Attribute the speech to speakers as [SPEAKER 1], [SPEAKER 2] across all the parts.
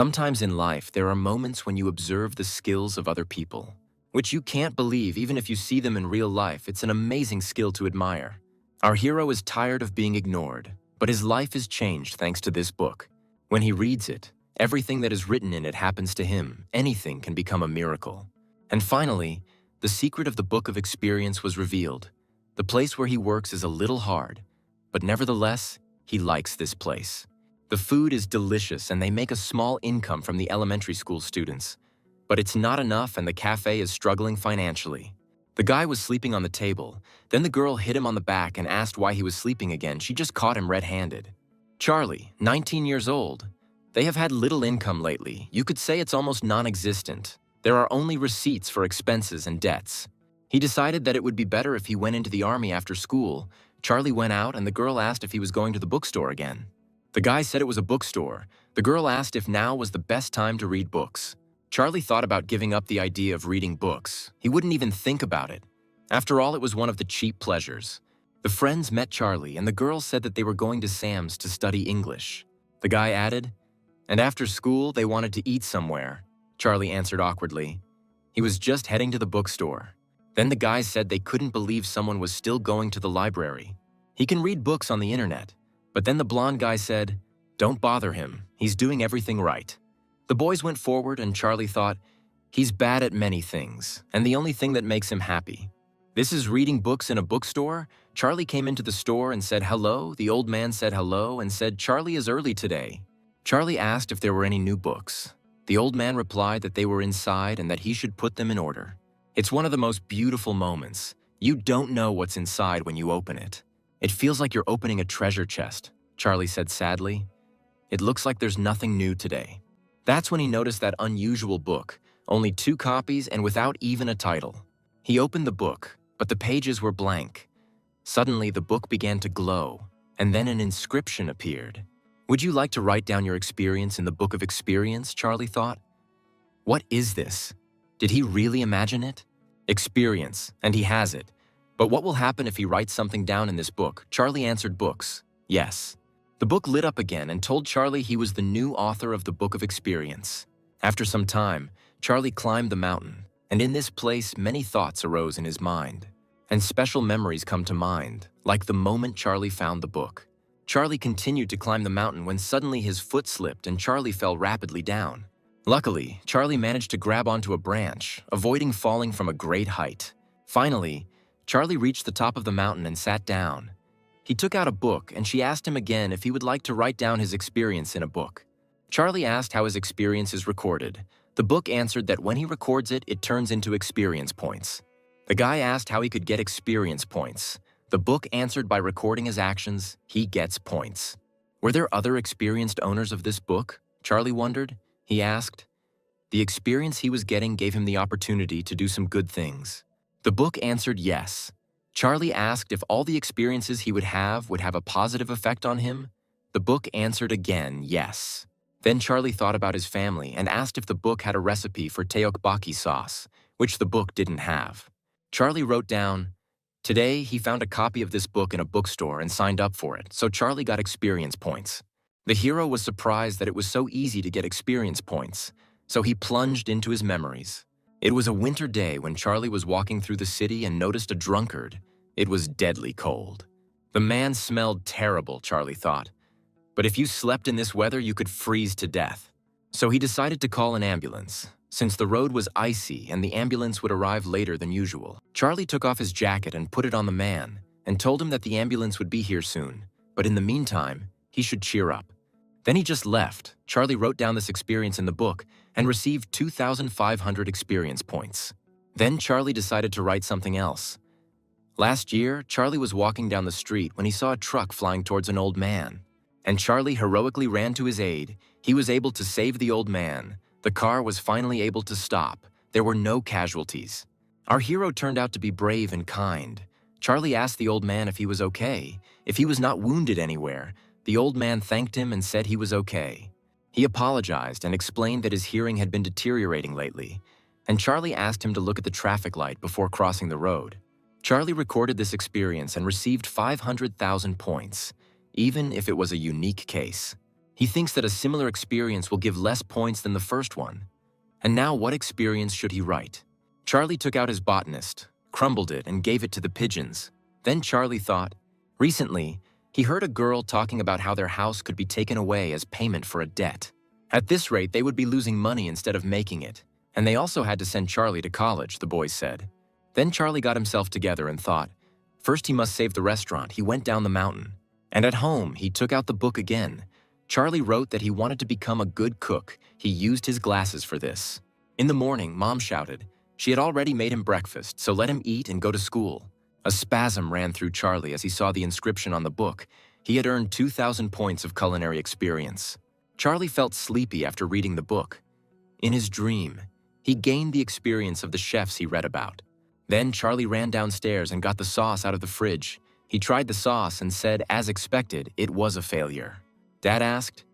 [SPEAKER 1] Sometimes in life, there are moments when you observe the skills of other people, which you can't believe even if you see them in real life. It's an amazing skill to admire. Our hero is tired of being ignored, but his life is changed thanks to this book. When he reads it, everything that is written in it happens to him. Anything can become a miracle. And finally, the secret of the book of experience was revealed. The place where he works is a little hard, but nevertheless, he likes this place. The food is delicious and they make a small income from the elementary school students. But it's not enough and the cafe is struggling financially. The guy was sleeping on the table. Then the girl hit him on the back and asked why he was sleeping again. She just caught him red-handed. Charlie, 19 years old. They have had little income lately. You could say it's almost non-existent. There are only receipts for expenses and debts. He decided that it would be better if he went into the army after school. Charlie went out and the girl asked if he was going to the bookstore again. The guy said it was a bookstore. The girl asked if now was the best time to read books. Charlie thought about giving up the idea of reading books. He wouldn't even think about it. After all, it was one of the cheap pleasures. The friends met Charlie and the girl said that they were going to Sam's to study English. The guy added, and after school they wanted to eat somewhere. Charlie answered awkwardly. He was just heading to the bookstore. Then the guys said they couldn't believe someone was still going to the library. He can read books on the internet. But then the blonde guy said, don't bother him, he's doing everything right. The boys went forward and Charlie thought, he's bad at many things, and the only thing that makes him happy. This is reading books in a bookstore? Charlie came into the store and said hello. The old man said hello and said Charlie is early today. Charlie asked if there were any new books. The old man replied that they were inside and that he should put them in order. It's one of the most beautiful moments. You don't know what's inside when you open it. It feels like you're opening a treasure chest, Charlie said sadly. It looks like there's nothing new today. That's when he noticed that unusual book, only 2 copies and without even a title. He opened the book, but the pages were blank. Suddenly, the book began to glow, and then an inscription appeared. Would you like to write down your experience in the book of experience, Charlie thought. What is this? Did he really imagine it? Experience, and he has it. But what will happen if he writes something down in this book? Charlie answered books. Yes. The book lit up again and told Charlie he was the new author of the Book of Experience. After some time, Charlie climbed the mountain, and in this place many thoughts arose in his mind. And special memories come to mind, like the moment Charlie found the book. Charlie continued to climb the mountain when suddenly his foot slipped and Charlie fell rapidly down. Luckily, Charlie managed to grab onto a branch, avoiding falling from a great height. Finally, Charlie reached the top of the mountain and sat down. He took out a book and she asked him again if he would like to write down his experience in a book. Charlie asked how his experience is recorded. The book answered that when he records it, it turns into experience points. The guy asked how he could get experience points. The book answered by recording his actions, he gets points. Were there other experienced owners of this book? Charlie wondered. He asked. The experience he was getting gave him the opportunity to do some good things. The book answered yes. Charlie asked if all the experiences he would have a positive effect on him. The book answered again yes. Then Charlie thought about his family and asked if the book had a recipe for tteokbokki sauce, which the book didn't have. Charlie wrote down, today he found a copy of this book in a bookstore and signed up for it, so Charlie got experience points. The hero was surprised that it was so easy to get experience points, so he plunged into his memories. It was a winter day when Charlie was walking through the city and noticed a drunkard. It was deadly cold. The man smelled terrible, Charlie thought. But if you slept in this weather, you could freeze to death. So he decided to call an ambulance, since the road was icy and the ambulance would arrive later than usual. Charlie took off his jacket and put it on the man and told him that the ambulance would be here soon, but in the meantime, he should cheer up. Then he just left. Charlie wrote down this experience in the book and received 2,500 experience points. Then Charlie decided to write something else. Last year, Charlie was walking down the street when he saw a truck flying towards an old man. And Charlie heroically ran to his aid. He was able to save the old man. The car was finally able to stop. There were no casualties. Our hero turned out to be brave and kind. Charlie asked the old man if he was okay, if he was not wounded anywhere. The old man thanked him and said he was okay. He apologized and explained that his hearing had been deteriorating lately, and Charlie asked him to look at the traffic light before crossing the road. Charlie recorded this experience and received 500,000 points, even if it was a unique case. He thinks that a similar experience will give less points than the first one. And now what experience should he write? Charlie took out his botanist, crumbled it, and gave it to the pigeons. Then Charlie thought, recently, he heard a girl talking about how their house could be taken away as payment for a debt. At this rate, they would be losing money instead of making it. And they also had to send Charlie to college, the boys said. Then Charlie got himself together and thought, first he must save the restaurant. He went down the mountain. And at home, he took out the book again. Charlie wrote that he wanted to become a good cook. He used his glasses for this. In the morning, Mom shouted. She had already made him breakfast, so let him eat and go to school. A spasm ran through Charlie as he saw the inscription on the book. He had earned 2,000 points of culinary experience. Charlie felt sleepy after reading the book. In his dream, he gained the experience of the chefs he read about. Then Charlie ran downstairs and got the sauce out of the fridge. He tried the sauce and said, as expected, it was a failure. Dad asked,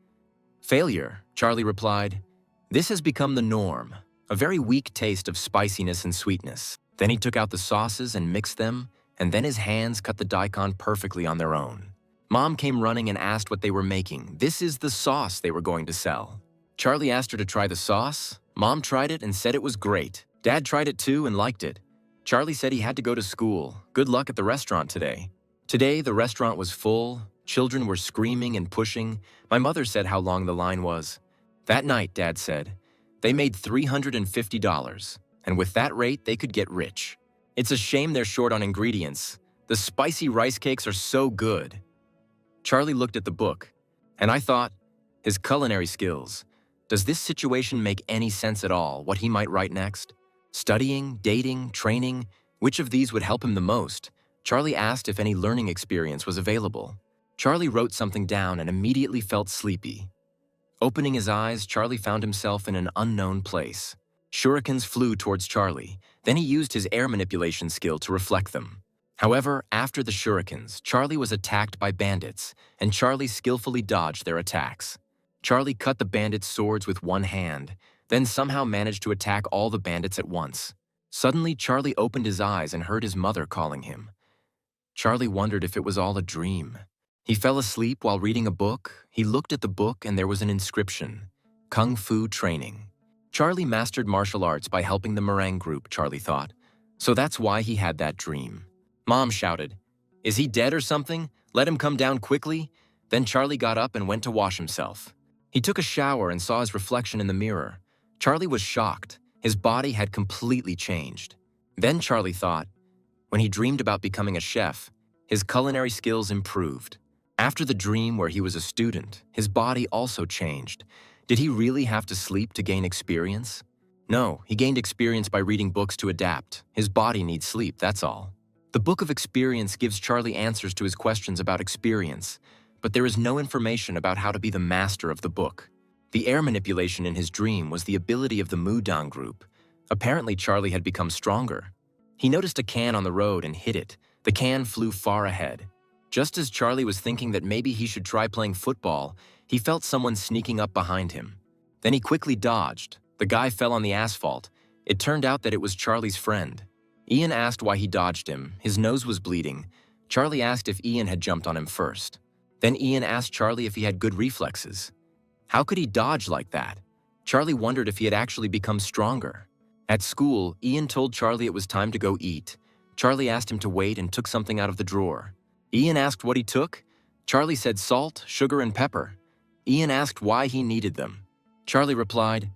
[SPEAKER 1] "Failure," Charlie replied. "This has become the norm, a very weak taste of spiciness and sweetness." Then he took out the sauces and mixed them, and then his hands cut the daikon perfectly on their own. Mom came running and asked what they were making. This is the sauce they were going to sell. Charlie asked her to try the sauce. Mom tried it and said it was great. Dad tried it too and liked it. Charlie said he had to go to school. Good luck at the restaurant today. Today, the restaurant was full. Children were screaming and pushing. My mother said how long the line was. That night, Dad said, they made $350, and with that rate, they could get rich. It's a shame they're short on ingredients. The spicy rice cakes are so good. Charlie looked at the book, and I thought, his culinary skills. Does this situation make any sense at all, what he might write next? Studying, dating, training, which of these would help him the most? Charlie asked if any learning experience was available. Charlie wrote something down and immediately felt sleepy. Opening his eyes, Charlie found himself in an unknown place. Shurikens flew towards Charlie. Then he used his air manipulation skill to reflect them. However, after the shurikens, Charlie was attacked by bandits, and Charlie skillfully dodged their attacks. Charlie cut the bandits' swords with one hand, then somehow managed to attack all the bandits at once. Suddenly, Charlie opened his eyes and heard his mother calling him. Charlie wondered if it was all a dream. He fell asleep while reading a book. He looked at the book and there was an inscription, Kung Fu Training. Charlie mastered martial arts by helping the meringue group, Charlie thought. So that's why he had that dream. Mom shouted, "Is he dead or something? Let him come down quickly." Then Charlie got up and went to wash himself. He took a shower and saw his reflection in the mirror. Charlie was shocked. His body had completely changed. Then Charlie thought, when he dreamed about becoming a chef, his culinary skills improved. After the dream where he was a student, his body also changed. Did he really have to sleep to gain experience? No, he gained experience by reading books to adapt. His body needs sleep, that's all. The Book of Experience gives Charlie answers to his questions about experience, but there is no information about how to be the master of the book. The air manipulation in his dream was the ability of the Mudang group. Apparently, Charlie had become stronger. He noticed a can on the road and hit it. The can flew far ahead. Just as Charlie was thinking that maybe he should try playing football, he felt someone sneaking up behind him. Then he quickly dodged. The guy fell on the asphalt. It turned out that it was Charlie's friend. Ian asked why he dodged him. His nose was bleeding. Charlie asked if Ian had jumped on him first. Then Ian asked Charlie if he had good reflexes. How could he dodge like that? Charlie wondered if he had actually become stronger. At school, Ian told Charlie it was time to go eat. Charlie asked him to wait and took something out of the drawer. Ian asked what he took. Charlie said salt, sugar, and pepper. Ian asked why he needed them. Charlie replied,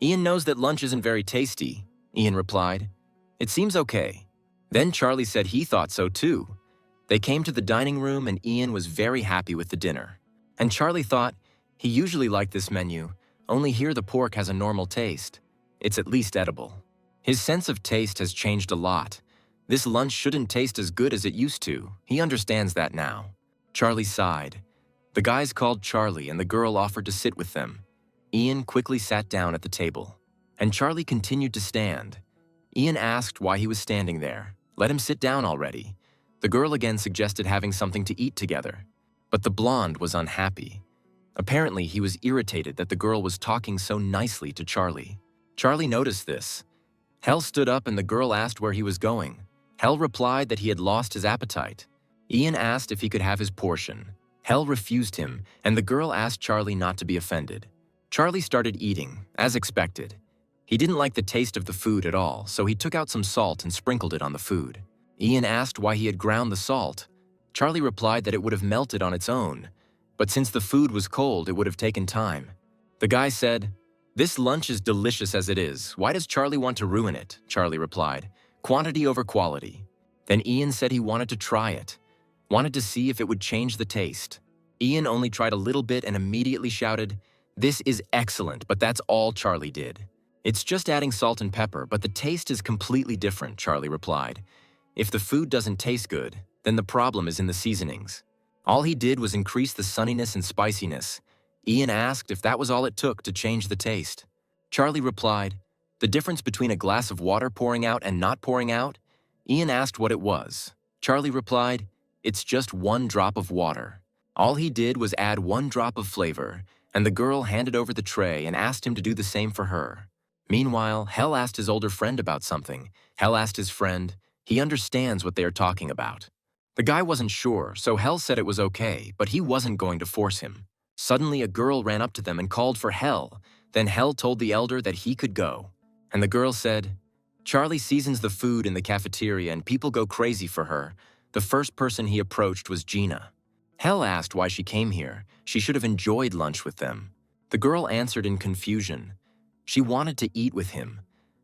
[SPEAKER 1] "Ian knows that lunch isn't very tasty." Ian replied, "It seems okay." Then Charlie said he thought so too. They came to the dining room and Ian was very happy with the dinner. And Charlie thought, he usually liked this menu, only here the pork has a normal taste. It's at least edible. His sense of taste has changed a lot. This lunch shouldn't taste as good as it used to. He understands that now. Charlie sighed. The guys called Charlie and the girl offered to sit with them. Ian quickly sat down at the table. And Charlie continued to stand. Ian asked why he was standing there. Let him sit down already. The girl again suggested having something to eat together. But the blonde was unhappy. Apparently, he was irritated that the girl was talking so nicely to Charlie. Charlie noticed this. Hell stood up and the girl asked where he was going. Hell replied that he had lost his appetite. Ian asked if he could have his portion. Hell refused him, and the girl asked Charlie not to be offended. Charlie started eating, as expected. He didn't like the taste of the food at all, so he took out some salt and sprinkled it on the food. Ian asked why he had ground the salt. Charlie replied that it would have melted on its own, but since the food was cold, it would have taken time. The guy said, "This lunch is delicious as it is. Why does Charlie want to ruin it?" Charlie replied, "Quantity over quality." Then Ian said he wanted to try it, wanted to see if it would change the taste. Ian only tried a little bit and immediately shouted, "This is excellent," but that's all Charlie did. "It's just adding salt and pepper, but the taste is completely different," Charlie replied. "If the food doesn't taste good, then the problem is in the seasonings." All he did was increase the sunniness and spiciness. Ian asked if that was all it took to change the taste. Charlie replied, "The difference between a glass of water pouring out and not pouring out?" Ian asked what it was. Charlie replied, "It's just 1 drop of water." All he did was add 1 drop of flavor, and the girl handed over the tray and asked him to do the same for her. Meanwhile, Hell asked his older friend about something. Hell asked his friend, "He understands what they are talking about." The guy wasn't sure, so Hell said it was okay, but he wasn't going to force him. Suddenly, a girl ran up to them and called for Hell. Then Hell told the elder that he could go. And the girl said, "Charlie seasons the food in the cafeteria and people go crazy for her." The first person he approached was Gina. Hell asked why she came here. She should have enjoyed lunch with them. The girl answered in confusion. She wanted to eat with him.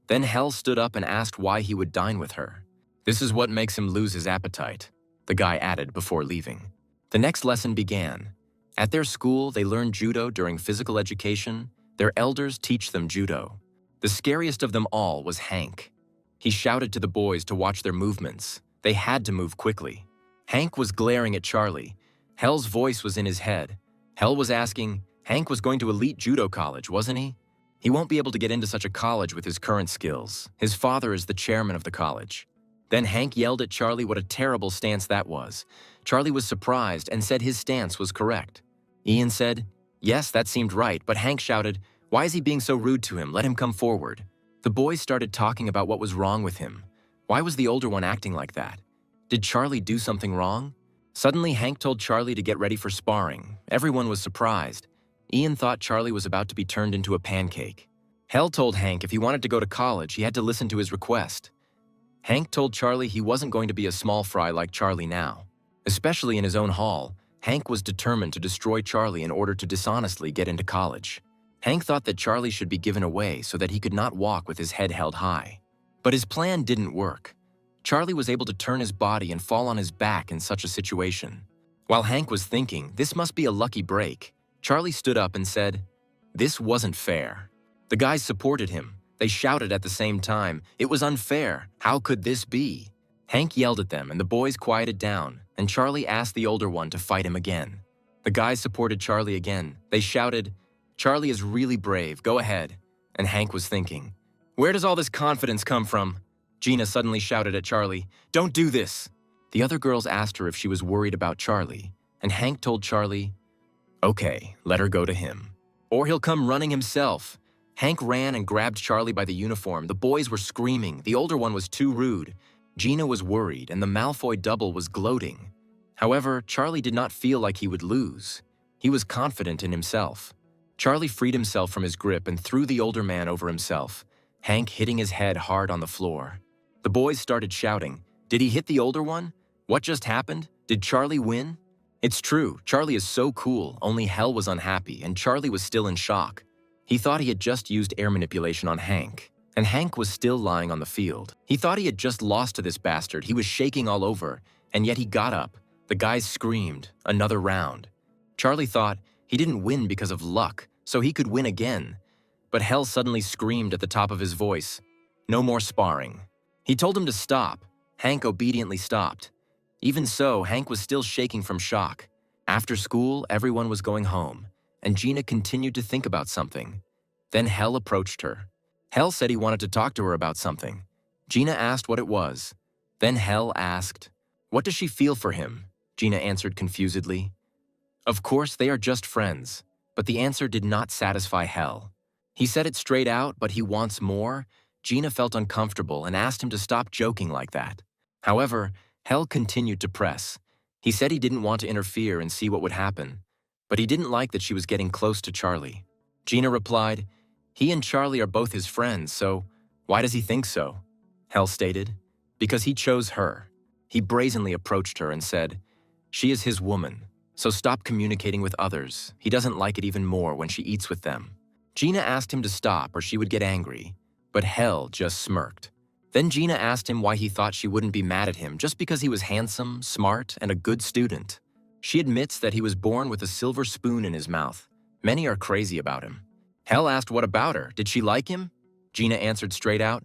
[SPEAKER 1] Then Hell stood up and asked why he would dine with her. "This is what makes him lose his appetite," the guy added before leaving. The next lesson began. At their school, they learn judo during physical education. Their elders teach them judo. The scariest of them all was Hank. He shouted to the boys to watch their movements. They had to move quickly. Hank was glaring at Charlie. Hell's voice was in his head. Hell was asking, Hank was going to elite judo college, wasn't he? He won't be able to get into such a college with his current skills. His father is the chairman of the college. Then Hank yelled at Charlie what a terrible stance that was. Charlie was surprised and said his stance was correct. Ian said, "Yes, that seemed right," but Hank shouted, "Why is he being so rude to him? Let him come forward." The boys started talking about what was wrong with him. Why was the older one acting like that? Did Charlie do something wrong? Suddenly, Hank told Charlie to get ready for sparring. Everyone was surprised. Ian thought Charlie was about to be turned into a pancake. Hell told Hank if he wanted to go to college, he had to listen to his request. Hank told Charlie he wasn't going to be a small fry like Charlie now. Especially in his own hall, Hank was determined to destroy Charlie in order to dishonestly get into college. Hank thought that Charlie should be given away so that he could not walk with his head held high. But his plan didn't work. Charlie was able to turn his body and fall on his back in such a situation. While Hank was thinking, this must be a lucky break, Charlie stood up and said, "This wasn't fair." The guys supported him. They shouted at the same time, "It was unfair. How could this be?" Hank yelled at them and the boys quieted down, and Charlie asked the older one to fight him again. The guys supported Charlie again. They shouted, "Charlie is really brave, go ahead." And Hank was thinking, "Where does all this confidence come from?" Gina suddenly shouted at Charlie, "Don't do this." The other girls asked her if she was worried about Charlie, and Hank told Charlie, "Okay, let her go to him. Or he'll come running himself." Hank ran and grabbed Charlie by the uniform. The boys were screaming. The older one was too rude. Gina was worried, and the Malfoy double was gloating. However, Charlie did not feel like he would lose. He was confident in himself. Charlie freed himself from his grip and threw the older man over himself, Hank hitting his head hard on the floor. The boys started shouting, "Did he hit the older one? What just happened? Did Charlie win?" It's true, Charlie is so cool, only Hell was unhappy, and Charlie was still in shock. He thought he had just used air manipulation on Hank, and Hank was still lying on the field. He thought he had just lost to this bastard. He was shaking all over, and yet he got up. The guys screamed, "Another round." Charlie thought he didn't win because of luck, so he could win again. But Hell suddenly screamed at the top of his voice, "No more sparring." He told him to stop. Hank obediently stopped. Even so, Hank was still shaking from shock. After school, everyone was going home, and Gina continued to think about something. Then Hell approached her. Hell said he wanted to talk to her about something. Gina asked what it was. Then Hell asked, "What does she feel for him?" Gina answered confusedly. Of course, they are just friends, but the answer did not satisfy Hell. He said it straight out, but he wants more. Gina felt uncomfortable and asked him to stop joking like that. However, Hell continued to press. He said he didn't want to interfere and see what would happen, but he didn't like that she was getting close to Charlie. Gina replied, "He and Charlie are both his friends, so why does he think so?" Hell stated, "Because he chose her." He brazenly approached her and said, "She is his woman, so stop communicating with others. He doesn't like it even more when she eats with them." Gina asked him to stop or she would get angry, but Hell just smirked. Then Gina asked him why he thought she wouldn't be mad at him just because he was handsome, smart, and a good student. She admits that he was born with a silver spoon in his mouth. Many are crazy about him. Hell asked what about her, did she like him? Gina answered straight out,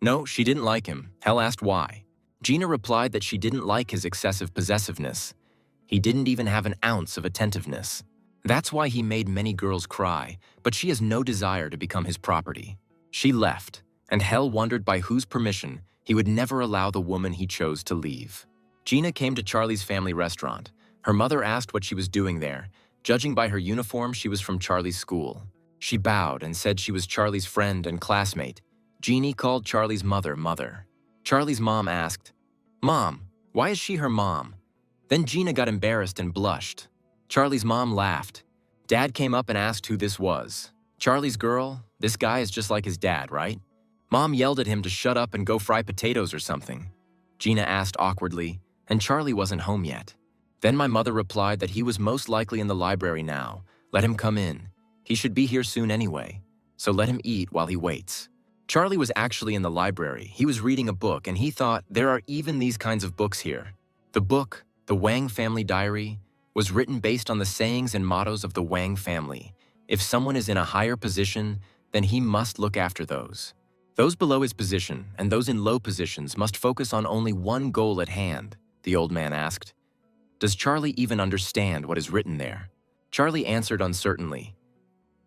[SPEAKER 1] "No, she didn't like him." Hell asked why. Gina replied that she didn't like his excessive possessiveness. He didn't even have an ounce of attentiveness. That's why he made many girls cry, but she has no desire to become his property. She left, and Hell wondered by whose permission he would never allow the woman he chose to leave. Gina came to Charlie's family restaurant. Her mother asked what she was doing there. Judging by her uniform, she was from Charlie's school. She bowed and said she was Charlie's friend and classmate. Jeannie called Charlie's mother, Mother. Charlie's mom asked, "Mom, why is she her mom?" Then Gina got embarrassed and blushed. Charlie's mom laughed. Dad came up and asked who this was. Charlie's girl, this guy is just like his dad, right? Mom yelled at him to shut up and go fry potatoes or something. Gina asked awkwardly, and Charlie wasn't home yet. Then my mother replied that he was most likely in the library now. Let him come in. He should be here soon anyway, so let him eat while he waits. Charlie was actually in the library. He was reading a book, and he thought there are even these kinds of books here. The book, The Wang Family Diary, was written based on the sayings and mottos of the Wang family. If someone is in a higher position, then he must look after those. Those below his position and those in low positions must focus on only one goal at hand, the old man asked. Does Charlie even understand what is written there? Charlie answered uncertainly.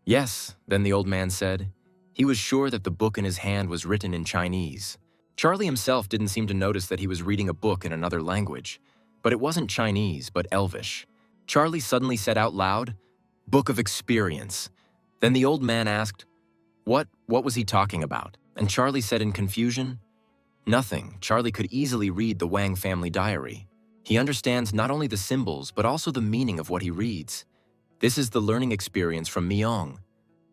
[SPEAKER 1] Yes, then the old man said. He was sure that the book in his hand was written in Chinese. Charlie himself didn't seem to notice that he was reading a book in another language, but it wasn't Chinese, but Elvish. Charlie suddenly said out loud, "Book of Experience." Then the old man asked, What was he talking about? And Charlie said in confusion, "Nothing." Charlie could easily read the Wang family diary. He understands not only the symbols, but also the meaning of what he reads. This is the learning experience from Myong.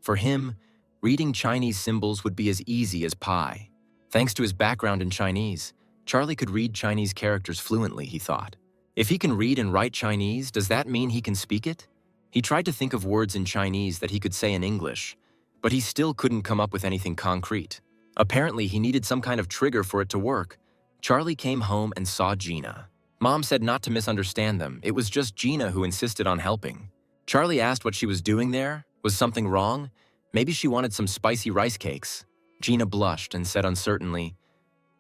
[SPEAKER 1] For him, reading Chinese symbols would be as easy as pie. Thanks to his background in Chinese, Charlie could read Chinese characters fluently, he thought. If he can read and write Chinese, does that mean he can speak it? He tried to think of words in Chinese that he could say in English, but he still couldn't come up with anything concrete. Apparently, he needed some kind of trigger for it to work. Charlie came home and saw Gina. Mom said not to misunderstand them. It was just Gina who insisted on helping. Charlie asked what she was doing there. Was something wrong? Maybe she wanted some spicy rice cakes. Gina blushed and said uncertainly,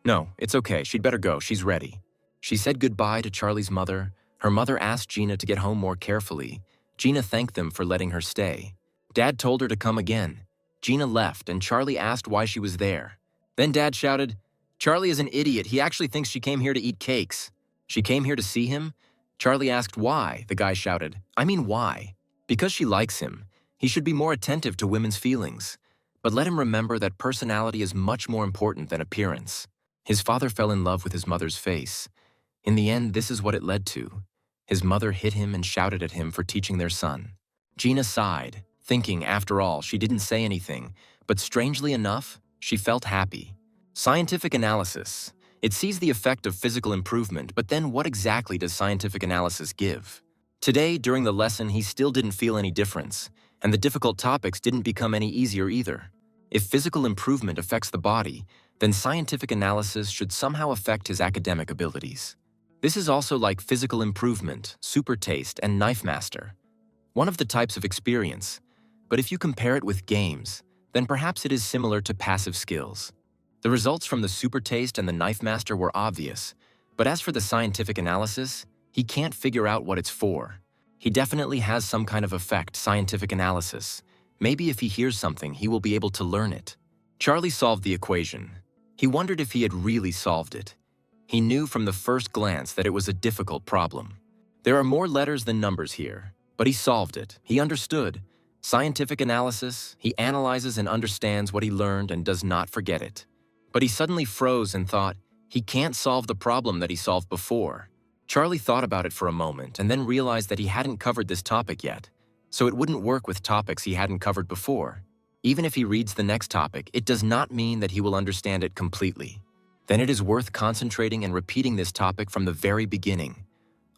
[SPEAKER 1] "No, it's okay. She'd better go. She's ready." She said goodbye to Charlie's mother. Her mother asked Gina to get home more carefully. Gina thanked them for letting her stay. Dad told her to come again. Gina left, and Charlie asked why she was there. Then Dad shouted, "Charlie is an idiot. He actually thinks she came here to eat cakes." She came here to see him? Charlie asked why. The guy shouted, "I mean why?" Because she likes him. He should be more attentive to women's feelings. But let him remember that personality is much more important than appearance. His father fell in love with his mother's face. In the end, this is what it led to. His mother hit him and shouted at him for teaching their son. Gina sighed, thinking, after all, she didn't say anything, but strangely enough, she felt happy. Scientific analysis. It sees the effect of physical improvement, but then what exactly does scientific analysis give? Today, during the lesson, he still didn't feel any difference, and the difficult topics didn't become any easier either. If physical improvement affects the body, then scientific analysis should somehow affect his academic abilities. This is also like physical improvement, super taste, and knife master. One of the types of experience, but if you compare it with games, then perhaps it is similar to passive skills. The results from the super taste and the knife master were obvious, but as for the scientific analysis, he can't figure out what it's for. He definitely has some kind of effect, scientific analysis. Maybe if he hears something, he will be able to learn it. Charlie solved the equation. He wondered if he had really solved it. He knew from the first glance that it was a difficult problem. There are more letters than numbers here, but he solved it. He understood. Scientific analysis, he analyzes and understands what he learned and does not forget it. But he suddenly froze and thought, he can't solve the problem that he solved before. Charlie thought about it for a moment and then realized that he hadn't covered this topic yet, so it wouldn't work with topics he hadn't covered before. Even if he reads the next topic, it does not mean that he will understand it completely. Then it is worth concentrating and repeating this topic from the very beginning,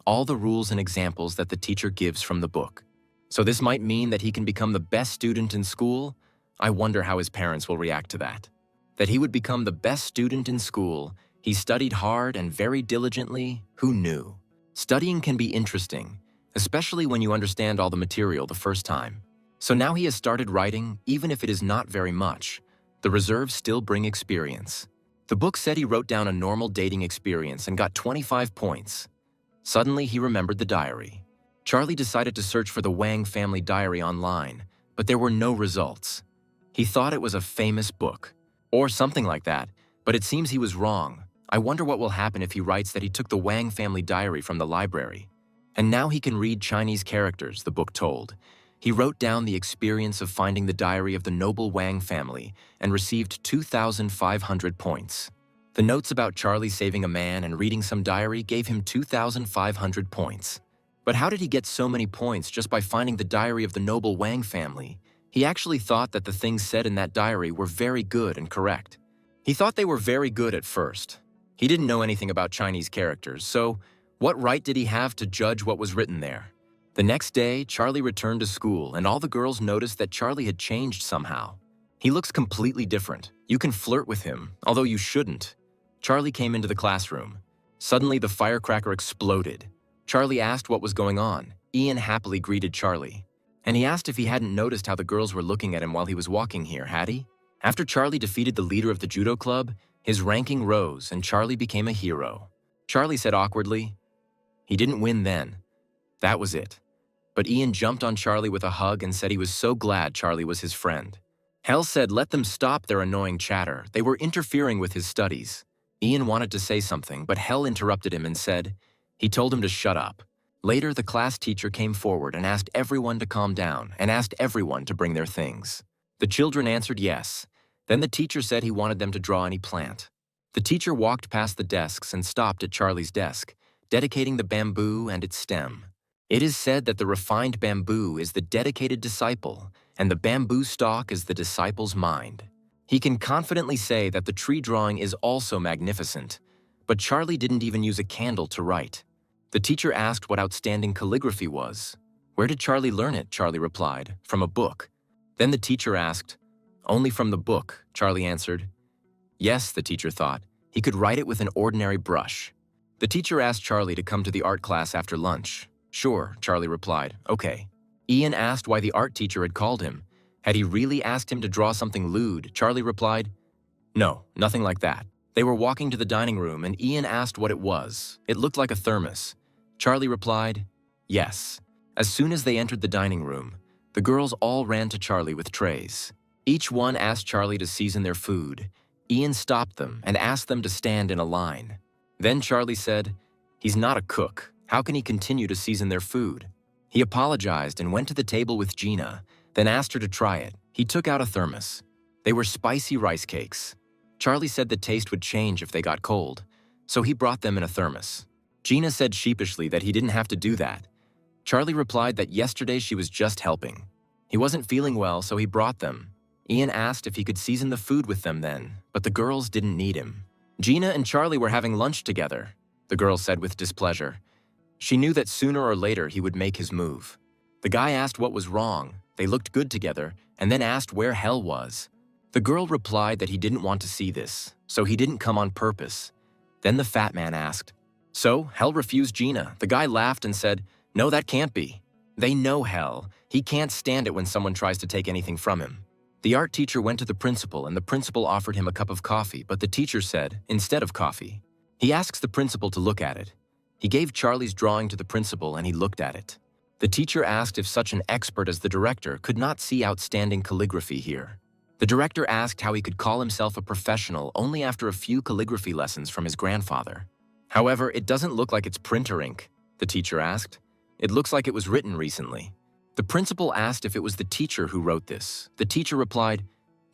[SPEAKER 1] all the rules and examples that the teacher gives from the book. So this might mean that he can become the best student in school. I wonder how his parents will react to that. That he would become the best student in school. He studied hard and very diligently. Who knew? Studying can be interesting, especially when you understand all the material the first time. So now he has started writing, even if it is not very much. The reserves still bring experience. The book said he wrote down a normal dating experience and got 25 points. Suddenly, he remembered the diary. Charlie decided to search for the Wang family diary online, but there were no results. He thought it was a famous book, or something like that, but it seems he was wrong. I wonder what will happen if he writes that he took the Wang family diary from the library. And now he can read Chinese characters, the book told. He wrote down the experience of finding the diary of the noble Wang family and received 2,500 points. The notes about Charlie saving a man and reading some diary gave him 2,500 points. But how did he get so many points just by finding the diary of the noble Wang family? He actually thought that the things said in that diary were very good and correct. He thought they were very good at first. He didn't know anything about Chinese characters, so what right did he have to judge what was written there? The next day, Charlie returned to school, and all the girls noticed that Charlie had changed somehow. He looks completely different. You can flirt with him, although you shouldn't. Charlie came into the classroom. Suddenly, the firecracker exploded. Charlie asked what was going on. Ian happily greeted Charlie. And he asked if he hadn't noticed how the girls were looking at him while he was walking here, had he? After Charlie defeated the leader of the judo club, his ranking rose and Charlie became a hero. Charlie said awkwardly, "He didn't win then. That was it." But Ian jumped on Charlie with a hug and said he was so glad Charlie was his friend. Hell said let them stop their annoying chatter. They were interfering with his studies. Ian wanted to say something, but Hell interrupted him and said he told him to shut up. Later, the class teacher came forward and asked everyone to calm down and asked everyone to bring their things. The children answered yes. Then the teacher said he wanted them to draw any plant. The teacher walked past the desks and stopped at Charlie's desk, dedicating the bamboo and its stem. It is said that the refined bamboo is the dedicated disciple, and the bamboo stalk is the disciple's mind. He can confidently say that the tree drawing is also magnificent, but Charlie didn't even use a candle to write. The teacher asked what outstanding calligraphy was. Where did Charlie learn it? Charlie replied, from a book. Then the teacher asked, only from the book, Charlie answered. Yes, the teacher thought, he could write it with an ordinary brush. The teacher asked Charlie to come to the art class after lunch. Sure, Charlie replied, okay. Ian asked why the art teacher had called him. Had he really asked him to draw something lewd? Charlie replied, no, nothing like that. They were walking to the dining room and Ian asked what it was. It looked like a thermos. Charlie replied, yes. As soon as they entered the dining room, the girls all ran to Charlie with trays. Each one asked Charlie to season their food. Ian stopped them and asked them to stand in a line. Then Charlie said, he's not a cook. How can he continue to season their food? He apologized and went to the table with Gina, then asked her to try it. He took out a thermos. They were spicy rice cakes. Charlie said the taste would change if they got cold, so he brought them in a thermos. Gina said sheepishly that he didn't have to do that. Charlie replied that yesterday she was just helping. He wasn't feeling well, so he brought them. Ian asked if he could season the food with them then, but the girls didn't need him. Gina and Charlie were having lunch together, the girl said with displeasure. She knew that sooner or later he would make his move. The guy asked what was wrong. They looked good together, and then asked where Hell was. The girl replied that he didn't want to see this, so he didn't come on purpose. Then the fat man asked, so Hell refused Gina. The guy laughed and said, no, that can't be. They know Hell. He can't stand it when someone tries to take anything from him. The art teacher went to the principal, and the principal offered him a cup of coffee, but the teacher said, instead of coffee. He asks the principal to look at it. He gave Charlie's drawing to the principal, and he looked at it. The teacher asked if such an expert as the director could not see outstanding calligraphy here. The director asked how he could call himself a professional only after a few calligraphy lessons from his grandfather. However, it doesn't look like it's printer ink, the teacher asked. It looks like it was written recently. The principal asked if it was the teacher who wrote this. The teacher replied,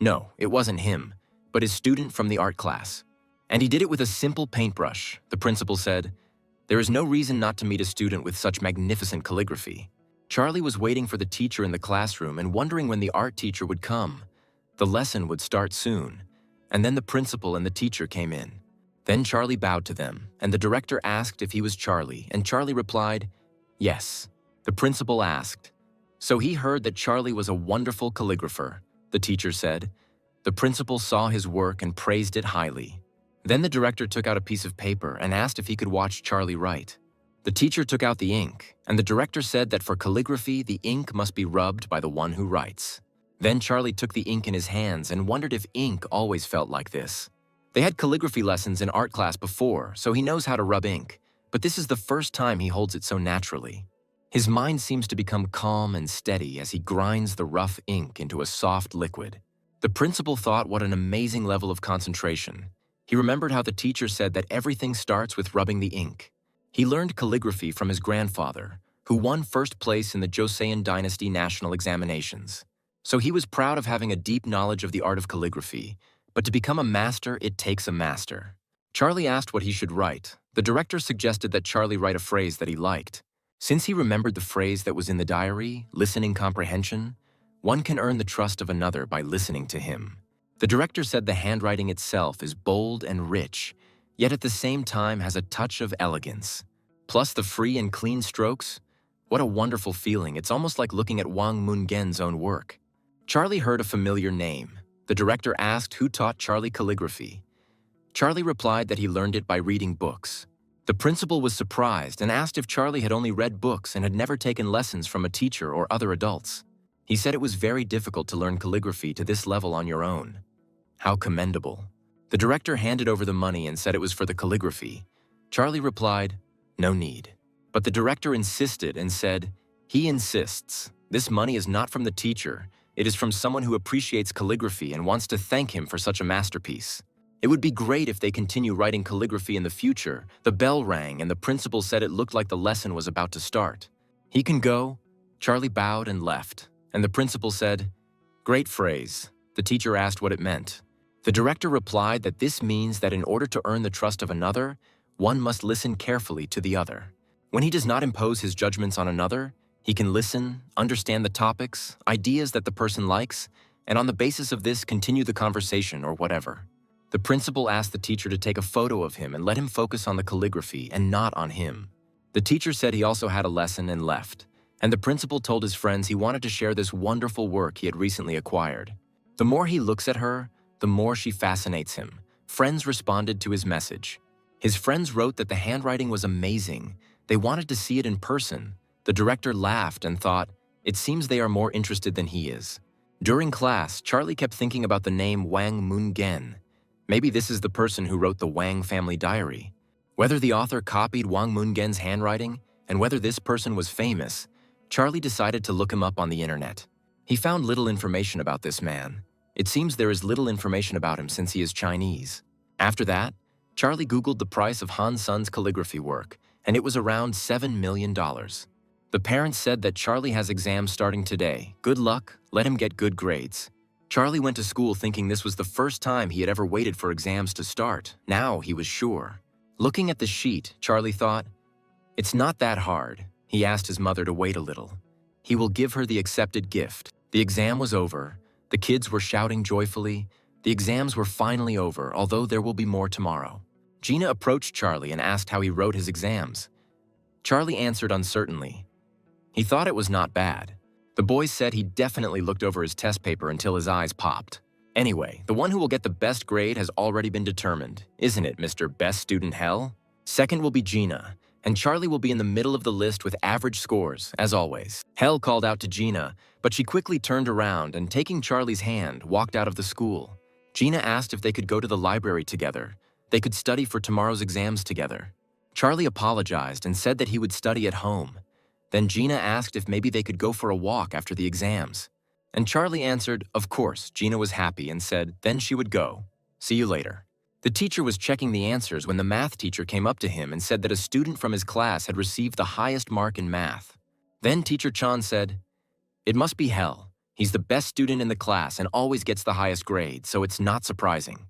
[SPEAKER 1] no, it wasn't him, but his student from the art class. And he did it with a simple paintbrush. The principal said, There is no reason not to meet a student with such magnificent calligraphy. Charlie was waiting for the teacher in the classroom and wondering when the art teacher would come. The lesson would start soon, and then the principal and the teacher came in. Then Charlie bowed to them, and the director asked if he was Charlie, and Charlie replied, "Yes." The principal asked, "So he heard that Charlie was a wonderful calligrapher," the teacher said. The principal saw his work and praised it highly. Then the director took out a piece of paper and asked if he could watch Charlie write. The teacher took out the ink, and the director said that for calligraphy, the ink must be rubbed by the one who writes. Then Charlie took the ink in his hands and wondered if ink always felt like this. They had calligraphy lessons in art class before, so he knows how to rub ink, but this is the first time he holds it so naturally. His mind seems to become calm and steady as he grinds the rough ink into a soft liquid. The principal thought what an amazing level of concentration. He remembered how the teacher said that everything starts with rubbing the ink. He learned calligraphy from his grandfather, who won first place in the Joseon Dynasty national examinations. So he was proud of having a deep knowledge of the art of calligraphy, but to become a master, it takes a master. Charlie asked what he should write. The director suggested that Charlie write a phrase that he liked. Since he remembered the phrase that was in the diary, listening comprehension, one can earn the trust of another by listening to him. The director said the handwriting itself is bold and rich, yet at the same time has a touch of elegance. Plus the free and clean strokes. What a wonderful feeling. It's almost like looking at Wang Mungen's own work. Charlie heard a familiar name. The director asked who taught Charlie calligraphy. Charlie replied that he learned it by reading books. The principal was surprised and asked if Charlie had only read books and had never taken lessons from a teacher or other adults. He said it was very difficult to learn calligraphy to this level on your own. How commendable. The director handed over the money and said it was for the calligraphy. Charlie replied, "No need." But the director insisted and said, "He insists. This money is not from the teacher. It is from someone who appreciates calligraphy and wants to thank him for such a masterpiece. It would be great if they continue writing calligraphy in the future." The bell rang and the principal said it looked like the lesson was about to start. "He can go." Charlie bowed and left, and the principal said, "Great phrase." The teacher asked what it meant. The director replied that this means that in order to earn the trust of another, one must listen carefully to the other. When he does not impose his judgments on another, he can listen, understand the topics, ideas that the person likes, and on the basis of this continue the conversation or whatever. The principal asked the teacher to take a photo of him and let him focus on the calligraphy and not on him. The teacher said he also had a lesson and left, and the principal told his friends he wanted to share this wonderful work he had recently acquired. The more he looks at her, the more she fascinates him. Friends responded to his message. His friends wrote that the handwriting was amazing. They wanted to see it in person. The director laughed and thought, it seems they are more interested than he is. During class, Charlie kept thinking about the name Wang Mungen. Maybe this is the person who wrote the Wang family diary. Whether the author copied Wang Mungen's handwriting and whether this person was famous, Charlie decided to look him up on the internet. He found little information about this man. It seems there is little information about him since he is Chinese. After that, Charlie Googled the price of Han Sun's calligraphy work, and it was around $7 million. The parents said that Charlie has exams starting today. Good luck, let him get good grades. Charlie went to school thinking this was the first time he had ever waited for exams to start. Now he was sure. Looking at the sheet, Charlie thought, it's not that hard. He asked his mother to wait a little. He will give her the accepted gift. The exam was over. The kids were shouting joyfully. The exams were finally over, although there will be more tomorrow. Gina approached Charlie and asked how he wrote his exams. Charlie answered uncertainly. He thought it was not bad. The boys said he definitely looked over his test paper until his eyes popped. Anyway, the one who will get the best grade has already been determined, isn't it, Mr. Best Student Hell? Second will be Gina, and Charlie will be in the middle of the list with average scores, as always. Hell called out to Gina, but she quickly turned around and, taking Charlie's hand, walked out of the school. Gina asked if they could go to the library together. They could study for tomorrow's exams together. Charlie apologized and said that he would study at home. Then Gina asked if maybe they could go for a walk after the exams. And Charlie answered, of course. Gina was happy and said, then she would go. See you later. The teacher was checking the answers when the math teacher came up to him and said that a student from his class had received the highest mark in math. Then Teacher Chan said, it must be Hell. He's the best student in the class and always gets the highest grade, so it's not surprising.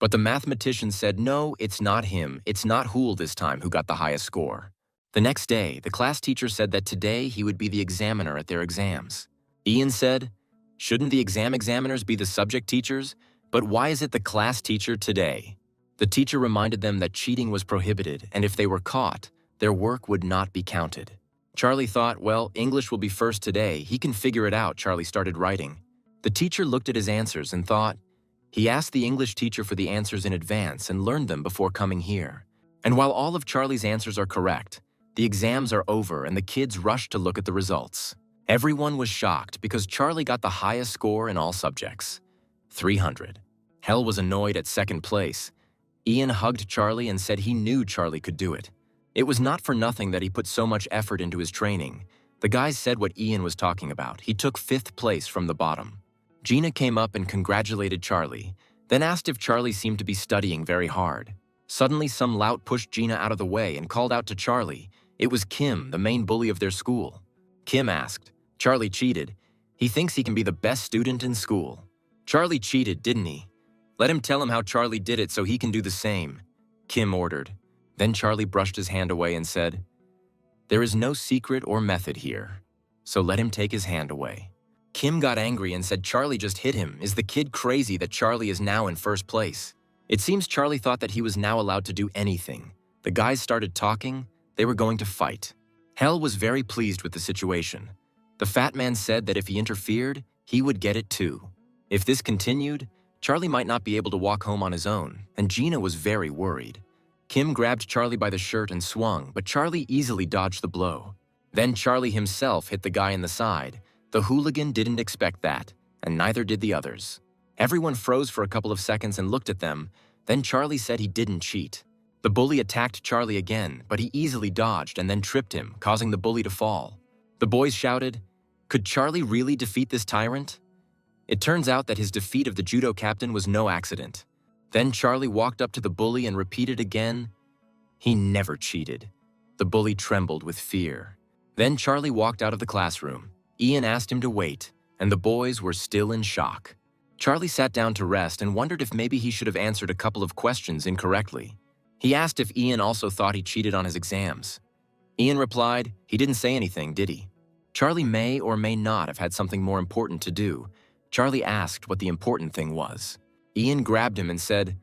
[SPEAKER 1] But the mathematician said, no, it's not him. It's not Hool this time who got the highest score. The next day, the class teacher said that today he would be the examiner at their exams. Ian said, shouldn't the examiners be the subject teachers? But why is it the class teacher today? The teacher reminded them that cheating was prohibited, and if they were caught, their work would not be counted. Charlie thought, well, English will be first today. He can figure it out. Charlie started writing. The teacher looked at his answers and thought, he asked the English teacher for the answers in advance and learned them before coming here. And while all of Charlie's answers are correct, the exams are over and the kids rushed to look at the results. Everyone was shocked because Charlie got the highest score in all subjects, 300. Hell was annoyed at second place. Ian hugged Charlie and said he knew Charlie could do it. It was not for nothing that he put so much effort into his training. The guys said what Ian was talking about. He took 5th place from the bottom. Gina came up and congratulated Charlie, then asked if Charlie seemed to be studying very hard. Suddenly, some lout pushed Gina out of the way and called out to Charlie. It was Kim, the main bully of their school. Kim asked, Charlie cheated. He thinks he can be the best student in school. Charlie cheated, didn't he? Let him tell him how Charlie did it so he can do the same, Kim ordered. Then Charlie brushed his hand away and said, there is no secret or method here, so let him take his hand away. Kim got angry and said Charlie just hit him. Is the kid crazy that Charlie is now in first place? It seems Charlie thought that he was now allowed to do anything. The guys started talking. They were going to fight. Hell was very pleased with the situation. The fat man said that if he interfered, he would get it too. If this continued, Charlie might not be able to walk home on his own, and Gina was very worried. Kim grabbed Charlie by the shirt and swung, but Charlie easily dodged the blow. Then Charlie himself hit the guy in the side. The hooligan didn't expect that, and neither did the others. Everyone froze for a couple of seconds and looked at them. Then Charlie said he didn't cheat. The bully attacked Charlie again, but he easily dodged and then tripped him, causing the bully to fall. The boys shouted, could Charlie really defeat this tyrant? It turns out that his defeat of the judo captain was no accident. Then Charlie walked up to the bully and repeated again, he never cheated. The bully trembled with fear. Then Charlie walked out of the classroom. Ian asked him to wait, and the boys were still in shock. Charlie sat down to rest and wondered if maybe he should have answered a couple of questions incorrectly. He asked if Ian also thought he cheated on his exams. Ian replied, he didn't say anything, did he? Charlie may or may not have had something more important to do. Charlie asked what the important thing was. Ian grabbed him and said,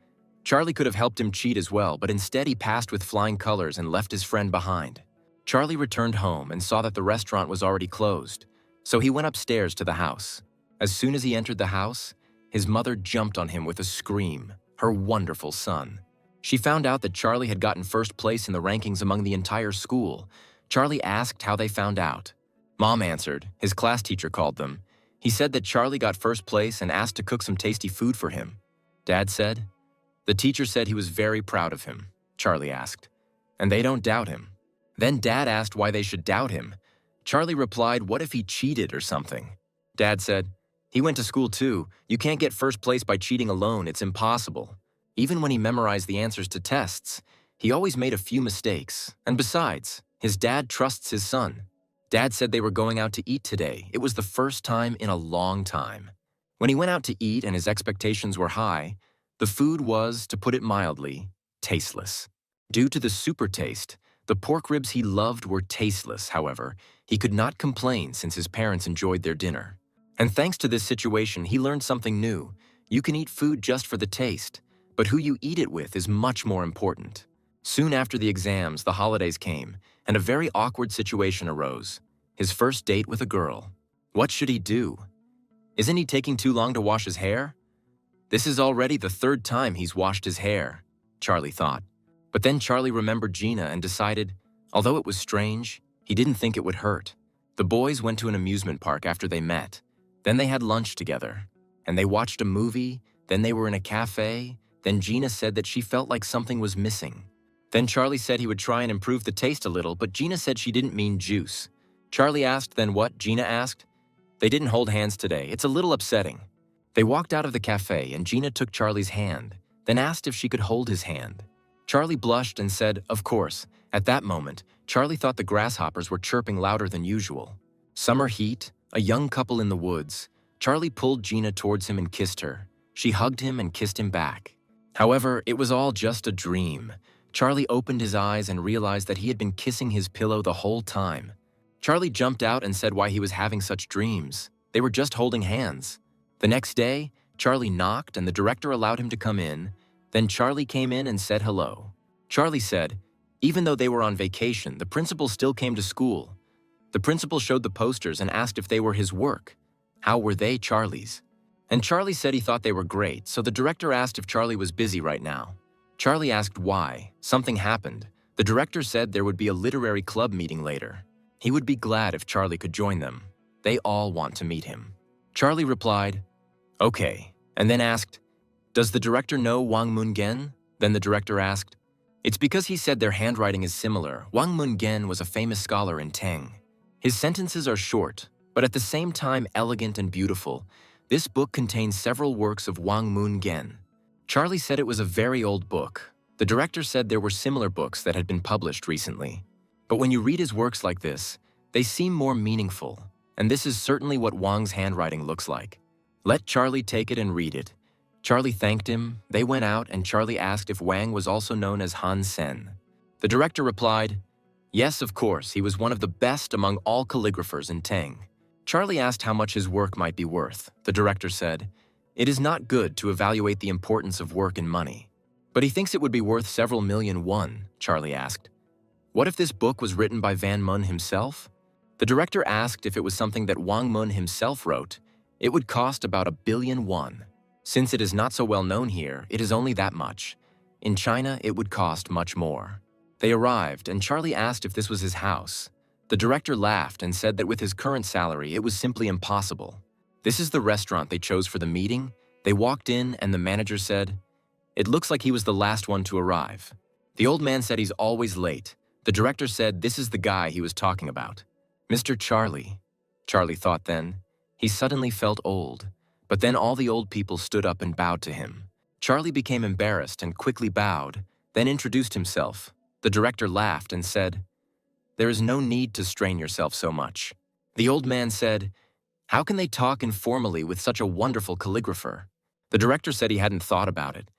[SPEAKER 1] Charlie could have helped him cheat as well, but instead he passed with flying colors and left his friend behind. Charlie returned home and saw that the restaurant was already closed, so he went upstairs to the house. As soon as he entered the house, his mother jumped on him with a scream, her wonderful son. She found out that Charlie had gotten first place in the rankings among the entire school. Charlie asked how they found out. Mom answered. His class teacher called them. He said that Charlie got first place and asked to cook some tasty food for him. Dad said. The teacher said he was very proud of him, Charlie asked. And they don't doubt him. Then Dad asked why they should doubt him. Charlie replied, what if he cheated or something? Dad said, he went to school too. You can't get first place by cheating alone. It's impossible. Even when he memorized the answers to tests, he always made a few mistakes. And besides, his dad trusts his son. Dad said they were going out to eat today. It was the first time in a long time. When he went out to eat and his expectations were high, the food was, to put it mildly, tasteless. Due to the super taste, the pork ribs he loved were tasteless. However, he could not complain since his parents enjoyed their dinner. And thanks to this situation, he learned something new. You can eat food just for the taste, but who you eat it with is much more important. Soon after the exams, the holidays came, and a very awkward situation arose. His first date with a girl. What should he do? Isn't he taking too long to wash his hair? This is already the 3rd time he's washed his hair, Charlie thought. But then Charlie remembered Gina and decided, although it was strange, he didn't think it would hurt. The boys went to an amusement park after they met. Then they had lunch together. And they watched a movie, then they were in a cafe. Then Gina said that she felt like something was missing. Then Charlie said he would try and improve the taste a little, but Gina said she didn't mean juice. Charlie asked, then what? Gina asked. They didn't hold hands today. It's a little upsetting. They walked out of the cafe and Gina took Charlie's hand, then asked if she could hold his hand. Charlie blushed and said, of course. At that moment, Charlie thought the grasshoppers were chirping louder than usual. Summer heat, a young couple in the woods. Charlie pulled Gina towards him and kissed her. She hugged him and kissed him back. However, it was all just a dream. Charlie opened his eyes and realized that he had been kissing his pillow the whole time. Charlie jumped out and said why he was having such dreams. They were just holding hands. The next day, Charlie knocked and the director allowed him to come in. Then Charlie came in and said hello. Charlie said, even though they were on vacation, the principal still came to school. The principal showed the posters and asked if they were his work. How were they Charlie's? And Charlie said he thought they were great, so the director asked if Charlie was busy right now. Charlie asked why. Something happened. The director said there would be a literary club meeting later. He would be glad if Charlie could join them. They all want to meet him. Charlie replied, okay, and then asked, does the director know Wang Mun-gen? Then the director asked, it's because he said their handwriting is similar. Wang Mun-gen was a famous scholar in Tang. His sentences are short, but at the same time elegant and beautiful. This book contains several works of Wang Mun-gen. Charlie said it was a very old book. The director said there were similar books that had been published recently. But when you read his works like this, they seem more meaningful, and this is certainly what Wang's handwriting looks like. Let Charlie take it and read it. Charlie thanked him, they went out, and Charlie asked if Wang was also known as Han Sen. The director replied, yes, of course, he was one of the best among all calligraphers in Tang. Charlie asked how much his work might be worth. The director said, it is not good to evaluate the importance of work in money. But he thinks it would be worth several million won, Charlie asked. What if this book was written by Van Mun himself? The director asked if it was something that Wang Mun himself wrote. It would cost about 1 billion won. Since it is not so well known here, it is only that much. In China, it would cost much more. They arrived, and Charlie asked if this was his house. The director laughed and said that with his current salary, it was simply impossible. This is the restaurant they chose for the meeting. They walked in, and the manager said, it looks like he was the last one to arrive. The old man said he's always late. The director said this is the guy he was talking about. Mr. Charlie. Charlie thought then. He suddenly felt old. But then all the old people stood up and bowed to him. Charlie became embarrassed and quickly bowed, then introduced himself. The director laughed and said, there is no need to strain yourself so much. The old man said, how can they talk informally with such a wonderful calligrapher? The director said he hadn't thought about it.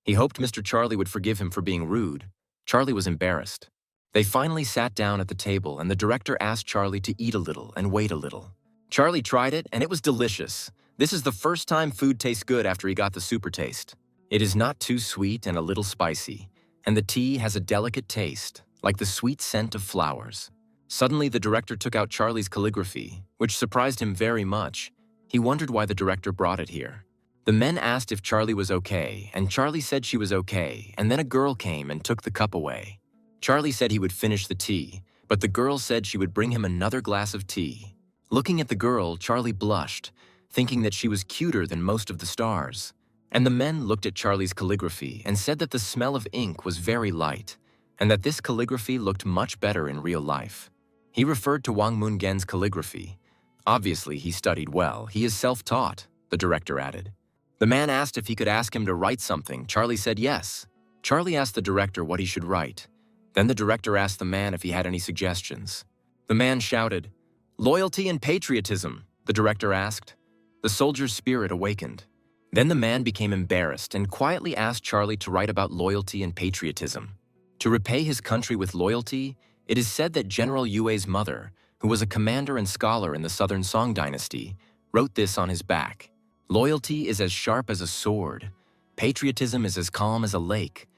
[SPEAKER 1] He hoped Mr. Charlie would forgive him for being rude. Charlie was embarrassed. They finally sat down at the table, and the director asked Charlie to eat a little and wait a little. Charlie tried it, and it was delicious. This is the first time food tastes good after he got the super taste. It is not too sweet and a little spicy, and the tea has a delicate taste, like the sweet scent of flowers. Suddenly, the director took out Charlie's calligraphy, which surprised him very much. He wondered why the director brought it here. The men asked if Charlie was okay, and Charlie said she was okay, and then a girl came and took the cup away. Charlie said he would finish the tea, but the girl said she would bring him another glass of tea. Looking at the girl, Charlie blushed, thinking that she was cuter than most of the stars. And the men looked at Charlie's calligraphy and said that the smell of ink was very light, and that this calligraphy looked much better in real life. He referred to Wang Mun-gen's calligraphy. Obviously, he studied well. He is self-taught, the director added. The man asked if he could ask him to write something. Charlie said yes. Charlie asked the director what he should write. Then the director asked the man if he had any suggestions. The man shouted, loyalty and patriotism, the director asked. The soldier's spirit awakened. Then the man became embarrassed and quietly asked Charlie to write about loyalty and patriotism. To repay his country with loyalty, it is said that General Yue's mother, who was a commander and scholar in the Southern Song dynasty, wrote this on his back. Loyalty is as sharp as a sword. Patriotism is as calm as a lake.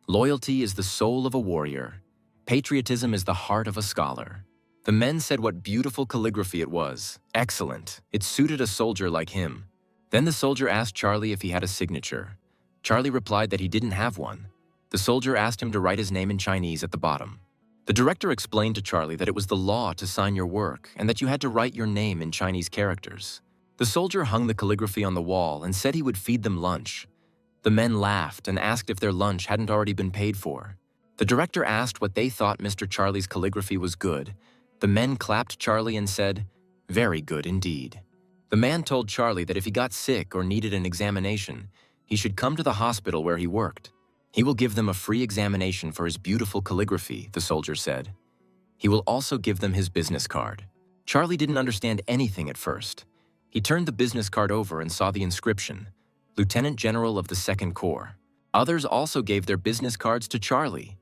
[SPEAKER 1] Loyalty is the soul of a warrior. Patriotism is the heart of a scholar. The men said what beautiful calligraphy it was. Excellent. It suited a soldier like him. Then the soldier asked Charlie if he had a signature. Charlie replied that he didn't have one. The soldier asked him to write his name in Chinese at the bottom. The director explained to Charlie that it was the law to sign your work and that you had to write your name in Chinese characters. The soldier hung the calligraphy on the wall and said he would feed them lunch. The men laughed and asked if their lunch hadn't already been paid for. The director asked what they thought Mr. Charlie's calligraphy was good. The men clapped Charlie and said, very good indeed. The man told Charlie that if he got sick or needed an examination, he should come to the hospital where he worked. He will give them a free examination for his beautiful calligraphy, the soldier said. He will also give them his business card. Charlie didn't understand anything at first. He turned the business card over and saw the inscription, Lieutenant General of the Second Corps. Others also gave their business cards to Charlie.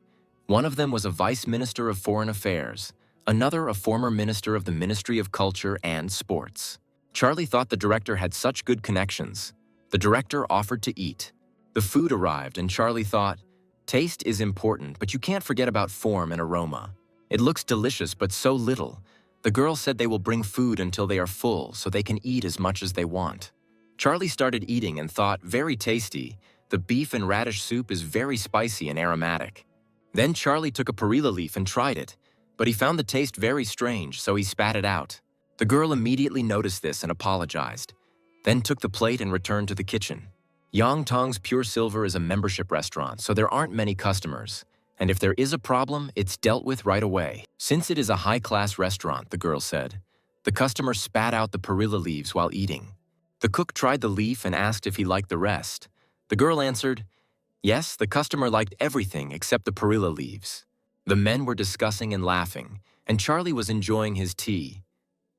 [SPEAKER 1] One of them was a vice minister of foreign affairs, another a former minister of the Ministry of Culture and Sports. Charlie thought the director had such good connections. The director offered to eat. The food arrived and Charlie thought, taste is important, but you can't forget about form and aroma. It looks delicious, but so little. The girl said they will bring food until they are full so they can eat as much as they want. Charlie started eating and thought, very tasty. The beef and radish soup is very spicy and aromatic. Then Charlie took a perilla leaf and tried it, but he found the taste very strange, so he spat it out. The girl immediately noticed this and apologized, then took the plate and returned to the kitchen. Yang Tong's Pure Silver is a membership restaurant, so there aren't many customers, and if there is a problem, it's dealt with right away. Since it is a high-class restaurant, the girl said, the customer spat out the perilla leaves while eating. The cook tried the leaf and asked if he liked the rest. The girl answered, yes, the customer liked everything except the perilla leaves. The men were discussing and laughing, and Charlie was enjoying his tea.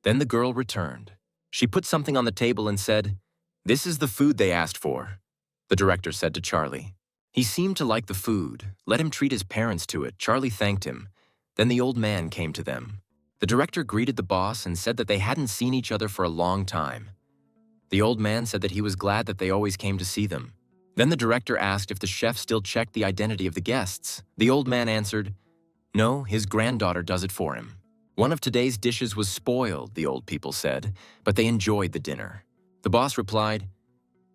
[SPEAKER 1] Then the girl returned. She put something on the table and said, this is the food they asked for. The director said to Charlie. He seemed to like the food. Let him treat his parents to it. Charlie thanked him. Then the old man came to them. The director greeted the boss and said that they hadn't seen each other for a long time. The old man said that he was glad that they always came to see them. Then the director asked if the chef still checked the identity of the guests. The old man answered, no, his granddaughter does it for him. One of today's dishes was spoiled, the old people said, but they enjoyed the dinner. The boss replied,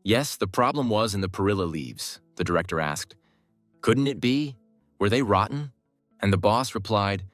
[SPEAKER 1] yes, the problem was in the perilla leaves. The director asked, couldn't it be? Were they rotten? And the boss replied,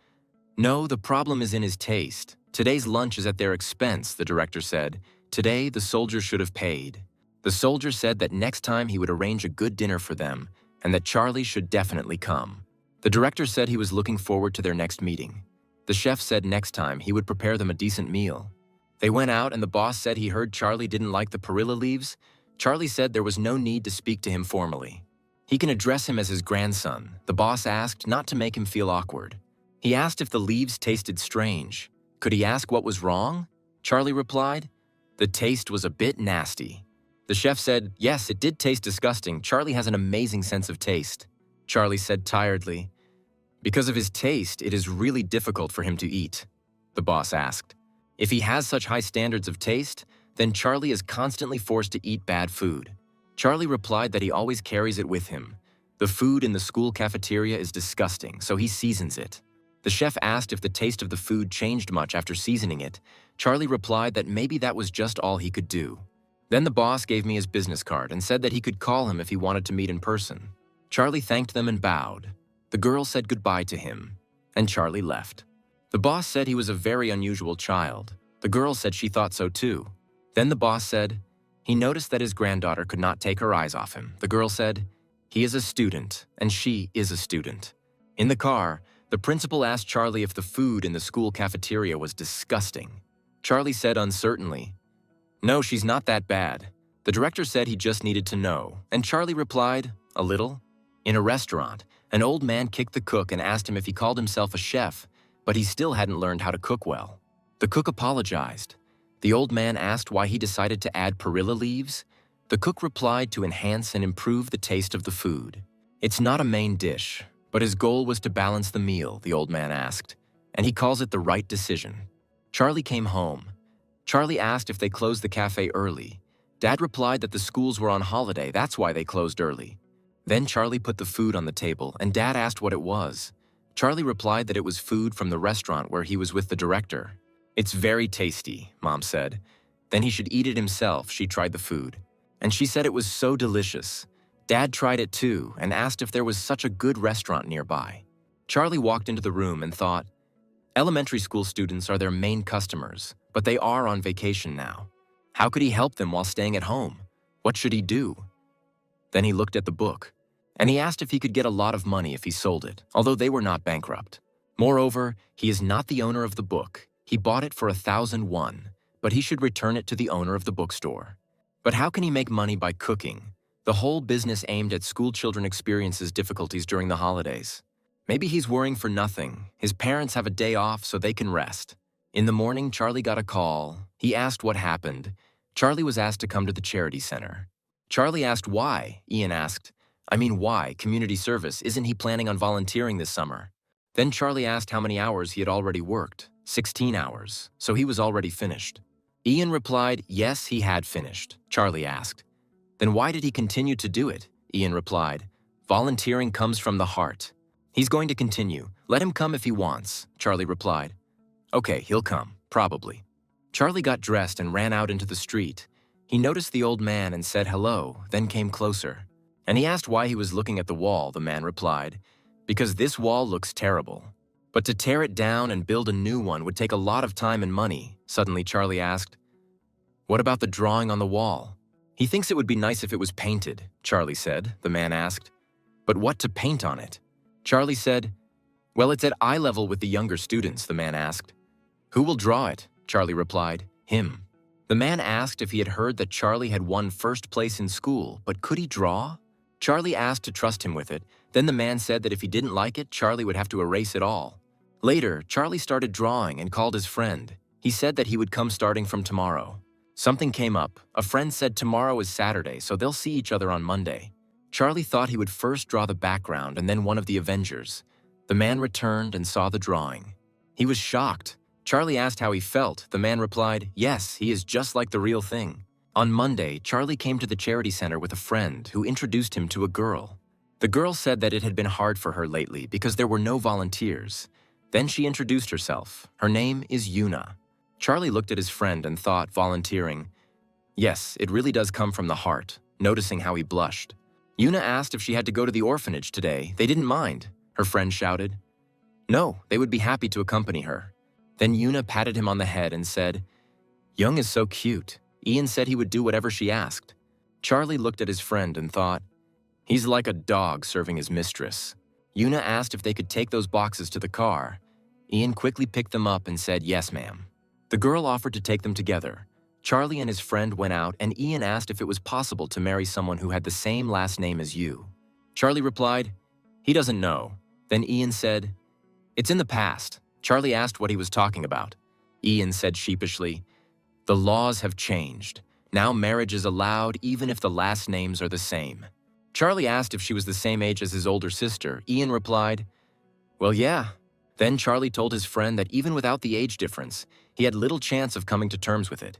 [SPEAKER 1] no, the problem is in his taste. Today's lunch is at their expense, the director said. Today, the soldier should have paid. The soldier said that next time he would arrange a good dinner for them and that Charlie should definitely come. The director said he was looking forward to their next meeting. The chef said next time he would prepare them a decent meal. They went out and the boss said he heard Charlie didn't like the perilla leaves. Charlie said there was no need to speak to him formally. He can address him as his grandson. The boss asked not to make him feel awkward. He asked if the leaves tasted strange. Could he ask what was wrong? Charlie replied, the taste was a bit nasty. The chef said, yes, it did taste disgusting. Charlie has an amazing sense of taste. Charlie said tiredly, because of his taste, it is really difficult for him to eat. The boss asked, if he has such high standards of taste, then Charlie is constantly forced to eat bad food. Charlie replied that he always carries it with him. The food in the school cafeteria is disgusting, so he seasons it. The chef asked if the taste of the food changed much after seasoning it. Charlie replied that maybe that was just all he could do. Then the boss gave me his business card and said that he could call him if he wanted to meet in person. Charlie thanked them and bowed. The girl said goodbye to him, and Charlie left. The boss said he was a very unusual child. The girl said she thought so too. Then the boss said, he noticed that his granddaughter could not take her eyes off him. The girl said, he is a student, and she is a student. In the car, the principal asked Charlie if the food in the school cafeteria was disgusting. Charlie said uncertainly, no, she's not that bad. The director said he just needed to know, and Charlie replied, a little. In a restaurant, an old man kicked the cook and asked him if he called himself a chef, but he still hadn't learned how to cook well. The cook apologized. The old man asked why he decided to add perilla leaves. The cook replied to enhance and improve the taste of the food. It's not a main dish, but his goal was to balance the meal, the old man asked, and he calls it the right decision. Charlie came home. Charlie asked if they closed the cafe early. Dad replied that the schools were on holiday, that's why they closed early. Then Charlie put the food on the table, and Dad asked what it was. Charlie replied that it was food from the restaurant where he was with the director. It's very tasty, Mom said. Then he should eat it himself. She tried the food, and she said it was so delicious. Dad tried it too and asked if there was such a good restaurant nearby. Charlie walked into the room and thought, elementary school students are their main customers, but they are on vacation now. How could he help them while staying at home? What should he do? Then he looked at the book, and he asked if he could get a lot of money if he sold it, although they were not bankrupt. Moreover, he is not the owner of the book. He bought it for 1,000 won, but he should return it to the owner of the bookstore. But how can he make money by cooking? The whole business aimed at school children experiences difficulties during the holidays. Maybe he's worrying for nothing. His parents have a day off so they can rest. In the morning, Charlie got a call. He asked what happened. Charlie was asked to come to the charity center. Charlie asked why. Ian asked, I mean, why? Community service. Isn't he planning on volunteering this summer? Then Charlie asked how many hours he had already worked. 16 hours. So he was already finished. Ian replied, yes, he had finished. Charlie asked, then why did he continue to do it? Ian replied, volunteering comes from the heart. He's going to continue. Let him come if he wants, Charlie replied. Okay, he'll come, probably. Charlie got dressed and ran out into the street. He noticed the old man and said hello, then came closer. And he asked why he was looking at the wall. The man replied, because this wall looks terrible. But to tear it down and build a new one would take a lot of time and money. Suddenly Charlie asked, what about the drawing on the wall? He thinks it would be nice if it was painted, Charlie said. The man asked, but what to paint on it? Charlie said, well, it's at eye level with the younger students. The man asked, who will draw it? Charlie replied, him. The man asked if he had heard that Charlie had won first place in school, but could he draw? Charlie asked to trust him with it. Then the man said that if he didn't like it, Charlie would have to erase it all. Later, Charlie started drawing and called his friend. He said that he would come starting from tomorrow. Something came up. A friend said tomorrow is Saturday, so they'll see each other on Monday. Charlie thought he would first draw the background and then one of the Avengers. The man returned and saw the drawing. He was shocked. Charlie asked how he felt. The man replied, yes, he is just like the real thing. On Monday, Charlie came to the charity center with a friend who introduced him to a girl. The girl said that it had been hard for her lately because there were no volunteers. Then she introduced herself. Her name is Yuna. Charlie looked at his friend and thought, volunteering, yes, it really does come from the heart, noticing how he blushed. Yuna asked if she had to go to the orphanage today. They didn't mind. Her friend shouted, no, they would be happy to accompany her. Then Yuna patted him on the head and said, Young is so cute. Ian said he would do whatever she asked. Charlie looked at his friend and thought, he's like a dog serving his mistress. Yuna asked if they could take those boxes to the car. Ian quickly picked them up and said, yes, ma'am. The girl offered to take them together. Charlie and his friend went out, and Ian asked if it was possible to marry someone who had the same last name as you. Charlie replied, he doesn't know. Then Ian said, it's in the past. Charlie asked what he was talking about. Ian said sheepishly, the laws have changed. Now marriage is allowed even if the last names are the same. Charlie asked if she was the same age as his older sister. Ian replied, well, yeah. Then Charlie told his friend that even without the age difference, he had little chance of coming to terms with it.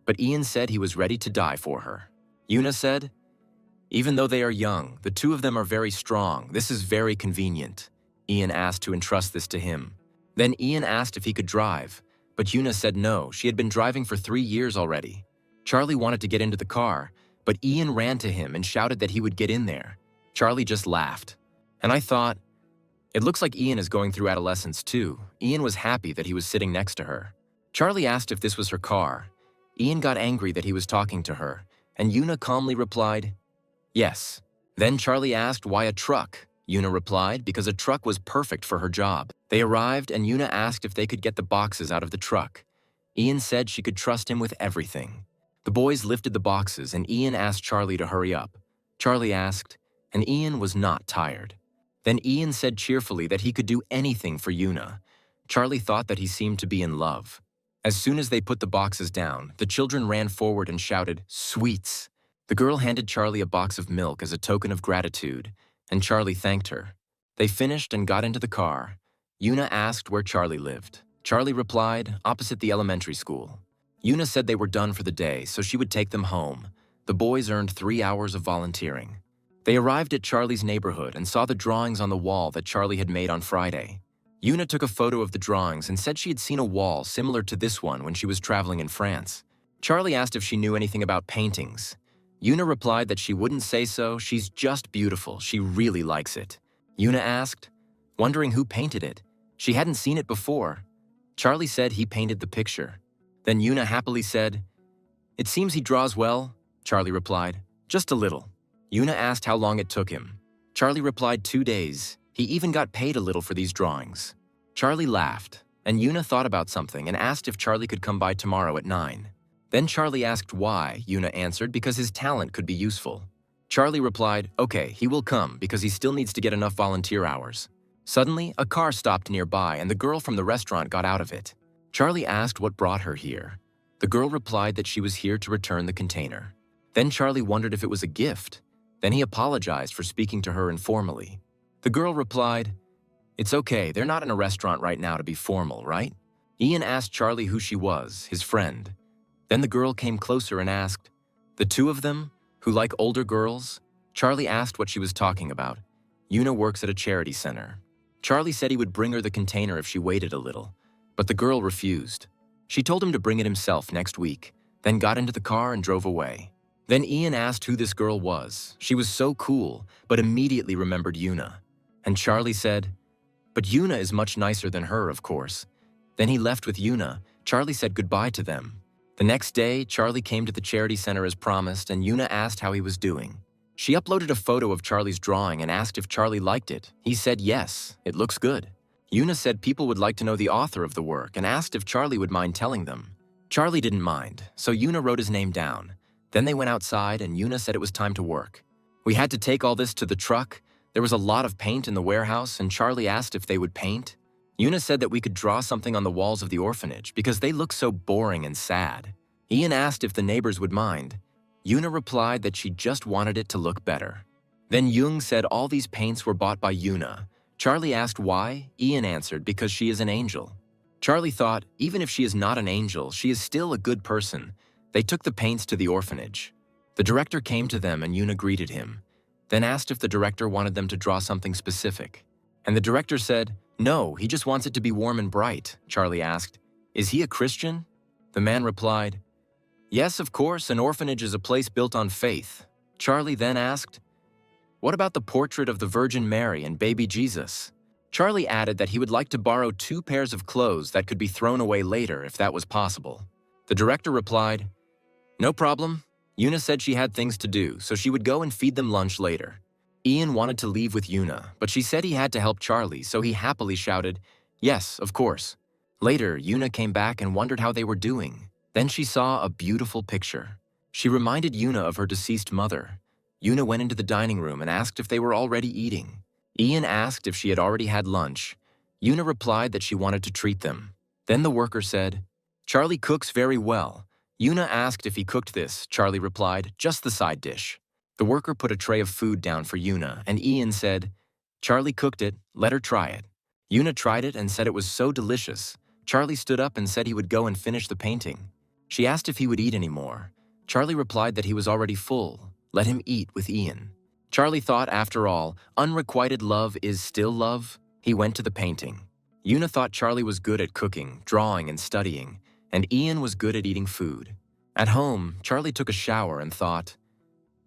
[SPEAKER 1] But Ian said he was ready to die for her. Yuna said, even though they are young, the two of them are very strong. This is very convenient. Ian asked to entrust this to him. Then Ian asked if he could drive, but Yuna said no, she had been driving for 3 years already. Charlie wanted to get into the car, but Ian ran to him and shouted that he would get in there. Charlie just laughed. And I thought, it looks like Ian is going through adolescence too. Ian was happy that he was sitting next to her. Charlie asked if this was her car. Ian got angry that he was talking to her, and Yuna calmly replied, yes. Then Charlie asked why a truck. Yuna replied because a truck was perfect for her job. They arrived and Yuna asked if they could get the boxes out of the truck. Ian said she could trust him with everything. The boys lifted the boxes and Ian asked Charlie to hurry up. Charlie asked, and Ian was not tired. Then Ian said cheerfully that he could do anything for Yuna. Charlie thought that he seemed to be in love. As soon as they put the boxes down, the children ran forward and shouted, sweets. The girl handed Charlie a box of milk as a token of gratitude, and Charlie thanked her. They finished and got into the car. Yuna asked where Charlie lived. Charlie replied, opposite the elementary school. Yuna said they were done for the day, so she would take them home. The boys earned 3 hours of volunteering. They arrived at Charlie's neighborhood and saw the drawings on the wall that Charlie had made on Friday. Yuna took a photo of the drawings and said she had seen a wall similar to this one when she was traveling in France. Charlie asked if she knew anything about paintings. Yuna replied that she wouldn't say so, she's just beautiful, she really likes it. Yuna asked, wondering who painted it. She hadn't seen it before. Charlie said he painted the picture. Then Yuna happily said, it seems he draws well. Charlie replied, just a little. Yuna asked how long it took him. Charlie replied 2 days. He even got paid a little for these drawings. Charlie laughed, and Yuna thought about something and asked if Charlie could come by tomorrow at 9. Then Charlie asked why. Yuna answered because his talent could be useful. Charlie replied, okay, he will come because he still needs to get enough volunteer hours. Suddenly, a car stopped nearby and the girl from the restaurant got out of it. Charlie asked what brought her here. The girl replied that she was here to return the container. Then Charlie wondered if it was a gift. Then he apologized for speaking to her informally. The girl replied, "It's okay, they're not in a restaurant right now to be formal, right?" Ian asked Charlie who she was, his friend. Then the girl came closer and asked, "The two of them, who like older girls?" Charlie asked what she was talking about. Yuna works at a charity center. Charlie said he would bring her the container if she waited a little, but the girl refused. She told him to bring it himself next week, then got into the car and drove away. Then Ian asked who this girl was. She was so cool, but immediately remembered Yuna. And Charlie said, "But Yuna is much nicer than her, of course." Then he left with Yuna. Charlie said goodbye to them. The next day, Charlie came to the charity center as promised, and Yuna asked how he was doing. She uploaded a photo of Charlie's drawing and asked if Charlie liked it. He said yes, it looks good. Yuna said people would like to know the author of the work and asked if Charlie would mind telling them. Charlie didn't mind, so Yuna wrote his name down. Then they went outside and Yuna said it was time to work. "We had to take all this to the truck. There was a lot of paint in the warehouse and Charlie asked if they would paint. Yuna said that we could draw something on the walls of the orphanage because they look so boring and sad. Ian asked if the neighbors would mind. Yuna replied that she just wanted it to look better. Then Jung said all these paints were bought by Yuna. Charlie asked why. Ian answered because she is an angel. Charlie thought, even if she is not an angel, she is still a good person. They took the paints to the orphanage. The director came to them and Yuna greeted him, then asked if the director wanted them to draw something specific. And the director said, "No, he just wants it to be warm and bright." Charlie asked, "Is he a Christian?" The man replied, "Yes, of course, an orphanage is a place built on faith." Charlie then asked, "What about the portrait of the Virgin Mary and baby Jesus?" Charlie added that he would like to borrow 2 pairs of clothes that could be thrown away later if that was possible. The director replied, "No problem. Yuna said she had things to do, so she would go and feed them lunch later." Ian wanted to leave with Yuna, but she said he had to help Charlie, so he happily shouted, "Yes, of course." Later, Yuna came back and wondered how they were doing. Then she saw a beautiful picture. She reminded Yuna of her deceased mother. Yuna went into the dining room and asked if they were already eating. Ian asked if she had already had lunch. Yuna replied that she wanted to treat them. Then the worker said, "Charlie cooks very well." Yuna asked if he cooked this. Charlie replied, "Just the side dish." The worker put a tray of food down for Yuna, and Ian said, "Charlie cooked it, let her try it." Yuna tried it and said it was so delicious. Charlie stood up and said he would go and finish the painting. She asked if he would eat any more. Charlie replied that he was already full. Let him eat with Ian. Charlie thought, after all, unrequited love is still love. He went to the painting. Yuna thought Charlie was good at cooking, drawing, and studying, and Ian was good at eating food. At home, Charlie took a shower and thought,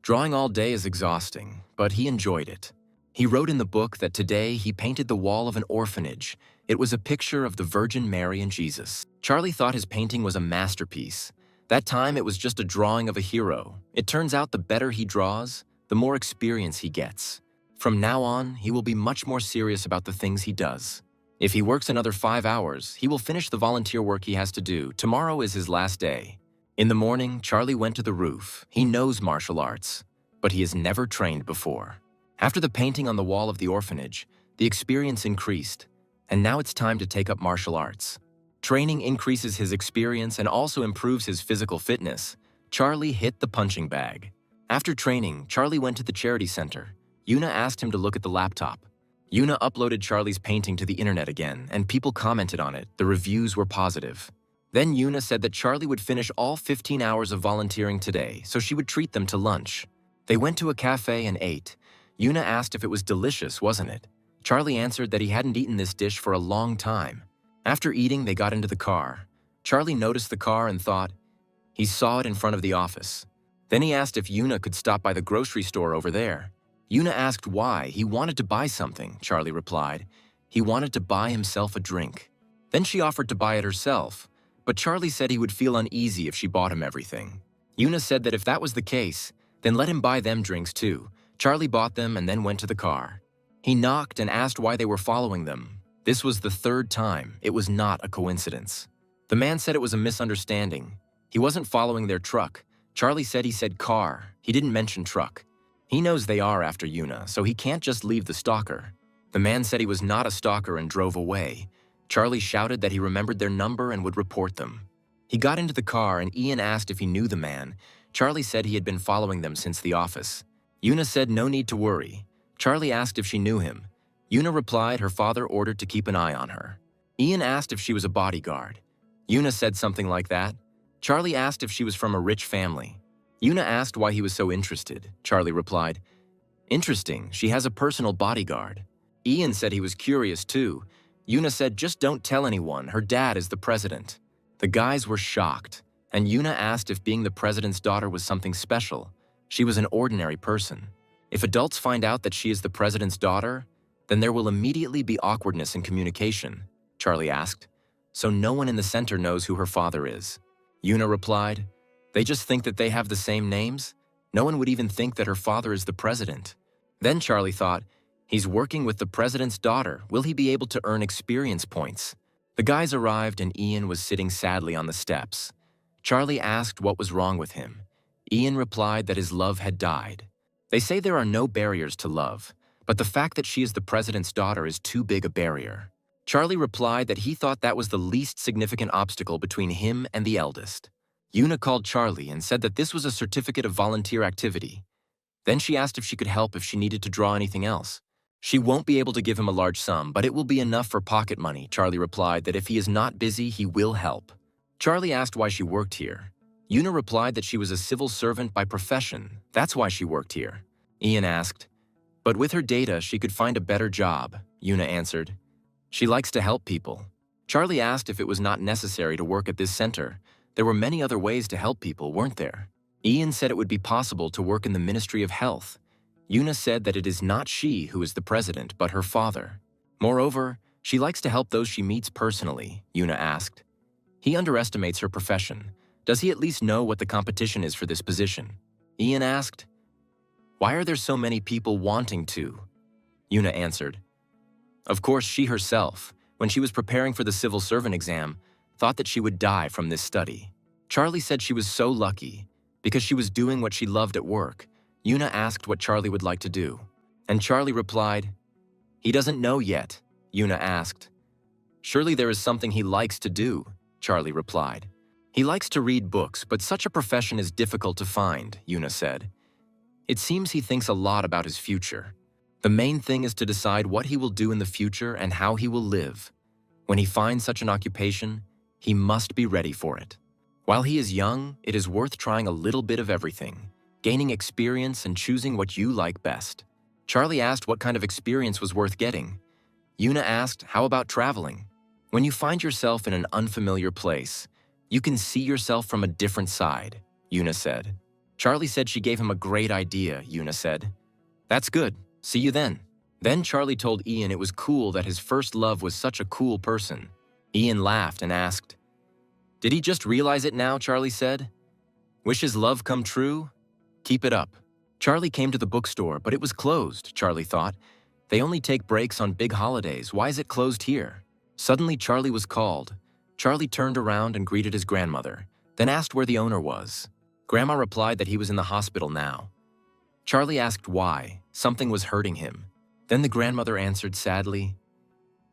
[SPEAKER 1] drawing all day is exhausting, but he enjoyed it. He wrote in the book that today he painted the wall of an orphanage. It was a picture of the Virgin Mary and Jesus. Charlie thought his painting was a masterpiece. That time it was just a drawing of a hero. It turns out the better he draws, the more experience he gets. From now on, he will be much more serious about the things he does. If he works another 5 hours, he will finish the volunteer work he has to do. Tomorrow is his last day. In the morning, Charlie went to the roof. He knows martial arts, but he has never trained before. After the painting on the wall of the orphanage, the experience increased, and now it's time to take up martial arts. Training increases his experience and also improves his physical fitness. Charlie hit the punching bag. After training, Charlie went to the charity center. Yuna asked him to look at the laptop. Yuna uploaded Charlie's painting to the internet again, and people commented on it. The reviews were positive. Then Yuna said that Charlie would finish all 15 hours of volunteering today, so she would treat them to lunch. They went to a cafe and ate. Yuna asked if it was delicious, wasn't it? Charlie answered that he hadn't eaten this dish for a long time. After eating, they got into the car. Charlie noticed the car and thought, he saw it in front of the office. Then he asked if Yuna could stop by the grocery store over there. Yuna asked why. He wanted to buy something, Charlie replied. He wanted to buy himself a drink. Then she offered to buy it herself, but Charlie said he would feel uneasy if she bought him everything. Yuna said that if that was the case, then let him buy them drinks too. Charlie bought them and then went to the car. He knocked and asked why they were following them. This was the 3rd time. It was not a coincidence. The man said it was a misunderstanding. He wasn't following their truck. Charlie said he said car. He didn't mention truck. He knows they are after Yuna, so he can't just leave the stalker. The man said he was not a stalker and drove away. Charlie shouted that he remembered their number and would report them. He got into the car and Ian asked if he knew the man. Charlie said he had been following them since the office. Yuna said no need to worry. Charlie asked if she knew him. Yuna replied her father ordered to keep an eye on her. Ian asked if she was a bodyguard. Yuna said something like that. Charlie asked if she was from a rich family. Yuna asked why he was so interested. Charlie replied, "Interesting, she has a personal bodyguard." Ian said he was curious too. Yuna said, "Just don't tell anyone, her dad is the president." The guys were shocked, and Yuna asked if being the president's daughter was something special. She was an ordinary person. If adults find out that she is the president's daughter, then there will immediately be awkwardness in communication, Charlie asked. So no one in the center knows who her father is. Yuna replied, "They just think that they have the same names? No one would even think that her father is the president." Then Charlie thought, he's working with the president's daughter. Will he be able to earn experience points? The guys arrived and Ian was sitting sadly on the steps. Charlie asked what was wrong with him. Ian replied that his love had died. They say there are no barriers to love, but the fact that she is the president's daughter is too big a barrier. Charlie replied that he thought that was the least significant obstacle between him and the eldest. Yuna called Charlie and said that this was a certificate of volunteer activity. Then she asked if she could help if she needed to draw anything else. She won't be able to give him a large sum, but it will be enough for pocket money. Charlie replied that if he is not busy, he will help. Charlie asked why she worked here. Yuna replied that she was a civil servant by profession. That's why she worked here. Ian asked, but with her data, she could find a better job. Yuna answered, she likes to help people. Charlie asked if it was not necessary to work at this center. There were many other ways to help people, weren't there? Ian said it would be possible to work in the Ministry of Health. Yuna said that it is not she who is the president, but her father. Moreover, she likes to help those she meets personally, Yuna asked. He underestimates her profession. Does he at least know what the competition is for this position? Ian asked. Why are there so many people wanting to? Yuna answered. Of course, she herself, when she was preparing for the civil servant exam, thought that she would die from this study. Charlie said she was so lucky because she was doing what she loved at work. Yuna asked what Charlie would like to do, and Charlie replied, he doesn't know yet. Yuna asked. Surely there is something he likes to do, Charlie replied. He likes to read books, but such a profession is difficult to find, Yuna said. It seems he thinks a lot about his future. The main thing is to decide what he will do in the future and how he will live. When he finds such an occupation, he must be ready for it. While he is young, it is worth trying a little bit of everything, gaining experience and choosing what you like best. Charlie asked what kind of experience was worth getting. Yuna asked, how about traveling? When you find yourself in an unfamiliar place, you can see yourself from a different side, Yuna said. Charlie said she gave him a great idea, Yuna said. That's good. See you then. Then Charlie told Ian it was cool that his first love was such a cool person. Ian laughed and asked, did he just realize it now, Charlie said. Wish his love come true? Keep it up. Charlie came to the bookstore, but it was closed, Charlie thought. They only take breaks on big holidays. Why is it closed here? Suddenly, Charlie was called. Charlie turned around and greeted his grandmother, then asked where the owner was. Grandma replied that he was in the hospital now. Charlie asked why. Something was hurting him. Then the grandmother answered sadly.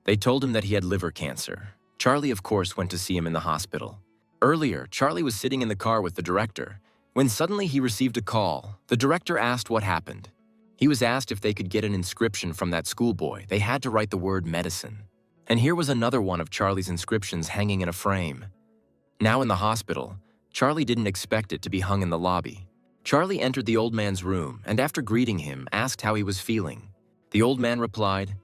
[SPEAKER 1] They told him that he had liver cancer. Charlie, of course, went to see him in the hospital. Earlier, Charlie was sitting in the car with the director, when suddenly he received a call. The director asked what happened. He was asked if they could get an inscription from that schoolboy. They had to write the word medicine. And here was another one of Charlie's inscriptions hanging in a frame. Now in the hospital, Charlie didn't expect it to be hung in the lobby. Charlie entered the old man's room and after greeting him, asked how he was feeling. The old man replied,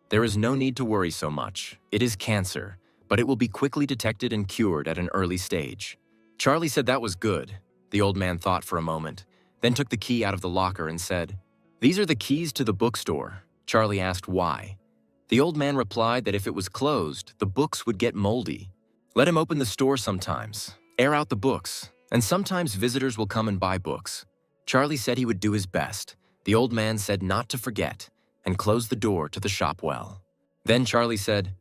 [SPEAKER 1] there is no need to worry so much. It is cancer, but it will be quickly detected and cured at an early stage. Charlie said that was good. The old man thought for a moment, then took the key out of the locker and said, these are the keys to the bookstore. Charlie asked why. The old man replied that if it was closed, the books would get moldy. Let him open the store sometimes, air out the books, and sometimes visitors will come and buy books. Charlie said he would do his best. The old man said not to forget and closed the door to the shop well. Then Charlie said,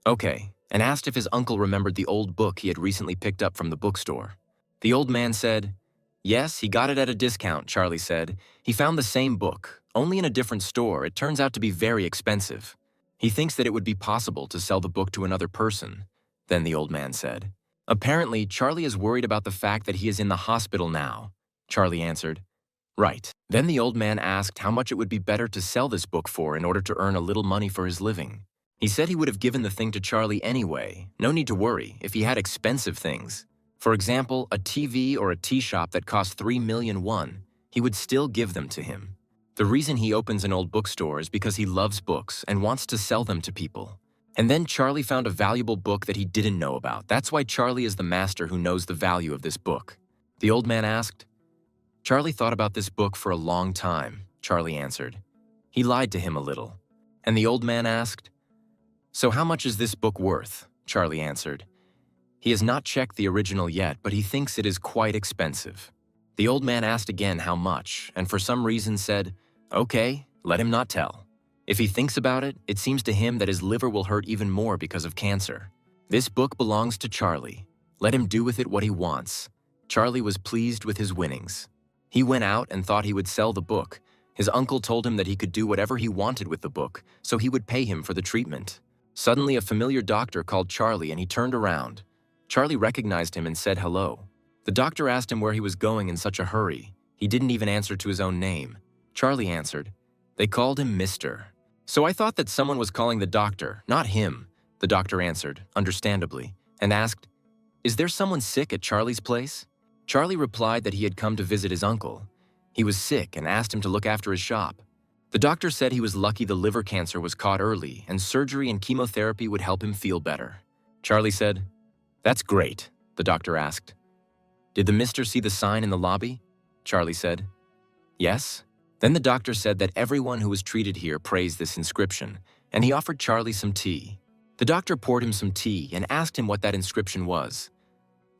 [SPEAKER 1] okay, and asked if his uncle remembered the old book he had recently picked up from the bookstore. The old man said, yes, he got it at a discount, Charlie said. He found the same book, only in a different store. It turns out to be very expensive. He thinks that it would be possible to sell the book to another person, then the old man said. Apparently, Charlie is worried about the fact that he is in the hospital now. Charlie answered, Right. Then the old man asked how much it would be better to sell this book for in order to earn a little money for his living. He said he would have given the thing to Charlie anyway, no need to worry, if he had expensive things. For example, a TV or a tea shop that cost 3 million won, he would still give them to him. The reason he opens an old bookstore is because he loves books and wants to sell them to people. And then Charlie found a valuable book that he didn't know about. That's why Charlie is the master who knows the value of this book. The old man asked. Charlie thought about this book for a long time, Charlie answered. He lied to him a little. And the old man asked, so how much is this book worth? Charlie answered. He has not checked the original yet, but he thinks it is quite expensive. The old man asked again how much, and for some reason said, okay, let him not tell. If he thinks about it, it seems to him that his liver will hurt even more because of cancer. This book belongs to Charlie. Let him do with it what he wants. Charlie was pleased with his winnings. He went out and thought he would sell the book. His uncle told him that he could do whatever he wanted with the book, so he would pay him for the treatment. Suddenly, a familiar doctor called Charlie and he turned around. Charlie recognized him and said hello. The doctor asked him where he was going in such a hurry. He didn't even answer to his own name. Charlie answered. They called him Mr. So I thought that someone was calling the doctor, not him, the doctor answered, understandably, and asked, is there someone sick at Charlie's place? Charlie replied that he had come to visit his uncle. He was sick and asked him to look after his shop. The doctor said he was lucky the liver cancer was caught early and surgery and chemotherapy would help him feel better. Charlie said, that's great, the doctor asked. Did the mister see the sign in the lobby? Charlie said, yes. Then the doctor said that everyone who was treated here praised this inscription, and he offered Charlie some tea. The doctor poured him some tea and asked him what that inscription was.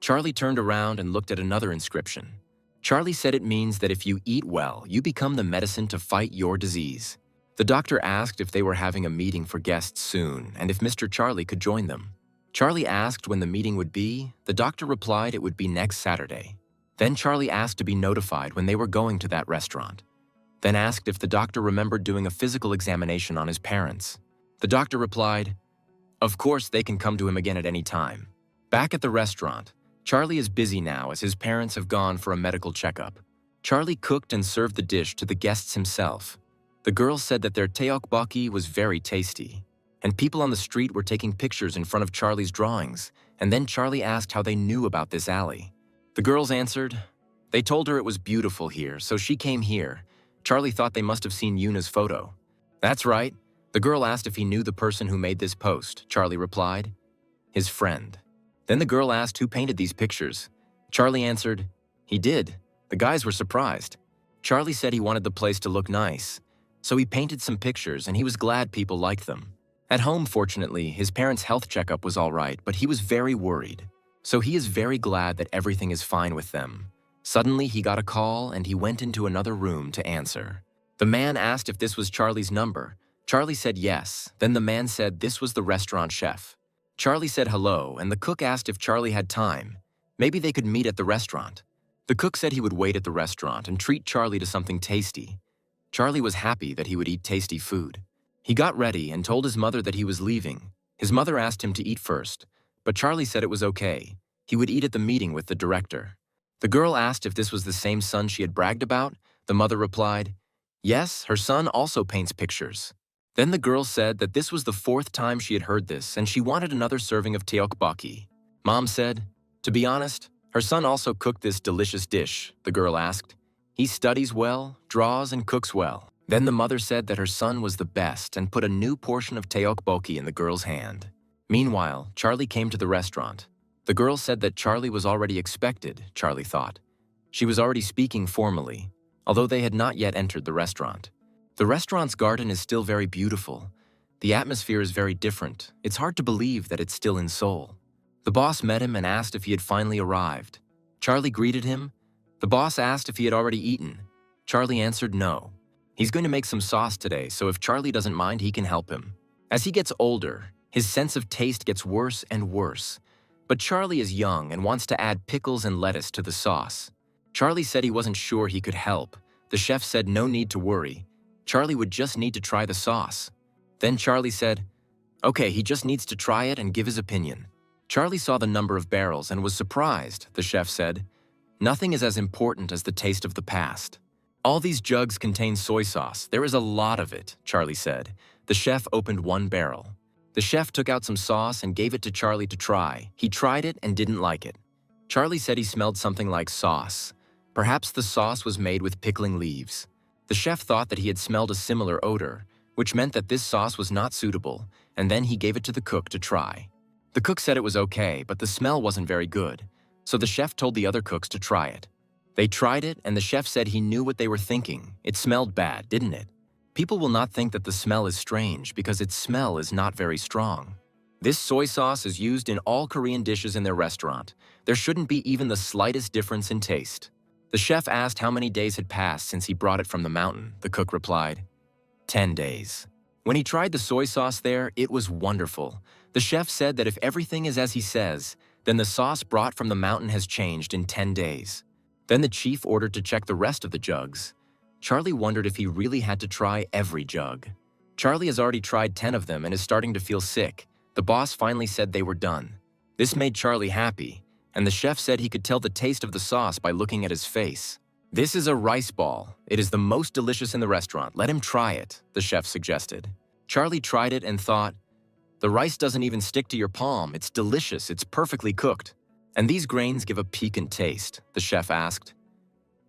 [SPEAKER 1] Charlie turned around and looked at another inscription. Charlie said it means that if you eat well, you become the medicine to fight your disease. The doctor asked if they were having a meeting for guests soon and if Mr. Charlie could join them. Charlie asked when the meeting would be. The doctor replied it would be next Saturday. Then Charlie asked to be notified when they were going to that restaurant. Then asked if the doctor remembered doing a physical examination on his parents. The doctor replied, of course they can come to him again at any time. Back at the restaurant, Charlie is busy now as his parents have gone for a medical checkup. Charlie cooked and served the dish to the guests himself. The girls said that their tteokbokki was very tasty, and people on the street were taking pictures in front of Charlie's drawings, and then Charlie asked how they knew about this alley. The girls answered, they told her it was beautiful here, so she came here. Charlie thought they must have seen Yuna's photo. That's right. The girl asked if he knew the person who made this post. Charlie replied, his friend. Then the girl asked who painted these pictures. Charlie answered, he did. The guys were surprised. Charlie said he wanted the place to look nice, so he painted some pictures and he was glad people liked them. At home, fortunately, his parents' health checkup was all right, but he was very worried. So he is very glad that everything is fine with them. Suddenly, he got a call and he went into another room to answer. The man asked if this was Charlie's number. Charlie said yes. Then the man said this was the restaurant chef. Charlie said hello, and the cook asked if Charlie had time. Maybe they could meet at the restaurant. The cook said he would wait at the restaurant and treat Charlie to something tasty. Charlie was happy that he would eat tasty food. He got ready and told his mother that he was leaving. His mother asked him to eat first, but Charlie said it was okay. He would eat at the meeting with the director. The girl asked if this was the same son she had bragged about. The mother replied, yes, her son also paints pictures. Then the girl said that this was the 4th time she had heard this and she wanted another serving of tteokbokki. Mom said, to be honest, her son also cooked this delicious dish, the girl asked. He studies well, draws, and cooks well. Then the mother said that her son was the best and put a new portion of tteokbokki in the girl's hand. Meanwhile, Charlie came to the restaurant. The girl said that Charlie was already expected, Charlie thought. She was already speaking formally, although they had not yet entered the restaurant. The restaurant's garden is still very beautiful. The atmosphere is very different. It's hard to believe that it's still in Seoul. The boss met him and asked if he had finally arrived. Charlie greeted him. The boss asked if he had already eaten. Charlie answered no. He's going to make some sauce today, so if Charlie doesn't mind, he can help him. As he gets older, his sense of taste gets worse and worse. But Charlie is young and wants to add pickles and lettuce to the sauce. Charlie said he wasn't sure he could help. The chef said no need to worry. Charlie would just need to try the sauce. Then Charlie said, okay, he just needs to try it and give his opinion. Charlie saw the number of barrels and was surprised, the chef said. Nothing is as important as the taste of the past. All these jugs contain soy sauce. There is a lot of it, Charlie said. The chef opened one barrel. The chef took out some sauce and gave it to Charlie to try. He tried it and didn't like it. Charlie said he smelled something like sauce. Perhaps the sauce was made with pickling leaves. The chef thought that he had smelled a similar odor, which meant that this sauce was not suitable, and then he gave it to the cook to try. The cook said it was okay, but the smell wasn't very good, so the chef told the other cooks to try it. They tried it, and the chef said he knew what they were thinking. It smelled bad, didn't it? People will not think that the smell is strange because its smell is not very strong. This soy sauce is used in all Korean dishes in their restaurant. There shouldn't be even the slightest difference in taste. The chef asked how many days had passed since he brought it from the mountain. The cook replied, 10 days. When he tried the soy sauce there, it was wonderful. The chef said that if everything is as he says, then the sauce brought from the mountain has changed in 10 days. Then the chief ordered to check the rest of the jugs. Charlie wondered if he really had to try every jug. Charlie has already tried 10 of them and is starting to feel sick. The boss finally said they were done. This made Charlie happy, and the chef said he could tell the taste of the sauce by looking at his face. This is a rice ball. It is the most delicious in the restaurant. Let him try it, the chef suggested. Charlie tried it and thought, the rice doesn't even stick to your palm. It's delicious. It's perfectly cooked. And these grains give a piquant taste, the chef asked.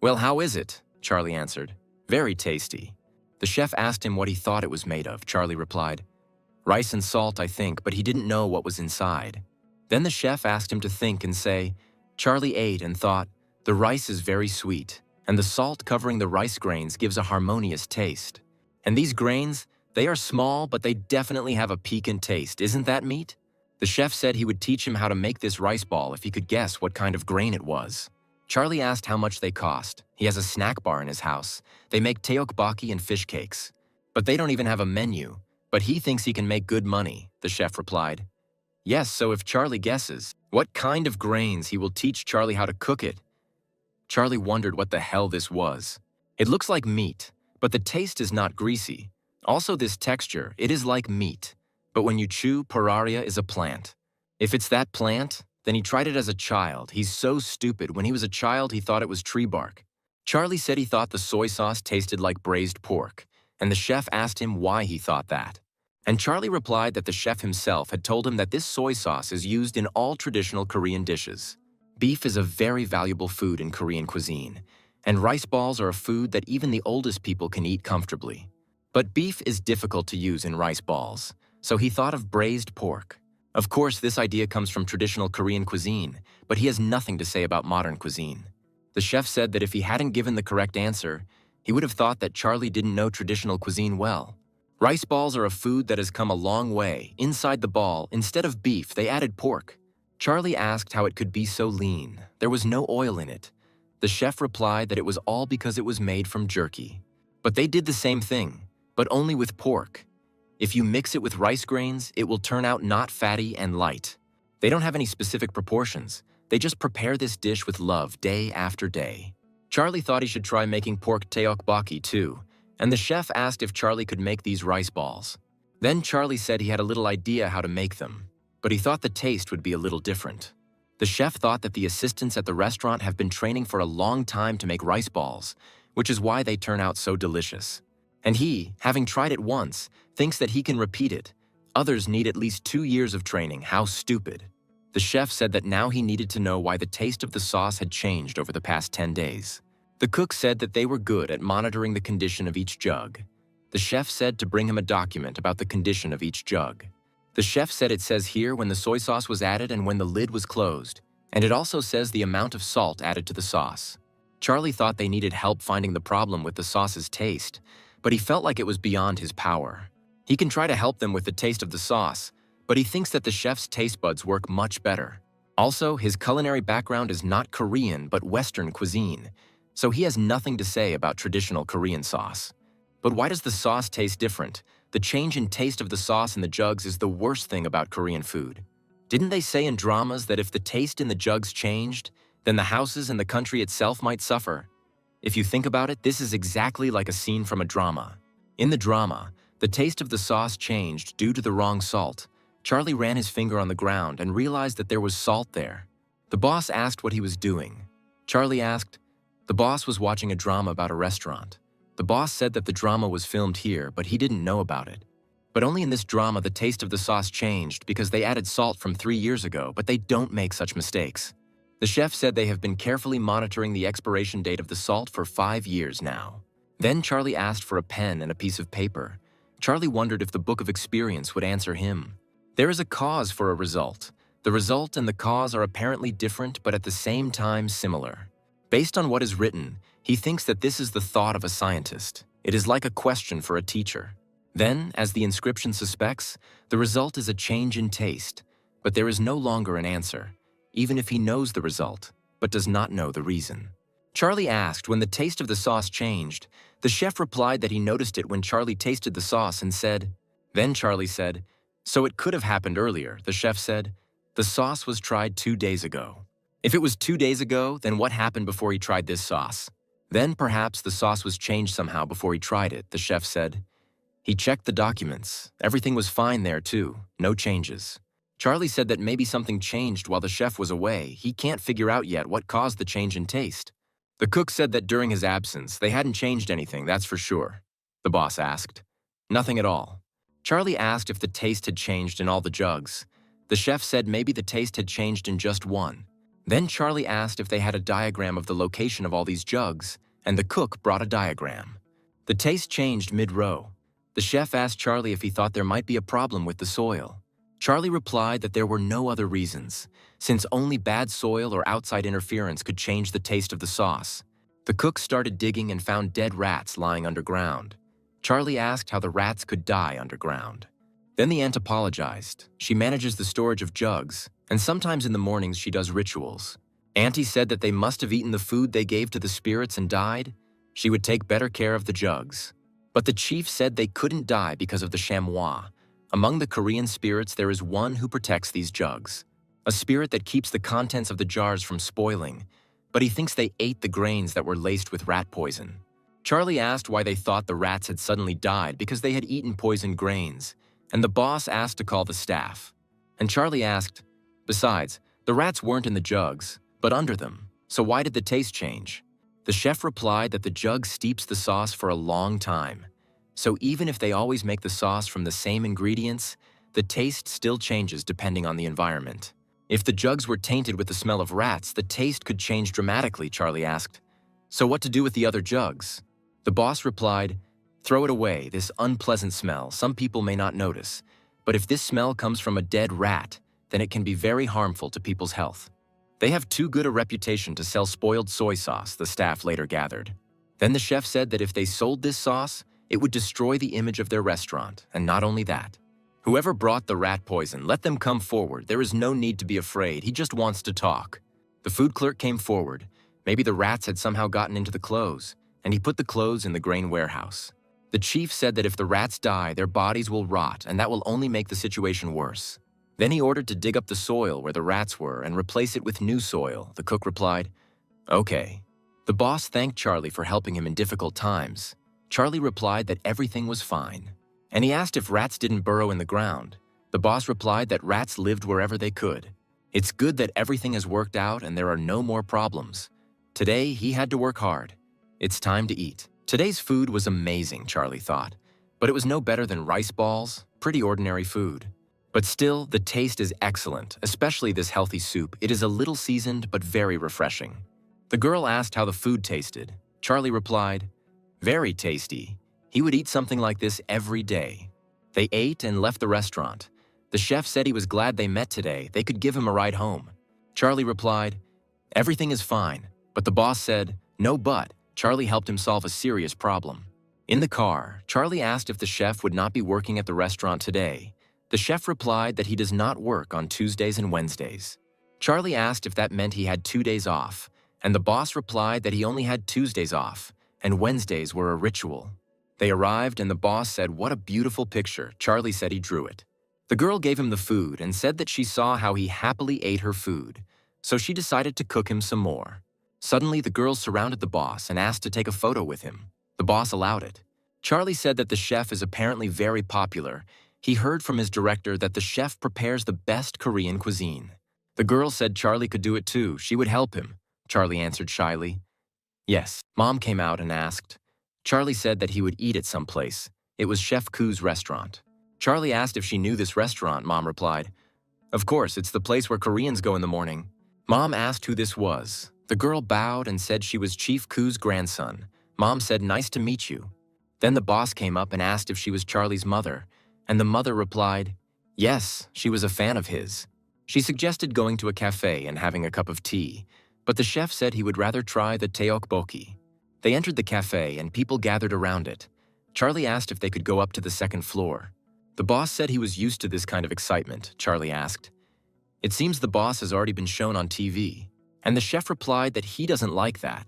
[SPEAKER 1] Well, how is it? Charlie answered. Very tasty. The chef asked him what he thought it was made of. Charlie replied, rice and salt, I think, but he didn't know what was inside. Then the chef asked him to think and say, Charlie ate and thought, the rice is very sweet, and the salt covering the rice grains gives a harmonious taste. And these grains, they are small, but they definitely have a piquant taste. Isn't that meat? The chef said he would teach him how to make this rice ball if he could guess what kind of grain it was. Charlie asked how much they cost. He has a snack bar in his house. They make tteokbokki and fish cakes. But they don't even have a menu. But he thinks he can make good money, the chef replied. Yes, so if Charlie guesses what kind of grains, he will teach Charlie how to cook it. Charlie wondered what the hell this was. It looks like meat, but the taste is not greasy. Also this texture, it is like meat. But when you chew, pararia is a plant. If it's that plant, then he tried it as a child. He's so stupid. When he was a child, he thought it was tree bark. Charlie said he thought the soy sauce tasted like braised pork, and the chef asked him why he thought that. And Charlie replied that the chef himself had told him that this soy sauce is used in all traditional Korean dishes. Beef is a very valuable food in Korean cuisine, and rice balls are a food that even the oldest people can eat comfortably. But beef is difficult to use in rice balls, so he thought of braised pork. Of course, this idea comes from traditional Korean cuisine, but he has nothing to say about modern cuisine. The chef said that if he hadn't given the correct answer, he would have thought that Charlie didn't know traditional cuisine well. Rice balls are a food that has come a long way. Inside the ball, instead of beef, they added pork. Charlie asked how it could be so lean. There was no oil in it. The chef replied that it was all because it was made from jerky. But they did the same thing, but only with pork. If you mix it with rice grains, it will turn out not fatty and light. They don't have any specific proportions. They just prepare this dish with love day after day. Charlie thought he should try making pork tteokbokki too, and the chef asked if Charlie could make these rice balls. Then Charlie said he had a little idea how to make them, but he thought the taste would be a little different. The chef thought that the assistants at the restaurant have been training for a long time to make rice balls, which is why they turn out so delicious. And he, having tried it once, thinks that he can repeat it. Others need at least 2 years of training. How stupid. The chef said that now he needed to know why the taste of the sauce had changed over the past 10 days. The cook said that they were good at monitoring the condition of each jug. The chef said to bring him a document about the condition of each jug. The chef said it says here when the soy sauce was added and when the lid was closed, and it also says the amount of salt added to the sauce. Charlie thought they needed help finding the problem with the sauce's taste, but he felt like it was beyond his power. He can try to help them with the taste of the sauce, but he thinks that the chef's taste buds work much better. Also, his culinary background is not Korean but Western cuisine, so he has nothing to say about traditional Korean sauce. But why does the sauce taste different? The change in taste of the sauce in the jugs is the worst thing about Korean food. Didn't they say in dramas that if the taste in the jugs changed, then the houses and the country itself might suffer? If you think about it, this is exactly like a scene from a drama. In the drama, the taste of the sauce changed due to the wrong salt. Charlie ran his finger on the ground and realized that there was salt there. The boss asked what he was doing. Charlie asked, The boss was watching a drama about a restaurant. The boss said that the drama was filmed here, but he didn't know about it. But only in this drama the taste of the sauce changed because they added salt from 3 years ago, but they don't make such mistakes. The chef said they have been carefully monitoring the expiration date of the salt for 5 years now. Then Charlie asked for a pen and a piece of paper. Charlie wondered if the book of experience would answer him. There is a cause for a result. The result and the cause are apparently different, but at the same time similar. Based on what is written, he thinks that this is the thought of a scientist. It is like a question for a teacher. Then, as the inscription suspects, the result is a change in taste, but there is no longer an answer, even if he knows the result, but does not know the reason. Charlie asked when the taste of the sauce changed. The chef replied that he noticed it when Charlie tasted the sauce and said, Then Charlie said, So it could have happened earlier. The chef said, The sauce was tried 2 days ago. If it was 2 days ago, then what happened before he tried this sauce? Then perhaps the sauce was changed somehow before he tried it, the chef said. He checked the documents. Everything was fine there too, no changes. Charlie said that maybe something changed while the chef was away. He can't figure out yet what caused the change in taste. The cook said that during his absence, they hadn't changed anything, that's for sure. The boss asked. Nothing at all. Charlie asked if the taste had changed in all the jugs. The chef said maybe the taste had changed in just one. Then Charlie asked if they had a diagram of the location of all these jugs, and the cook brought a diagram. The taste changed mid-row. The chef asked Charlie if he thought there might be a problem with the soil. Charlie replied that there were no other reasons, since only bad soil or outside interference could change the taste of the sauce. The cook started digging and found dead rats lying underground. Charlie asked how the rats could die underground. Then the aunt apologized. She manages the storage of jugs, and sometimes in the mornings she does rituals. Auntie said that they must have eaten the food they gave to the spirits and died. She would take better care of the jugs. But the chief said they couldn't die because of the chamois. Among the Korean spirits, there is one who protects these jugs. A spirit that keeps the contents of the jars from spoiling, but he thinks they ate the grains that were laced with rat poison. Charlie asked why they thought the rats had suddenly died because they had eaten poisoned grains, and the boss asked to call the staff. And Charlie asked, Besides, the rats weren't in the jugs, but under them, so why did the taste change? The chef replied that the jug steeps the sauce for a long time. So even if they always make the sauce from the same ingredients, the taste still changes depending on the environment. If the jugs were tainted with the smell of rats, the taste could change dramatically, Charlie asked. So what to do with the other jugs? The boss replied, Throw it away, this unpleasant smell. Some people may not notice, but if this smell comes from a dead rat, then it can be very harmful to people's health. They have too good a reputation to sell spoiled soy sauce, the staff later gathered. Then the chef said that if they sold this sauce, it would destroy the image of their restaurant, and not only that. Whoever brought the rat poison, let them come forward. There is no need to be afraid. He just wants to talk. The food clerk came forward. Maybe the rats had somehow gotten into the clothes, and he put the clothes in the grain warehouse. The chief said that if the rats die, their bodies will rot, and that will only make the situation worse. Then he ordered to dig up the soil where the rats were and replace it with new soil. The cook replied, Okay. The boss thanked Charlie for helping him in difficult times. Charlie replied that everything was fine. And he asked if rats didn't burrow in the ground. The boss replied that rats lived wherever they could. It's good that everything has worked out and there are no more problems. Today, he had to work hard. It's time to eat. Today's food was amazing, Charlie thought. But it was no better than rice balls, pretty ordinary food. But still, the taste is excellent, especially this healthy soup. It is a little seasoned, but very refreshing. The girl asked how the food tasted. Charlie replied, Very tasty. He would eat something like this every day. They ate and left the restaurant. The chef said he was glad they met today. They could give him a ride home. Charlie replied, Everything is fine. But the boss said, No but. Charlie helped him solve a serious problem. In the car, Charlie asked if the chef would not be working at the restaurant today. The chef replied that he does not work on Tuesdays and Wednesdays. Charlie asked if that meant he had 2 days off, and the boss replied that he only had Tuesdays off, and Wednesdays were a ritual. They arrived and the boss said, What a beautiful picture. Charlie said he drew it. The girl gave him the food and said that she saw how he happily ate her food, so she decided to cook him some more. Suddenly, the girls surrounded the boss and asked to take a photo with him. The boss allowed it. Charlie said that the chef is apparently very popular. He heard from his director that the chef prepares the best Korean cuisine. The girl said Charlie could do it too. She would help him. Charlie answered shyly, Yes. Mom came out and asked. Charlie said that he would eat at some place. It was Chef Ku's restaurant. Charlie asked if she knew this restaurant. Mom replied, "Of course, it's the place where Koreans go in the morning." Mom asked who this was. The girl bowed and said she was Chief Ku's grandson. Mom said, "Nice to meet you." Then the boss came up and asked if she was Charlie's mother, and the mother replied, yes, she was a fan of his. She suggested going to a cafe and having a cup of tea, but the chef said he would rather try the tteokbokki. They entered the cafe and people gathered around it. Charlie asked if they could go up to the second floor. The boss said he was used to this kind of excitement. Charlie asked. It seems the boss has already been shown on TV, and the chef replied that he doesn't like that.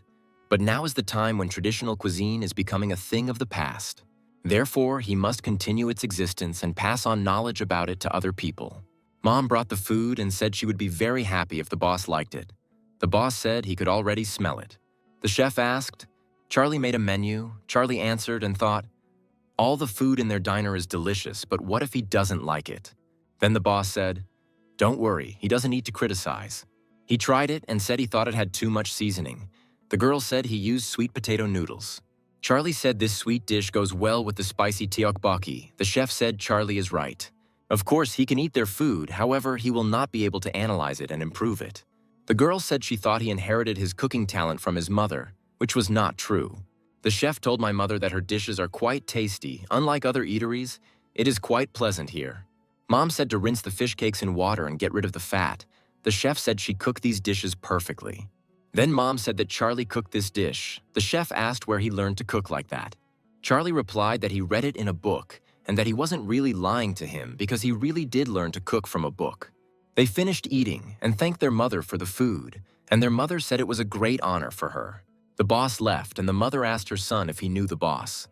[SPEAKER 1] But now is the time when traditional cuisine is becoming a thing of the past. Therefore, he must continue its existence and pass on knowledge about it to other people. Mom brought the food and said she would be very happy if the boss liked it. The boss said he could already smell it. The chef asked. Charlie made a menu. Charlie answered and thought, all the food in their diner is delicious, but what if he doesn't like it? Then the boss said, don't worry, he doesn't need to criticize. He tried it and said he thought it had too much seasoning. The girl said he used sweet potato noodles. Charlie said this sweet dish goes well with the spicy tteokbokki. The chef said Charlie is right. Of course, he can eat their food, however, he will not be able to analyze it and improve it. The girl said she thought he inherited his cooking talent from his mother, which was not true. The chef told my mother that her dishes are quite tasty. Unlike other eateries, it is quite pleasant here. Mom said to rinse the fish cakes in water and get rid of the fat. The chef said she cooked these dishes perfectly. Then Mom said that Charlie cooked this dish. The chef asked where he learned to cook like that. Charlie replied that he read it in a book and that he wasn't really lying to him because he really did learn to cook from a book. They finished eating and thanked their mother for the food, and their mother said it was a great honor for her. The boss left, and the mother asked her son if he knew the boss.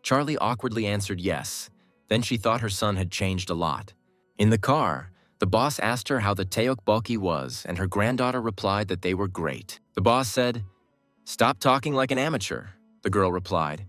[SPEAKER 1] Charlie awkwardly answered yes. Then she thought her son had changed a lot. In the car, the boss asked her how the tteokbokki was, and her granddaughter replied that they were great. The boss said, "Stop talking like an amateur," the girl replied.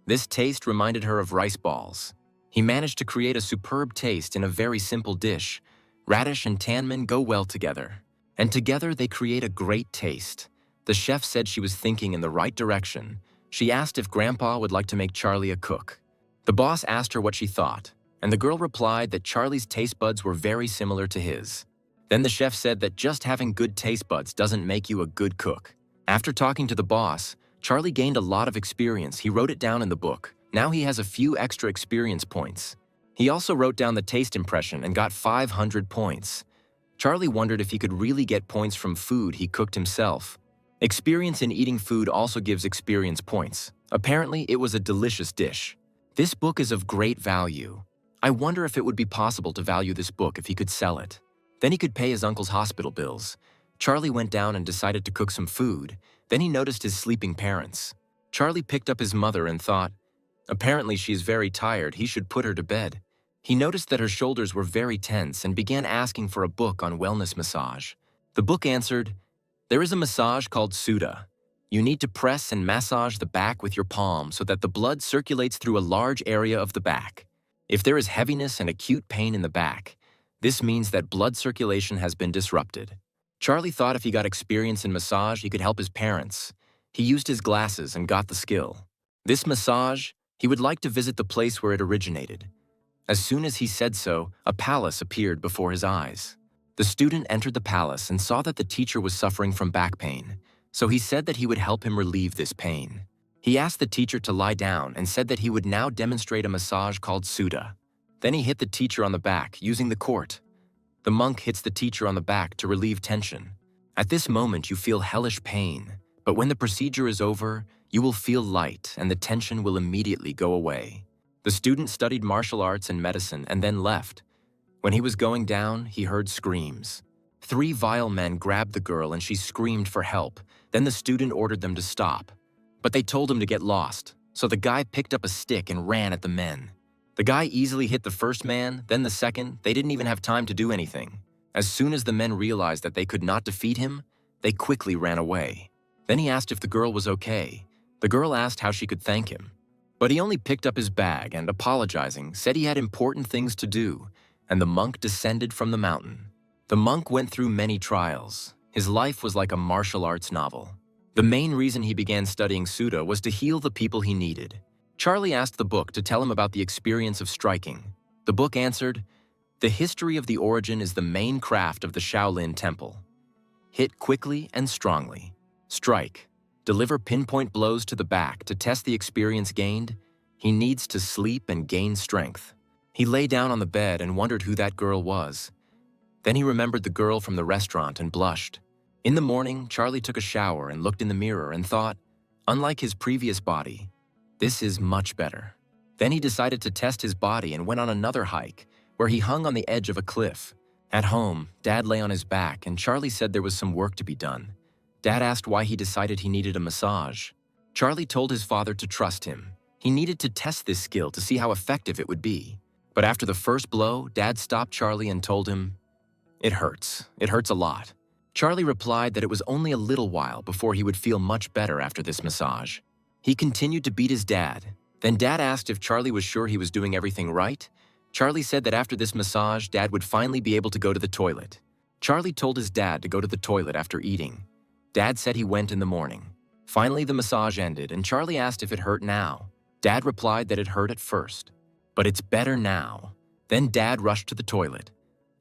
[SPEAKER 1] This taste reminded her of rice balls. He managed to create a superb taste in a very simple dish. Radish and tanmen go well together, and together they create a great taste. The chef said she was thinking in the right direction. She asked if Grandpa would like to make Charlie a cook. The boss asked her what she thought, and the girl replied that Charlie's taste buds were very similar to his. Then the chef said that just having good taste buds doesn't make you a good cook. After talking to the boss, Charlie gained a lot of experience. He wrote it down in the book. Now he has a few extra experience points. He also wrote down the taste impression and got 500 points. Charlie wondered if he could really get points from food he cooked himself. Experience in eating food also gives experience points. Apparently, it was a delicious dish. This book is of great value. I wonder if it would be possible to value this book if he could sell it. Then he could pay his uncle's hospital bills. Charlie went down and decided to cook some food. Then he noticed his sleeping parents. Charlie picked up his mother and thought, apparently she's very tired, he should put her to bed. He noticed that her shoulders were very tense and began asking for a book on wellness massage. The book answered, there is a massage called Sudha. You need to press and massage the back with your palm so that the blood circulates through a large area of the back. If there is heaviness and acute pain in the back, this means that blood circulation has been disrupted. Charlie thought if he got experience in massage, he could help his parents. He used his glasses and got the skill. This massage, he would like to visit the place where it originated. As soon as he said so, a palace appeared before his eyes. The student entered the palace and saw that the teacher was suffering from back pain, so he said that he would help him relieve this pain. He asked the teacher to lie down and said that he would now demonstrate a massage called Sudha. Then he hit the teacher on the back using the court. The monk hits the teacher on the back to relieve tension. At this moment, you feel hellish pain, but when the procedure is over, you will feel light and the tension will immediately go away. The student studied martial arts and medicine and then left. When he was going down, he heard screams. 3 vile men grabbed the girl and she screamed for help. Then the student ordered them to stop. But they told him to get lost, so the guy picked up a stick and ran at the men. The guy easily hit the first man, then the second. They didn't even have time to do anything. As soon as the men realized that they could not defeat him, they quickly ran away. Then he asked if the girl was okay. The girl asked how she could thank him. But he only picked up his bag and, apologizing, said he had important things to do, and the monk descended from the mountain. The monk went through many trials. His life was like a martial arts novel. The main reason he began studying Suda was to heal the people he needed. Charlie asked the book to tell him about the experience of striking. The book answered, "The history of the origin is the main craft of the Shaolin Temple. Hit quickly and strongly. Strike. Deliver pinpoint blows to the back to test the experience gained. He needs to sleep and gain strength." He lay down on the bed and wondered who that girl was. Then he remembered the girl from the restaurant and blushed. In the morning, Charlie took a shower and looked in the mirror and thought, unlike his previous body, this is much better. Then he decided to test his body and went on another hike, where he hung on the edge of a cliff. At home, Dad lay on his back and Charlie said there was some work to be done. Dad asked why he decided he needed a massage. Charlie told his father to trust him. He needed to test this skill to see how effective it would be. But after the first blow, Dad stopped Charlie and told him, "It hurts. It hurts a lot." Charlie replied that it was only a little while before he would feel much better after this massage. He continued to beat his dad. Then Dad asked if Charlie was sure he was doing everything right. Charlie said that after this massage, Dad would finally be able to go to the toilet. Charlie told his dad to go to the toilet after eating. Dad said he went in the morning. Finally, the massage ended, and Charlie asked if it hurt now. Dad replied that it hurt at first. But it's better now. Then Dad rushed to the toilet.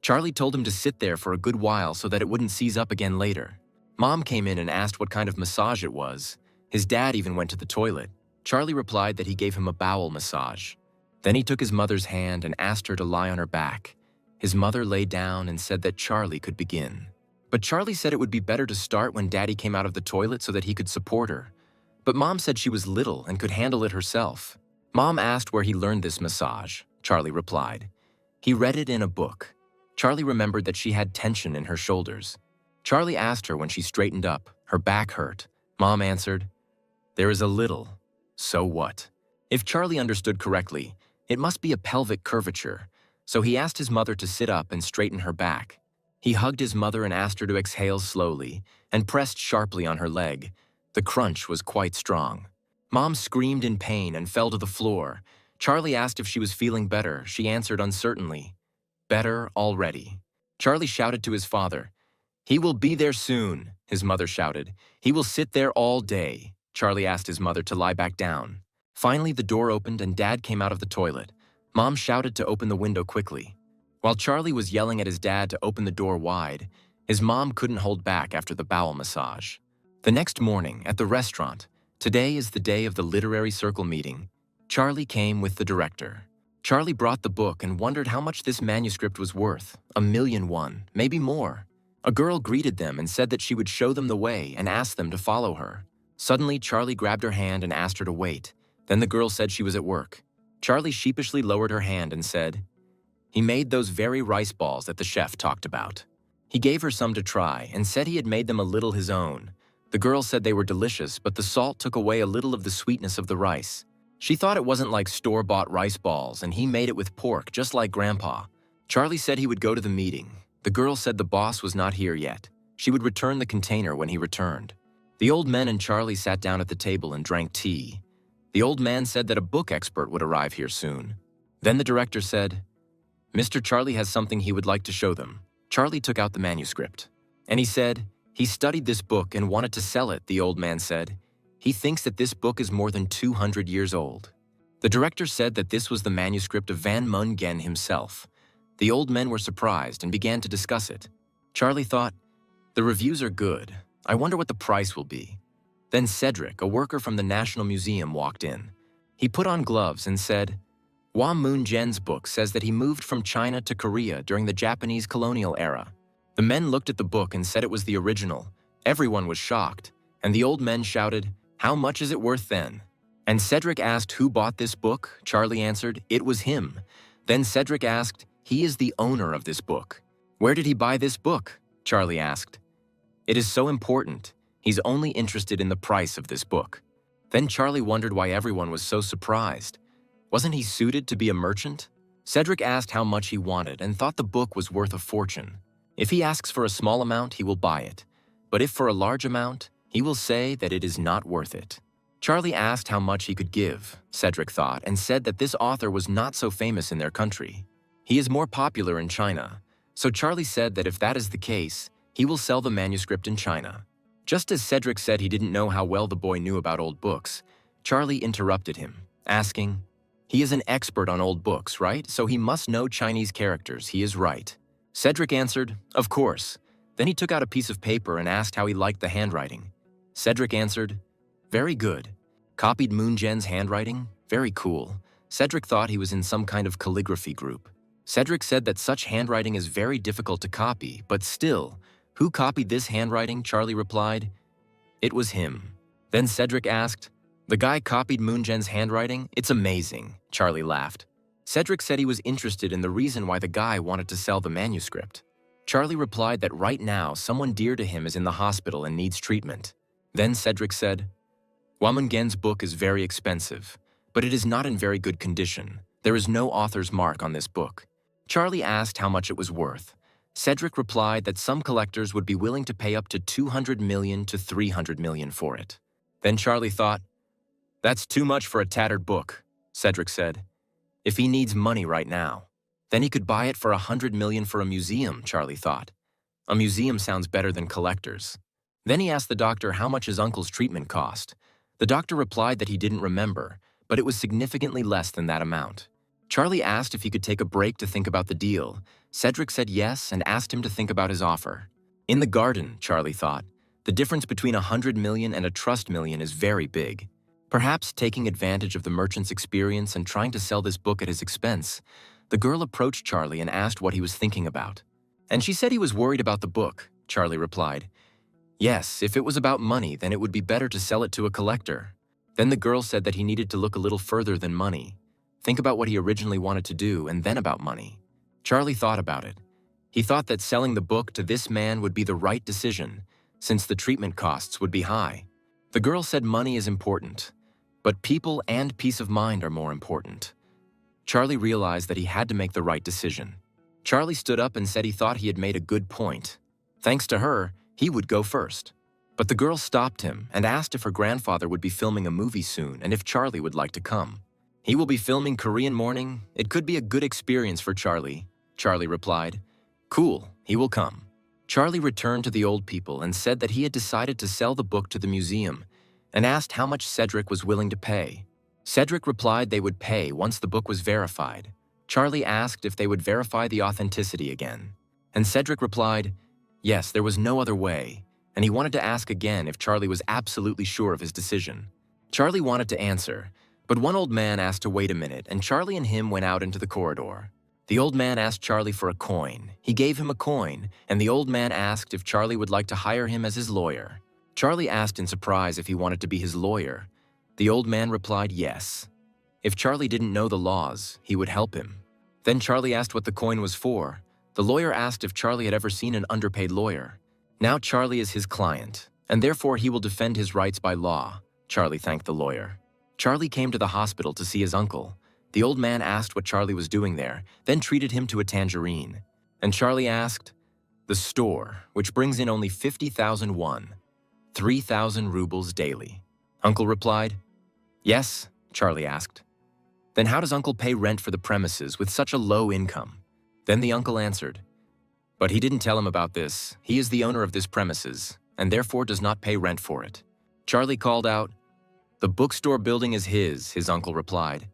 [SPEAKER 1] Charlie told him to sit there for a good while so that it wouldn't seize up again later. Mom came in and asked what kind of massage it was. His dad even went to the toilet. Charlie replied that he gave him a bowel massage. Then he took his mother's hand and asked her to lie on her back. His mother lay down and said that Charlie could begin. But Charlie said it would be better to start when Daddy came out of the toilet so that he could support her. But Mom said she was little and could handle it herself. Mom asked where he learned this massage. Charlie replied. He read it in a book. Charlie remembered that she had tension in her shoulders. Charlie asked her when she straightened up. Her back hurt. Mom answered, "There is a little. So what?" If Charlie understood correctly, it must be a pelvic curvature, so he asked his mother to sit up and straighten her back. He hugged his mother and asked her to exhale slowly and pressed sharply on her leg. The crunch was quite strong. Mom screamed in pain and fell to the floor. Charlie asked if she was feeling better. She answered uncertainly, "Better already." Charlie shouted to his father, "He will be there soon," his mother shouted. "He will sit there all day." Charlie asked his mother to lie back down. Finally, the door opened and Dad came out of the toilet. Mom shouted to open the window quickly. While Charlie was yelling at his dad to open the door wide, his mom couldn't hold back after the bowel massage. The next morning, at the restaurant, today is the day of the literary circle meeting, Charlie came with the director. Charlie brought the book and wondered how much this manuscript was worth, 1,000,001, maybe more. A girl greeted them and said that she would show them the way and asked them to follow her. Suddenly, Charlie grabbed her hand and asked her to wait. Then the girl said she was at work. Charlie sheepishly lowered her hand and said, "He made those very rice balls that the chef talked about." He gave her some to try and said he had made them a little his own. The girl said they were delicious, but the salt took away a little of the sweetness of the rice. She thought it wasn't like store-bought rice balls, and he made it with pork, just like Grandpa. Charlie said he would go to the meeting. The girl said the boss was not here yet. She would return the container when he returned. The old men and Charlie sat down at the table and drank tea. The old man said that a book expert would arrive here soon. Then the director said, "Mr. Charlie has something he would like to show them." Charlie took out the manuscript. And he said, he studied this book and wanted to sell it, the old man said. He thinks that this book is more than 200 years old. The director said that this was the manuscript of Van Mungen himself. The old men were surprised and began to discuss it. Charlie thought, the reviews are good. I wonder what the price will be. Then Cedric, a worker from the National Museum, walked in. He put on gloves and said, Hua Moon-gen's book says that he moved from China to Korea during the Japanese colonial era. The men looked at the book and said it was the original. Everyone was shocked, and the old men shouted, "How much is it worth then?" And Cedric asked who bought this book. Charlie answered, it was him. Then Cedric asked, he is the owner of this book. Where did he buy this book? Charlie asked. It is so important. He's only interested in the price of this book. Then Charlie wondered why everyone was so surprised. Wasn't he suited to be a merchant? Cedric asked how much he wanted and thought the book was worth a fortune. If he asks for a small amount, he will buy it. But if for a large amount, he will say that it is not worth it. Charlie asked how much he could give, Cedric thought, and said that this author was not so famous in their country. He is more popular in China. So Charlie said that if that is the case, he will sell the manuscript in China. Just as Cedric said he didn't know how well the boy knew about old books, Charlie interrupted him, asking, "He is an expert on old books, right? So he must know Chinese characters, he is right." Cedric answered, "Of course." Then he took out a piece of paper and asked how he liked the handwriting. Cedric answered, "Very good." Copied Moon Gen's handwriting? Very cool. Cedric thought he was in some kind of calligraphy group. Cedric said that such handwriting is very difficult to copy, but still, "Who copied this handwriting?" Charlie replied. It was him. Then Cedric asked, "The guy copied Moon Gen's handwriting? It's amazing." Charlie laughed. Cedric said he was interested in the reason why the guy wanted to sell the manuscript. Charlie replied that right now someone dear to him is in the hospital and needs treatment. Then Cedric said, "Moon Gen's book is very expensive, but it is not in very good condition. There is no author's mark on this book." Charlie asked how much it was worth. Cedric replied that some collectors would be willing to pay up to 200 million to 300 million for it. Then Charlie thought, "That's too much for a tattered book," Cedric said. "If he needs money right now, then he could buy it for 100 million for a museum," Charlie thought. A museum sounds better than collectors. Then he asked the doctor how much his uncle's treatment cost. The doctor replied that he didn't remember, but it was significantly less than that amount. Charlie asked if he could take a break to think about the deal. Cedric said yes and asked him to think about his offer. In the garden, Charlie thought, the difference between 100 million and a trust million is very big. Perhaps taking advantage of the merchant's experience and trying to sell this book at his expense, the girl approached Charlie and asked what he was thinking about. And she said he was worried about the book, Charlie replied. Yes, if it was about money, then it would be better to sell it to a collector. Then the girl said that he needed to look a little further than money. Think about what he originally wanted to do and then about money. Charlie thought about it. He thought that selling the book to this man would be the right decision, since the treatment costs would be high. The girl said money is important, but people and peace of mind are more important. Charlie realized that he had to make the right decision. Charlie stood up and said he thought he had made a good point. Thanks to her, he would go first. But the girl stopped him and asked if her grandfather would be filming a movie soon and if Charlie would like to come. He will be filming Korean Morning. It could be a good experience for Charlie, Charlie replied. Cool, he will come. Charlie returned to the old people and said that he had decided to sell the book to the museum and asked how much Cedric was willing to pay. Cedric replied they would pay once the book was verified. Charlie asked if they would verify the authenticity again. And Cedric replied, yes, there was no other way, and he wanted to ask again if Charlie was absolutely sure of his decision. Charlie wanted to answer, but one old man asked to wait a minute, and Charlie and him went out into the corridor. The old man asked Charlie for a coin. He gave him a coin, and the old man asked if Charlie would like to hire him as his lawyer. Charlie asked in surprise if he wanted to be his lawyer. The old man replied yes. If Charlie didn't know the laws, he would help him. Then Charlie asked what the coin was for. The lawyer asked if Charlie had ever seen an underpaid lawyer. Now Charlie is his client, and therefore he will defend his rights by law. Charlie thanked the lawyer. Charlie came to the hospital to see his uncle. The old man asked what Charlie was doing there, then treated him to a tangerine. And Charlie asked, the store, which brings in only 50,000 won, 3,000 rubles daily. Uncle replied, yes, Charlie asked. Then how does Uncle pay rent for the premises with such a low income? Then the uncle answered, but he didn't tell him about this. He is the owner of this premises, and therefore does not pay rent for it. Charlie called out, the bookstore building is his uncle replied.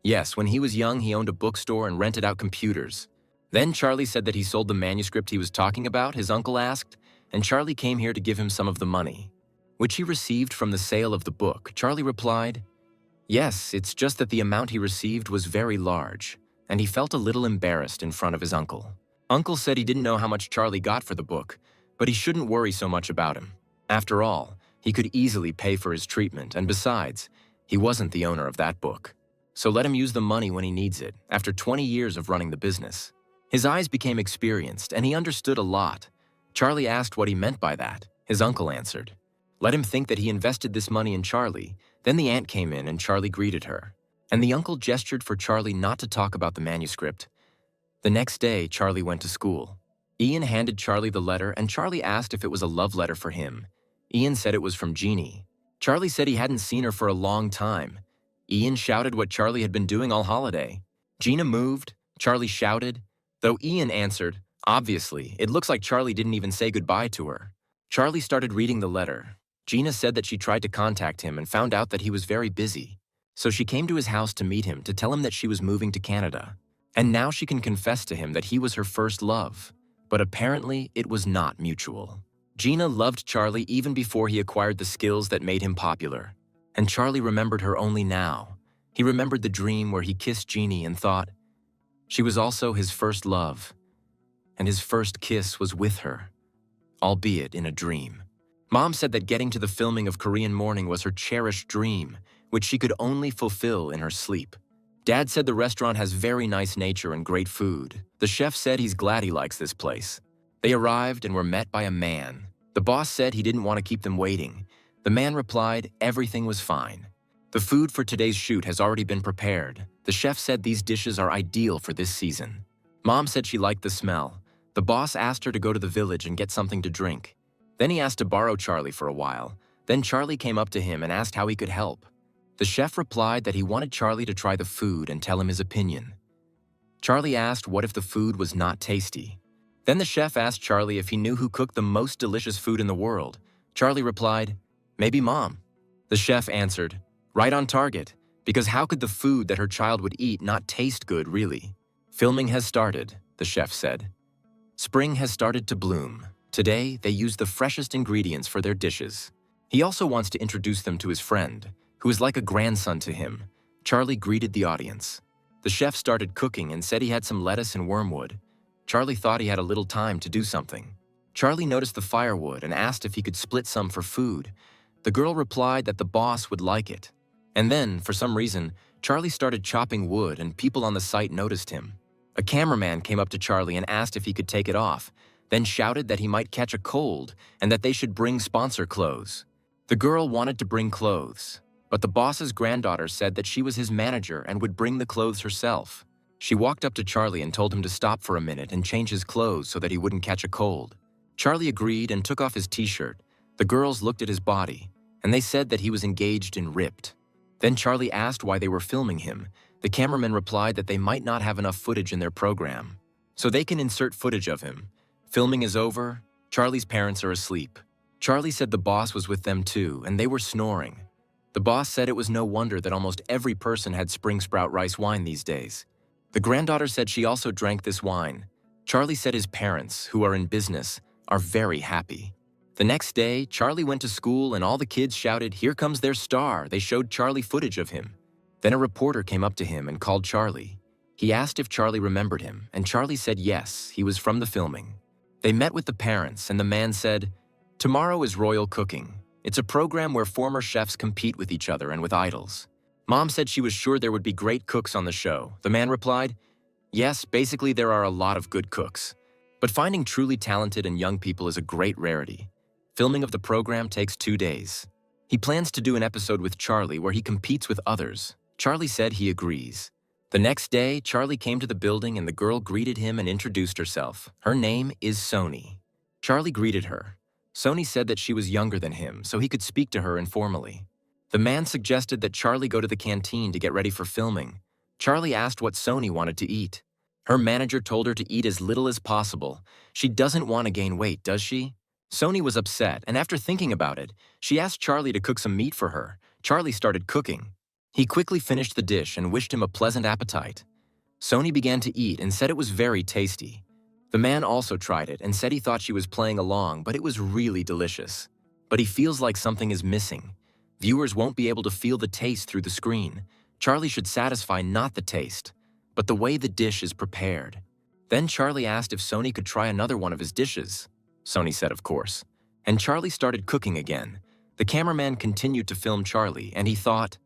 [SPEAKER 1] Yes, when he was young, he owned a bookstore and rented out computers. Then Charlie said that he sold the manuscript he was talking about, his uncle asked, and Charlie came here to give him some of the money, which he received from the sale of the book. Charlie replied, yes, it's just that the amount he received was very large, and he felt a little embarrassed in front of his uncle. Uncle said he didn't know how much Charlie got for the book, but he shouldn't worry so much about him. After all, he could easily pay for his treatment, and besides, he wasn't the owner of that book. So let him use the money when he needs it, after 20 years of running the business. His eyes became experienced, and he understood a lot. Charlie asked what he meant by that. His uncle answered. Let him think that he invested this money in Charlie. Then the aunt came in, and Charlie greeted her. And the uncle gestured for Charlie not to talk about the manuscript. The next day, Charlie went to school. Ian handed Charlie the letter, and Charlie asked if it was a love letter for him. Ian said it was from Jeannie. Charlie said he hadn't seen her for a long time. Ian shouted what Charlie had been doing all holiday. Gina moved. Charlie shouted. Though Ian answered, obviously, it looks like Charlie didn't even say goodbye to her. Charlie started reading the letter. Gina said that she tried to contact him and found out that he was very busy. So she came to his house to meet him to tell him that she was moving to Canada. And now she can confess to him that he was her first love. But apparently, it was not mutual. Gina loved Charlie even before he acquired the skills that made him popular. And Charlie remembered her only now. He remembered the dream where he kissed Jeannie and thought, she was also his first love. And his first kiss was with her, albeit in a dream. Mom said that getting to the filming of Korean Morning was her cherished dream, which she could only fulfill in her sleep. Dad said the restaurant has very nice nature and great food. The chef said he's glad he likes this place. They arrived and were met by a man. The boss said he didn't want to keep them waiting. The man replied everything was fine. The food for today's shoot has already been prepared. The chef said these dishes are ideal for this season. Mom said she liked the smell. The boss asked her to go to the village and get something to drink. Then he asked to borrow Charlie for a while. Then Charlie came up to him and asked how he could help. The chef replied that he wanted Charlie to try the food and tell him his opinion. Charlie asked what if the food was not tasty. Then the chef asked Charlie if he knew who cooked the most delicious food in the world. Charlie replied, maybe Mom. The chef answered, right on target, because how could the food that her child would eat not taste good, really? Filming has started, the chef said. Spring has started to bloom. Today, they use the freshest ingredients for their dishes. He also wants to introduce them to his friend, who is like a grandson to him. Charlie greeted the audience. The chef started cooking and said he had some lettuce and wormwood. Charlie thought he had a little time to do something. Charlie noticed the firewood and asked if he could split some for food. The girl replied that the boss would like it. And then, for some reason, Charlie started chopping wood and people on the site noticed him. A cameraman came up to Charlie and asked if he could take it off, then shouted that he might catch a cold and that they should bring sponsor clothes. The girl wanted to bring clothes, but the boss's granddaughter said that she was his manager and would bring the clothes herself. She walked up to Charlie and told him to stop for a minute and change his clothes so that he wouldn't catch a cold. Charlie agreed and took off his t-shirt. The girls looked at his body, and they said that he was engaged and ripped. Then Charlie asked why they were filming him. The cameraman replied that they might not have enough footage in their program, so they can insert footage of him. Filming is over. Charlie's parents are asleep. Charlie said the boss was with them too, and they were snoring. The boss said it was no wonder that almost every person had spring sprout rice wine these days. The granddaughter said she also drank this wine. Charlie said his parents, who are in business, are very happy. The next day, Charlie went to school and all the kids shouted, "Here comes their star." They showed Charlie footage of him. Then a reporter came up to him and called Charlie. He asked if Charlie remembered him, and Charlie said yes, he was from the filming. They met with the parents, and the man said, "Tomorrow is Royal Cooking. It's a program where former chefs compete with each other and with idols." Mom said she was sure there would be great cooks on the show. The man replied, "Yes, basically there are a lot of good cooks. But finding truly talented and young people is a great rarity." Filming of the program takes 2 days. He plans to do an episode with Charlie where he competes with others. Charlie said he agrees. The next day, Charlie came to the building and the girl greeted him and introduced herself. Her name is Sony. Charlie greeted her. Sony said that she was younger than him, so he could speak to her informally. The man suggested that Charlie go to the canteen to get ready for filming. Charlie asked what Sony wanted to eat. Her manager told her to eat as little as possible. She doesn't want to gain weight, does she? Sony was upset, and after thinking about it, she asked Charlie to cook some meat for her. Charlie started cooking. He quickly finished the dish and wished him a pleasant appetite. Sony began to eat and said it was very tasty. The man also tried it and said he thought she was playing along, but it was really delicious. But he feels like something is missing. Viewers won't be able to feel the taste through the screen. Charlie should satisfy not the taste, but the way the dish is prepared. Then Charlie asked if Sony could try another one of his dishes. Sony said of course. And Charlie started cooking again. The cameraman continued to film Charlie, and he thought,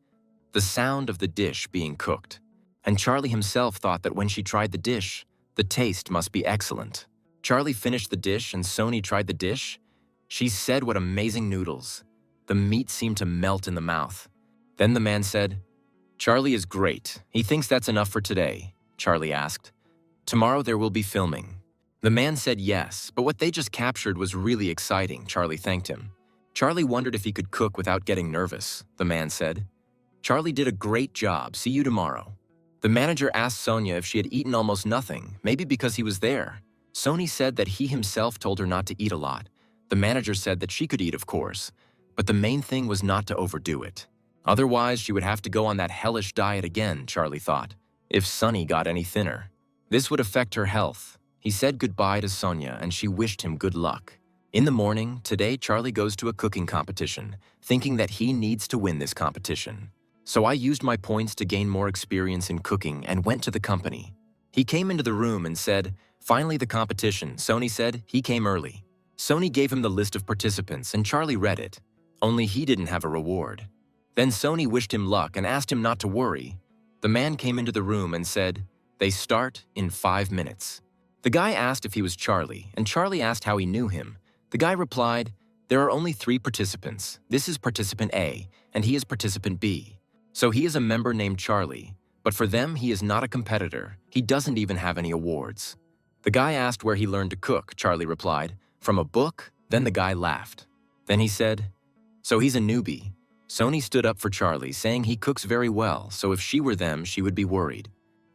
[SPEAKER 1] the sound of the dish being cooked. And Charlie himself thought that when she tried the dish, the taste must be excellent. Charlie finished the dish and Sony tried the dish. She said what amazing noodles. The meat seemed to melt in the mouth. Then the man said, "Charlie is great. He thinks that's enough for today." Charlie asked, "Tomorrow there will be filming." The man said yes, but what they just captured was really exciting. Charlie thanked him. Charlie wondered if he could cook without getting nervous. The man said, "Charlie did a great job. See you tomorrow." The manager asked Sonia if she had eaten almost nothing, maybe because he was there. Sony said that he himself told her not to eat a lot. The manager said that she could eat, of course, but the main thing was not to overdo it. Otherwise, she would have to go on that hellish diet again, Charlie thought, if Sunny got any thinner. This would affect her health. He said goodbye to Sonia and she wished him good luck. In the morning, today Charlie goes to a cooking competition, thinking that he needs to win this competition. So I used my points to gain more experience in cooking and went to the company. He came into the room and said, "Finally the competition." Sony said he came early. Sony gave him the list of participants and Charlie read it. Only he didn't have a reward. Then Sony wished him luck and asked him not to worry. The man came into the room and said, "They start in 5 minutes." The guy asked if he was Charlie, and Charlie asked how he knew him. The guy replied, "There are only 3 participants. This is participant A, and he is participant B. So he is a member named Charlie, but for them he is not a competitor. He doesn't even have any awards." The guy asked where he learned to cook. Charlie replied, "From a book." Then the guy laughed. Then he said, "So he's a newbie." Sony stood up for Charlie, saying he cooks very well, so if she were them, she would be worried.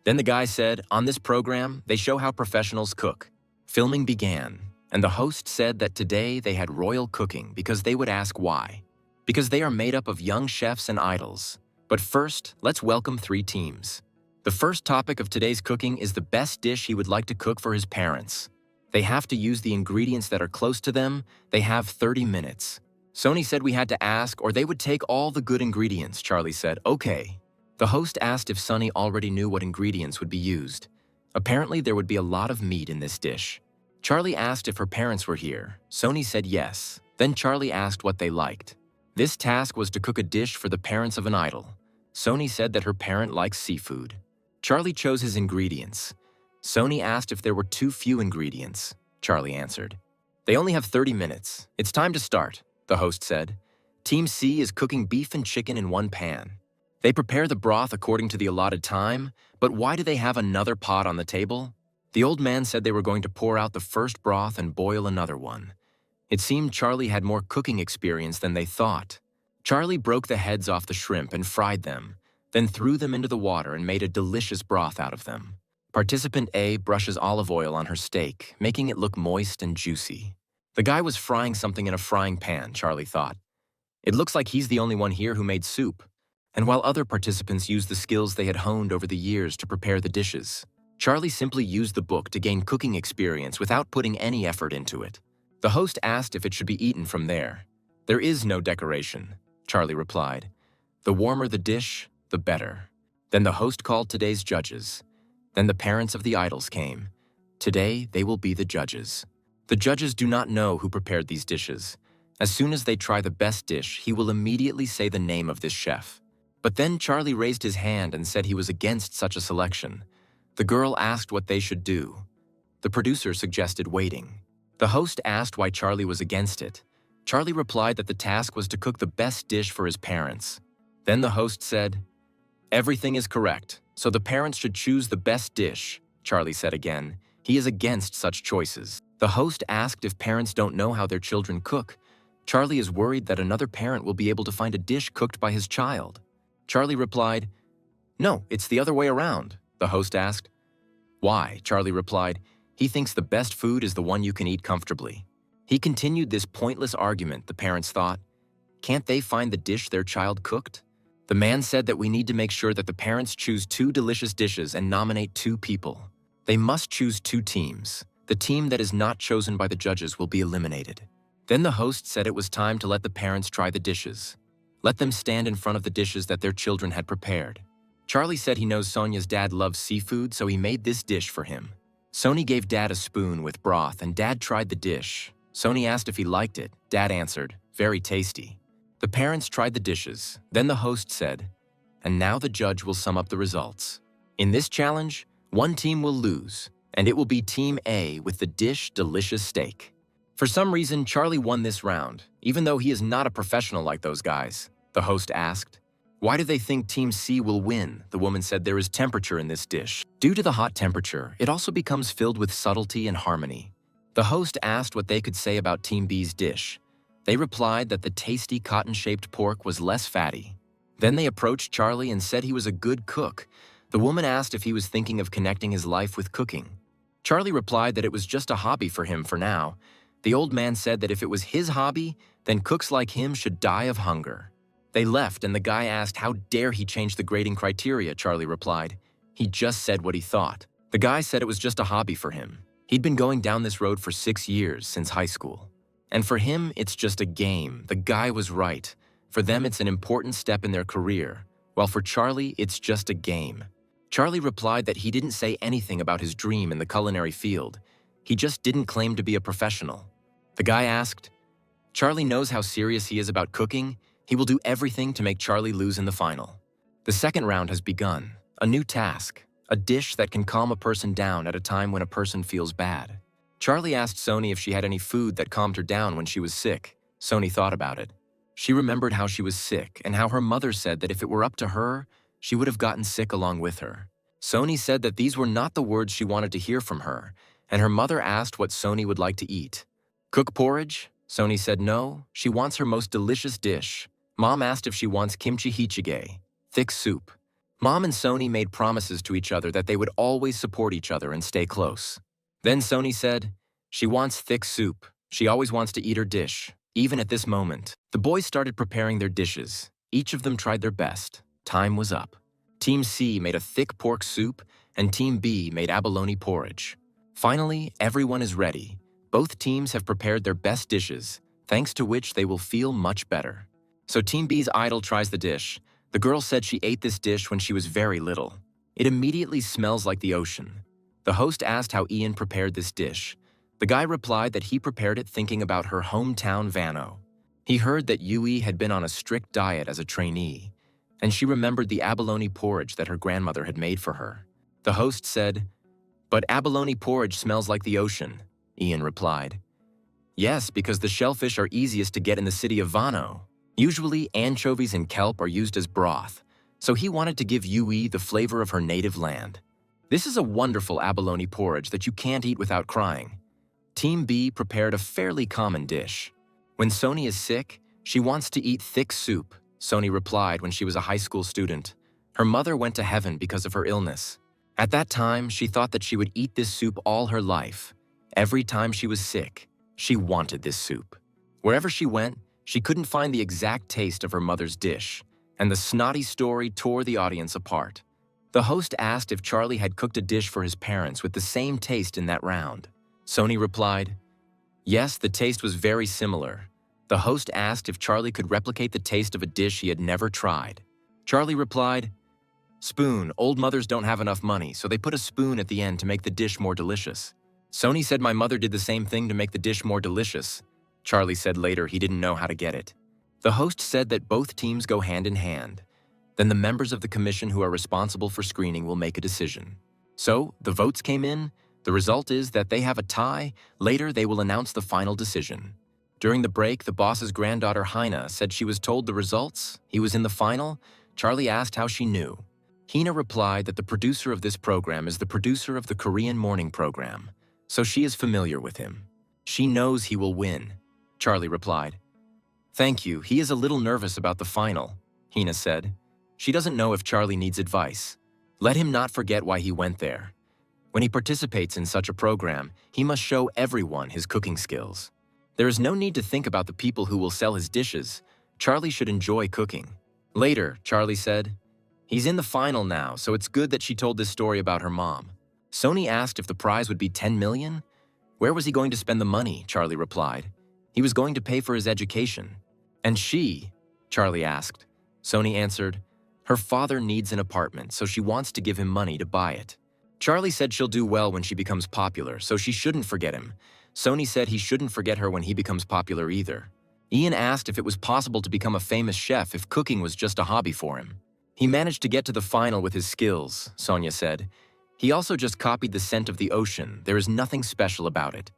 [SPEAKER 1] Then the guy said, "On this program, they show how professionals cook." Filming began, and the host said that today they had royal cooking because they would ask why. Because they are made up of young chefs and idols. But first, let's welcome 3 teams. The first topic of today's cooking is the best dish he would like to cook for his parents. They have to use the ingredients that are close to them. They have 30 minutes. Sony said we had to ask or they would take all the good ingredients. Charlie said, "Okay." The host asked if Sunny already knew what ingredients would be used. Apparently there would be a lot of meat in this dish. Charlie asked if her parents were here. Sony said yes. Then Charlie asked what they liked. This task was to cook a dish for the parents of an idol. Sony said that her parent likes seafood. Charlie chose his ingredients. Sony asked if there were too few ingredients. Charlie answered, "They only have 30 minutes. It's time to start," the host said. Team C is cooking beef and chicken in one pan. They prepare the broth according to the allotted time, but why do they have another pot on the table? The old man said they were going to pour out the first broth and boil another one. It seemed Charlie had more cooking experience than they thought. Charlie broke the heads off the shrimp and fried them, then threw them into the water and made a delicious broth out of them. Participant A brushes olive oil on her steak, making it look moist and juicy. The guy was frying something in a frying pan, Charlie thought. It looks like he's the only one here who made soup. And while other participants used the skills they had honed over the years to prepare the dishes, Charlie simply used the book to gain cooking experience without putting any effort into it. The host asked if it should be eaten from there. "There is no decoration," Charlie replied. "The warmer the dish, the better." Then the host called today's judges. Then the parents of the idols came. Today, they will be the judges. The judges do not know who prepared these dishes. As soon as they try the best dish, he will immediately say the name of this chef. But then Charlie raised his hand and said he was against such a selection. The girl asked what they should do. The producer suggested waiting. The host asked why Charlie was against it. Charlie replied that the task was to cook the best dish for his parents. Then the host said, "Everything is correct, so the parents should choose the best dish." Charlie said again, he is against such choices. The host asked if parents don't know how their children cook. Charlie is worried that another parent will be able to find a dish cooked by his child. Charlie replied, "No, it's the other way around." The host asked, "Why?" Charlie replied, "He thinks the best food is the one you can eat comfortably." He continued this pointless argument, the parents thought. Can't they find the dish their child cooked? The man said that we need to make sure that the parents choose 2 delicious dishes and nominate 2 people. They must choose 2 teams. The team that is not chosen by the judges will be eliminated. Then the host said it was time to let the parents try the dishes. Let them stand in front of the dishes that their children had prepared. Charlie said he knows Sonia's dad loves seafood, so he made this dish for him. Sony gave Dad a spoon with broth, and Dad tried the dish. Sony asked if he liked it. Dad answered, "Very tasty." The parents tried the dishes. Then the host said, "And now the judge will sum up the results. In this challenge, one team will lose, and it will be Team A with the dish delicious steak." For some reason, Charlie won this round, even though he is not a professional like those guys. The host asked, "Why do they think Team C will win?" The woman said there is temperature in this dish. Due to the hot temperature, it also becomes filled with subtlety and harmony. The host asked what they could say about Team B's dish. They replied that the tasty cotton-shaped pork was less fatty. Then they approached Charlie and said he was a good cook. The woman asked if he was thinking of connecting his life with cooking. Charlie replied that it was just a hobby for him for now, The old man said that if it was his hobby, then cooks like him should die of hunger. They left, and the guy asked how dare he change the grading criteria. Charlie replied, "He just said what he thought." The guy said it was just a hobby for him. He'd been going down this road for 6 years, since high school. And for him, it's just a game. The guy was right. For them, it's an important step in their career, while for Charlie, it's just a game. Charlie replied that he didn't say anything about his dream in the culinary field. He just didn't claim to be a professional. The guy asked, "Charlie knows how serious he is about cooking. He will do everything to make Charlie lose in the final." The second round has begun. A new task, a dish that can calm a person down at a time when a person feels bad. Charlie asked Sony if she had any food that calmed her down when she was sick. Sony thought about it. She remembered how she was sick and how her mother said that if it were up to her, she would have gotten sick along with her. Sony said that these were not the words she wanted to hear from her, and her mother asked what Sony would like to eat. Cook porridge? Sony said no, she wants her most delicious dish. Mom asked if she wants kimchi hichige, thick soup. Mom and Sony made promises to each other that they would always support each other and stay close. Then Sony said, she wants thick soup. She always wants to eat her dish, even at this moment. The boys started preparing their dishes. Each of them tried their best. Time was up. Team C made a thick pork soup, and Team B made abalone porridge. Finally, everyone is ready. Both teams have prepared their best dishes, thanks to which they will feel much better. So Team B's idol tries the dish. The girl said she ate this dish when she was very little. It immediately smells like the ocean. The host asked how Ian prepared this dish. The guy replied that he prepared it thinking about her hometown Vano. He heard that Yui had been on a strict diet as a trainee, and she remembered the abalone porridge that her grandmother had made for her. The host said, "But abalone porridge smells like the ocean," Ian replied. "Yes, because the shellfish are easiest to get in the city of Vano. Usually, anchovies and kelp are used as broth, so he wanted to give Yui the flavor of her native land. This is a wonderful abalone porridge that you can't eat without crying." Team B prepared a fairly common dish. When Sony is sick, she wants to eat thick soup, Sony replied when she was a high school student. Her mother went to heaven because of her illness. At that time, she thought that she would eat this soup all her life. Every time she was sick, she wanted this soup. Wherever she went, she couldn't find the exact taste of her mother's dish, and the snotty story tore the audience apart. The host asked if Charlie had cooked a dish for his parents with the same taste in that round. Sony replied, "Yes, the taste was very similar." The host asked if Charlie could replicate the taste of a dish he had never tried. Charlie replied, "Spoon, old mothers don't have enough money, so they put a spoon at the end to make the dish more delicious." Sony said my mother did the same thing to make the dish more delicious. Charlie said later he didn't know how to get it. The host said that both teams go hand in hand. Then the members of the commission who are responsible for screening will make a decision. So, the votes came in. The result is that they have a tie. Later, they will announce the final decision. During the break, the boss's granddaughter, Hina, said she was told the results. He was in the final. Charlie asked how she knew. Hina replied that the producer of this program is the producer of the Korean morning program, so she is familiar with him. She knows he will win. Charlie replied, "Thank you, he is a little nervous about the final," Hina said. She doesn't know if Charlie needs advice. Let him not forget why he went there. When he participates in such a program, he must show everyone his cooking skills. There is no need to think about the people who will sell his dishes. Charlie should enjoy cooking. Later, Charlie said, "He's in the final now, so it's good that she told this story about her mom." Sony asked if the prize would be 10 million. Where was he going to spend the money? Charlie replied. He was going to pay for his education. And she? Charlie asked. Sony answered, her father needs an apartment, so she wants to give him money to buy it. Charlie said she'll do well when she becomes popular, so she shouldn't forget him. Sony said he shouldn't forget her when he becomes popular either. Ian asked if it was possible to become a famous chef if cooking was just a hobby for him. He managed to get to the final with his skills, Sonia said. He also just copied the scent of the ocean. There is nothing special about it.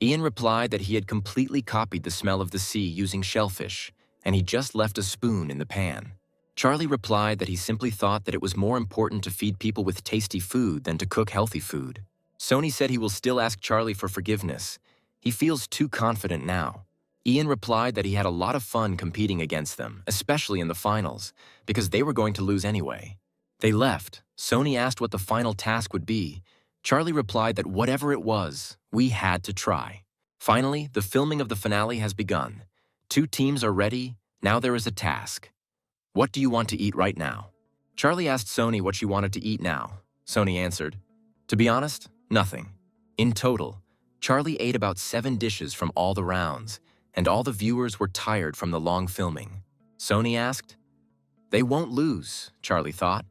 [SPEAKER 1] Ian replied that he had completely copied the smell of the sea using shellfish, and he just left a spoon in the pan. Charlie replied that he simply thought that it was more important to feed people with tasty food than to cook healthy food. Sony said he will still ask Charlie for forgiveness. He feels too confident now. Ian replied that he had a lot of fun competing against them, especially in the finals, because they were going to lose anyway. They left. Sony asked what the final task would be. Charlie replied that whatever it was, we had to try. Finally, the filming of the finale has begun. 2 teams are ready, now there is a task. What do you want to eat right now? Charlie asked Sony what she wanted to eat now. Sony answered, to be honest, nothing. In total, Charlie ate about 7 dishes from all the rounds, and all the viewers were tired from the long filming. Sony asked, they won't lose, Charlie thought.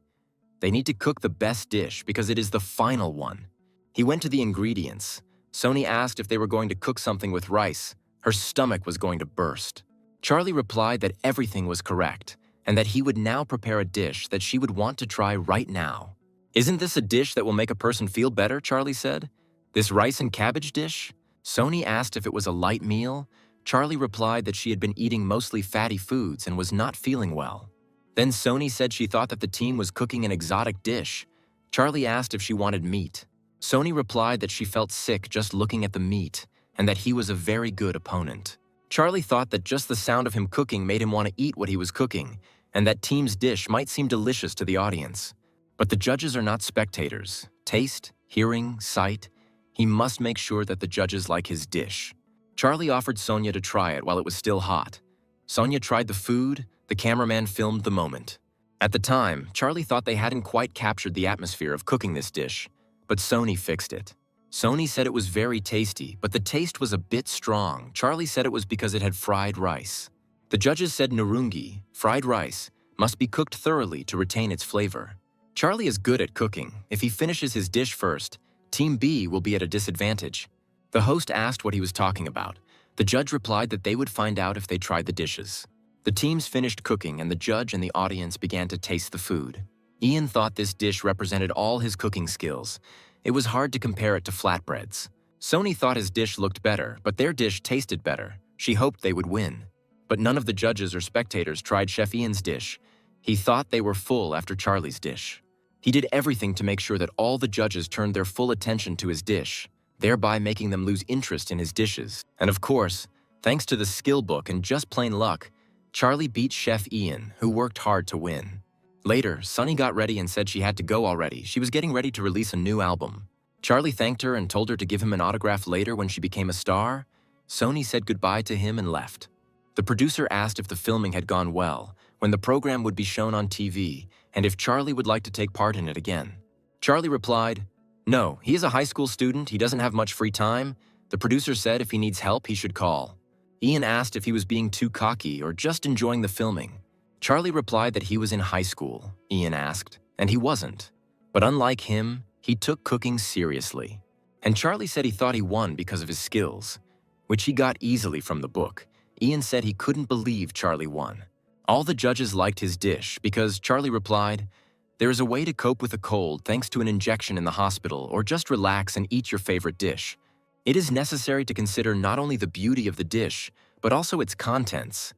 [SPEAKER 1] They need to cook the best dish because it is the final one. He went to the ingredients. Sony asked if they were going to cook something with rice. Her stomach was going to burst. Charlie replied that everything was correct, and that he would now prepare a dish that she would want to try right now. Isn't this a dish that will make a person feel better, Charlie said. This rice and cabbage dish? Sony asked if it was a light meal. Charlie replied that she had been eating mostly fatty foods and was not feeling well. Then Sony said she thought that the team was cooking an exotic dish. Charlie asked if she wanted meat. Sony replied that she felt sick just looking at the meat, and that he was a very good opponent. Charlie thought that just the sound of him cooking made him want to eat what he was cooking, and that team's dish might seem delicious to the audience. But the judges are not spectators. Taste, hearing, sight. He must make sure that the judges like his dish. Charlie offered Sonia to try it while it was still hot. Sonia tried the food. The cameraman filmed the moment. At the time, Charlie thought they hadn't quite captured the atmosphere of cooking this dish, but Sony fixed it. Sony said it was very tasty, but the taste was a bit strong. Charlie said it was because it had fried rice. The judges said nurungi, fried rice, must be cooked thoroughly to retain its flavor. Charlie is good at cooking. If he finishes his dish first, Team B will be at a disadvantage. The host asked what he was talking about. The judge replied that they would find out if they tried the dishes. The teams finished cooking and the judge and the audience began to taste the food. Ian thought this dish represented all his cooking skills. It was hard to compare it to flatbreads. Sony thought his dish looked better, but their dish tasted better. She hoped they would win. But none of the judges or spectators tried Chef Ian's dish. He thought they were full after Charlie's dish. He did everything to make sure that all the judges turned their full attention to his dish, thereby making them lose interest in his dishes. And of course, thanks to the skill book and just plain luck, Charlie beat Chef Ian, who worked hard to win. Later, Sunny got ready and said she had to go already. She was getting ready to release a new album. Charlie thanked her and told her to give him an autograph later when she became a star. Sony said goodbye to him and left. The producer asked if the filming had gone well, when the program would be shown on TV, and if Charlie would like to take part in it again. Charlie replied, no, he is a high school student, he doesn't have much free time. The producer said if he needs help, he should call. Ian asked if he was being too cocky or just enjoying the filming. Charlie replied that he was in high school, Ian asked, and he wasn't. But unlike him, he took cooking seriously. And Charlie said he thought he won because of his skills, which he got easily from the book. Ian said he couldn't believe Charlie won. All the judges liked his dish because Charlie replied, there is a way to cope with a cold thanks to an injection in the hospital, or just relax and eat your favorite dish. It is necessary to consider not only the beauty of the dish, but also its contents.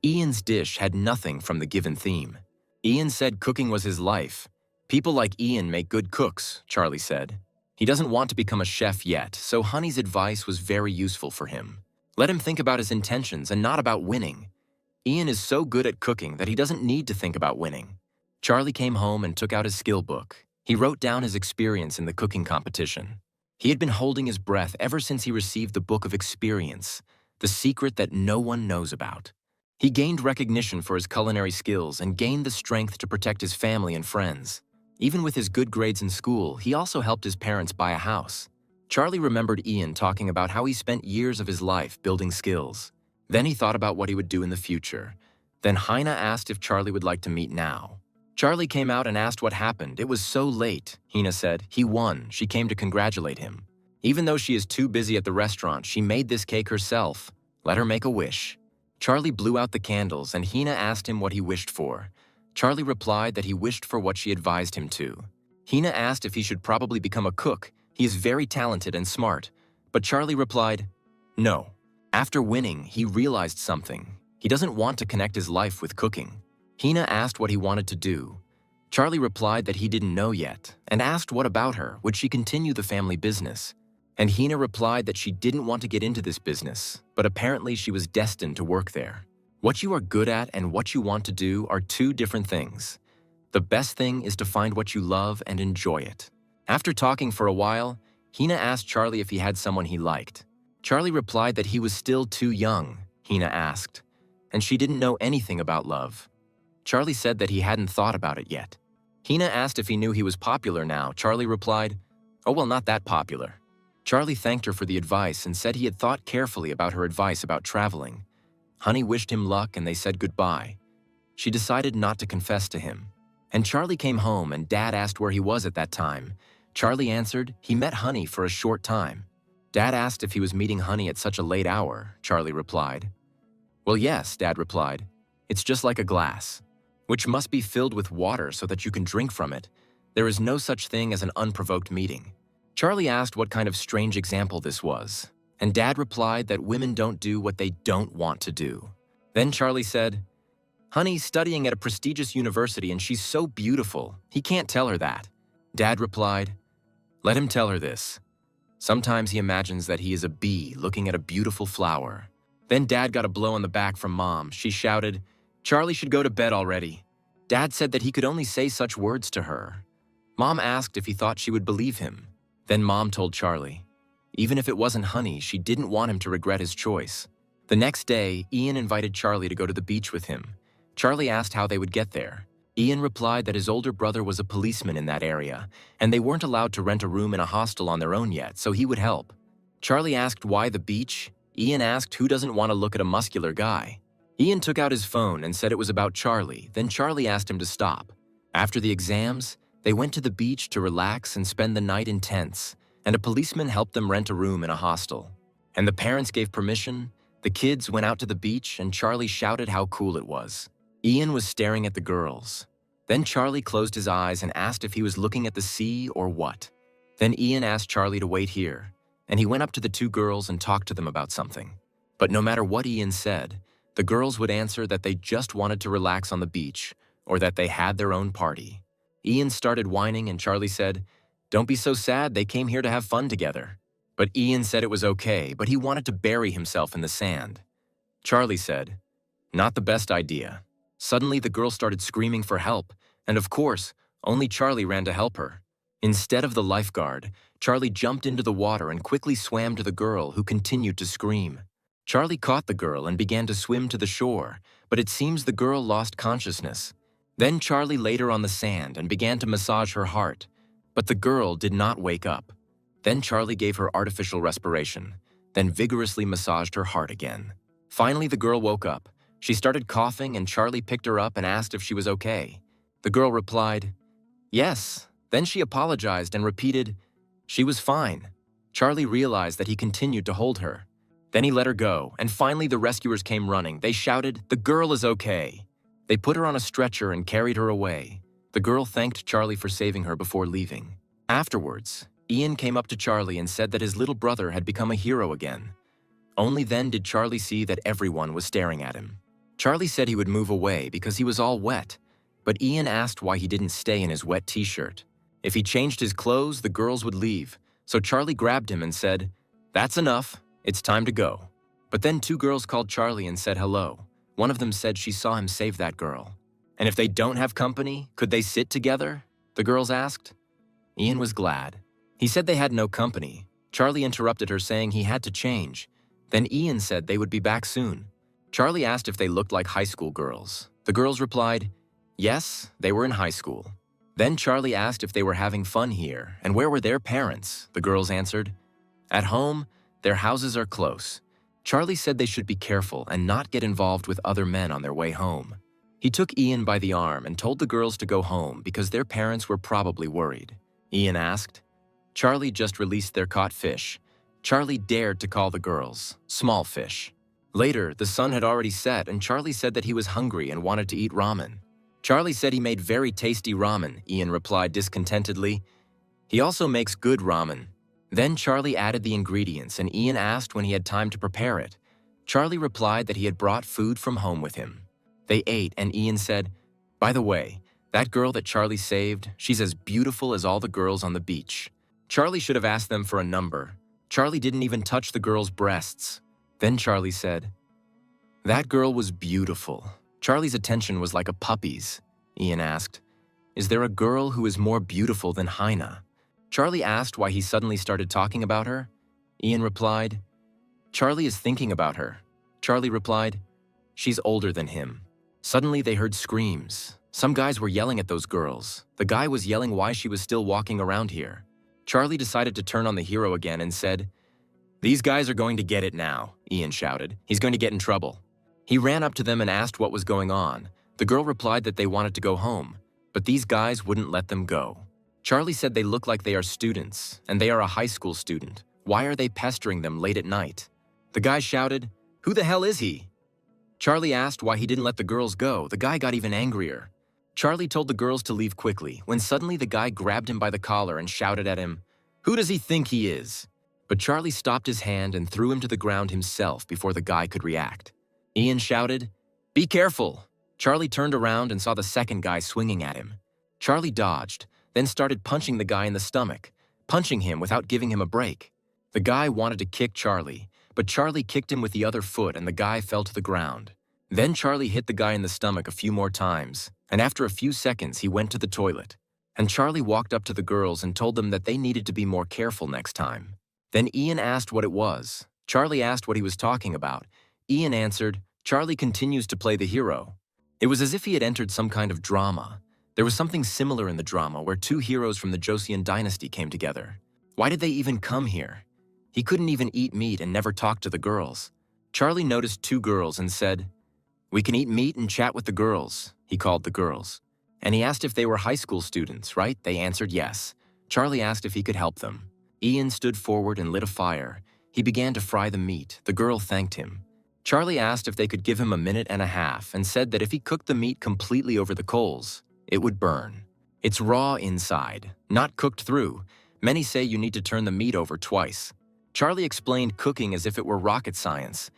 [SPEAKER 1] Ian's dish had nothing from the given theme. Ian said cooking was his life. People like Ian make good cooks, Charlie said. He doesn't want to become a chef yet, so Honey's advice was very useful for him. Let him think about his intentions and not about winning. Ian is so good at cooking that he doesn't need to think about winning. Charlie came home and took out his skill book. He wrote down his experience in the cooking competition. He had been holding his breath ever since he received the book of experience, the secret that no one knows about. He gained recognition for his culinary skills and gained the strength to protect his family and friends. Even with his good grades in school, he also helped his parents buy a house. Charlie remembered Ian talking about how he spent years of his life building skills. Then he thought about what he would do in the future. Then Heina asked if Charlie would like to meet now. Charlie came out and asked what happened. It was so late, Hina said. He won. She came to congratulate him. Even though she is too busy at the restaurant, she made this cake herself. Let her make a wish. Charlie blew out the candles and Hina asked him what he wished for. Charlie replied that he wished for what she advised him to. Hina asked if he should probably become a cook. He is very talented and smart. But Charlie replied, no. After winning, he realized something. He doesn't want to connect his life with cooking. Hina asked what he wanted to do. Charlie replied that he didn't know yet, and asked what about her, would she continue the family business? And Hina replied that she didn't want to get into this business, but apparently she was destined to work there. What you are good at and what you want to do are two different things. The best thing is to find what you love and enjoy it. After talking for a while, Hina asked Charlie if he had someone he liked. Charlie replied that he was still too young, Hina asked, and she didn't know anything about love. Charlie said that he hadn't thought about it yet. Hina asked if he knew he was popular now. Charlie replied, "Oh well, not that popular." Charlie thanked her for the advice and said he had thought carefully about her advice about traveling. Honey wished him luck and they said goodbye. She decided not to confess to him. And Charlie came home and Dad asked where he was at that time. Charlie answered he met Honey for a short time. Dad asked if he was meeting Honey at such a late hour. Charlie replied, "Well, yes," Dad replied. "It's just like a glass, which must be filled with water so that you can drink from it. There is no such thing as an unprovoked meeting." Charlie asked what kind of strange example this was, and Dad replied that women don't do what they don't want to do. Then Charlie said, "Honey's studying at a prestigious university and she's so beautiful, he can't tell her that." Dad replied, "Let him tell her this. Sometimes he imagines that he is a bee looking at a beautiful flower." Then Dad got a blow on the back from Mom. She shouted, "Charlie should go to bed already." Dad said that he could only say such words to her. Mom asked if he thought she would believe him. Then Mom told Charlie, even if it wasn't Honey, she didn't want him to regret his choice. The next day, Ian invited Charlie to go to the beach with him. Charlie asked how they would get there. Ian replied that his older brother was a policeman in that area, and they weren't allowed to rent a room in a hostel on their own yet, so he would help. Charlie asked why the beach. Ian asked who doesn't want to look at a muscular guy. Ian took out his phone and said it was about Charlie, then Charlie asked him to stop. After the exams, they went to the beach to relax and spend the night in tents, and a policeman helped them rent a room in a hostel. And the parents gave permission, the kids went out to the beach, and Charlie shouted how cool it was. Ian was staring at the girls. Then Charlie closed his eyes and asked if he was looking at the sea or what. Then Ian asked Charlie to wait here, and he went up to the two girls and talked to them about something. But no matter what Ian said, the girls would answer that they just wanted to relax on the beach or that they had their own party. Ian started whining and Charlie said, "Don't be so sad, they came here to have fun together." But Ian said it was okay, but he wanted to bury himself in the sand. Charlie said, "Not the best idea." Suddenly the girl started screaming for help, and of course, only Charlie ran to help her. Instead of the lifeguard, Charlie jumped into the water and quickly swam to the girl, who continued to scream. Charlie caught the girl and began to swim to the shore, but it seems the girl lost consciousness. Then Charlie laid her on the sand and began to massage her heart, but the girl did not wake up. Then Charlie gave her artificial respiration, then vigorously massaged her heart again. Finally, the girl woke up. She started coughing and Charlie picked her up and asked if she was okay. The girl replied, "Yes." Then she apologized and repeated, "She was fine." Charlie realized that he continued to hold her. Then he let her go, and finally the rescuers came running. They shouted, "The girl is okay." They put her on a stretcher and carried her away. The girl thanked Charlie for saving her before leaving. Afterwards, Ian came up to Charlie and said that his little brother had become a hero again. Only then did Charlie see that everyone was staring at him. Charlie said he would move away because he was all wet, but Ian asked why he didn't stay in his wet t-shirt. If he changed his clothes, the girls would leave, so Charlie grabbed him and said, "That's enough, it's time to go." But then two girls called Charlie and said hello. One of them said she saw him save that girl. "And if they don't have company, could they sit together?" the girls asked. Ian was glad. He said they had no company. Charlie interrupted her saying he had to change. Then Ian said they would be back soon. Charlie asked if they looked like high school girls. The girls replied, yes, they were in high school. Then Charlie asked if they were having fun here, and where were their parents? The girls answered, "At home, their houses are close." Charlie said they should be careful and not get involved with other men on their way home. He took Ian by the arm and told the girls to go home because their parents were probably worried. Ian asked. Charlie just released their caught fish. Charlie dared to call the girls small fish. Later, the sun had already set and Charlie said that he was hungry and wanted to eat ramen. Charlie said he made very tasty ramen, Ian replied discontentedly. He also makes good ramen. Then Charlie added the ingredients and Ian asked when he had time to prepare it. Charlie replied that he had brought food from home with him. They ate and Ian said, "By the way, that girl that Charlie saved, she's as beautiful as all the girls on the beach." Charlie should have asked them for a number. Charlie didn't even touch the girl's breasts. Then Charlie said, "That girl was beautiful." Charlie's attention was like a puppy's. Ian asked, "Is there a girl who is more beautiful than Hina?" Charlie asked why he suddenly started talking about her. Ian replied, Charlie is thinking about her. Charlie replied, she's older than him. Suddenly they heard screams. Some guys were yelling at those girls. The guy was yelling why she was still walking around here. Charlie decided to turn on the hero again and said, these guys are going to get it now, Ian shouted. He's going to get in trouble. He ran up to them and asked what was going on. The girl replied that they wanted to go home, but these guys wouldn't let them go. Charlie said they look like they are students, and they are a high school student. Why are they pestering them late at night? The guy shouted, who the hell is he? Charlie asked why he didn't let the girls go. The guy got even angrier. Charlie told the girls to leave quickly, when suddenly the guy grabbed him by the collar and shouted at him, who does he think he is? But Charlie stopped his hand and threw him to the ground himself before the guy could react. Ian shouted, be careful. Charlie turned around and saw the second guy swinging at him. Charlie dodged, then started punching the guy in the stomach, punching him without giving him a break. The guy wanted to kick Charlie, but Charlie kicked him with the other foot and the guy fell to the ground. Then Charlie hit the guy in the stomach a few more times, and after a few seconds he went to the toilet. And Charlie walked up to the girls and told them that they needed to be more careful next time. Then Ian asked what it was. Charlie asked what he was talking about. Ian answered, Charlie continues to play the hero. It was as if he had entered some kind of drama. There was something similar in the drama where two heroes from the Joseon dynasty came together. Why did they even come here? He couldn't even eat meat and never talk to the girls. Charlie noticed two girls and said, we can eat meat and chat with the girls, he called the girls. And he asked if they were high school students, right? They answered yes. Charlie asked if he could help them. Ian stood forward and lit a fire. He began to fry the meat. The girl thanked him. Charlie asked if they could give him a minute and a half and said that if he cooked the meat completely over the coals, it would burn. It's raw inside, not cooked through. Many say you need to turn the meat over twice. Charlie explained cooking as if it were rocket science.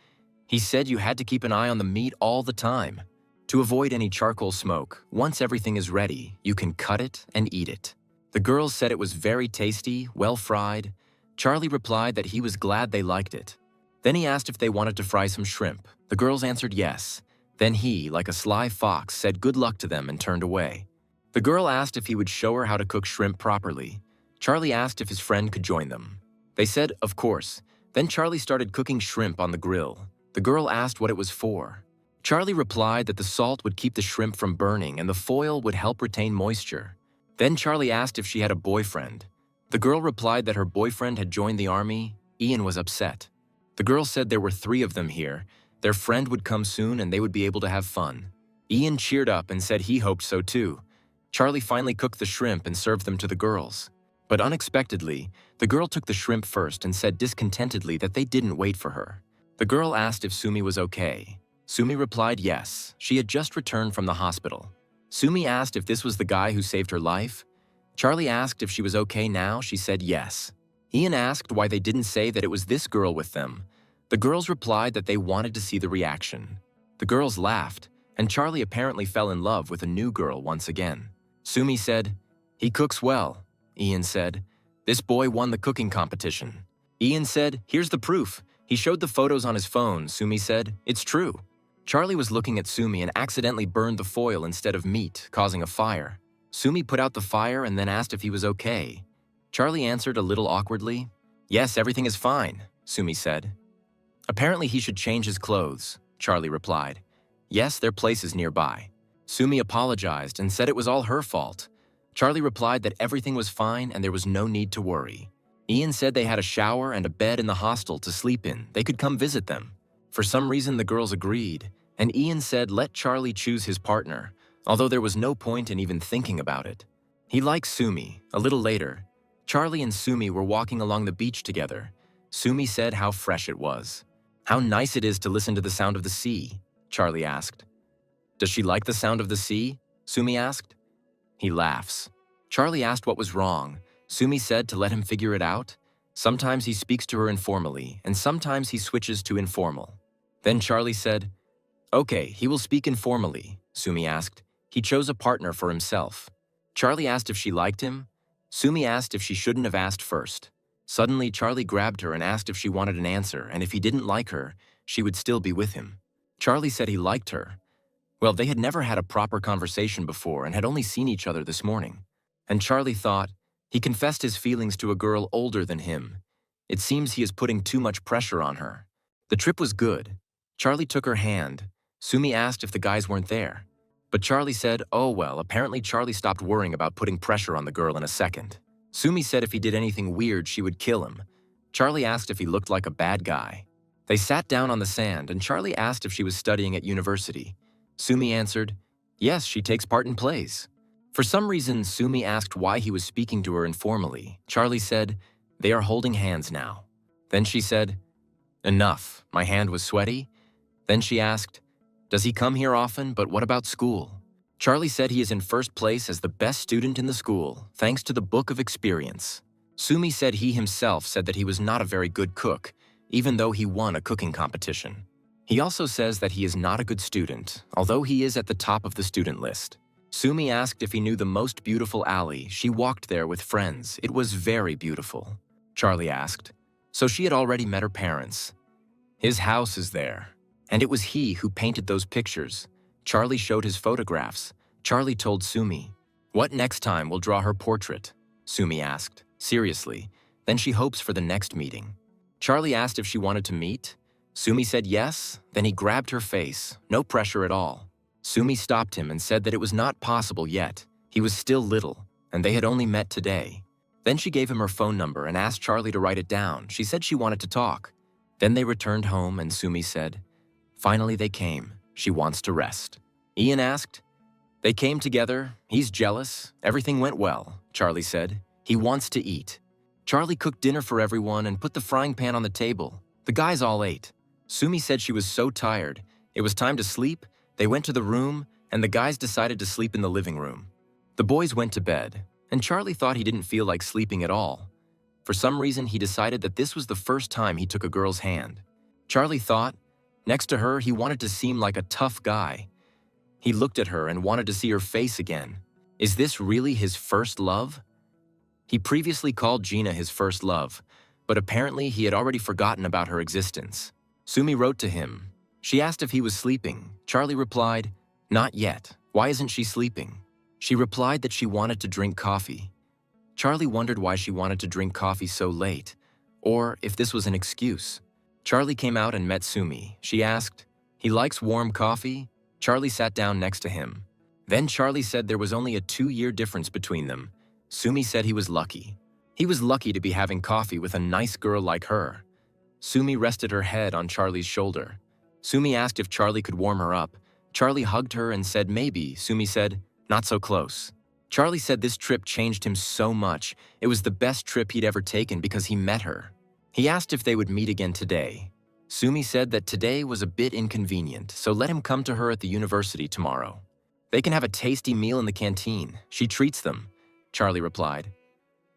[SPEAKER 1] He said you had to keep an eye on the meat all the time. To avoid any charcoal smoke, once everything is ready, you can cut it and eat it. The girls said it was very tasty, well fried. Charlie replied that he was glad they liked it. Then he asked if they wanted to fry some shrimp. The girls answered yes. Then he, like a sly fox, said good luck to them and turned away. The girl asked if he would show her how to cook shrimp properly. Charlie asked if his friend could join them. They said, of course. Then Charlie started cooking shrimp on the grill. The girl asked what it was for. Charlie replied that the salt would keep the shrimp from burning and the foil would help retain moisture. Then Charlie asked if she had a boyfriend. The girl replied that her boyfriend had joined the army. Ian was upset. The girl said there were 3 of them here. Their friend would come soon and they would be able to have fun. Ian cheered up and said he hoped so too. Charlie finally cooked the shrimp and served them to the girls. But unexpectedly, the girl took the shrimp first and said discontentedly that they didn't wait for her. The girl asked if Sumi was okay. Sumi replied yes. She had just returned from the hospital. Sumi asked if this was the guy who saved her life. Charlie asked if she was okay now. She said yes. Ian asked why they didn't say that it was this girl with them. The girls replied that they wanted to see the reaction. The girls laughed, and Charlie apparently fell in love with a new girl once again. Sumi said, he cooks well. Ian said, this boy won the cooking competition. Ian said, here's the proof. He showed the photos on his phone. Sumi said, it's true. Charlie was looking at Sumi and accidentally burned the foil instead of meat, causing a fire. Sumi put out the fire and then asked if he was okay. Charlie answered a little awkwardly, yes, everything is fine, Sumi said. Apparently he should change his clothes, Charlie replied. Yes, their place is nearby. Sumi apologized and said it was all her fault. Charlie replied that everything was fine and there was no need to worry. Ian said they had a shower and a bed in the hostel to sleep in. They could come visit them. For some reason, the girls agreed, and Ian said let Charlie choose his partner, although there was no point in even thinking about it. He liked Sumi. A little later, Charlie and Sumi were walking along the beach together. Sumi said how fresh it was. How nice it is to listen to the sound of the sea, Charlie asked. Does she like the sound of the sea? Sumi asked. He laughs. Charlie asked what was wrong. Sumi said to let him figure it out. Sometimes he speaks to her informally, and sometimes he switches to informal. Then Charlie said, okay, he will speak informally, Sumi asked. He chose a partner for himself. Charlie asked if she liked him. Sumi asked if she shouldn't have asked first. Suddenly, Charlie grabbed her and asked if she wanted an answer, and if he didn't like her, she would still be with him. Charlie said he liked her. Well, they had never had a proper conversation before and had only seen each other this morning. And Charlie thought, he confessed his feelings to a girl older than him. It seems he is putting too much pressure on her. The trip was good. Charlie took her hand. Sumi asked if the guys weren't there. But Charlie said, oh well, apparently Charlie stopped worrying about putting pressure on the girl in a second. Sumi said if he did anything weird, she would kill him. Charlie asked if he looked like a bad guy. They sat down on the sand, and Charlie asked if she was studying at university. Sumi answered, yes, she takes part in plays. For some reason, Sumi asked why he was speaking to her informally. Charlie said, they are holding hands now. Then she said, enough, my hand was sweaty. Then she asked, does he come here often, but what about school? Charlie said he is in first place as the best student in the school, thanks to the book of experience. Sumi said he himself said that he was not a very good cook, even though he won a cooking competition. He also says that he is not a good student, although he is at the top of the student list. Sumi asked if he knew the most beautiful alley. She walked there with friends. It was very beautiful. Charlie asked, so she had already met her parents. His house is there. And it was he who painted those pictures. Charlie showed his photographs. Charlie told Sumi, what next time will draw her portrait? Sumi asked, seriously. Then she hopes for the next meeting. Charlie asked if she wanted to meet. Sumi said yes. Then he grabbed her face. No pressure at all. Sumi stopped him and said that it was not possible yet. He was still little, and they had only met today. Then she gave him her phone number and asked Charlie to write it down. She said she wanted to talk. Then they returned home and Sumi said, finally they came. She wants to rest. Ian asked, they came together. He's jealous. Everything went well, Charlie said. He wants to eat. Charlie cooked dinner for everyone and put the frying pan on the table. The guys all ate. Sumi said she was so tired. It was time to sleep. They went to the room, and the guys decided to sleep in the living room. The boys went to bed, and Charlie thought he didn't feel like sleeping at all. For some reason, he decided that this was the first time he took a girl's hand. Charlie thought, next to her, he wanted to seem like a tough guy. He looked at her and wanted to see her face again. Is this really his first love? He previously called Gina his first love, but apparently he had already forgotten about her existence. Sumi wrote to him. She asked if he was sleeping. Charlie replied, not yet. Why isn't she sleeping? She replied that she wanted to drink coffee. Charlie wondered why she wanted to drink coffee so late, or if this was an excuse. Charlie came out and met Sumi. She asked, he likes warm coffee? Charlie sat down next to him. Then Charlie said there was only a 2-year difference between them. Sumi said he was lucky. He was lucky to be having coffee with a nice girl like her. Sumi rested her head on Charlie's shoulder. Sumi asked if Charlie could warm her up. Charlie hugged her and said maybe. Sumi said, not so close. Charlie said this trip changed him so much. It was the best trip he'd ever taken because he met her. He asked if they would meet again today. Sumi said that today was a bit inconvenient, so let him come to her at the university tomorrow. They can have a tasty meal in the canteen. She treats them, Charlie replied.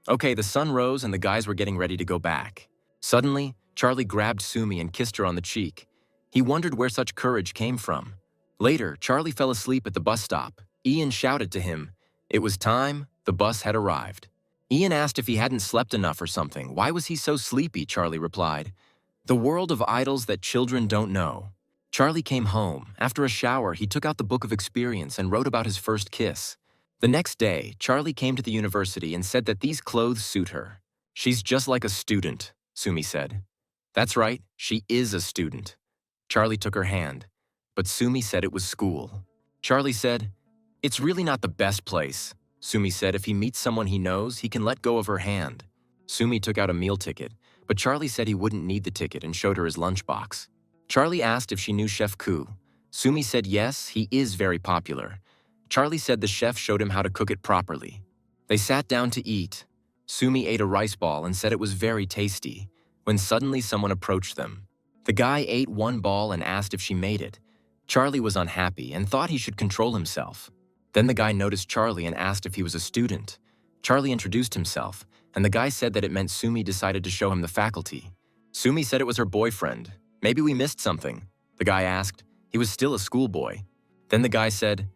[SPEAKER 1] Okay, the sun rose and the guys were getting ready to go back. Suddenly, Charlie grabbed Sumi and kissed her on the cheek. He wondered where such courage came from. Later, Charlie fell asleep at the bus stop. Ian shouted to him. It was time. The bus had arrived. Ian asked if he hadn't slept enough or something. Why was he so sleepy? Charlie replied. The world of idols that children don't know. Charlie came home. After a shower, he took out the book of experience and wrote about his first kiss. The next day, Charlie came to the university and said that these clothes suit her. She's just like a student, Sumi said. That's right, she is a student. Charlie took her hand, but Sumi said it was school. Charlie said, it's really not the best place. Sumi said if he meets someone he knows, he can let go of her hand. Sumi took out a meal ticket, but Charlie said he wouldn't need the ticket and showed her his lunchbox. Charlie asked if she knew Chef Ku. Sumi said yes, he is very popular. Charlie said the chef showed him how to cook it properly. They sat down to eat. Sumi ate a rice ball and said it was very tasty, when suddenly someone approached them. The guy ate one ball and asked if she made it. Charlie was unhappy and thought he should control himself. Then the guy noticed Charlie and asked if he was a student. Charlie introduced himself, and the guy said that it meant Sumi decided to show him the faculty. Sumi said it was her boyfriend. Maybe we missed something, the guy asked. He was still a schoolboy. Then the guy said,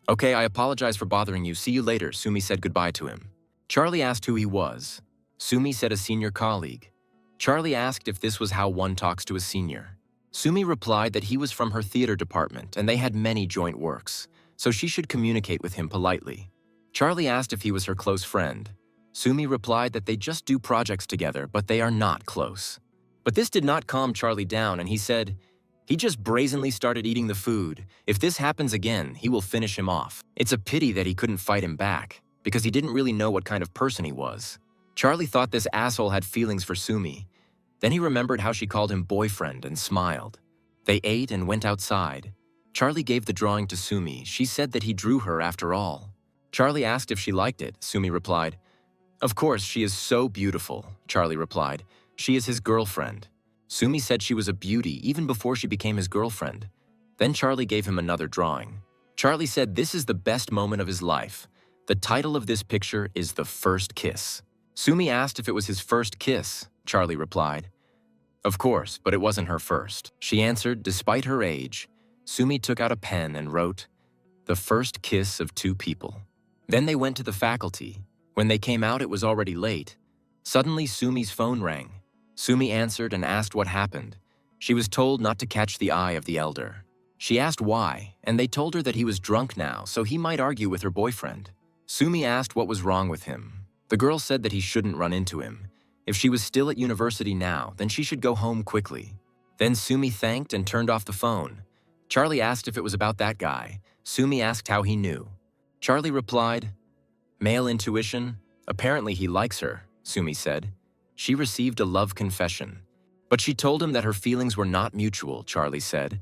[SPEAKER 1] okay, I apologize for bothering you. See you later. Sumi said goodbye to him. Charlie asked who he was. Sumi said a senior colleague. Charlie asked if this was how one talks to a senior. Sumi replied that he was from her theater department and they had many joint works, so she should communicate with him politely. Charlie asked if he was her close friend. Sumi replied that they just do projects together, but they are not close. But this did not calm Charlie down, and he said, "He just brazenly started eating the food. If this happens again, he will finish him off." It's a pity that he couldn't fight him back, because he didn't really know what kind of person he was. Charlie thought this asshole had feelings for Sumi. Then he remembered how she called him boyfriend and smiled. They ate and went outside. Charlie gave the drawing to Sumi. She said that he drew her after all. Charlie asked if she liked it. Sumi replied, "Of course, she is so beautiful." Charlie replied, "She is his girlfriend." Sumi said she was a beauty even before she became his girlfriend. Then Charlie gave him another drawing. Charlie said this is the best moment of his life. The title of this picture is The First Kiss. Sumi asked if it was his first kiss. Charlie replied, "Of course, but it wasn't her first." She answered, despite her age. Sumi took out a pen and wrote, "The first kiss of two people." Then they went to the faculty. When they came out, it was already late. Suddenly, Sumi's phone rang. Sumi answered and asked what happened. She was told not to catch the eye of the elder. She asked why, and they told her that he was drunk now, so he might argue with her boyfriend. Sumi asked what was wrong with him. The girl said that he shouldn't run into him. If she was still at university now, then she should go home quickly. Then Sumi thanked and turned off the phone. Charlie asked if it was about that guy. Sumi asked how he knew. Charlie replied, "Male intuition? Apparently he likes her," Sumi said. She received a love confession. But she told him that her feelings were not mutual, Charlie said.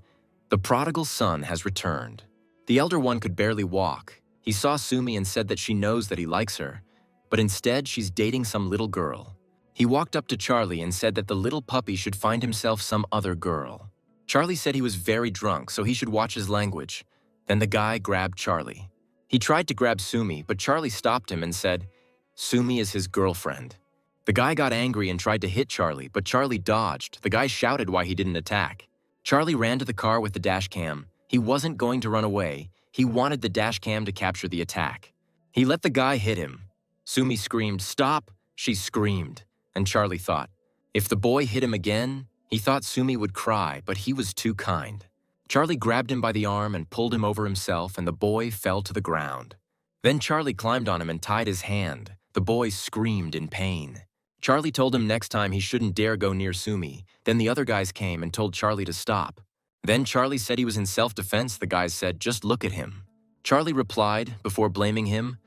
[SPEAKER 1] The prodigal son has returned. The elder one could barely walk. He saw Sumi and said that she knows that he likes her, but instead she's dating some little girl. He walked up to Charlie and said that the little puppy should find himself some other girl. Charlie said he was very drunk, so he should watch his language. Then the guy grabbed Charlie. He tried to grab Sumi, but Charlie stopped him and said, "Sumi is his girlfriend." The guy got angry and tried to hit Charlie, but Charlie dodged. The guy shouted why he didn't attack. Charlie ran to the car with the dash cam. He wasn't going to run away. He wanted the dash cam to capture the attack. He let the guy hit him. Sumi screamed, "Stop!" She screamed. And Charlie thought, if the boy hit him again, he thought Sumi would cry, but he was too kind. Charlie grabbed him by the arm and pulled him over himself, and the boy fell to the ground. Then Charlie climbed on him and tied his hand. The boy screamed in pain. Charlie told him next time he shouldn't dare go near Sumi. Then the other guys came and told Charlie to stop. Then Charlie said he was in self-defense. The guys said, "Just look at him." Charlie replied, before blaming him,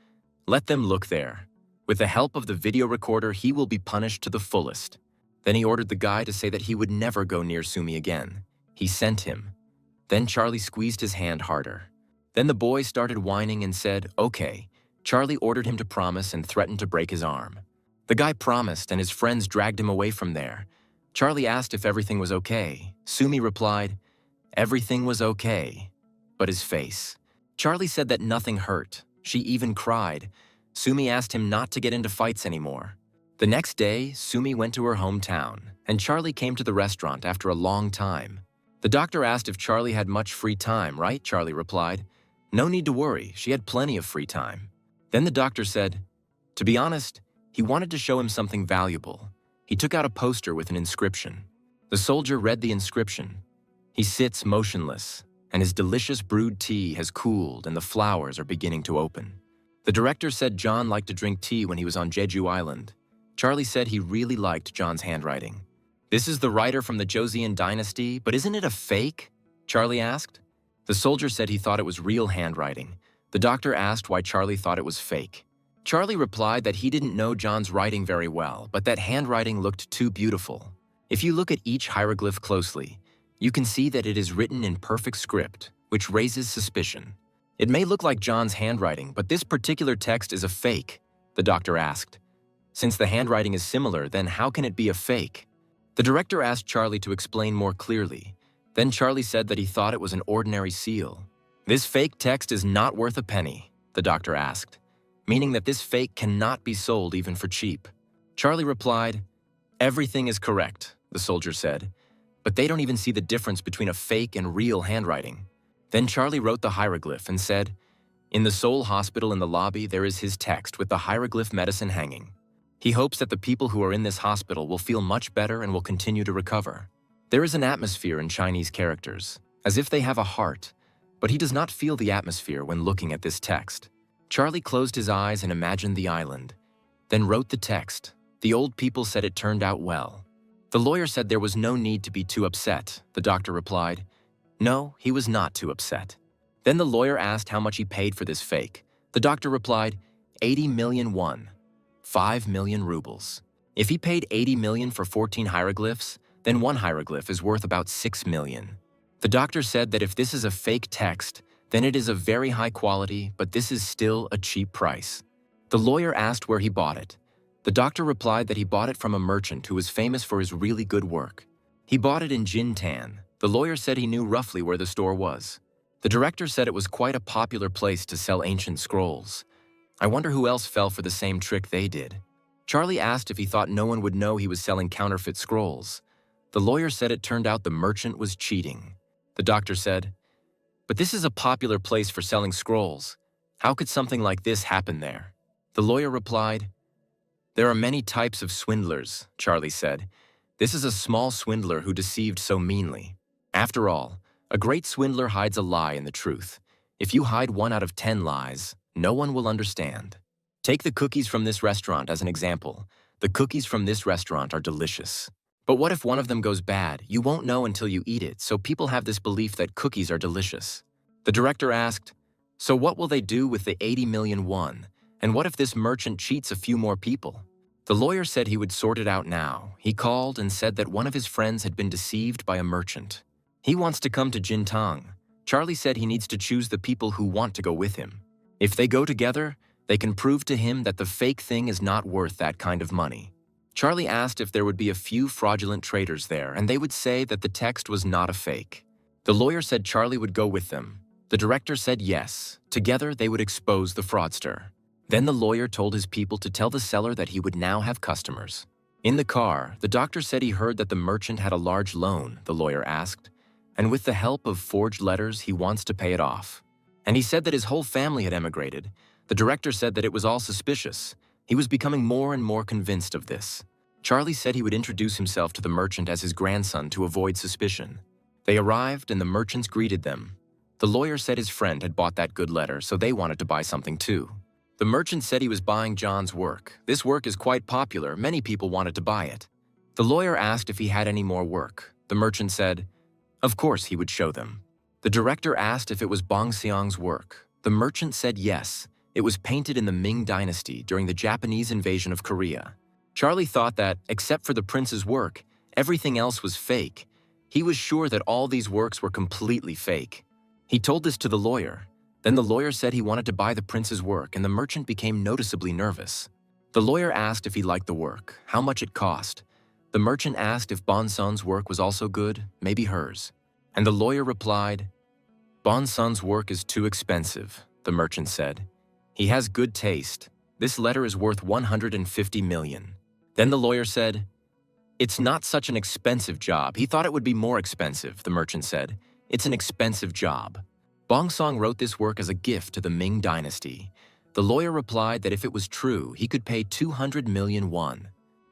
[SPEAKER 1] "Let them look there. With the help of the video recorder, he will be punished to the fullest." Then he ordered the guy to say that he would never go near Sumi again. He sent him. Then Charlie squeezed his hand harder. Then the boy started whining and said, "Okay." Charlie ordered him to promise and threatened to break his arm. The guy promised, and his friends dragged him away from there. Charlie asked if everything was okay. Sumi replied, "Everything was okay," but his face. Charlie said that nothing hurt. She even cried. Sumi asked him not to get into fights anymore. The next day, Sumi went to her hometown, and Charlie came to the restaurant after a long time. The doctor asked if Charlie had much free time, right? Charlie replied, "No need to worry, she had plenty of free time." Then the doctor said, to be honest, he wanted to show him something valuable. He took out a poster with an inscription. The soldier read the inscription. He sits motionless, and his delicious brewed tea has cooled and the flowers are beginning to open. The director said John liked to drink tea when he was on Jeju Island. Charlie said he really liked John's handwriting. "This is the writer from the Joseon dynasty, but isn't it a fake?" Charlie asked. The soldier said he thought it was real handwriting. The doctor asked why Charlie thought it was fake. Charlie replied that he didn't know John's writing very well, but that handwriting looked too beautiful. If you look at each hieroglyph closely, you can see that it is written in perfect script, which raises suspicion. "It may look like John's handwriting, but this particular text is a fake," the doctor asked. "Since the handwriting is similar, then how can it be a fake?" The director asked Charlie to explain more clearly. Then Charlie said that he thought it was an ordinary seal. "This fake text is not worth a penny," the doctor asked, meaning that this fake cannot be sold even for cheap. Charlie replied, "Everything is correct," the soldier said, "but they don't even see the difference between a fake and real handwriting." Then Charlie wrote the hieroglyph and said, "In the Seoul hospital in the lobby, there is his text with the hieroglyph medicine hanging. He hopes that the people who are in this hospital will feel much better and will continue to recover." There is an atmosphere in Chinese characters, as if they have a heart, but he does not feel the atmosphere when looking at this text. Charlie closed his eyes and imagined the island, then wrote the text. The old people said it turned out well. The lawyer said there was no need to be too upset. The doctor replied, no, he was not too upset. Then the lawyer asked how much he paid for this fake. The doctor replied, 80 million won, 5 million rubles. If he paid 80 million for 14 hieroglyphs, then one hieroglyph is worth about 6 million. The doctor said that if this is a fake text, then it is of very high quality, but this is still a cheap price. The lawyer asked where he bought it. The doctor replied that he bought it from a merchant who was famous for his really good work. He bought it in Jintan. The lawyer said he knew roughly where the store was. The director said it was quite a popular place to sell ancient scrolls. I wonder who else fell for the same trick they did. Charlie asked if he thought no one would know he was selling counterfeit scrolls. The lawyer said it turned out the merchant was cheating. The doctor said, but this is a popular place for selling scrolls. How could something like this happen there? The lawyer replied, there are many types of swindlers, Charlie said. This is a small swindler who deceived so meanly. After all, a great swindler hides a lie in the truth. If you hide 1 out of 10 lies, no one will understand. Take the cookies from this restaurant as an example. The cookies from this restaurant are delicious. But what if one of them goes bad? You won't know until you eat it, so people have this belief that cookies are delicious. The director asked, so what will they do with the 80 million won? And what if this merchant cheats a few more people? The lawyer said he would sort it out now. He called and said that one of his friends had been deceived by a merchant. He wants to come to Jintang. Charlie said he needs to choose the people who want to go with him. If they go together, they can prove to him that the fake thing is not worth that kind of money. Charlie asked if there would be a few fraudulent traders there, and they would say that the text was not a fake. The lawyer said Charlie would go with them. The director said yes. Together, they would expose the fraudster. Then the lawyer told his people to tell the seller that he would now have customers. In the car, the doctor said he heard that the merchant had a large loan, the lawyer asked, and with the help of forged letters, he wants to pay it off. And he said that his whole family had emigrated. The director said that it was all suspicious. He was becoming more and more convinced of this. Charlie said he would introduce himself to the merchant as his grandson to avoid suspicion. They arrived and the merchants greeted them. The lawyer said his friend had bought that good letter, so they wanted to buy something too. The merchant said he was buying John's work. This work is quite popular. Many people wanted to buy it. The lawyer asked if he had any more work. The merchant said, of course he would show them. The director asked if it was Bong Xiang's work. The merchant said yes. It was painted in the Ming Dynasty during the Japanese invasion of Korea. Charlie thought that, except for the prince's work, everything else was fake. He was sure that all these works were completely fake. He told this to the lawyer. Then the lawyer said he wanted to buy the prince's work, and the merchant became noticeably nervous. The lawyer asked if he liked the work, how much it cost. The merchant asked if Bon Sun's work was also good, maybe hers. And the lawyer replied, Bon Sun's work is too expensive, the merchant said. He has good taste. This letter is worth 150 million. Then the lawyer said, it's not such an expensive job. He thought it would be more expensive, the merchant said. It's an expensive job. Bong Song wrote this work as a gift to the Ming Dynasty. The lawyer replied that if it was true, he could pay 200 million won.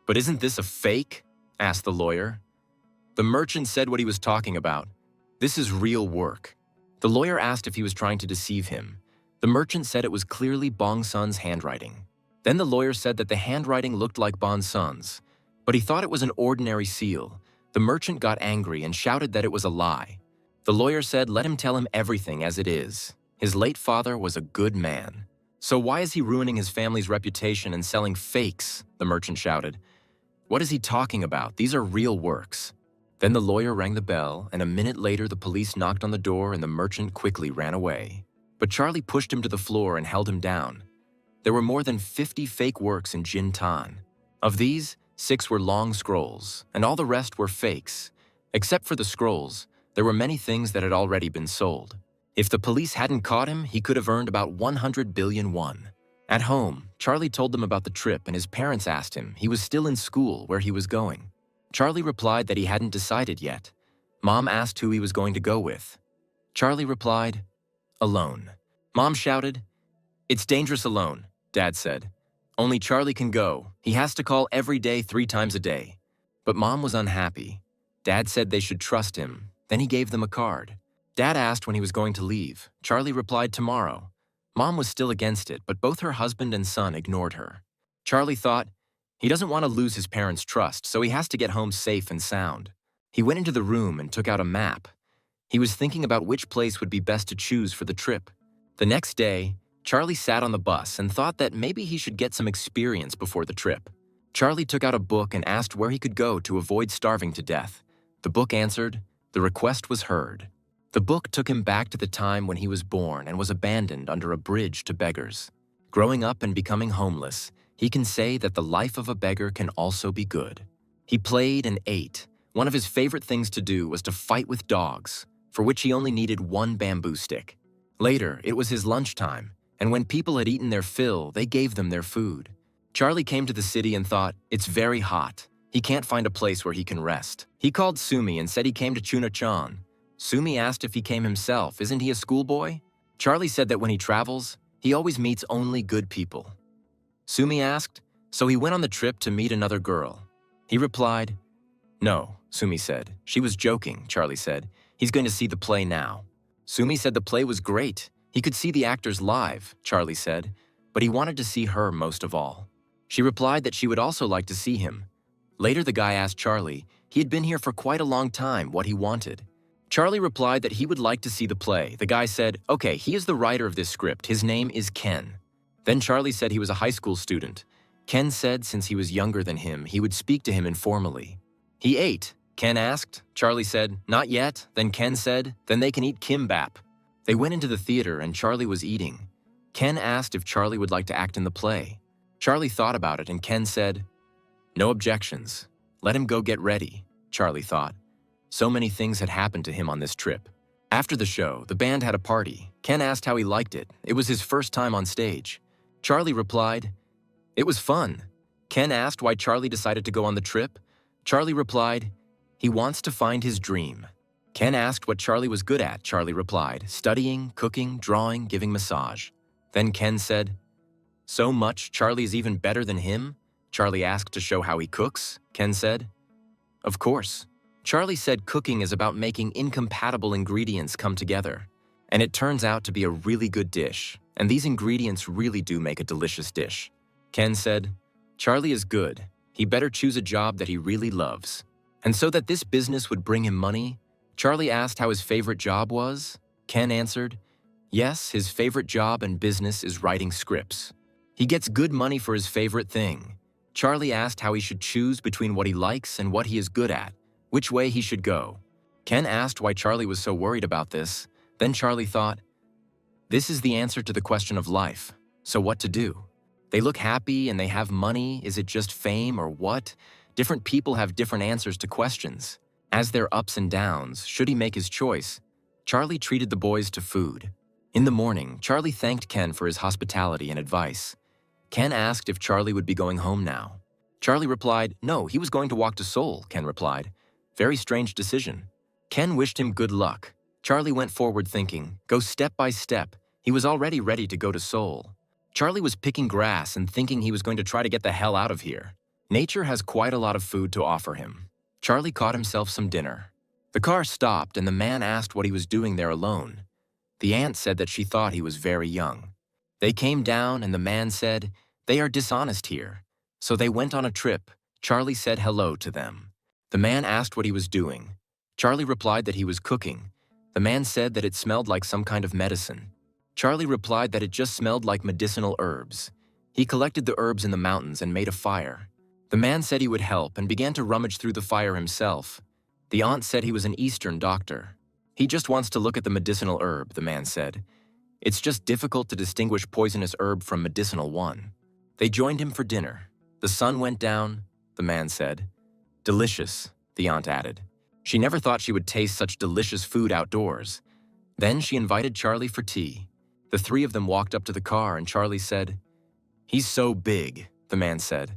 [SPEAKER 1] But isn't this a fake? Asked the lawyer. The merchant said what he was talking about. This is real work. The lawyer asked if he was trying to deceive him. The merchant said it was clearly Bong Sun's handwriting. Then the lawyer said that the handwriting looked like Bong Sun's, but he thought it was an ordinary seal. The merchant got angry and shouted that it was a lie. The lawyer said let him tell him everything as it is. His late father was a good man. So why is he ruining his family's reputation and selling fakes? The merchant shouted. What is he talking about? These are real works. Then the lawyer rang the bell, and a minute later the police knocked on the door and the merchant quickly ran away. But Charlie pushed him to the floor and held him down. There were more than 50 fake works in Jintan. Of these, 6 were long scrolls, and all the rest were fakes. Except for the scrolls, there were many things that had already been sold. If the police hadn't caught him, he could have earned about 100 billion won. At home, Charlie told them about the trip and his parents asked him. He was still in school where he was going. Charlie replied that he hadn't decided yet. Mom asked who he was going to go with. Charlie replied, alone. Mom shouted, it's dangerous alone, Dad said. Only Charlie can go. He has to call every day 3 times a day. But Mom was unhappy. Dad said they should trust him. Then he gave them a card. Dad asked when he was going to leave. Charlie replied tomorrow. Mom was still against it, but both her husband and son ignored her. Charlie thought, He doesn't want to lose his parents' trust, so he has to get home safe and sound. He went into the room and took out a map. He was thinking about which place would be best to choose for the trip. The next day, Charlie sat on the bus and thought that maybe he should get some experience before the trip. Charlie took out a book and asked where he could go to avoid starving to death. The book answered, the request was heard. The book took him back to the time when he was born and was abandoned under a bridge to beggars. Growing up and becoming homeless, he can say that the life of a beggar can also be good. He played and ate. One of his favorite things to do was to fight with dogs, for which he only needed one bamboo stick. Later, it was his lunchtime, and when people had eaten their fill, they gave them their food. Charlie came to the city and thought, it's very hot. He can't find a place where he can rest. He called Sumi and said he came to Chunachan. Sumi asked if he came himself. Isn't he a schoolboy? Charlie said that when he travels, he always meets only good people. Sumi asked, so he went on the trip to meet another girl. He replied, no, Sumi said. She was joking, Charlie said. He's going to see the play now. Sumi said the play was great. He could see the actors live, Charlie said, but he wanted to see her most of all. She replied that she would also like to see him. Later, the guy asked Charlie, he had been here for quite a long time, what he wanted. Charlie replied that he would like to see the play. The guy said, okay, he is the writer of this script. His name is Ken. Then Charlie said he was a high school student. Ken said since he was younger than him, he would speak to him informally. He ate. Ken asked. Charlie said, not yet. Then Ken said, then they can eat kimbap. They went into the theater and Charlie was eating. Ken asked if Charlie would like to act in the play. Charlie thought about it and Ken said, no objections. Let him go get ready, Charlie thought. So many things had happened to him on this trip. After the show, the band had a party. Ken asked how he liked it. It was his first time on stage. Charlie replied, it was fun. Ken asked why Charlie decided to go on the trip. Charlie replied, he wants to find his dream. Ken asked what Charlie was good at. Charlie replied, studying, cooking, drawing, giving massage. Then Ken said, so much Charlie is even better than him? Charlie asked to show how he cooks. Ken said, of course. Charlie said cooking is about making incompatible ingredients come together. And it turns out to be a really good dish. And these ingredients really do make a delicious dish. Ken said, Charlie is good. He better choose a job that he really loves. And so that this business would bring him money, Charlie asked how his favorite job was. Ken answered, yes, his favorite job and business is writing scripts. He gets good money for his favorite thing. Charlie asked how he should choose between what he likes and what he is good at, which way he should go. Ken asked why Charlie was so worried about this. Then Charlie thought, this is the answer to the question of life. So what to do? They look happy and they have money. Is it just fame or what? Different people have different answers to questions. As their ups and downs, should he make his choice? Charlie treated the boys to food. In the morning, Charlie thanked Ken for his hospitality and advice. Ken asked if Charlie would be going home now. Charlie replied, no, he was going to walk to Seoul, Ken replied. Very strange decision. Ken wished him good luck. Charlie went forward thinking, go step by step. He was already ready to go to Seoul. Charlie was picking grass and thinking he was going to try to get the hell out of here. Nature has quite a lot of food to offer him. Charlie caught himself some dinner. The car stopped and the man asked what he was doing there alone. The aunt said that she thought he was very young. They came down and the man said, they are dishonest here. So they went on a trip. Charlie said hello to them. The man asked what he was doing. Charlie replied that he was cooking. The man said that it smelled like some kind of medicine. Charlie replied that it just smelled like medicinal herbs. He collected the herbs in the mountains and made a fire. The man said he would help and began to rummage through the fire himself. The aunt said he was an Eastern doctor. He just wants to look at the medicinal herb, the man said. It's just difficult to distinguish poisonous herb from medicinal one. They joined him for dinner. The sun went down, the man said. Delicious, the aunt added. She never thought she would taste such delicious food outdoors. Then she invited Charlie for tea. The three of them walked up to the car and Charlie said, he's so big, the man said.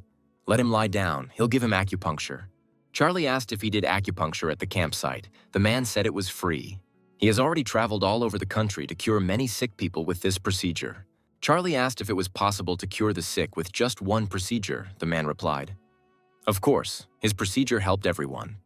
[SPEAKER 1] Let him lie down, he'll give him acupuncture. Charlie asked if he did acupuncture at the campsite. The man said it was free. He has already traveled all over the country to cure many sick people with this procedure. Charlie asked if it was possible to cure the sick with just one procedure, the man replied. Of course, his procedure helped everyone.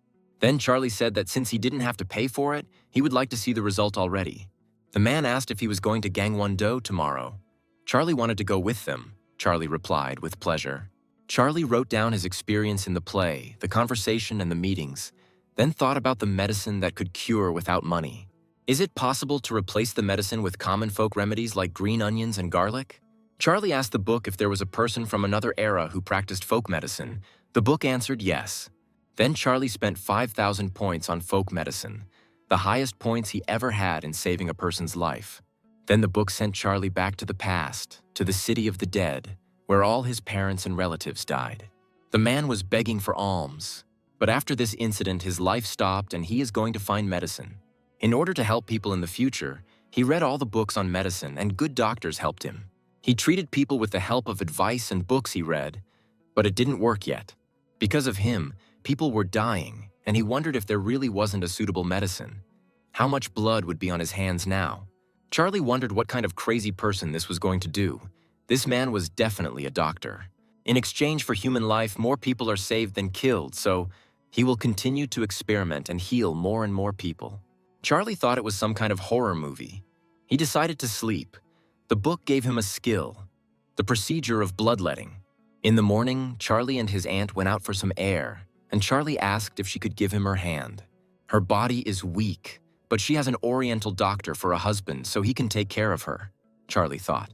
[SPEAKER 1] Then Charlie said that since he didn't have to pay for it, he would like to see the result already. The man asked if he was going to Gangwon-do tomorrow. Charlie wanted to go with them, Charlie replied with pleasure. Charlie wrote down his experience in the play, the conversation and the meetings, then thought about the medicine that could cure without money. Is it possible to replace the medicine with common folk remedies like green onions and garlic? Charlie asked the book if there was a person from another era who practiced folk medicine. The book answered yes. Then Charlie spent 5,000 points on folk medicine, the highest points he ever had in saving a person's life. Then the book sent Charlie back to the past, to the city of the dead, where all his parents and relatives died. The man was begging for alms, but after this incident his life stopped and he is going to find medicine. In order to help people in the future, he read all the books on medicine and good doctors helped him. He treated people with the help of advice and books he read, but it didn't work yet. Because of him, people were dying, and he wondered if there really wasn't a suitable medicine. How much blood would be on his hands now? Charlie wondered what kind of crazy person this was going to do. This man was definitely a doctor. In exchange for human life, more people are saved than killed, so he will continue to experiment and heal more and more people. Charlie thought it was some kind of horror movie. He decided to sleep. The book gave him a skill, the procedure of bloodletting. In the morning, Charlie and his aunt went out for some air, and Charlie asked if she could give him her hand. Her body is weak, but she has an Oriental doctor for a husband, so he can take care of her, Charlie thought.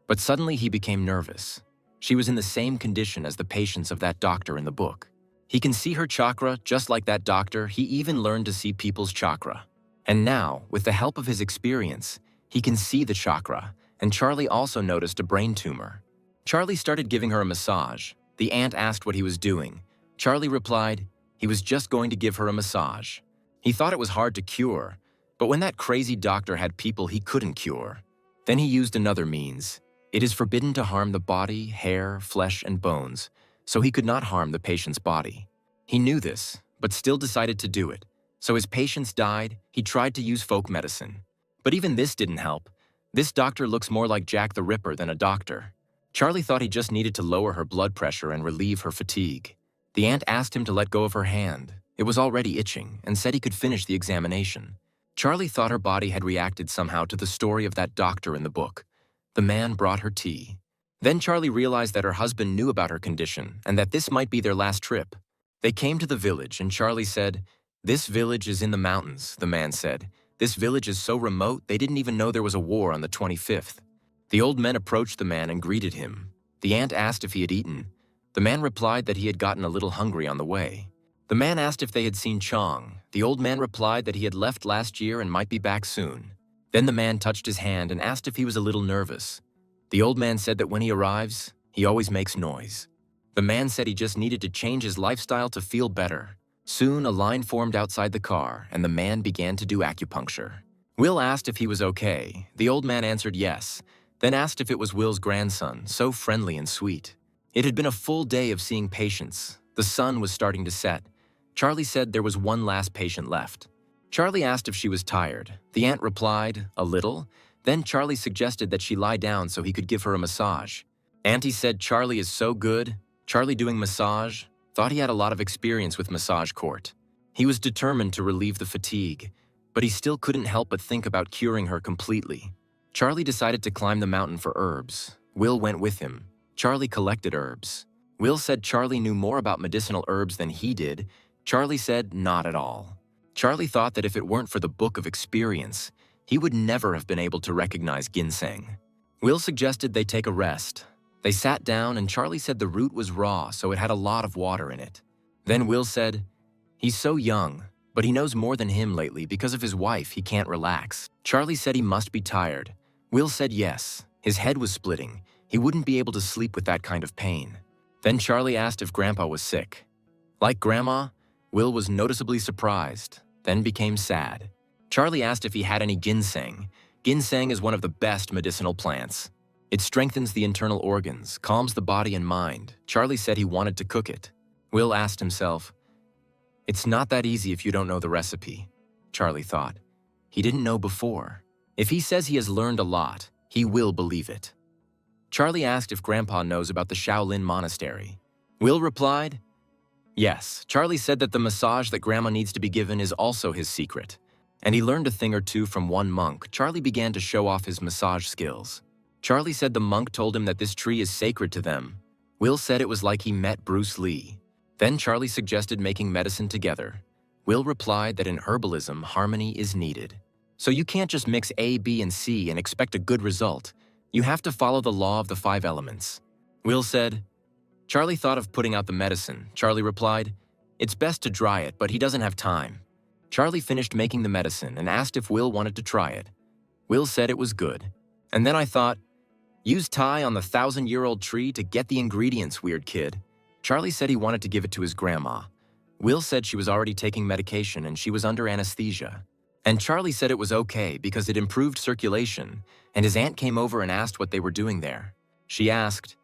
[SPEAKER 1] But suddenly he became nervous. She was in the same condition as the patients of that doctor in the book. He can see her chakra just like that doctor. He even learned to see people's chakra. And now, with the help of his experience, he can see the chakra, and Charlie also noticed a brain tumor. Charlie started giving her a massage. The aunt asked what he was doing. Charlie replied, he was just going to give her a massage. He thought it was hard to cure, but when that crazy doctor had people he couldn't cure. Then he used another means. It is forbidden to harm the body, hair, flesh, and bones, so he could not harm the patient's body. He knew this, but still decided to do it. So his patients died, he tried to use folk medicine. But even this didn't help. This doctor looks more like Jack the Ripper than a doctor. Charlie thought he just needed to lower her blood pressure and relieve her fatigue. The aunt asked him to let go of her hand. It was already itching, and said he could finish the examination. Charlie thought her body had reacted somehow to the story of that doctor in the book. The man brought her tea. Then Charlie realized that her husband knew about her condition and that this might be their last trip. They came to the village, and Charlie said, "This village is in the mountains," the man said. "This village is so remote they didn't even know there was a war on the 25th. The old men approached the man and greeted him. The aunt asked if he had eaten. The man replied that he had gotten a little hungry on the way. The man asked if they had seen Chong. The old man replied that he had left last year and might be back soon. Then the man touched his hand and asked if he was a little nervous. The old man said that when he arrives, he always makes noise. The man said he just needed to change his lifestyle to feel better. Soon a line formed outside the car, and the man began to do acupuncture. Will asked if he was okay. The old man answered yes, then asked if it was Will's grandson, so friendly and sweet. It had been a full day of seeing patients. The sun was starting to set. Charlie said there was one last patient left. Charlie asked if she was tired. The aunt replied, "A little." Then Charlie suggested that she lie down so he could give her a massage. Auntie said Charlie is so good. Charlie doing massage, thought he had a lot of experience with massage court. He was determined to relieve the fatigue, but he still couldn't help but think about curing her completely. Charlie decided to climb the mountain for herbs. Will went with him. Charlie collected herbs. Will said Charlie knew more about medicinal herbs than he did. Charlie said not at all. Charlie thought that if it weren't for the book of experience, he would never have been able to recognize ginseng. Will suggested they take a rest. They sat down and Charlie said the root was raw, so it had a lot of water in it. Then Will said, "He's so young, but he knows more than him lately because of his wife. He can't relax." Charlie said he must be tired. Will said yes. His head was splitting. He wouldn't be able to sleep with that kind of pain. Then Charlie asked if Grandpa was sick. Like Grandma, Will was noticeably surprised, then became sad. Charlie asked if he had any ginseng. Ginseng is one of the best medicinal plants. It strengthens the internal organs, calms the body and mind. Charlie said he wanted to cook it. Will asked himself, "It's not that easy if you don't know the recipe," Charlie thought. He didn't know before. If he says he has learned a lot, he will believe it. Charlie asked if Grandpa knows about the Shaolin Monastery. Will replied, yes. Charlie said that the massage that Grandma needs to be given is also his secret. And he learned a thing or two from one monk. Charlie began to show off his massage skills. Charlie said the monk told him that this tree is sacred to them. Will said it was like he met Bruce Lee. Then Charlie suggested making medicine together. Will replied that in herbalism, harmony is needed. So you can't just mix A, B, and C and expect a good result. You have to follow the law of the 5 elements. Will said, Charlie thought of putting out the medicine. Charlie replied, it's best to dry it, but he doesn't have time. Charlie finished making the medicine and asked if Will wanted to try it. Will said it was good. And then I thought, use tie on the 1,000-year-old tree to get the ingredients, weird kid. Charlie said he wanted to give it to his grandma. Will said she was already taking medication and she was under anesthesia. And Charlie said it was okay because it improved circulation, and his aunt came over and asked what they were doing there. She asked,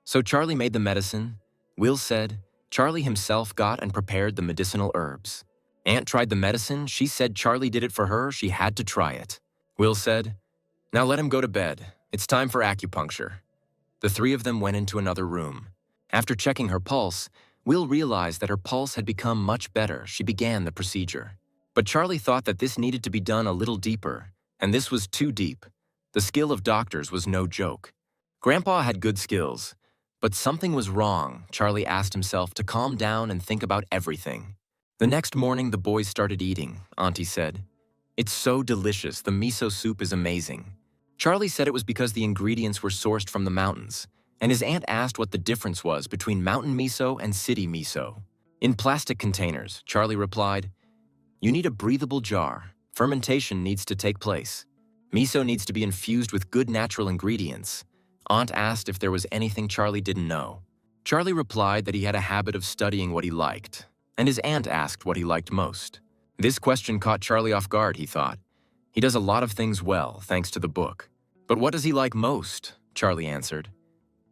[SPEAKER 1] so Charlie made the medicine? Will said, Charlie himself got and prepared the medicinal herbs. Aunt tried the medicine. She said Charlie did it for her. She had to try it. Will said, now let him go to bed. It's time for acupuncture. The 3 of them went into another room. After checking her pulse, Will realized that her pulse had become much better. She began the procedure. But Charlie thought that this needed to be done a little deeper, and this was too deep. The skill of doctors was no joke. Grandpa had good skills, but something was wrong. Charlie asked himself to calm down and think about everything. The next morning, the boys started eating. Auntie said, it's so delicious. The miso soup is amazing. Charlie said it was because the ingredients were sourced from the mountains, and his aunt asked what the difference was between mountain miso and city miso. In plastic containers, Charlie replied, you need a breathable jar. Fermentation needs to take place. Miso needs to be infused with good natural ingredients. Aunt asked if there was anything Charlie didn't know. Charlie replied that he had a habit of studying what he liked, and his aunt asked what he liked most. This question caught Charlie off guard, he thought. He does a lot of things well, thanks to the book. But what does he like most? Charlie answered.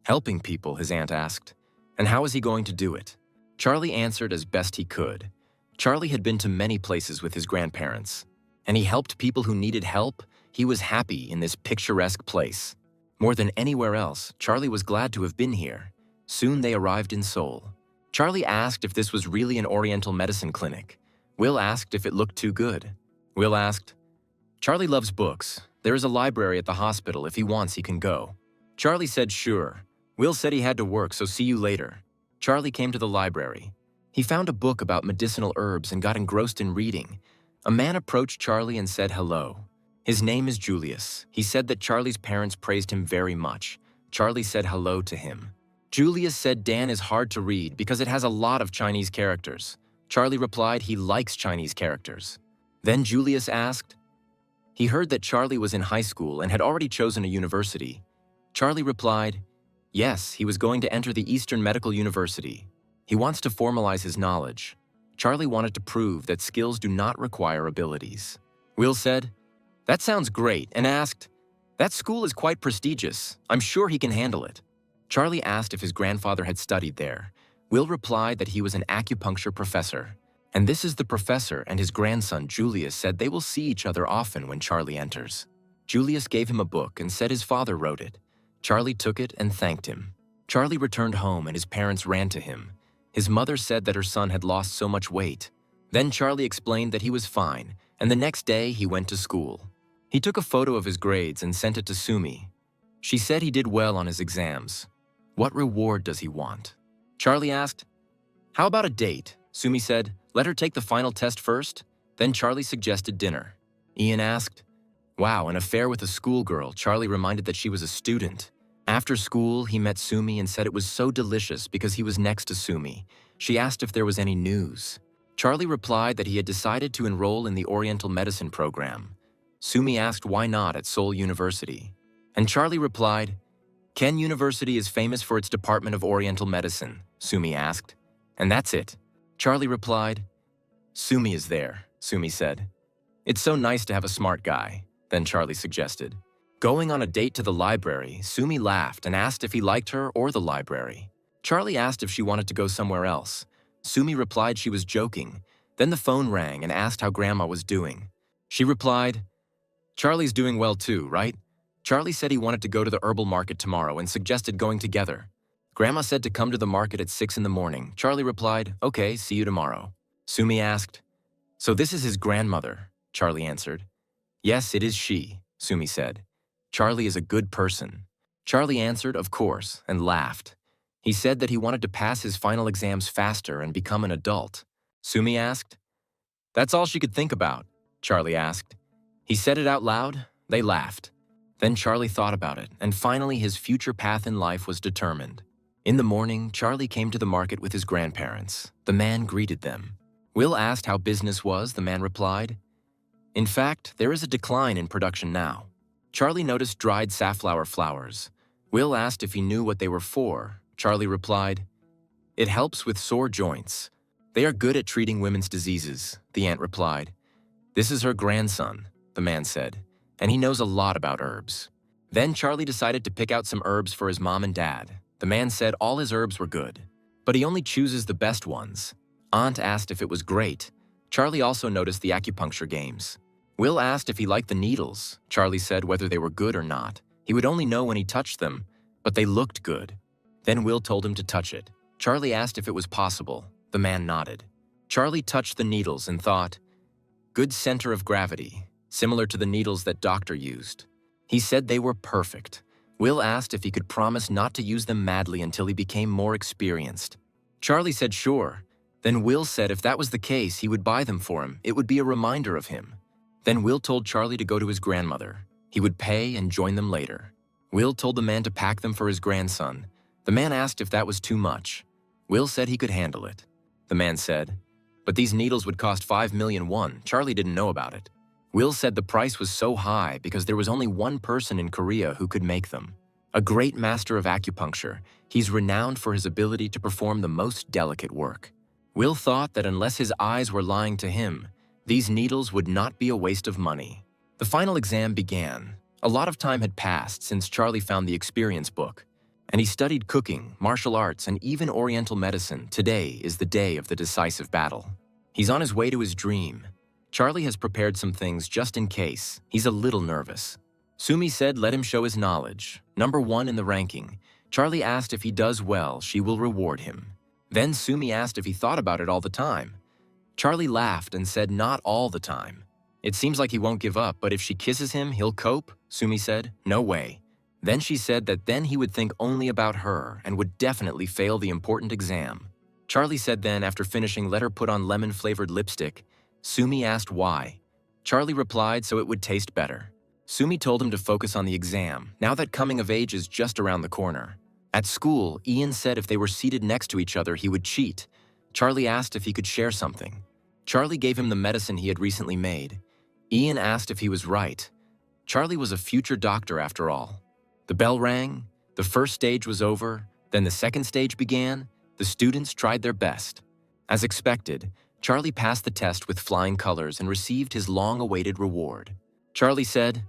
[SPEAKER 1] Helping people, his aunt asked. And how is he going to do it? Charlie answered as best he could. Charlie had been to many places with his grandparents, and he helped people who needed help. He was happy in this picturesque place. More than anywhere else, Charlie was glad to have been here. Soon they arrived in Seoul. Charlie asked if this was really an Oriental medicine clinic. Will asked if it looked too good. Will asked, Charlie loves books. There is a library at the hospital. If he wants, he can go. Charlie said sure. Will said he had to work, so see you later. Charlie came to the library. He found a book about medicinal herbs and got engrossed in reading. A man approached Charlie and said hello. His name is Julius. He said that Charlie's parents praised him very much. Charlie said hello to him. Julius said Dan is hard to read because it has a lot of Chinese characters. Charlie replied he likes Chinese characters. Then Julius asked, he heard that Charlie was in high school and had already chosen a university. Charlie replied, yes, he was going to enter the Eastern Medical University. He wants to formalize his knowledge. Charlie wanted to prove that skills do not require abilities. Will said, that sounds great, and asked, that school is quite prestigious. I'm sure he can handle it. Charlie asked if his grandfather had studied there. Will replied that he was an acupuncture professor. And this is the professor and his grandson Julius said they will see each other often when Charlie enters. Julius gave him a book and said his father wrote it. Charlie took it and thanked him. Charlie returned home and his parents ran to him. His mother said that her son had lost so much weight. Then Charlie explained that he was fine, and the next day he went to school. He took a photo of his grades and sent it to Sumi. She said he did well on his exams. What reward does he want? Charlie asked, how about a date? Sumi said, let her take the final test first. Then Charlie suggested dinner. Ian asked, wow, an affair with a schoolgirl. Charlie reminded that she was a student. After school, he met Sumi and said it was so delicious because he was next to Sumi. She asked if there was any news. Charlie replied that he had decided to enroll in the Oriental Medicine program. Sumi asked why not at Seoul University. And Charlie replied, Ken University is famous for its Department of Oriental Medicine, Sumi asked. And that's it. Charlie replied, Sumi is there, Sumi said. It's so nice to have a smart guy, then Charlie suggested. Going on a date to the library, Sumi laughed and asked if he liked her or the library. Charlie asked if she wanted to go somewhere else. Sumi replied she was joking. Then the phone rang and asked how Grandma was doing. She replied, Charlie's doing well too, right? Charlie said he wanted to go to the herbal market tomorrow and suggested going together. Grandma said to come to the market at 6 in the morning. Charlie replied, okay, see you tomorrow. Sumi asked, so this is his grandmother, Charlie answered. Yes, it is she, Sumi said. Charlie is a good person. Charlie answered, of course, and laughed. He said that he wanted to pass his final exams faster and become an adult. Sumi asked. That's all she could think about, Charlie asked. He said it out loud. They laughed. Then Charlie thought about it, and finally his future path in life was determined. In the morning, Charlie came to the market with his grandparents. The man greeted them. Will asked how business was. The man replied, in fact, there is a decline in production now. Charlie noticed dried safflower flowers. Will asked if he knew what they were for. Charlie replied, it helps with sore joints. They are good at treating women's diseases, the aunt replied. This is her grandson, the man said, and he knows a lot about herbs. Then Charlie decided to pick out some herbs for his mom and dad. The man said all his herbs were good, but he only chooses the best ones. Aunt asked if it was great. Charlie also noticed the acupuncture games. Will asked if he liked the needles. Charlie said whether they were good or not. He would only know when he touched them, but they looked good. Then Will told him to touch it. Charlie asked if it was possible. The man nodded. Charlie touched the needles and thought, good center of gravity, similar to the needles that doctor used. He said they were perfect. Will asked if he could promise not to use them madly until he became more experienced. Charlie said sure. Then Will said if that was the case, he would buy them for him. It would be a reminder of him. Then Will told Charlie to go to his grandmother. He would pay and join them later. Will told the man to pack them for his grandson. The man asked if that was too much. Will said he could handle it. The man said, but these needles would cost 5 million won. Charlie didn't know about it. Will said the price was so high because there was only one person in Korea who could make them. A great master of acupuncture, he's renowned for his ability to perform the most delicate work. Will thought that unless his eyes were lying to him, these needles would not be a waste of money. The final exam began. A lot of time had passed since Charlie found the experience book, and he studied cooking, martial arts, and even Oriental medicine. Today is the day of the decisive battle. He's on his way to his dream. Charlie has prepared some things just in case. He's a little nervous. Sumi said let him show his knowledge. Number 1 in the ranking. Charlie asked if he does well, she will reward him. Then Sumi asked if he thought about it all the time. Charlie laughed and said not all the time. It seems like he won't give up, but if she kisses him, he'll cope, Sumi said. No way. Then she said that then he would think only about her and would definitely fail the important exam. Charlie said then, after finishing, let her put on lemon-flavored lipstick. Sumi asked why. Charlie replied so it would taste better. Sumi told him to focus on the exam, now that coming of age is just around the corner. At school, Ian said if they were seated next to each other, he would cheat. Charlie asked if he could share something. Charlie gave him the medicine he had recently made. Ian asked if he was right. Charlie was a future doctor after all. The bell rang, the first stage was over, then the second stage began. The students tried their best. As expected, Charlie passed the test with flying colors and received his long-awaited reward. Charlie said,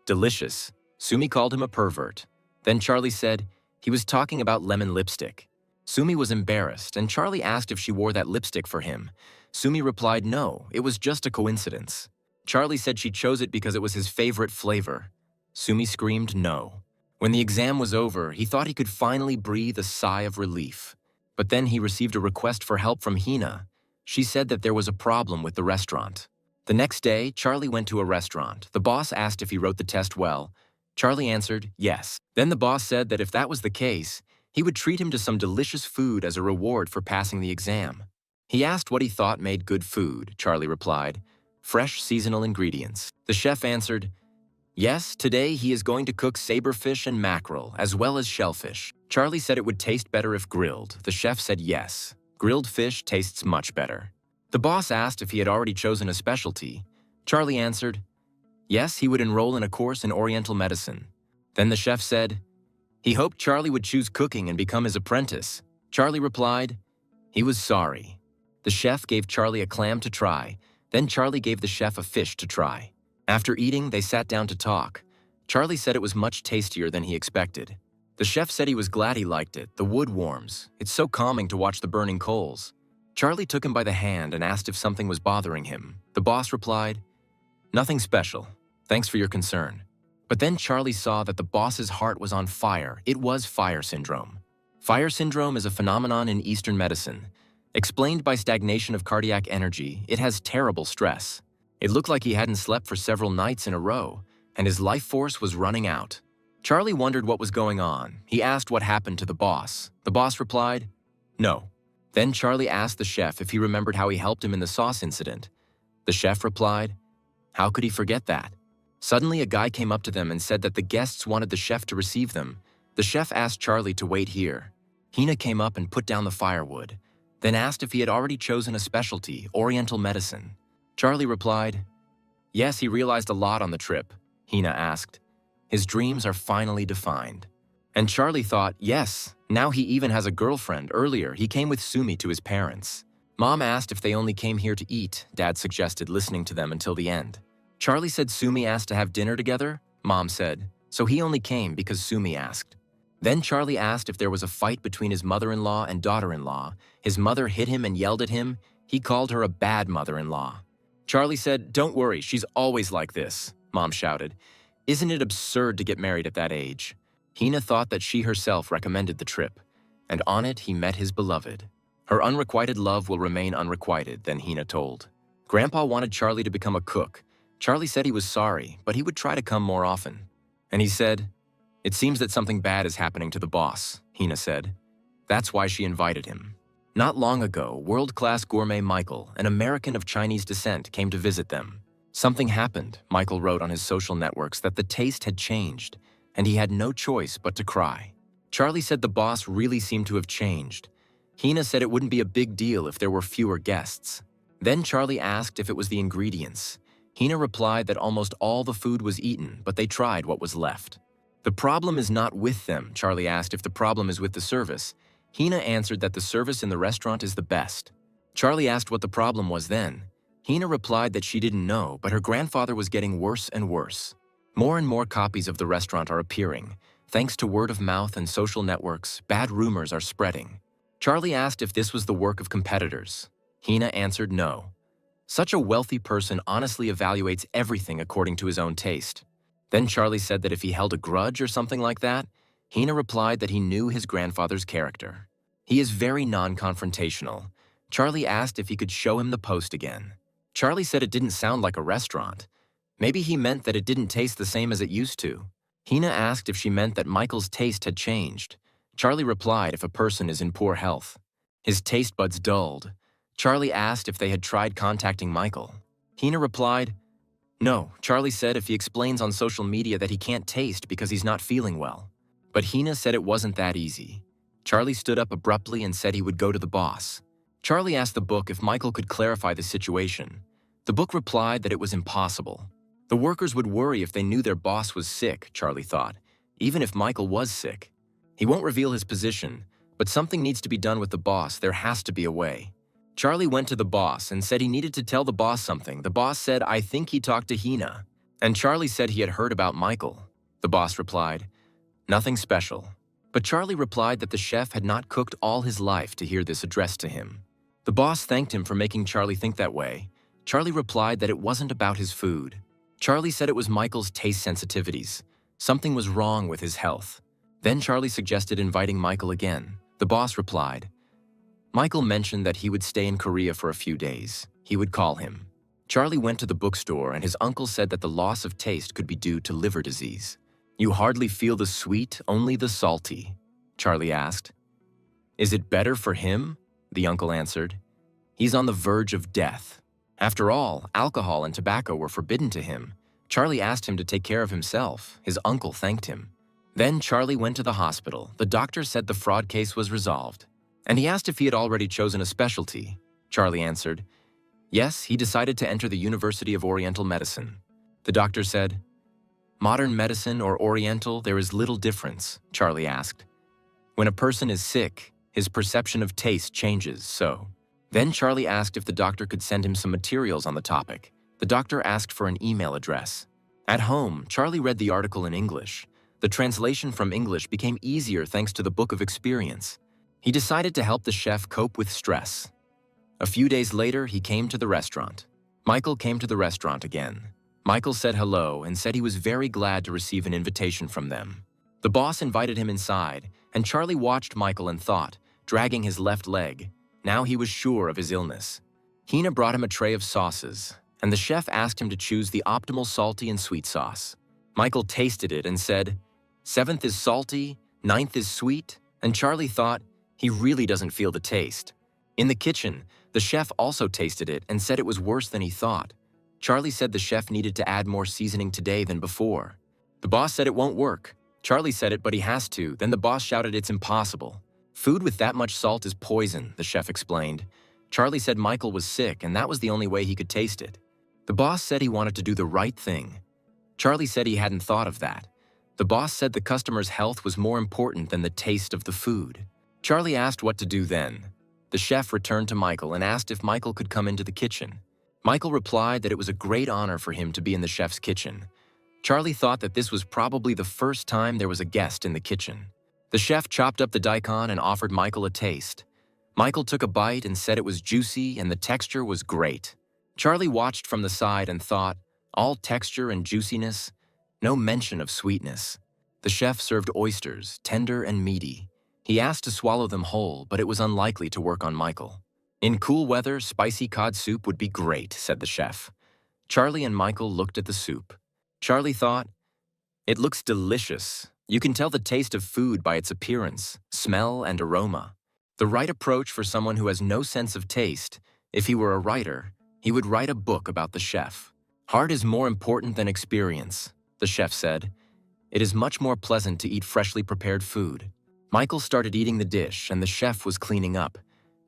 [SPEAKER 1] delicious. Sumi called him a pervert. Then Charlie said he was talking about lemon lipstick. Sumi was embarrassed, and Charlie asked if she wore that lipstick for him. Sumi replied no, it was just a coincidence. Charlie said she chose it because it was his favorite flavor. Sumi screamed no. When the exam was over, he thought he could finally breathe a sigh of relief. But then he received a request for help from Hina. She said that there was a problem with the restaurant. The next day, Charlie went to a restaurant. The boss asked if he wrote the test well. Charlie answered yes. Then the boss said that if that was the case, he would treat him to some delicious food as a reward for passing the exam. He asked what he thought made good food. Charlie replied, fresh seasonal ingredients. The chef answered, yes, today he is going to cook saberfish and mackerel, as well as shellfish. Charlie said it would taste better if grilled. The chef said yes. Grilled fish tastes much better. The boss asked if he had already chosen a specialty. Charlie answered, yes, he would enroll in a course in Oriental medicine. Then the chef said, he hoped Charlie would choose cooking and become his apprentice. Charlie replied, he was sorry. The chef gave Charlie a clam to try. Then Charlie gave the chef a fish to try. After eating, they sat down to talk. Charlie said it was much tastier than he expected. The chef said he was glad he liked it. The wood warms. It's so calming to watch the burning coals. Charlie took him by the hand and asked if something was bothering him. The boss replied, nothing special. Thanks for your concern. But then Charlie saw that the boss's heart was on fire. It was fire syndrome. Fire syndrome is a phenomenon in Eastern medicine. Explained by stagnation of cardiac energy, it has terrible stress. It looked like he hadn't slept for several nights in a row, and his life force was running out. Charlie wondered what was going on. He asked what happened to the boss. The boss replied, "No." Then Charlie asked the chef if he remembered how he helped him in the sauce incident. The chef replied, "How could he forget that?" Suddenly, a guy came up to them and said that the guests wanted the chef to receive them. The chef asked Charlie to wait here. Hina came up and put down the firewood, then asked if he had already chosen a specialty, Oriental medicine. Charlie replied, "Yes, he realized a lot on the trip." Hina asked, "His dreams are finally defined." And Charlie thought, yes, now he even has a girlfriend. Earlier, he came with Sumi to his parents. Mom asked if they only came here to eat, Dad suggested, listening to them until the end. Charlie said Sumi asked to have dinner together. Mom said, so he only came because Sumi asked. Then Charlie asked if there was a fight between his mother-in-law and daughter-in-law. His mother hit him and yelled at him. He called her a bad mother-in-law. Charlie said, "Don't worry, she's always like this," Mom shouted. "Isn't it absurd to get married at that age?" Hina thought that she herself recommended the trip, and on it he met his beloved. Her unrequited love will remain unrequited, then Hina told. Grandpa wanted Charlie to become a cook. Charlie said he was sorry, but he would try to come more often. And he said, "It seems that something bad is happening to the boss," Hina said. That's why she invited him. Not long ago, world-class gourmet Michael, an American of Chinese descent, came to visit them. Something happened, Michael wrote on his social networks, that the taste had changed, and he had no choice but to cry. Charlie said the boss really seemed to have changed. Hina said it wouldn't be a big deal if there were fewer guests. Then Charlie asked if it was the ingredients. Hina replied that almost all the food was eaten, but they tried what was left. The problem is not with them. Charlie asked if the problem is with the service. Hina answered that the service in the restaurant is the best. Charlie asked what the problem was then. Hina replied that she didn't know, but her grandfather was getting worse and worse. More and more copies of the restaurant are appearing. Thanks to word of mouth and social networks, bad rumors are spreading. Charlie asked if this was the work of competitors. Hina answered no. Such a wealthy person honestly evaluates everything according to his own taste. Then Charlie said that if he held a grudge or something like that, Hina replied that he knew his grandfather's character. He is very non-confrontational. Charlie asked if he could show him the post again. Charlie said it didn't sound like a restaurant. Maybe he meant that it didn't taste the same as it used to. Hina asked if she meant that Michael's taste had changed. Charlie replied if a person is in poor health. His taste buds dulled. Charlie asked if they had tried contacting Michael. Hina replied, no. Charlie said if he explains on social media that he can't taste because he's not feeling well. But Hina said it wasn't that easy. Charlie stood up abruptly and said he would go to the boss. Charlie asked the book if Michael could clarify the situation. The book replied that it was impossible. The workers would worry if they knew their boss was sick, Charlie thought, even if Michael was sick. He won't reveal his position, but something needs to be done with the boss. There has to be a way. Charlie went to the boss and said he needed to tell the boss something. The boss said, I think he talked to Hina. And Charlie said he had heard about Michael. The boss replied, nothing special. But Charlie replied that the chef had not cooked all his life to hear this addressed to him. The boss thanked him for making Charlie think that way. Charlie replied that it wasn't about his food. Charlie said it was Michael's taste sensitivities. Something was wrong with his health. Then Charlie suggested inviting Michael again. The boss replied. Michael mentioned that he would stay in Korea for a few days. He would call him. Charlie went to the bookstore and his uncle said that the loss of taste could be due to liver disease. You hardly feel the sweet, only the salty, Charlie asked. Is it better for him? The uncle answered. He's on the verge of death. After all, alcohol and tobacco were forbidden to him. Charlie asked him to take care of himself. His uncle thanked him. Then Charlie went to the hospital. The doctor said the fraud case was resolved. And he asked if he had already chosen a specialty. Charlie answered, yes, he decided to enter the University of Oriental Medicine. The doctor said, modern medicine or Oriental, there is little difference, Charlie asked. When a person is sick, his perception of taste changes, so. Then Charlie asked if the doctor could send him some materials on the topic. The doctor asked for an email address. At home, Charlie read the article in English. The translation from English became easier thanks to the book of experience. He decided to help the chef cope with stress. A few days later, he came to the restaurant. Michael came to the restaurant again. Michael said hello and said he was very glad to receive an invitation from them. The boss invited him inside, and Charlie watched Michael and thought, dragging his left leg. Now he was sure of his illness. Hina brought him a tray of sauces, and the chef asked him to choose the optimal salty and sweet sauce. Michael tasted it and said, 7th is salty, 9th is sweet, and Charlie thought, he really doesn't feel the taste. In the kitchen, the chef also tasted it and said it was worse than he thought. Charlie said the chef needed to add more seasoning today than before. The boss said it won't work. Charlie said it, but he has to. Then the boss shouted it's impossible. Food with that much salt is poison, the chef explained. Charlie said Michael was sick and that was the only way he could taste it. The boss said he wanted to do the right thing. Charlie said he hadn't thought of that. The boss said the customer's health was more important than the taste of the food. Charlie asked what to do then. The chef returned to Michael and asked if Michael could come into the kitchen. Michael replied that it was a great honor for him to be in the chef's kitchen. Charlie thought that this was probably the first time there was a guest in the kitchen. The chef chopped up the daikon and offered Michael a taste. Michael took a bite and said it was juicy and the texture was great. Charlie watched from the side and thought, all texture and juiciness, no mention of sweetness. The chef served oysters, tender and meaty. He asked to swallow them whole, but it was unlikely to work on Michael. In cool weather, spicy cod soup would be great, said the chef. Charlie and Michael looked at the soup. Charlie thought, it looks delicious. You can tell the taste of food by its appearance, smell, and aroma. The right approach for someone who has no sense of taste, if he were a writer, he would write a book about the chef. Heart is more important than experience, the chef said. It is much more pleasant to eat freshly prepared food. Michael started eating the dish and the chef was cleaning up.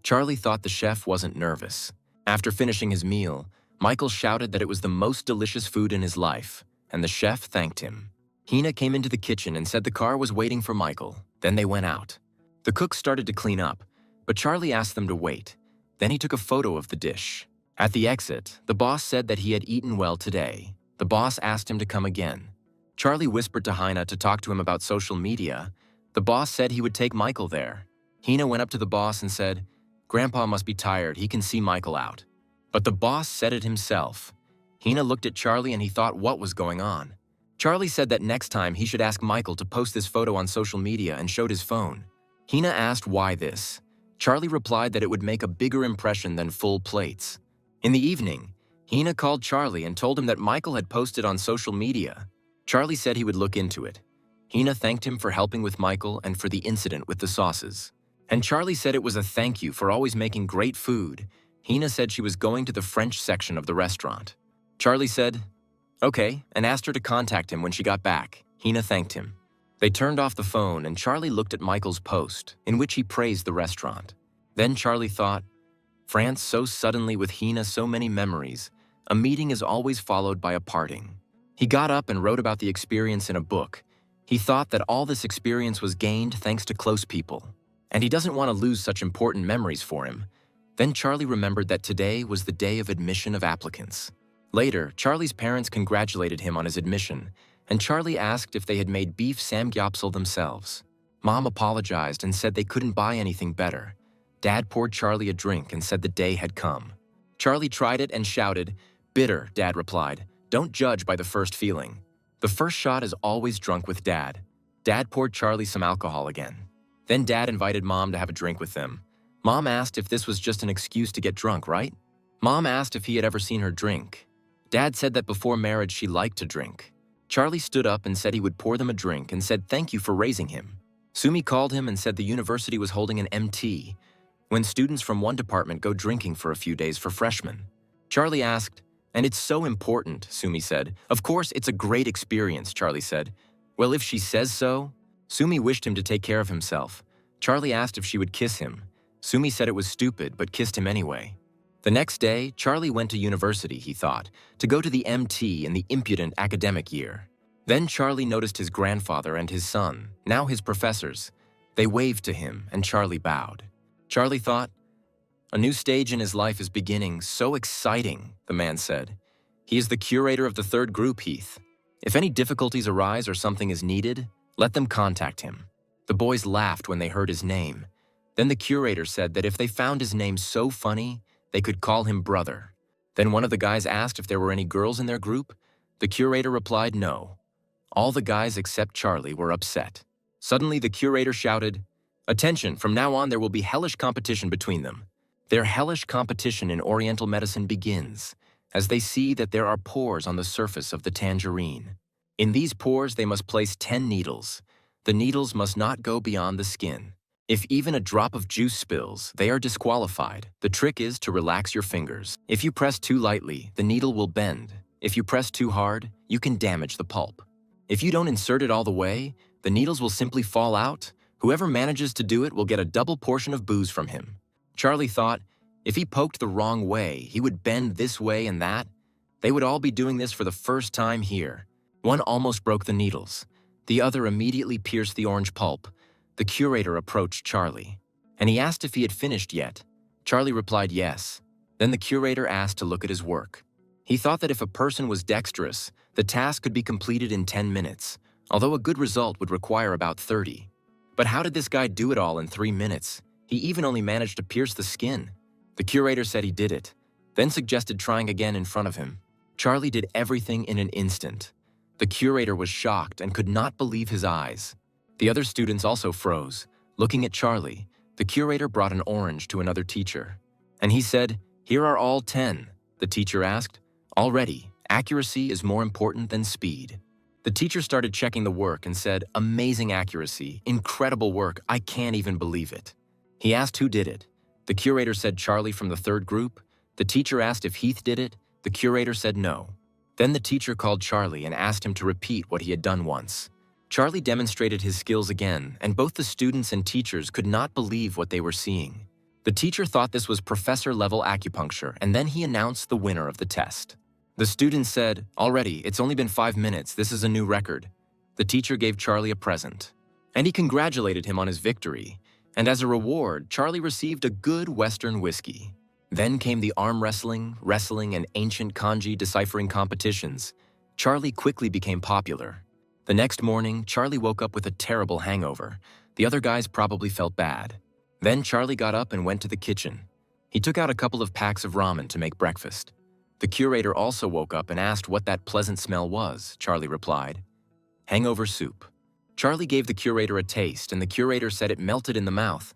[SPEAKER 1] Charlie thought the chef wasn't nervous. After finishing his meal, Michael shouted that it was the most delicious food in his life, and the chef thanked him. Hina came into the kitchen and said the car was waiting for Michael. Then they went out. The cook started to clean up, but Charlie asked them to wait. Then he took a photo of the dish. At the exit, the boss said that he had eaten well today. The boss asked him to come again. Charlie whispered to Hina to talk to him about social media. The boss said he would take Michael there. Hina went up to the boss and said, Grandpa must be tired, he can see Michael out. But the boss said it himself. Hina looked at Charlie and he thought what was going on. Charlie said that next time he should ask Michael to post this photo on social media and showed his phone. Hina asked why this. Charlie replied that it would make a bigger impression than full plates. In the evening, Hina called Charlie and told him that Michael had posted on social media. Charlie said he would look into it. Hina thanked him for helping with Michael and for the incident with the sauces. And Charlie said it was a thank you for always making great food. Hina said she was going to the French section of the restaurant. Charlie said, okay, and asked her to contact him when she got back. Hina thanked him. They turned off the phone and Charlie looked at Michael's post, in which he praised the restaurant. Then Charlie thought, France so suddenly with Hina so many memories, a meeting is always followed by a parting. He got up and wrote about the experience in a book. He thought that all this experience was gained thanks to close people, and he doesn't want to lose such important memories for him. Then Charlie remembered that today was the day of admission of applicants. Later, Charlie's parents congratulated him on his admission, and Charlie asked if they had made beef samgyeopsal themselves. Mom apologized and said they couldn't buy anything better. Dad poured Charlie a drink and said the day had come. Charlie tried it and shouted, bitter, Dad replied. Don't judge by the first feeling. The first shot is always drunk with Dad. Dad poured Charlie some alcohol again. Then Dad invited Mom to have a drink with them. Mom asked if this was just an excuse to get drunk, right? Mom asked if he had ever seen her drink. Dad said that before marriage she liked to drink. Charlie stood up and said he would pour them a drink and said thank you for raising him. Sumi called him and said the university was holding an MT, when students from one department go drinking for a few days for freshmen. Charlie asked, and it's so important, Sumi said. Of course, it's a great experience, Charlie said. Well, if she says so. Sumi wished him to take care of himself. Charlie asked if she would kiss him. Sumi said it was stupid, but kissed him anyway. The next day, Charlie went to university, he thought, to go to the MT in the impudent academic year. Then Charlie noticed his grandfather and his son, now his professors. They waved to him, and Charlie bowed. Charlie thought, a new stage in his life is beginning. So exciting, the man said. He is the curator of the third group, Heath. If any difficulties arise or something is needed, let them contact him. The boys laughed when they heard his name. Then the curator said that if they found his name so funny, they could call him brother. Then one of the guys asked if there were any girls in their group. The curator replied no. All the guys except Charlie were upset. Suddenly the curator shouted, attention, from now on there will be hellish competition between them. Their hellish competition in Oriental medicine begins, as they see that there are pores on the surface of the tangerine. In these pores, they must place 10 needles. The needles must not go beyond the skin. If even a drop of juice spills, they are disqualified. The trick is to relax your fingers. If you press too lightly, the needle will bend. If you press too hard, you can damage the pulp. If you don't insert it all the way, the needles will simply fall out. Whoever manages to do it will get a double portion of booze from him. Charlie thought, if he poked the wrong way, he would bend this way and that. They would all be doing this for the first time here. One almost broke the needles. The other immediately pierced the orange pulp. The curator approached Charlie, and he asked if he had finished yet. Charlie replied yes. Then the curator asked to look at his work. He thought that if a person was dexterous, the task could be completed in 10 minutes, although a good result would require about 30. But how did this guy do it all in 3 minutes? He even only managed to pierce the skin. The curator said he did it, then suggested trying again in front of him. Charlie did everything in an instant. The curator was shocked and could not believe his eyes. The other students also froze. Looking at Charlie, the curator brought an orange to another teacher. And he said, "Here are all 10. The teacher asked, "Already, accuracy is more important than speed." The teacher started checking the work and said, "Amazing accuracy, incredible work, I can't even believe it." He asked who did it. The curator said Charlie from the third group. The teacher asked if Heath did it. The curator said no. Then the teacher called Charlie and asked him to repeat what he had done once. Charlie demonstrated his skills again, and both the students and teachers could not believe what they were seeing. The teacher thought this was professor-level acupuncture, and then he announced the winner of the test. The students said, "Already, it's only been 5 minutes, this is a new record." The teacher gave Charlie a present, and he congratulated him on his victory. And as a reward, Charlie received a good Western whiskey. Then came the arm wrestling, and ancient kanji deciphering competitions. Charlie quickly became popular. The next morning, Charlie woke up with a terrible hangover. The other guys probably felt bad. Then Charlie got up and went to the kitchen. He took out a couple of packs of ramen to make breakfast. The curator also woke up and asked what that pleasant smell was. Charlie replied, "Hangover soup." Charlie gave the curator a taste, and the curator said it melted in the mouth.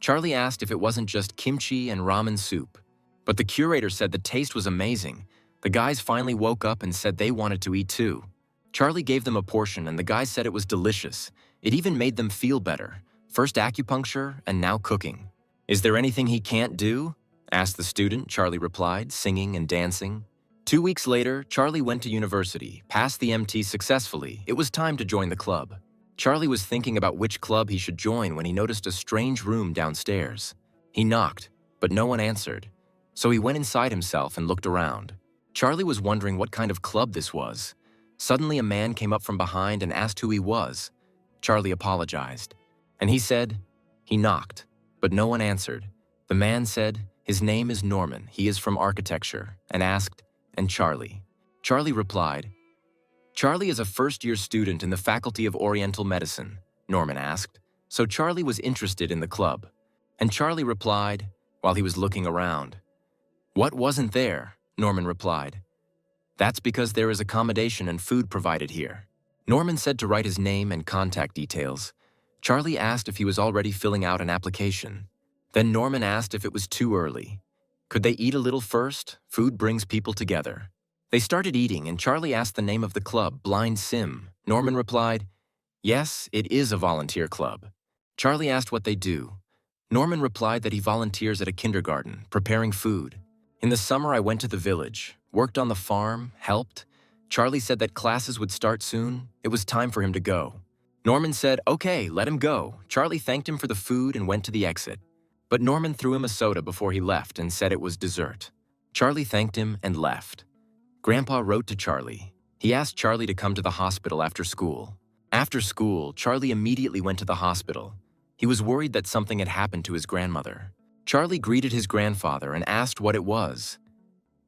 [SPEAKER 1] Charlie asked if it wasn't just kimchi and ramen soup. But the curator said the taste was amazing. The guys finally woke up and said they wanted to eat too. Charlie gave them a portion, and the guys said it was delicious. It even made them feel better. First acupuncture, and now cooking. "Is there anything he can't do?" asked the student. Charlie replied, singing and dancing. 2 weeks later, Charlie went to university, passed the MT successfully. It was time to join the club. Charlie was thinking about which club he should join when he noticed a strange room downstairs. He knocked, but no one answered. So he went inside himself and looked around. Charlie was wondering what kind of club this was. Suddenly, a man came up from behind and asked who he was. Charlie apologized. And he said, he knocked, but no one answered. The man said, his name is Norman, he is from architecture, and asked, and Charlie? Charlie replied, Charlie is a first-year student in the Faculty of Oriental Medicine, Norman asked. So Charlie was interested in the club. And Charlie replied, while he was looking around, "What wasn't there?" Norman replied, "That's because there is accommodation and food provided here." Norman said to write his name and contact details. Charlie asked if he was already filling out an application. Then Norman asked if it was too early. Could they eat a little first? Food brings people together. They started eating, and Charlie asked the name of the club, Blind Sim. Norman replied, "Yes, it is a volunteer club." Charlie asked what they do. Norman replied that he volunteers at a kindergarten, preparing food. "In the summer, I went to the village, worked on the farm, helped." Charlie said that classes would start soon. It was time for him to go. Norman said, "Okay, let him go." Charlie thanked him for the food and went to the exit. But Norman threw him a soda before he left and said it was dessert. Charlie thanked him and left. Grandpa wrote to Charlie. He asked Charlie to come to the hospital after school. After school, Charlie immediately went to the hospital. He was worried that something had happened to his grandmother. Charlie greeted his grandfather and asked what it was.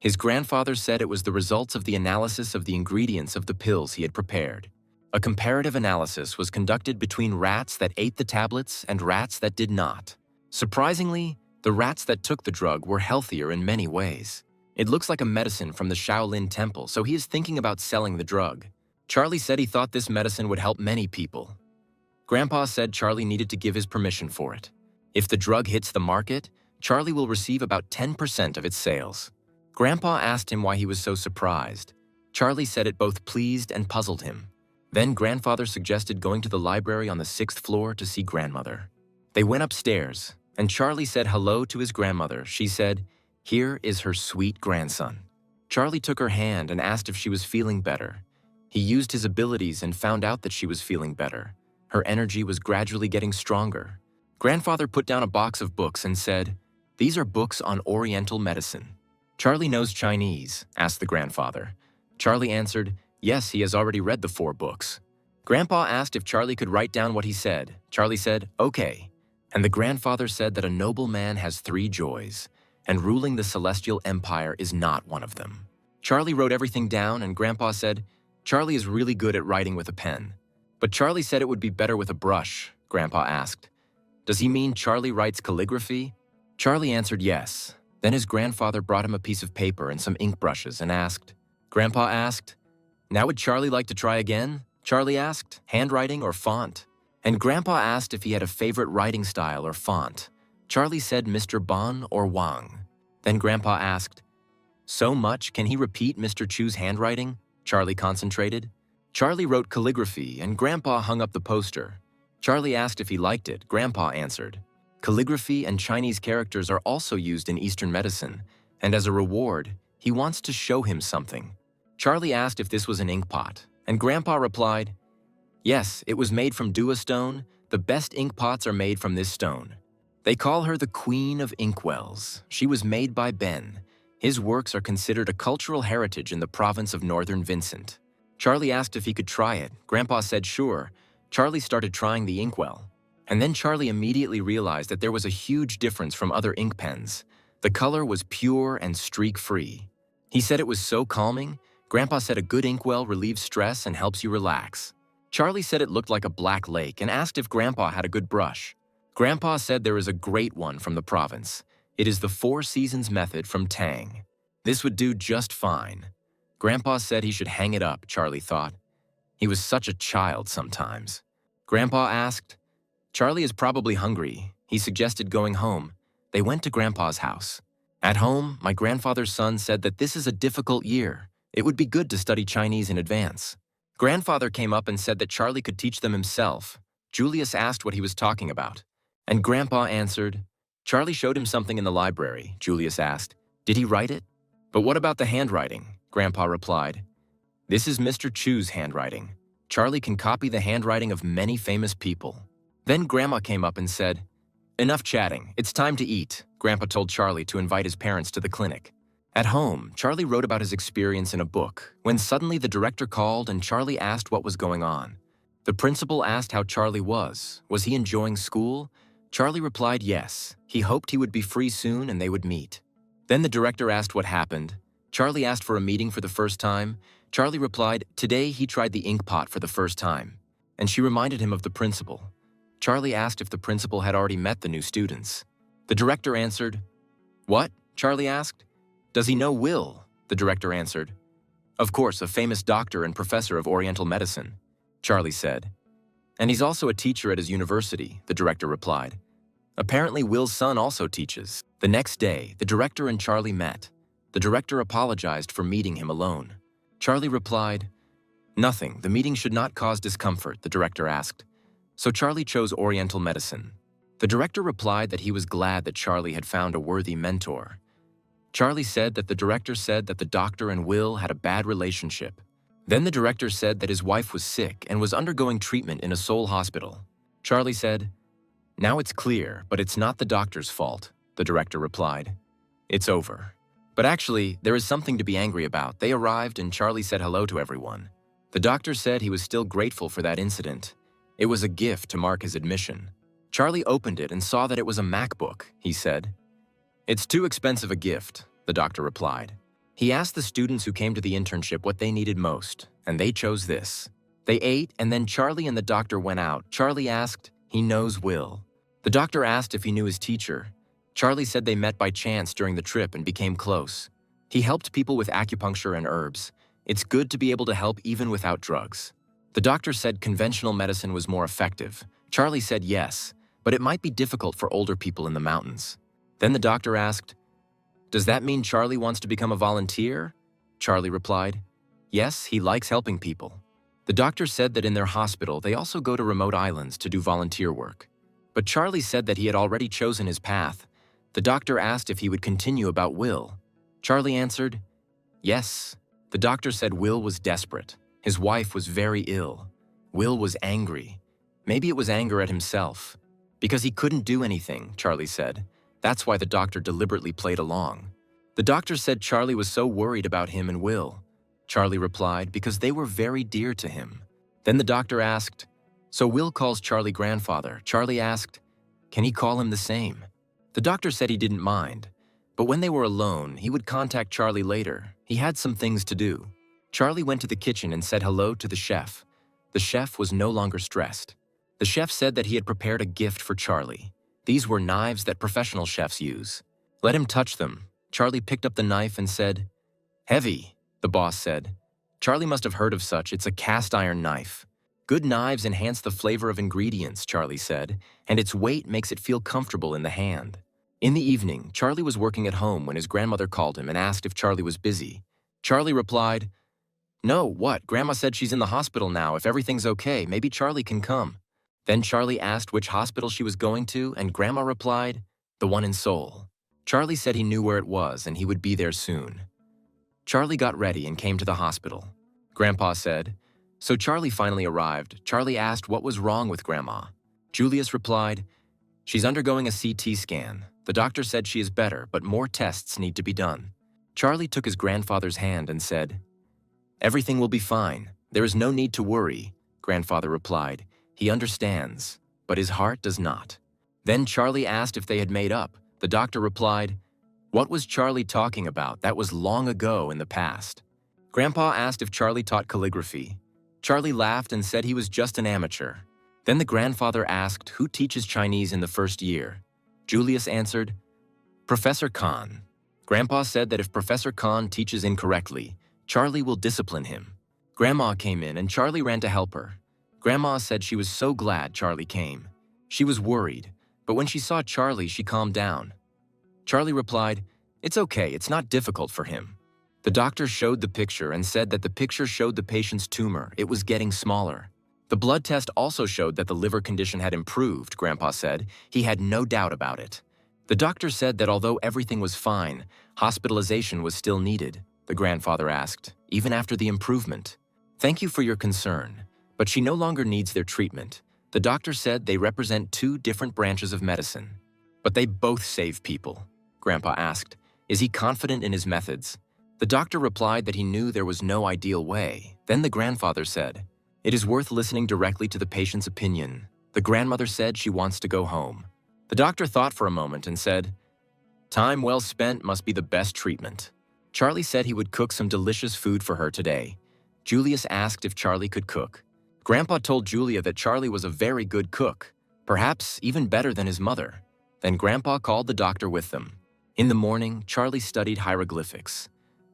[SPEAKER 1] His grandfather said it was the results of the analysis of the ingredients of the pills he had prepared. A comparative analysis was conducted between rats that ate the tablets and rats that did not. Surprisingly, the rats that took the drug were healthier in many ways. It looks like a medicine from the Shaolin Temple, so he is thinking about selling the drug. Charlie said he thought this medicine would help many people. Grandpa said Charlie needed to give his permission for it. If the drug hits the market, Charlie will receive about 10% of its sales. Grandpa asked him why he was so surprised. Charlie said it both pleased and puzzled him. Then grandfather suggested going to the library on the 6th floor to see grandmother. They went upstairs, and Charlie said hello to his grandmother. She said, "Here is her sweet grandson." Charlie took her hand and asked if she was feeling better. He used his abilities and found out that she was feeling better. Her energy was gradually getting stronger. Grandfather put down a box of books and said, "These are books on Oriental medicine." "Charlie knows Chinese?" asked the grandfather. Charlie answered, "Yes, he has already read the 4 books." Grandpa asked if Charlie could write down what he said. Charlie said, "Okay." And the grandfather said that a noble man has 3 joys, and ruling the celestial empire is not one of them. Charlie wrote everything down, and Grandpa said, "Charlie is really good at writing with a pen." But Charlie said it would be better with a brush. Grandpa asked, "Does he mean Charlie writes calligraphy?" Charlie answered yes. Then his grandfather brought him a piece of paper and some ink brushes and asked. Grandpa asked, "Now would Charlie like to try again?" Charlie asked, "Handwriting or font?" And Grandpa asked if he had a favorite writing style or font. Charlie said Mr. Bon or Wang. Then Grandpa asked, "So much, can he repeat Mr. Chu's handwriting?" Charlie concentrated. Charlie wrote calligraphy, and Grandpa hung up the poster. Charlie asked if he liked it. Grandpa answered, "Calligraphy and Chinese characters are also used in Eastern medicine, and as a reward, he wants to show him something." Charlie asked if this was an ink pot, and Grandpa replied, "Yes, it was made from Dua stone. The best ink pots are made from this stone. They call her the Queen of Inkwells. She was made by Ben. His works are considered a cultural heritage in the province of Northern Vincent." Charlie asked if he could try it. Grandpa said sure. Charlie started trying the inkwell. And then Charlie immediately realized that there was a huge difference from other ink pens. The color was pure and streak-free. He said it was so calming. Grandpa said a good inkwell relieves stress and helps you relax. Charlie said it looked like a black lake and asked if Grandpa had a good brush. Grandpa said there is a great one from the province. It is the 4 Seasons method from Tang. This would do just fine. Grandpa said he should hang it up, Charlie thought. He was such a child sometimes. Grandpa asked, "Charlie is probably hungry." He suggested going home. They went to Grandpa's house. At home, my grandfather's son said that this is a difficult year. It would be good to study Chinese in advance. Grandfather came up and said that Charlie could teach them himself. Julius asked what he was talking about. And Grandpa answered, "Charlie showed him something in the library." Julius asked, "Did he write it?" "But what about the handwriting?" Grandpa replied, "This is Mr. Chu's handwriting. Charlie can copy the handwriting of many famous people." Then Grandma came up and said, "Enough chatting, it's time to eat." Grandpa told Charlie to invite his parents to the clinic. At home, Charlie wrote about his experience in a book, when suddenly the director called and Charlie asked what was going on. The principal asked how Charlie was. Was he enjoying school? Charlie replied yes. He hoped he would be free soon and they would meet. Then the director asked what happened. Charlie asked for a meeting for the first time. Charlie replied, today he tried the ink pot for the first time. And she reminded him of the principal. Charlie asked if the principal had already met the new students. The director answered, "What?" Charlie asked. "Does he know Will?" The director answered. "Of course, a famous doctor and professor of Oriental medicine," Charlie said. "And he's also a teacher at his university," the director replied. "Apparently Will's son also teaches." The next day, the director and Charlie met. The director apologized for meeting him alone. Charlie replied, "Nothing, the meeting should not cause discomfort," the director asked. So Charlie chose Oriental medicine. The director replied that he was glad that Charlie had found a worthy mentor. Charlie said that the director said that the doctor and Will had a bad relationship. Then the director said that his wife was sick and was undergoing treatment in a Seoul hospital. Charlie said, "Now it's clear, but it's not the doctor's fault," the director replied. "It's over." But actually, there is something to be angry about. They arrived and Charlie said hello to everyone. The doctor said he was still grateful for that incident. It was a gift to mark his admission. Charlie opened it and saw that it was a MacBook, he said. "It's too expensive a gift," the doctor replied. He asked the students who came to the internship what they needed most, and they chose this. They ate, and then Charlie and the doctor went out. Charlie asked, "He knows Will." The doctor asked if he knew his teacher. Charlie said they met by chance during the trip and became close. He helped people with acupuncture and herbs. It's good to be able to help even without drugs. The doctor said conventional medicine was more effective. Charlie said yes, but it might be difficult for older people in the mountains. Then the doctor asked, "Does that mean Charlie wants to become a volunteer?" Charlie replied, Yes, he likes helping people. The doctor said that in their hospital, they also go to remote islands to do volunteer work. But Charlie said that he had already chosen his path. The doctor asked if he would continue about Will. Charlie answered, yes. The doctor said Will was desperate. His wife was very ill. Will was angry. Maybe it was anger at himself. Because he couldn't do anything, Charlie said. That's why the doctor deliberately played along. The doctor said Charlie was so worried about him and Will. Charlie replied, because they were very dear to him. Then the doctor asked, so Will calls Charlie grandfather. Charlie asked, can he call him the same? The doctor said he didn't mind. But when they were alone, he would contact Charlie later. He had some things to do. Charlie went to the kitchen and said hello to the chef. The chef was no longer stressed. The chef said that he had prepared a gift for Charlie. These were knives that professional chefs use. Let him touch them. Charlie picked up the knife and said, heavy, the boss said. Charlie must have heard of such. It's a cast iron knife. Good knives enhance the flavor of ingredients, Charlie said, and its weight makes it feel comfortable in the hand. In the evening, Charlie was working at home when his grandmother called him and asked if Charlie was busy. Charlie replied, no, what? Grandma said she's in the hospital now. If everything's okay, maybe Charlie can come. Then Charlie asked which hospital she was going to, and Grandma replied, the one in Seoul. Charlie said he knew where it was and he would be there soon. Charlie got ready and came to the hospital. Grandpa said, so Charlie finally arrived. Charlie asked what was wrong with Grandma. Julius replied, she's undergoing a CT scan. The doctor said she is better, but more tests need to be done. Charlie took his grandfather's hand and said, everything will be fine. There is no need to worry. Grandfather replied, he understands, but his heart does not. Then Charlie asked if they had made up. The doctor replied, what was Charlie talking about? That was long ago in the past. Grandpa asked if Charlie taught calligraphy. Charlie laughed and said he was just an amateur. Then the grandfather asked who teaches Chinese in the first year. Julius answered, Professor Khan. Grandpa said that if Professor Khan teaches incorrectly, Charlie will discipline him. Grandma came in and Charlie ran to help her. Grandma said she was so glad Charlie came. She was worried, but when she saw Charlie, she calmed down. Charlie replied, it's okay, it's not difficult for him. The doctor showed the picture and said that the picture showed the patient's tumor. It was getting smaller. The blood test also showed that the liver condition had improved, Grandpa said. He had no doubt about it. The doctor said that although everything was fine, hospitalization was still needed. The grandfather asked, even after the improvement. Thank you for your concern, but she no longer needs their treatment. The doctor said they represent two different branches of medicine. But they both save people. Grandpa asked, is he confident in his methods? The doctor replied that he knew there was no ideal way. Then the grandfather said, it is worth listening directly to the patient's opinion. The grandmother said she wants to go home. The doctor thought for a moment and said, time well spent must be the best treatment. Charlie said he would cook some delicious food for her today. Julius asked if Charlie could cook. Grandpa told Julia that Charlie was a very good cook, perhaps even better than his mother. Then Grandpa called the doctor with them. In the morning, Charlie studied hieroglyphics.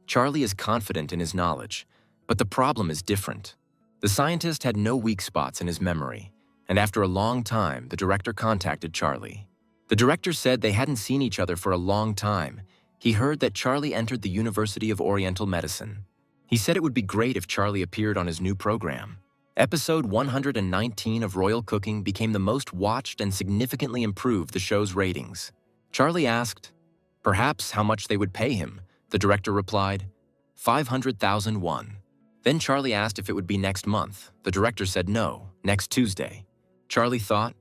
[SPEAKER 1] Charlie is confident in his knowledge, but the problem is different. The scientist had no weak spots in his memory, and after a long time, the director contacted Charlie. The director said they hadn't seen each other for a long time. He heard that Charlie entered the University of Oriental Medicine. He said it would be great if Charlie appeared on his new program. Episode 119 of Royal Cooking became the most watched and significantly improved the show's ratings. Charlie asked, perhaps how much they would pay him. The director replied, 500,000 won. Then Charlie asked if it would be next month. The director said no, next Tuesday. Charlie thought.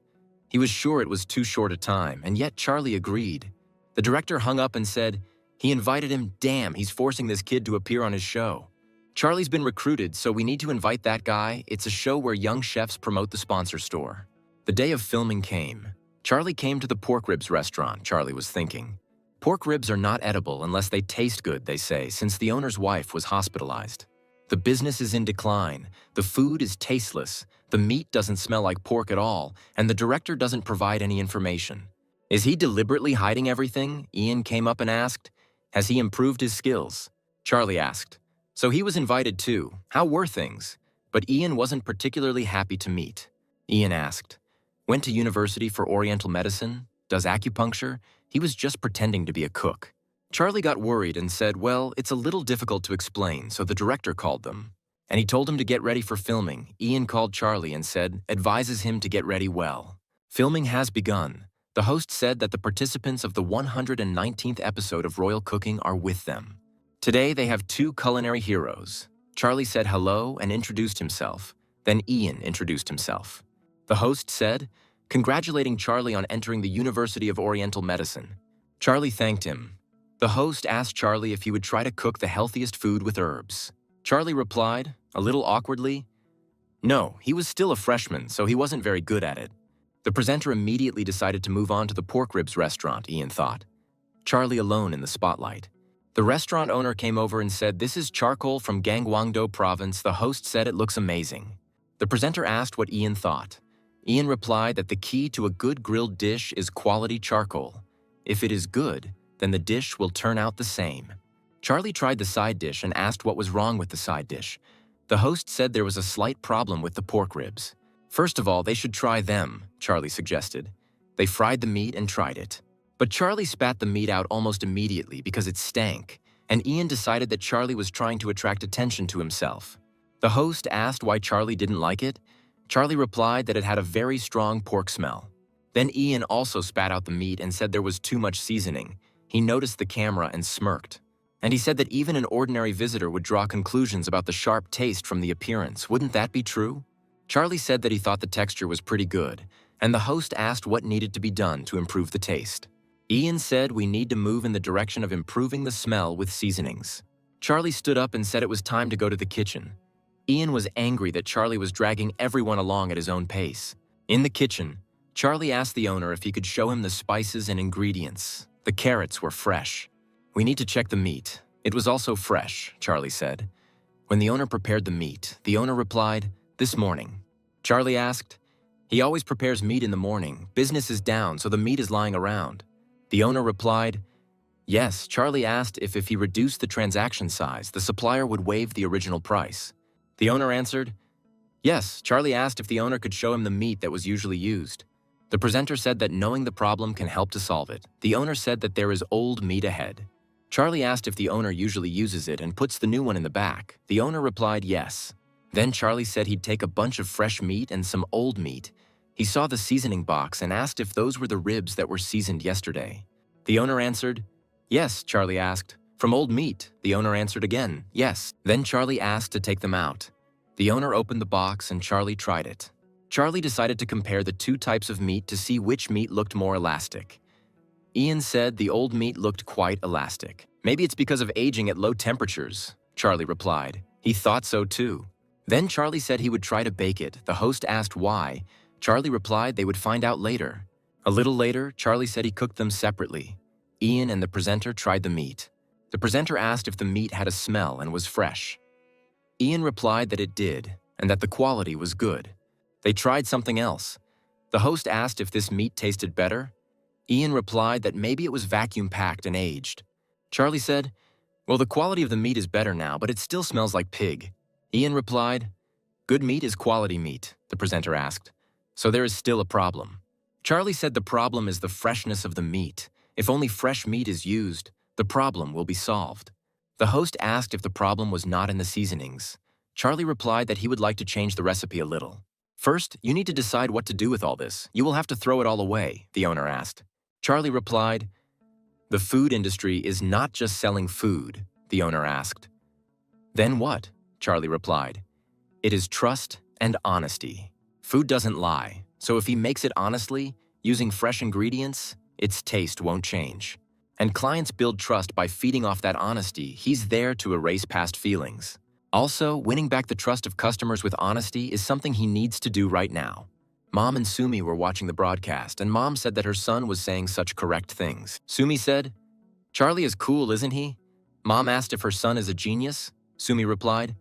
[SPEAKER 1] He was sure it was too short a time, and yet Charlie agreed. The director hung up and said, he invited him, damn, he's forcing this kid to appear on his show. Charlie's been recruited, so we need to invite that guy. It's a show where young chefs promote the sponsor store. The day of filming came. Charlie came to the pork ribs restaurant, Charlie was thinking. Pork ribs are not edible unless they taste good, they say, since the owner's wife was hospitalized. The business is in decline, the food is tasteless, the meat doesn't smell like pork at all, and the director doesn't provide any information. Is he deliberately hiding everything? Ian came up and asked. Has he improved his skills? Charlie asked. So he was invited too. How were things? But Ian wasn't particularly happy to meet. Ian asked. Went to university for Oriental medicine? Does acupuncture? He was just pretending to be a cook. Charlie got worried and said, well, it's a little difficult to explain, so the director called them. And he told him to get ready for filming. Ian called Charlie and said, advises him to get ready well. Filming has begun. The host said that the participants of the 119th episode of Royal Cooking are with them. Today they have two culinary heroes. Charlie said hello and introduced himself. Then Ian introduced himself. The host said, congratulating Charlie on entering the University of Oriental Medicine. Charlie thanked him. The host asked Charlie if he would try to cook the healthiest food with herbs. Charlie replied, a little awkwardly, no, he was still a freshman, so he wasn't very good at it. The presenter immediately decided to move on to the pork ribs restaurant, Ian thought. Charlie alone in the spotlight. The restaurant owner came over and said, this is charcoal from Gangwon-do province. The host said it looks amazing. The presenter asked what Ian thought. Ian replied that the key to a good grilled dish is quality charcoal. If it is good, then the dish will turn out the same. Charlie tried the side dish and asked what was wrong with the side dish. The host said there was a slight problem with the pork ribs. First of all, they should try them, Charlie suggested. They fried the meat and tried it. But Charlie spat the meat out almost immediately because it stank, and Ian decided that Charlie was trying to attract attention to himself. The host asked why Charlie didn't like it. Charlie replied that it had a very strong pork smell. Then Ian also spat out the meat and said there was too much seasoning. He noticed the camera and smirked. And he said that even an ordinary visitor would draw conclusions about the sharp taste from the appearance. Wouldn't that be true? Charlie said that he thought the texture was pretty good, and the host asked what needed to be done to improve the taste. Ian said we need to move in the direction of improving the smell with seasonings. Charlie stood up and said it was time to go to the kitchen. Ian was angry that Charlie was dragging everyone along at his own pace. In the kitchen, Charlie asked the owner if he could show him the spices and ingredients. The carrots were fresh. We need to check the meat. It was also fresh, Charlie said. When the owner prepared the meat, the owner replied, this morning. Charlie asked, he always prepares meat in the morning. Business is down, so the meat is lying around. The owner replied, yes. Charlie asked if he reduced the transaction size, the supplier would waive the original price. The owner answered, yes. Charlie asked if the owner could show him the meat that was usually used. The presenter said that knowing the problem can help to solve it. The owner said that there is old meat ahead. Charlie asked if the owner usually uses it and puts the new one in the back. The owner replied yes. Then Charlie said he'd take a bunch of fresh meat and some old meat. He saw the seasoning box and asked if those were the ribs that were seasoned yesterday. The owner answered, yes. Charlie asked, from old meat? The owner answered again, yes. Then Charlie asked to take them out. The owner opened the box and Charlie tried it. Charlie decided to compare the two types of meat to see which meat looked more elastic. Ian said the old meat looked quite elastic. Maybe it's because of aging at low temperatures, Charlie replied. He thought so too. Then Charlie said he would try to bake it. The host asked why. Charlie replied they would find out later. A little later, Charlie said he cooked them separately. Ian and the presenter tried the meat. The presenter asked if the meat had a smell and was fresh. Ian replied that it did, and that the quality was good. They tried something else. The host asked if this meat tasted better. Ian replied that maybe it was vacuum-packed and aged. Charlie said, well, the quality of the meat is better now, but it still smells like pig. Ian replied, good meat is quality meat, the presenter asked. So there is still a problem. Charlie said the problem is the freshness of the meat. If only fresh meat is used, the problem will be solved. The host asked if the problem was not in the seasonings. Charlie replied that he would like to change the recipe a little. First, you need to decide what to do with all this. You will have to throw it all away, the owner asked. Charlie replied, the food industry is not just selling food, the owner asked. Then what? Charlie replied. It is trust and honesty. Food doesn't lie, so if he makes it honestly, using fresh ingredients, its taste won't change. And clients build trust by feeding off that honesty. He's there to erase past feelings. Also, winning back the trust of customers with honesty is something he needs to do right now. Mom and Sumi were watching the broadcast, and Mom said that her son was saying such correct things. Sumi said, Charlie is cool, isn't he? Mom asked if her son is a genius. Sumi replied,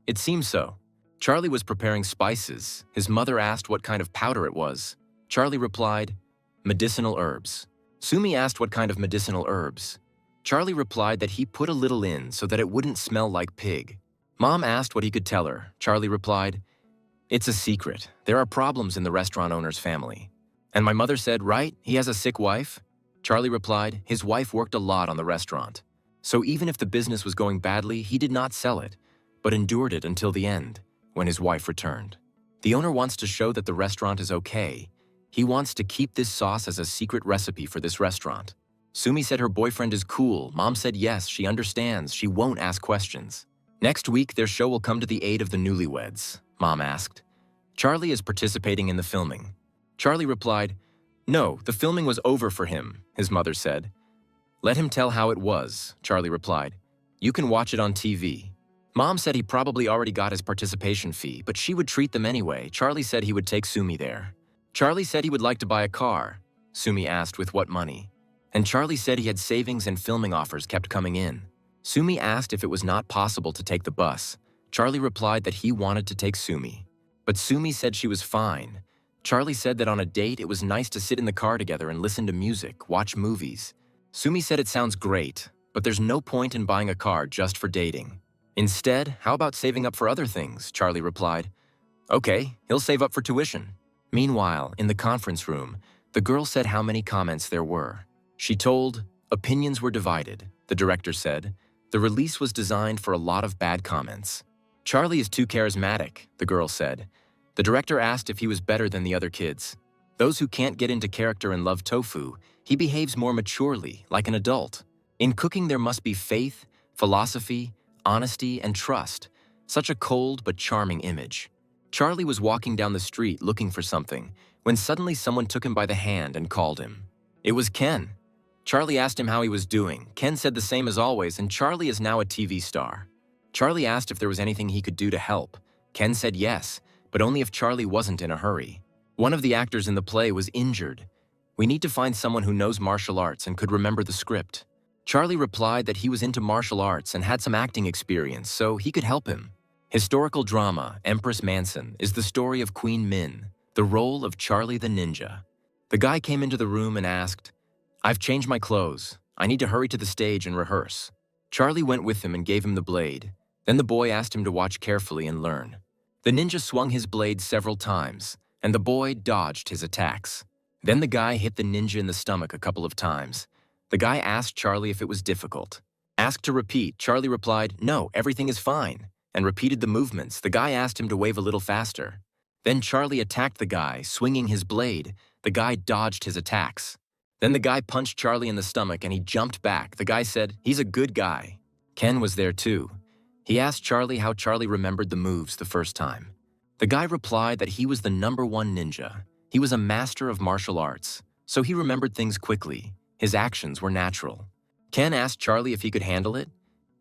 [SPEAKER 1] it seems so. Charlie was preparing spices. His mother asked what kind of powder it was. Charlie replied, medicinal herbs. Sumi asked what kind of medicinal herbs. Charlie replied that he put a little in so that it wouldn't smell like pig. Mom asked what he could tell her. Charlie replied, it's a secret. There are problems in the restaurant owner's family. And my mother said, right, he has a sick wife? Charlie replied, his wife worked a lot on the restaurant. So even if the business was going badly, he did not sell it, but endured it until the end, when his wife returned. The owner wants to show that the restaurant is okay. He wants to keep this sauce as a secret recipe for this restaurant. Sumi said her boyfriend is cool. Mom said yes, she understands. She won't ask questions. Next week, their show will come to the aid of the newlyweds, Mom asked. Charlie is participating in the filming. Charlie replied, no, the filming was over for him, his mother said. Let him tell how it was, Charlie replied. You can watch it on TV. Mom said he probably already got his participation fee, but she would treat them anyway. Charlie said he would take Sumi there. Charlie said he would like to buy a car. Sumi asked with what money. And Charlie said he had savings and filming offers kept coming in. Sumi asked if it was not possible to take the bus. Charlie replied that he wanted to take Sumi. But Sumi said she was fine. Charlie said that on a date it was nice to sit in the car together and listen to music, watch movies. Sumi said it sounds great, but there's no point in buying a car just for dating. Instead, how about saving up for other things? Charlie replied. Okay, he'll save up for tuition. Meanwhile, in the conference room, the girl said how many comments there were. She told, opinions were divided, the director said. The release was designed for a lot of bad comments. Charlie is too charismatic, the girl said. The director asked if he was better than the other kids. Those who can't get into character and love tofu, he behaves more maturely, like an adult. In cooking there must be faith, philosophy, honesty, and trust. Such a cold but charming image. Charlie was walking down the street looking for something, when suddenly someone took him by the hand and called him. It was Ken. Charlie asked him how he was doing. Ken said the same as always, and Charlie is now a TV star. Charlie asked if there was anything he could do to help. Ken said yes, but only if Charlie wasn't in a hurry. One of the actors in the play was injured. We need to find someone who knows martial arts and could remember the script. Charlie replied that he was into martial arts and had some acting experience, so he could help him. Historical drama, Empress Manson, is the story of Queen Min, the role of Charlie the Ninja. The guy came into the room and asked, I've changed my clothes. I need to hurry to the stage and rehearse. Charlie went with him and gave him the blade. Then the boy asked him to watch carefully and learn. The ninja swung his blade several times, and the boy dodged his attacks. Then the guy hit the ninja in the stomach a couple of times. The guy asked Charlie if it was difficult. Asked to repeat, Charlie replied, no, everything is fine, and repeated the movements. The guy asked him to wave a little faster. Then Charlie attacked the guy, swinging his blade. The guy dodged his attacks. Then the guy punched Charlie in the stomach and he jumped back. The guy said, he's a good guy. Ken was there too. He asked Charlie how Charlie remembered the moves the first time. The guy replied that he was the #1 ninja. He was a master of martial arts, so he remembered things quickly. His actions were natural. Ken asked Charlie if he could handle it.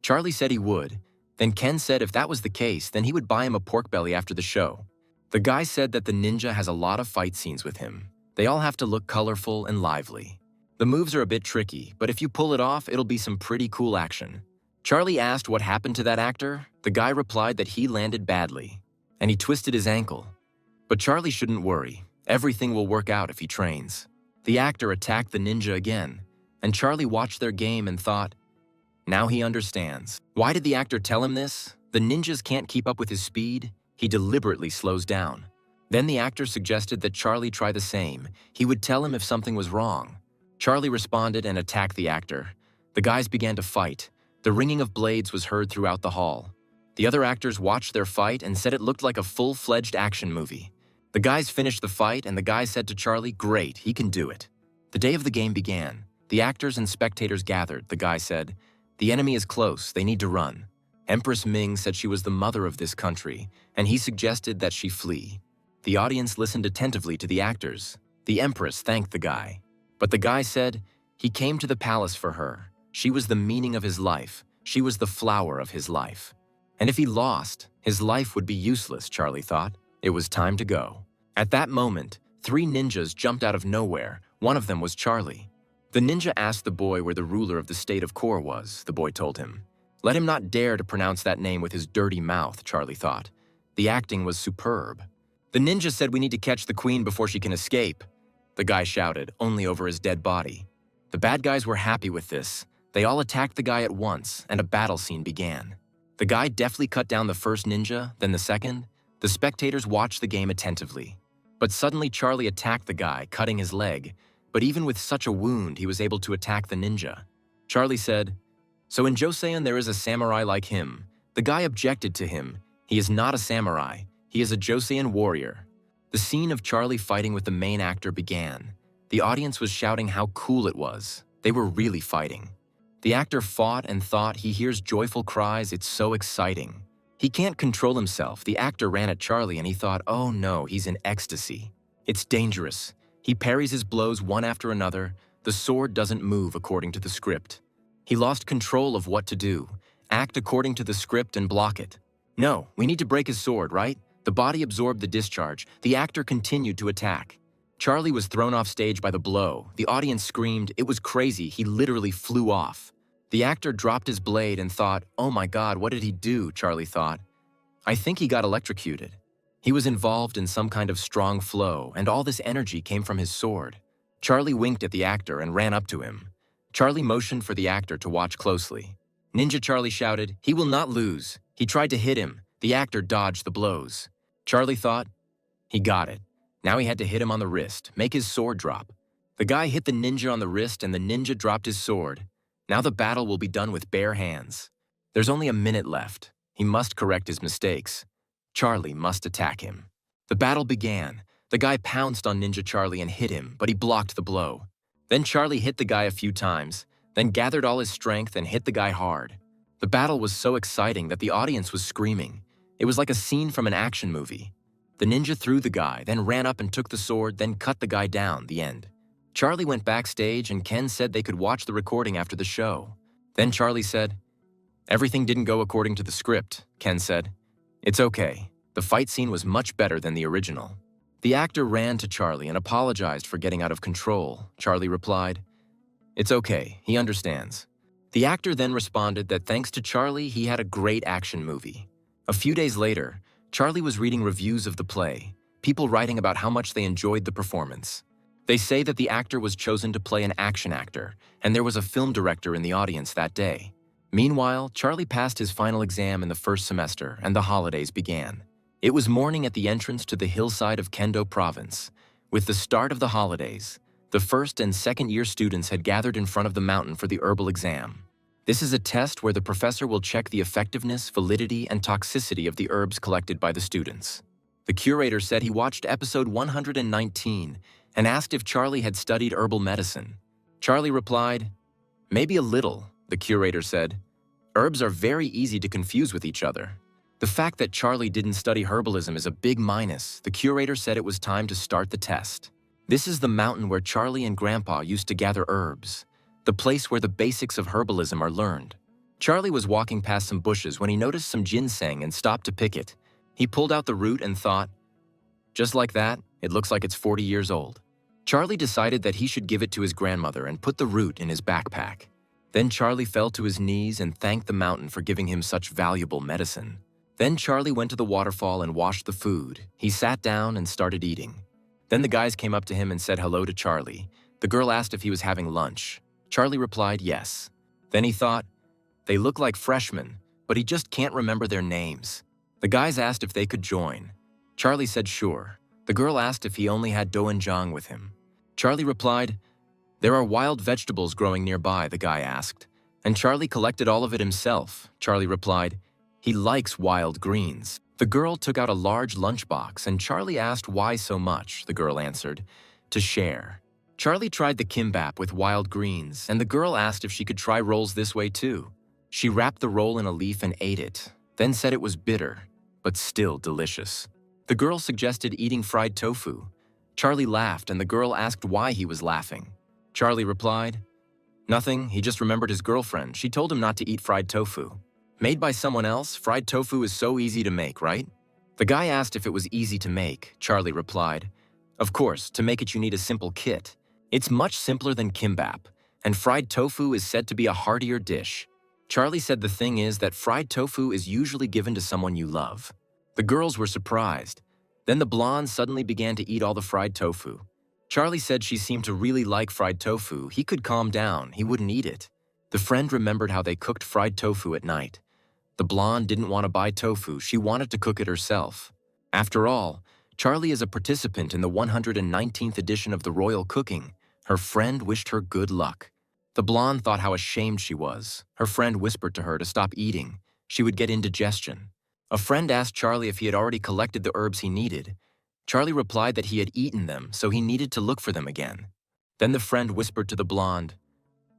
[SPEAKER 1] Charlie said he would. Then Ken said if that was the case, then he would buy him a pork belly after the show. The guy said that the ninja has a lot of fight scenes with him. They all have to look colorful and lively. The moves are a bit tricky, but if you pull it off, it'll be some pretty cool action. Charlie asked what happened to that actor. The guy replied that he landed badly, and he twisted his ankle. But Charlie shouldn't worry. Everything will work out if he trains. The actor attacked the ninja again, and Charlie watched their game and thought, now he understands. Why did the actor tell him this? The ninjas can't keep up with his speed. He deliberately slows down. Then the actor suggested that Charlie try the same. He would tell him if something was wrong. Charlie responded and attacked the actor. The guys began to fight. The ringing of blades was heard throughout the hall. The other actors watched their fight and said it looked like a full-fledged action movie. The guys finished the fight and the guy said to Charlie, great, he can do it. The day of the game began. The actors and spectators gathered. The guy said, the enemy is close, they need to run. Empress Ming said she was the mother of this country, and he suggested that she flee. The audience listened attentively to the actors. The Empress thanked the guy. But the guy said, he came to the palace for her. She was the meaning of his life. She was the flower of his life. And if he lost, his life would be useless, Charlie thought. It was time to go. At that moment, 3 ninjas jumped out of nowhere. One of them was Charlie. The ninja asked the boy where the ruler of the state of Kor was, the boy told him. Let him not dare to pronounce that name with his dirty mouth, Charlie thought. The acting was superb. The ninja said we need to catch the queen before she can escape. The guy shouted, only over his dead body. The bad guys were happy with this. They all attacked the guy at once, and a battle scene began. The guy deftly cut down the first ninja, then the second. The spectators watched the game attentively. But suddenly Charlie attacked the guy, cutting his leg. but even with such a wound, he was able to attack the ninja. Charlie said, "So in Joseon there is a samurai like him." The guy objected to him. "He is not a samurai. He is a Joseon warrior." The scene of Charlie fighting with the main actor began. The audience was shouting how cool it was. They were really fighting. The actor fought and thought, he hears joyful cries, it's so exciting. He can't control himself. The actor ran at Charlie and he thought, oh no, he's in ecstasy. It's dangerous. He parries his blows one after another. The sword doesn't move according to the script. He lost control of what to do. Act according to the script and block it. No, we need to break his sword, right? The body absorbed the discharge. The actor continued to attack. Charlie was thrown off stage by the blow. The audience screamed, it was crazy, he literally flew off. The actor dropped his blade and thought, oh my God, what did he do? Charlie thought. I think he got electrocuted. He was involved in some kind of strong flow, and all this energy came from his sword. Charlie winked at the actor and ran up to him. Charlie motioned for the actor to watch closely. Ninja Charlie shouted, he will not lose. He tried to hit him. The actor dodged the blows. Charlie thought, he got it. Now he had to hit him on the wrist, make his sword drop. The guy hit the ninja on the wrist and the ninja dropped his sword. Now the battle will be done with bare hands. There's only a minute left. He must correct his mistakes. Charlie must attack him. The battle began. The guy pounced on Ninja Charlie and hit him, but he blocked the blow. Then Charlie hit the guy a few times, then gathered all his strength and hit the guy hard. The battle was so exciting that the audience was screaming. It was like a scene from an action movie. The ninja threw the guy, then ran up and took the sword, then cut the guy down, the end. Charlie went backstage and Ken said they could watch the recording after the show. Then Charlie said, everything didn't go according to the script, Ken said. It's okay. The fight scene was much better than the original. The actor ran to Charlie and apologized for getting out of control. Charlie replied, it's okay, he understands. The actor then responded that thanks to Charlie, he had a great action movie. A few days later, Charlie was reading reviews of the play, people writing about how much they enjoyed the performance. They say that the actor was chosen to play an action actor, and there was a film director in the audience that day. Meanwhile, Charlie passed his final exam in the first semester, and the holidays began. It was morning at the entrance to the hillside of Kendo Province. With the start of the holidays, the first and second year students had gathered in front of the mountain for the herbal exam. This is a test where the professor will check the effectiveness, validity, and toxicity of the herbs collected by the students. The curator said he watched episode 119 and asked if Charlie had studied herbal medicine. Charlie replied, maybe a little, the curator said. Herbs are very easy to confuse with each other. The fact that Charlie didn't study herbalism is a big minus. The curator said it was time to start the test. This is the mountain where Charlie and Grandpa used to gather herbs, the place where the basics of herbalism are learned. Charlie was walking past some bushes when he noticed some ginseng and stopped to pick it. He pulled out the root and thought, just like that, it looks like it's 40 years old. Charlie decided that he should give it to his grandmother and put the root in his backpack. Then Charlie fell to his knees and thanked the mountain for giving him such valuable medicine. Then Charlie went to the waterfall and washed the food. He sat down and started eating. Then the guys came up to him and said hello to Charlie. The girl asked if he was having lunch. Charlie replied yes. Then he thought, they look like freshmen, but he just can't remember their names. The guys asked if they could join. Charlie said sure. The girl asked if he only had doenjang with him. Charlie replied, there are wild vegetables growing nearby, the guy asked. And Charlie collected all of it himself. Charlie replied, he likes wild greens. The girl took out a large lunchbox and Charlie asked why so much. The girl answered, to share. Charlie tried the kimbap with wild greens, and the girl asked if she could try rolls this way too. She wrapped the roll in a leaf and ate it, then said it was bitter, but still delicious. The girl suggested eating fried tofu. Charlie laughed, and the girl asked why he was laughing. Charlie replied, nothing, he just remembered his girlfriend. She told him not to eat fried tofu. Made by someone else, fried tofu is so easy to make, right? The guy asked if it was easy to make. Charlie replied, of course, to make it you need a simple kit. It's much simpler than kimbap, and fried tofu is said to be a heartier dish. Charlie said the thing is that fried tofu is usually given to someone you love. The girls were surprised. Then the blonde suddenly began to eat all the fried tofu. Charlie said she seemed to really like fried tofu. He could calm down, he wouldn't eat it. The friend remembered how they cooked fried tofu at night. The blonde didn't want to buy tofu, she wanted to cook it herself. After all, Charlie is a participant in the 119th edition of the Royal Cooking, Her friend wished her good luck. The blonde thought how ashamed she was. Her friend whispered to her to stop eating. She would get indigestion. A friend asked Charlie if he had already collected the herbs he needed. Charlie replied that he had eaten them, so he needed to look for them again. Then the friend whispered to the blonde,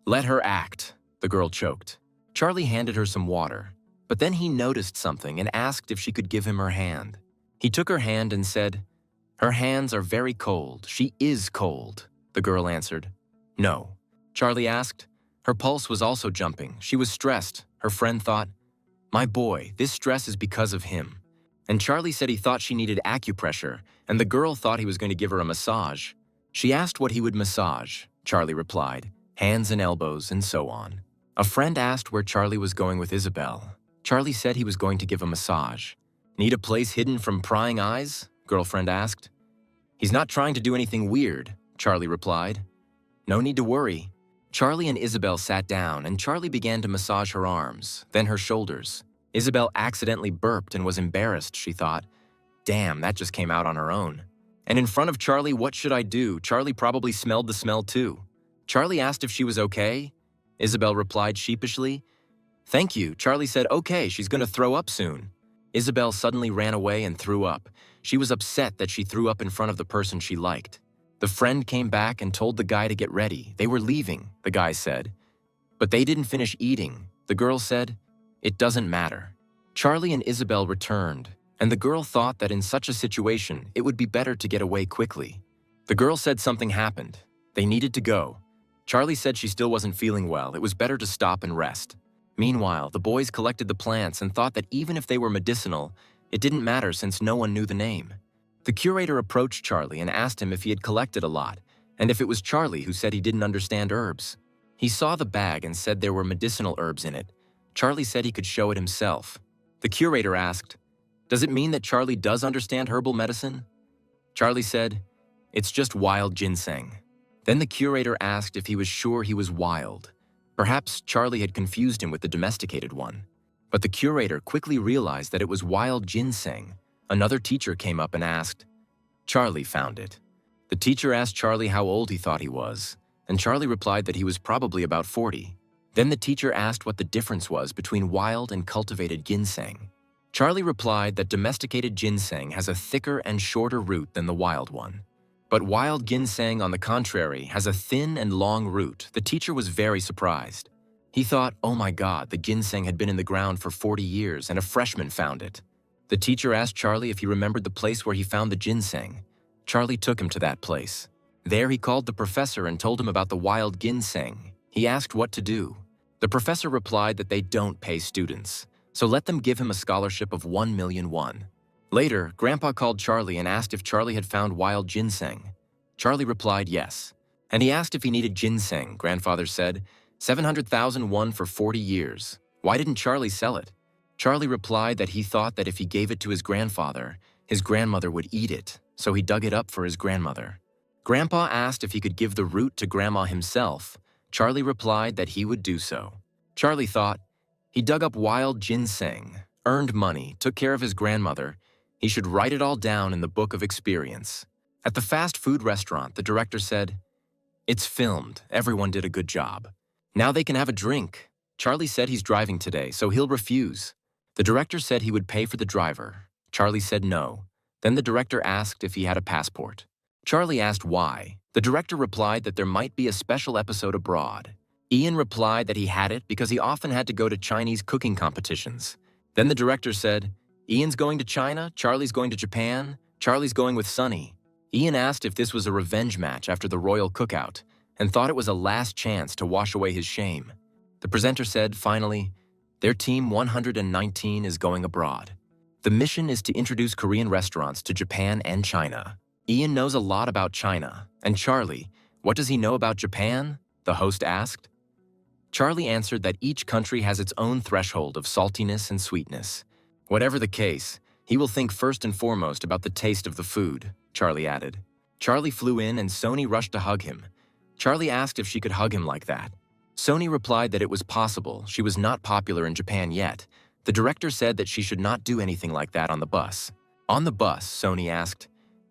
[SPEAKER 1] "Let her act." The girl choked. Charlie handed her some water, but then he noticed something and asked if she could give him her hand. He took her hand and said, "Her hands are very cold. She is cold." The girl answered, "No." Charlie asked. Her pulse was also jumping. She was stressed. Her friend thought, "My boy, this stress is because of him." And Charlie said he thought she needed acupressure, and the girl thought he was going to give her a massage. She asked what he would massage. Charlie replied, hands and elbows and so on. A friend asked where Charlie was going with Isabel. Charlie said he was going to give a massage. "Need a place hidden from prying eyes?" Girlfriend asked. "He's not trying to do anything weird," Charlie replied. "No need to worry." Charlie and Isabel sat down, and Charlie began to massage her arms, then her shoulders. Isabel accidentally burped and was embarrassed, she thought. Damn, that just came out on her own. And in front of Charlie, what should I do? Charlie probably smelled the smell too. Charlie asked if she was okay. Isabel replied sheepishly, "Thank you." Charlie said, "Okay, she's going to throw up soon." Isabel suddenly ran away and threw up. She was upset that she threw up in front of the person she liked. The friend came back and told the guy to get ready. They were leaving, the guy said. But they didn't finish eating. The girl said, "It doesn't matter." Charlie and Isabel returned, and the girl thought that in such a situation, it would be better to get away quickly. The girl said something happened. They needed to go. Charlie said she still wasn't feeling well. It was better to stop and rest. Meanwhile, the boys collected the plants and thought that even if they were medicinal, it didn't matter since no one knew the name. The curator approached Charlie and asked him if he had collected a lot, and if it was Charlie who said he didn't understand herbs. He saw the bag and said there were medicinal herbs in it. Charlie said he could show it himself. The curator asked, "Does it mean that Charlie does understand herbal medicine?" Charlie said, "It's just wild ginseng." Then the curator asked if he was sure he was wild. Perhaps Charlie had confused him with the domesticated one. But the curator quickly realized that it was wild ginseng. Another teacher came up and asked. Charlie found it. The teacher asked Charlie how old he thought he was, and Charlie replied that he was probably about 40. Then the teacher asked what the difference was between wild and cultivated ginseng. Charlie replied that domesticated ginseng has a thicker and shorter root than the wild one. But wild ginseng, on the contrary, has a thin and long root. The teacher was very surprised. He thought, oh my God, the ginseng had been in the ground for 40 years and a freshman found it. The teacher asked Charlie if he remembered the place where he found the ginseng. Charlie took him to that place. There he called the professor and told him about the wild ginseng. He asked what to do. The professor replied that they don't pay students, so let them give him a scholarship of 1,000,000 won. Later, Grandpa called Charlie and asked if Charlie had found wild ginseng. Charlie replied yes. And he asked if he needed ginseng. Grandfather said, 700,000 won for 40 years. Why didn't Charlie sell it? Charlie replied that he thought that if he gave it to his grandmother would eat it, so he dug it up for his grandmother. Grandpa asked if he could give the root to Grandma himself. Charlie replied that he would do so. Charlie thought, he dug up wild ginseng, earned money, took care of his grandmother. He should write it all down in the book of experience. At the fast food restaurant, the director said, "It's filmed. Everyone did a good job. Now they can have a drink." Charlie said he's driving today, so he'll refuse. The director said he would pay for the driver. Charlie said no. Then the director asked if he had a passport. Charlie asked why. The director replied that there might be a special episode abroad. Ian replied that he had it because he often had to go to Chinese cooking competitions. Then the director said, Ian's going to China, Charlie's going to Japan, Charlie's going with Sunny. Ian asked if this was a revenge match after the royal cookout and thought it was a last chance to wash away his shame. The presenter said, finally, their team 119 is going abroad. The mission is to introduce Korean restaurants to Japan and China. Ian knows a lot about China. And Charlie, what does he know about Japan? The host asked. Charlie answered that each country has its own threshold of saltiness and sweetness. Whatever the case, he will think first and foremost about the taste of the food, Charlie added. Charlie flew in and Sony rushed to hug him. Charlie asked if she could hug him like that. Sony replied that it was possible. She was not popular in Japan yet. The director said that she should not do anything like that on the bus. On the bus, Sony asked,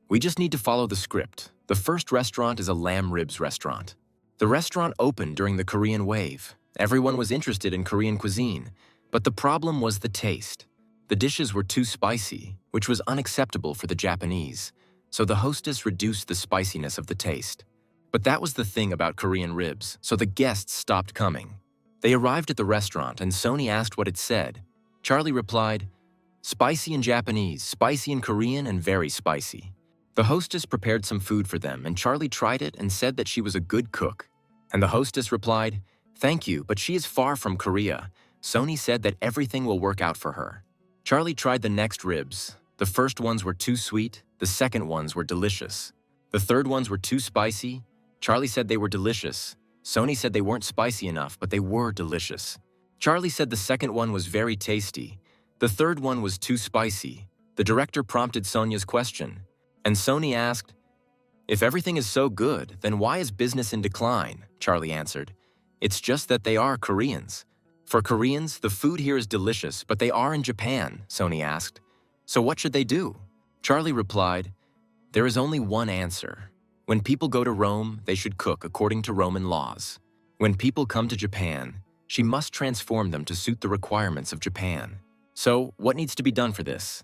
[SPEAKER 1] we just need to follow the script. The first restaurant is a lamb ribs restaurant. The restaurant opened during the Korean wave. Everyone was interested in Korean cuisine, but the problem was the taste. The dishes were too spicy, which was unacceptable for the Japanese, so the hostess reduced the spiciness of the taste. But that was the thing about Korean ribs, so the guests stopped coming. They arrived at the restaurant and Sony asked what it said. Charlie replied, "Spicy in Japanese, spicy in Korean, and very spicy." The hostess prepared some food for them and Charlie tried it and said that she was a good cook. And the hostess replied, "Thank you, but she is far from Korea." Sony said that everything will work out for her. Charlie tried the next ribs. The first ones were too sweet, the second ones were delicious. The third ones were too spicy. Charlie said they were delicious. Sony said they weren't spicy enough, but they were delicious. Charlie said the second one was very tasty. The third one was too spicy. The director prompted Sonia's question, and Sony asked, "If everything is so good, then why is business in decline?" Charlie answered, "It's just that they are Koreans. For Koreans, the food here is delicious, but they are in Japan," Sony asked. "So what should they do?" Charlie replied, "There is only one answer. When people go to Rome, they should cook according to Roman laws. When people come to Japan, she must transform them to suit the requirements of Japan. So, what needs to be done for this?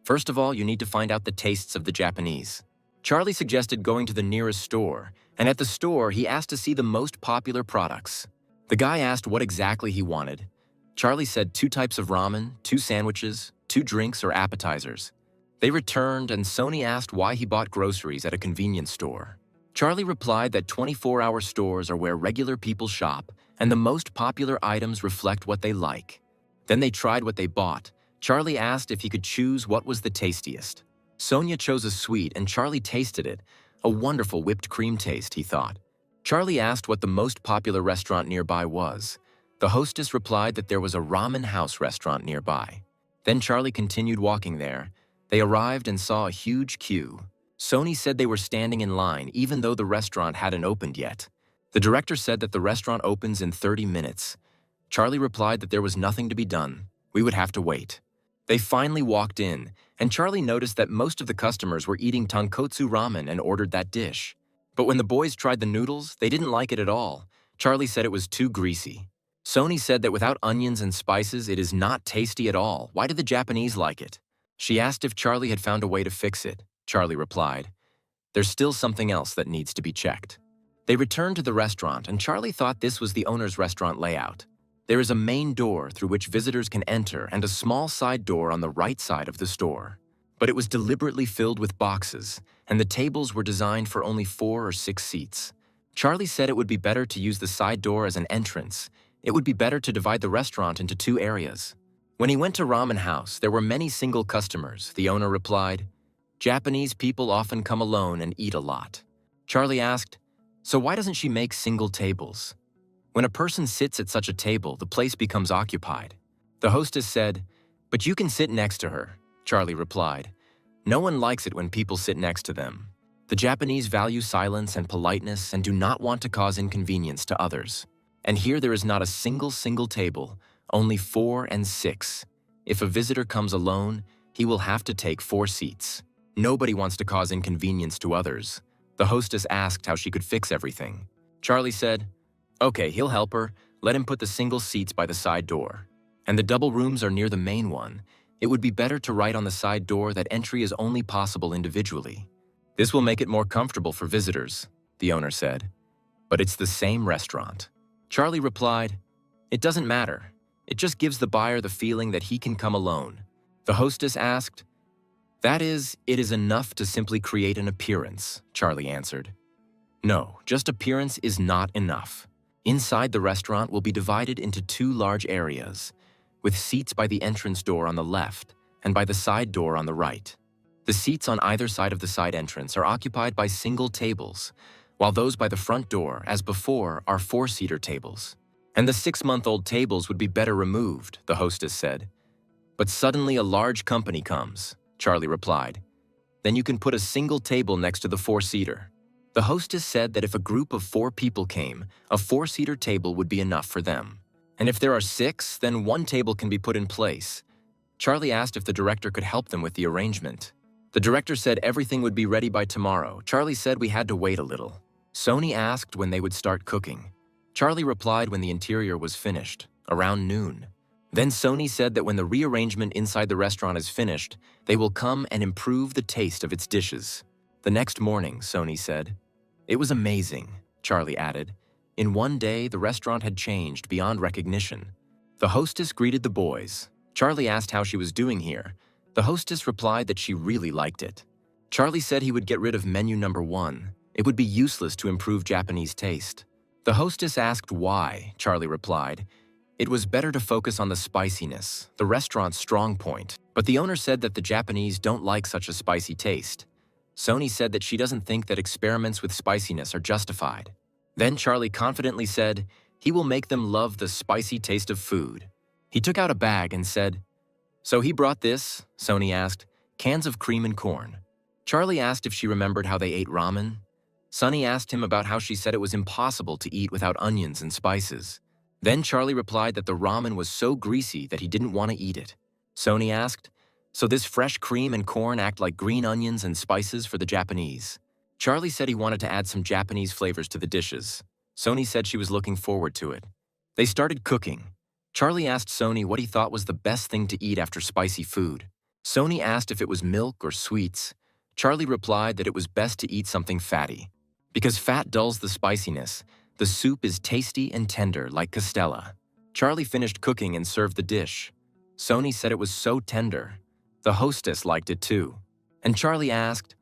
[SPEAKER 1] First of all, you need to find out the tastes of the Japanese." Charlie suggested going to the nearest store, and at the store, he asked to see the most popular products. The guy asked what exactly he wanted. Charlie said 2 types of ramen, 2 sandwiches, 2 drinks or appetizers. They returned, and Sony asked why he bought groceries at a convenience store. Charlie replied that 24-hour stores are where regular people shop, and the most popular items reflect what they like. Then they tried what they bought. Charlie asked if he could choose what was the tastiest. Sonia chose a sweet, and Charlie tasted it. A wonderful whipped cream taste, he thought. Charlie asked what the most popular restaurant nearby was. The hostess replied that there was a ramen house restaurant nearby. Then Charlie continued walking there. They arrived and saw a huge queue. Sony said they were standing in line even though the restaurant hadn't opened yet. The director said that the restaurant opens in 30 minutes. Charlie replied that there was nothing to be done. We would have to wait. They finally walked in, and Charlie noticed that most of the customers were eating tonkotsu ramen and ordered that dish. But when the boys tried the noodles, they didn't like it at all. Charlie said it was too greasy. Sony said that without onions and spices, it is not tasty at all. Why do the Japanese like it? She asked if Charlie had found a way to fix it. Charlie replied, "There's still something else that needs to be checked." They returned to the restaurant, and Charlie thought this was the owner's restaurant layout. There is a main door through which visitors can enter and a small side door on the right side of the store. But it was deliberately filled with boxes, and the tables were designed for only 4 or 6 seats. Charlie said it would be better to use the side door as an entrance. It would be better to divide the restaurant into 2 areas. When he went to Ramen House, there were many single customers. The owner replied, "Japanese people often come alone and eat a lot." Charlie asked, "So why doesn't she make single tables? When a person sits at such a table, the place becomes occupied." The hostess said, "But you can sit next to her." Charlie replied, "No one likes it when people sit next to them. The Japanese value silence and politeness and do not want to cause inconvenience to others. And here there is not a single table, only 4 and 6. If a visitor comes alone, he will have to take 4 seats. Nobody wants to cause inconvenience to others." The hostess asked how she could fix everything. Charlie said, "Okay, he'll help her. Let him put the single seats by the side door. And the double rooms are near the main one. It would be better to write on the side door that entry is only possible individually. This will make it more comfortable for visitors," the owner said. "But it's the same restaurant." Charlie replied, "It doesn't matter. It just gives the buyer the feeling that he can come alone." The hostess asked, "That is, it is enough to simply create an appearance," Charlie answered. "No, just appearance is not enough. Inside the restaurant will be divided into 2 large areas, with seats by the entrance door on the left and by the side door on the right. The seats on either side of the side entrance are occupied by single tables, while those by the front door, as before, are 4-seater tables. And the 6-month-old tables would be better removed," the hostess said. "But suddenly a large company comes," Charlie replied. "Then you can put a single table next to the 4-seater. The hostess said that if a group of 4 people came, a 4-seater table would be enough for them. And if there are 6, then 1 table can be put in place." Charlie asked if the director could help them with the arrangement. The director said everything would be ready by tomorrow. Charlie said we had to wait a little. Sony asked when they would start cooking. Charlie replied when the interior was finished, around noon. Then Sony said that when the rearrangement inside the restaurant is finished, they will come and improve the taste of its dishes. The next morning, Sony said. It was amazing, Charlie added. In one day, the restaurant had changed beyond recognition. The hostess greeted the boys. Charlie asked how she was doing here. The hostess replied that she really liked it. Charlie said he would get rid of menu number 1. It would be useless to improve Japanese taste. The hostess asked why. Charlie replied, it was better to focus on the spiciness, the restaurant's strong point. But the owner said that the Japanese don't like such a spicy taste. Sony said that she doesn't think that experiments with spiciness are justified. Then Charlie confidently said, he will make them love the spicy taste of food. He took out a bag and said, so he brought this, Sony asked, cans of cream and corn. Charlie asked if she remembered how they ate ramen. Sunny asked him about how she said it was impossible to eat without onions and spices. Then Charlie replied that the ramen was so greasy that he didn't want to eat it. Sony asked, so this fresh cream and corn act like green onions and spices for the Japanese? Charlie said he wanted to add some Japanese flavors to the dishes. Sony said she was looking forward to it. They started cooking. Charlie asked Sony what he thought was the best thing to eat after spicy food. Sony asked if it was milk or sweets. Charlie replied that it was best to eat something fatty. Because fat dulls the spiciness, the soup is tasty and tender like castella. Charlie finished cooking and served the dish. Sony said it was so tender. The hostess liked it too. And Charlie asked,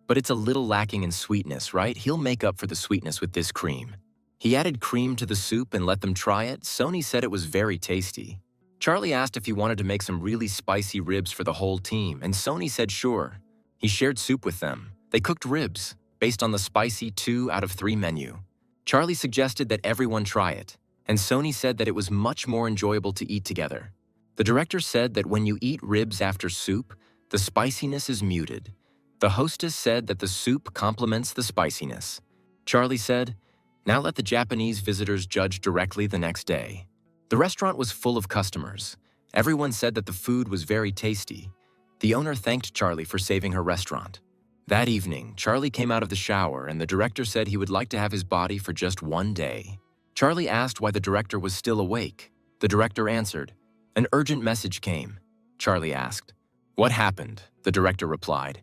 [SPEAKER 1] but it's a little lacking in sweetness, right? He'll make up for the sweetness with this cream. He added cream to the soup and let them try it. Sony said it was very tasty. Charlie asked if he wanted to make some really spicy ribs for the whole team, and Sony said sure. He shared soup with them. They cooked ribs, based on the spicy 2 out of 3 menu. Charlie suggested that everyone try it, and Sony said that it was much more enjoyable to eat together. The director said that when you eat ribs after soup, the spiciness is muted. The hostess said that the soup complements the spiciness. Charlie said, now let the Japanese visitors judge directly the next day. The restaurant was full of customers. Everyone said that the food was very tasty. The owner thanked Charlie for saving her restaurant. That evening, Charlie came out of the shower and the director said he would like to have his body for just 1 day. Charlie asked why the director was still awake. The director answered, an urgent message came. Charlie asked, what happened? The director replied,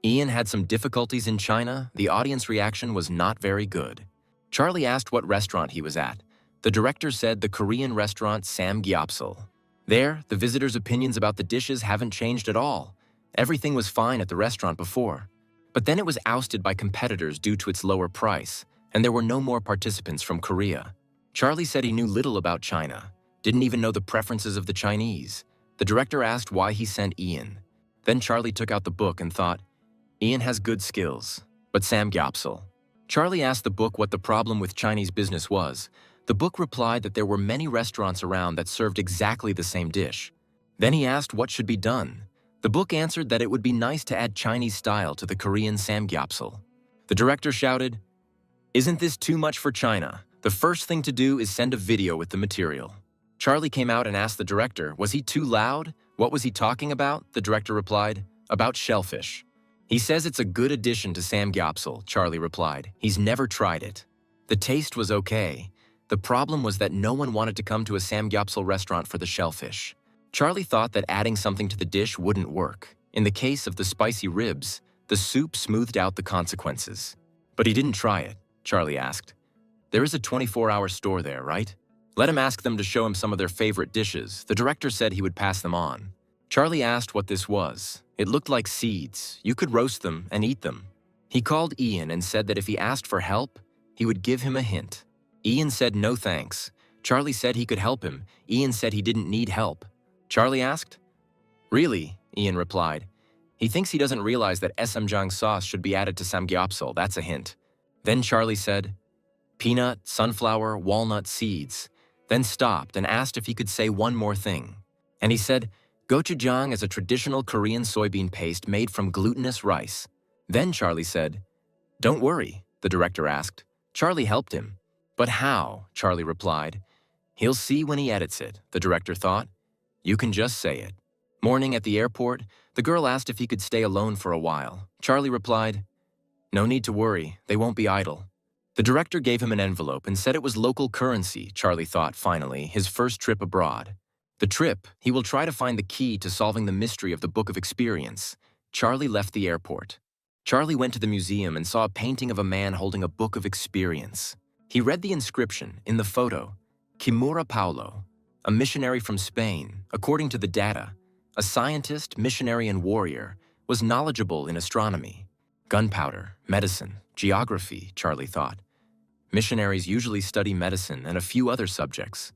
[SPEAKER 1] Ian had some difficulties in China. The audience reaction was not very good. Charlie asked what restaurant he was at. The director said the Korean restaurant Samgyeopsal. There, the visitors' opinions about the dishes haven't changed at all. Everything was fine at the restaurant before. But then it was ousted by competitors due to its lower price, and there were no more participants from Korea. Charlie said he knew little about China, didn't even know the preferences of the Chinese. The director asked why he sent Ian. Then Charlie took out the book and thought, Ian has good skills, but Samgyeopsal. Charlie asked the book what the problem with Chinese business was. The book replied that there were many restaurants around that served exactly the same dish. Then he asked what should be done. The book answered that it would be nice to add Chinese style to the Korean Samgyeopsal. The director shouted, isn't this too much for China? The first thing to do is send a video with the material. Charlie came out and asked the director, was he too loud? What was he talking about? The director replied, about shellfish. He says it's a good addition to Samgyeopsal, Charlie replied. He's never tried it. The taste was okay. The problem was that no one wanted to come to a Samgyeopsal restaurant for the shellfish. Charlie thought that adding something to the dish wouldn't work. In the case of the spicy ribs, the soup smoothed out the consequences. But he didn't try it, Charlie asked. There is a 24-hour store there, right? Let him ask them to show him some of their favorite dishes. The director said he would pass them on. Charlie asked what this was. It looked like seeds. You could roast them and eat them. He called Ian and said that if he asked for help, he would give him a hint. Ian said no thanks. Charlie said he could help him. Ian said he didn't need help. Charlie asked, really? Ian replied. He thinks he doesn't realize that ssamjang sauce should be added to samgyeopsal. That's a hint. Then Charlie said, peanut, sunflower, walnut seeds. Then stopped and asked if he could say one more thing. And he said, gochujang is a traditional Korean soybean paste made from glutinous rice. Then Charlie said, don't worry, the director asked. Charlie helped him. But how? Charlie replied. He'll see when he edits it, the director thought. You can just say it. Morning at the airport, the girl asked if he could stay alone for a while. Charlie replied, "No need to worry, they won't be idle." The director gave him an envelope and said it was local currency, Charlie thought finally, his first trip abroad. The trip, he will try to find the key to solving the mystery of the Book of Experience. Charlie left the airport. Charlie went to the museum and saw a painting of a man holding a Book of Experience. He read the inscription in the photo, Kimura Paulo, a missionary from Spain, according to the data, a scientist, missionary, and warrior, was knowledgeable in astronomy, gunpowder, medicine, geography, Charlie thought. Missionaries usually study medicine and a few other subjects.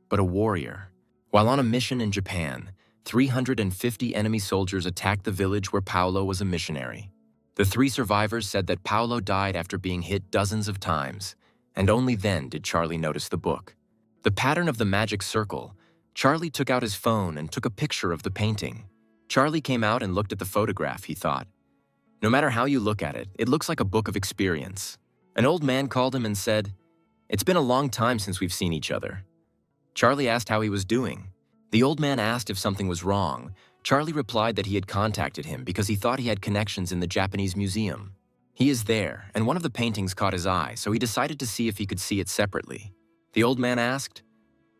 [SPEAKER 1] But a warrior. While on a mission in Japan, 350 enemy soldiers attacked the village where Paulo was a missionary. The 3 survivors said that Paulo died after being hit dozens of times, and only then did Charlie notice the book. The pattern of the magic circle. Charlie took out his phone and took a picture of the painting. Charlie came out and looked at the photograph, he thought. No matter how you look at it, it looks like a book of experience. An old man called him and said, "It's been a long time since we've seen each other." Charlie asked how he was doing. The old man asked if something was wrong. Charlie replied that he had contacted him because he thought he had connections in the Japanese museum. He is there, and one of the paintings caught his eye, so he decided to see if he could see it separately. The old man asked,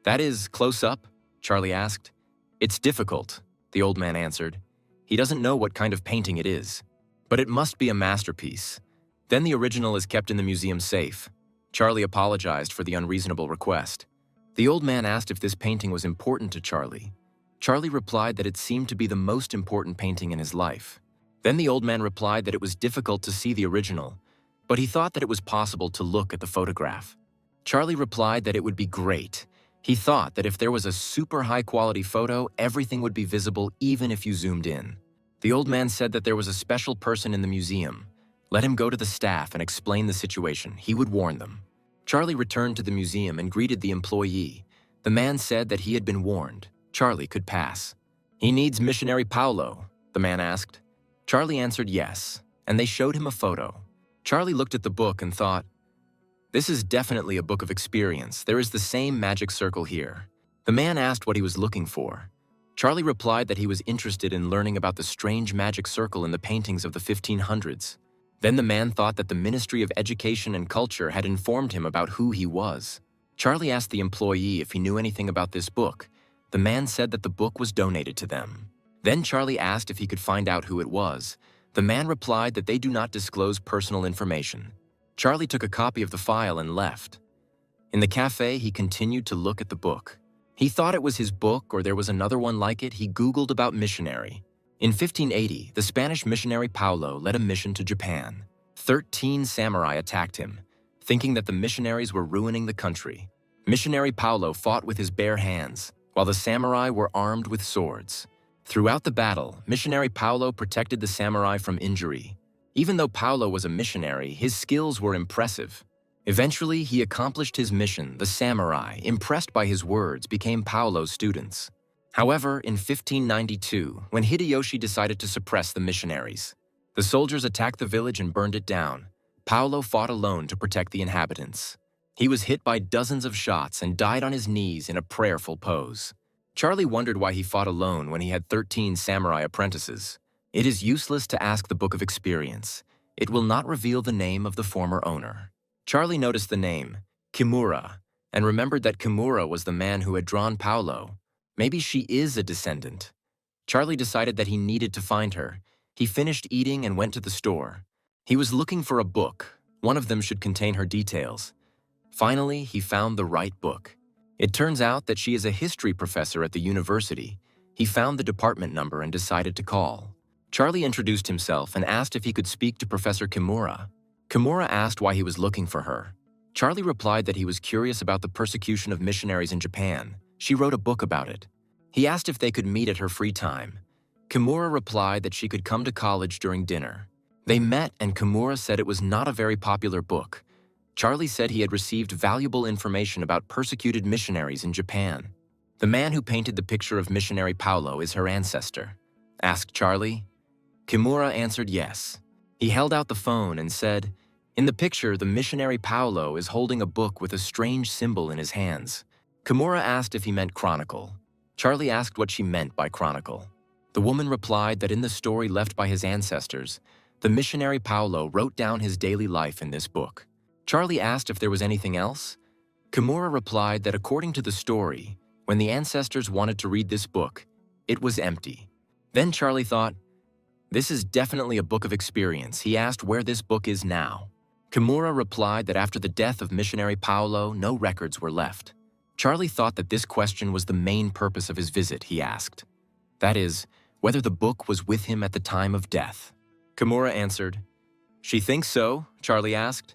[SPEAKER 1] "That is close up?" Charlie asked. "It's difficult," the old man answered. He doesn't know what kind of painting it is. But it must be a masterpiece. Then the original is kept in the museum safe. Charlie apologized for the unreasonable request. The old man asked if this painting was important to Charlie. Charlie replied that it seemed to be the most important painting in his life. Then the old man replied that it was difficult to see the original, but he thought that it was possible to look at the photograph. Charlie replied that it would be great. He thought that if there was a super high-quality photo, everything would be visible even if you zoomed in. The old man said that there was a special person in the museum. Let him go to the staff and explain the situation. He would warn them. Charlie returned to the museum and greeted the employee. The man said that he had been warned. Charlie could pass. "He needs missionary Paulo," the man asked. Charlie answered yes, and they showed him a photo. Charlie looked at the book and thought, "This is definitely a book of experience. There is the same magic circle here." The man asked what he was looking for. Charlie replied that he was interested in learning about the strange magic circle in the paintings of the 1500s. Then the man thought that the Ministry of Education and Culture had informed him about who he was. Charlie asked the employee if he knew anything about this book. The man said that the book was donated to them. Then Charlie asked if he could find out who it was. The man replied that they do not disclose personal information. Charlie took a copy of the file and left. In the cafe, he continued to look at the book. He thought it was his book or there was another one like it. He Googled about missionary. In 1580, the Spanish missionary Paulo led a mission to Japan. 13 samurai attacked him, thinking that the missionaries were ruining the country. Missionary Paulo fought with his bare hands, while the samurai were armed with swords. Throughout the battle, missionary Paulo protected the samurai from injury. Even though Paulo was a missionary, his skills were impressive. Eventually, he accomplished his mission. The samurai, impressed by his words, became Paulo's students. However, in 1592, when Hideyoshi decided to suppress the missionaries, the soldiers attacked the village and burned it down. Paulo fought alone to protect the inhabitants. He was hit by dozens of shots and died on his knees in a prayerful pose. Charlie wondered why he fought alone when he had 13 samurai apprentices. It is useless to ask the Book of Experience. It will not reveal the name of the former owner. Charlie noticed the name, Kimura, and remembered that Kimura was the man who had drawn Paulo. Maybe she is a descendant. Charlie decided that he needed to find her. He finished eating and went to the store. He was looking for a book. One of them should contain her details. Finally, he found the right book. It turns out that she is a history professor at the university. He found the department number and decided to call. Charlie introduced himself and asked if he could speak to Professor Kimura. Kimura asked why he was looking for her. Charlie replied that he was curious about the persecution of missionaries in Japan. She wrote a book about it. He asked if they could meet at her free time. Kimura replied that she could come to college during dinner. They met and Kimura said it was not a very popular book. Charlie said he had received valuable information about persecuted missionaries in Japan. The man who painted the picture of missionary Paulo is her ancestor, asked Charlie. Kimura answered yes. He held out the phone and said, "In the picture, the missionary Paulo is holding a book with a strange symbol in his hands." Kimura asked if he meant chronicle. Charlie asked what she meant by chronicle. The woman replied that in the story left by his ancestors, the missionary Paulo wrote down his daily life in this book. Charlie asked if there was anything else. Kimura replied that according to the story, when the ancestors wanted to read this book, it was empty. Then Charlie thought, this is definitely a book of experience. He asked where this book is now. Kimura replied that after the death of missionary Paulo, no records were left. Charlie thought that this question was the main purpose of his visit, he asked. That is, whether the book was with him at the time of death. Kimura answered, she thinks so, Charlie asked.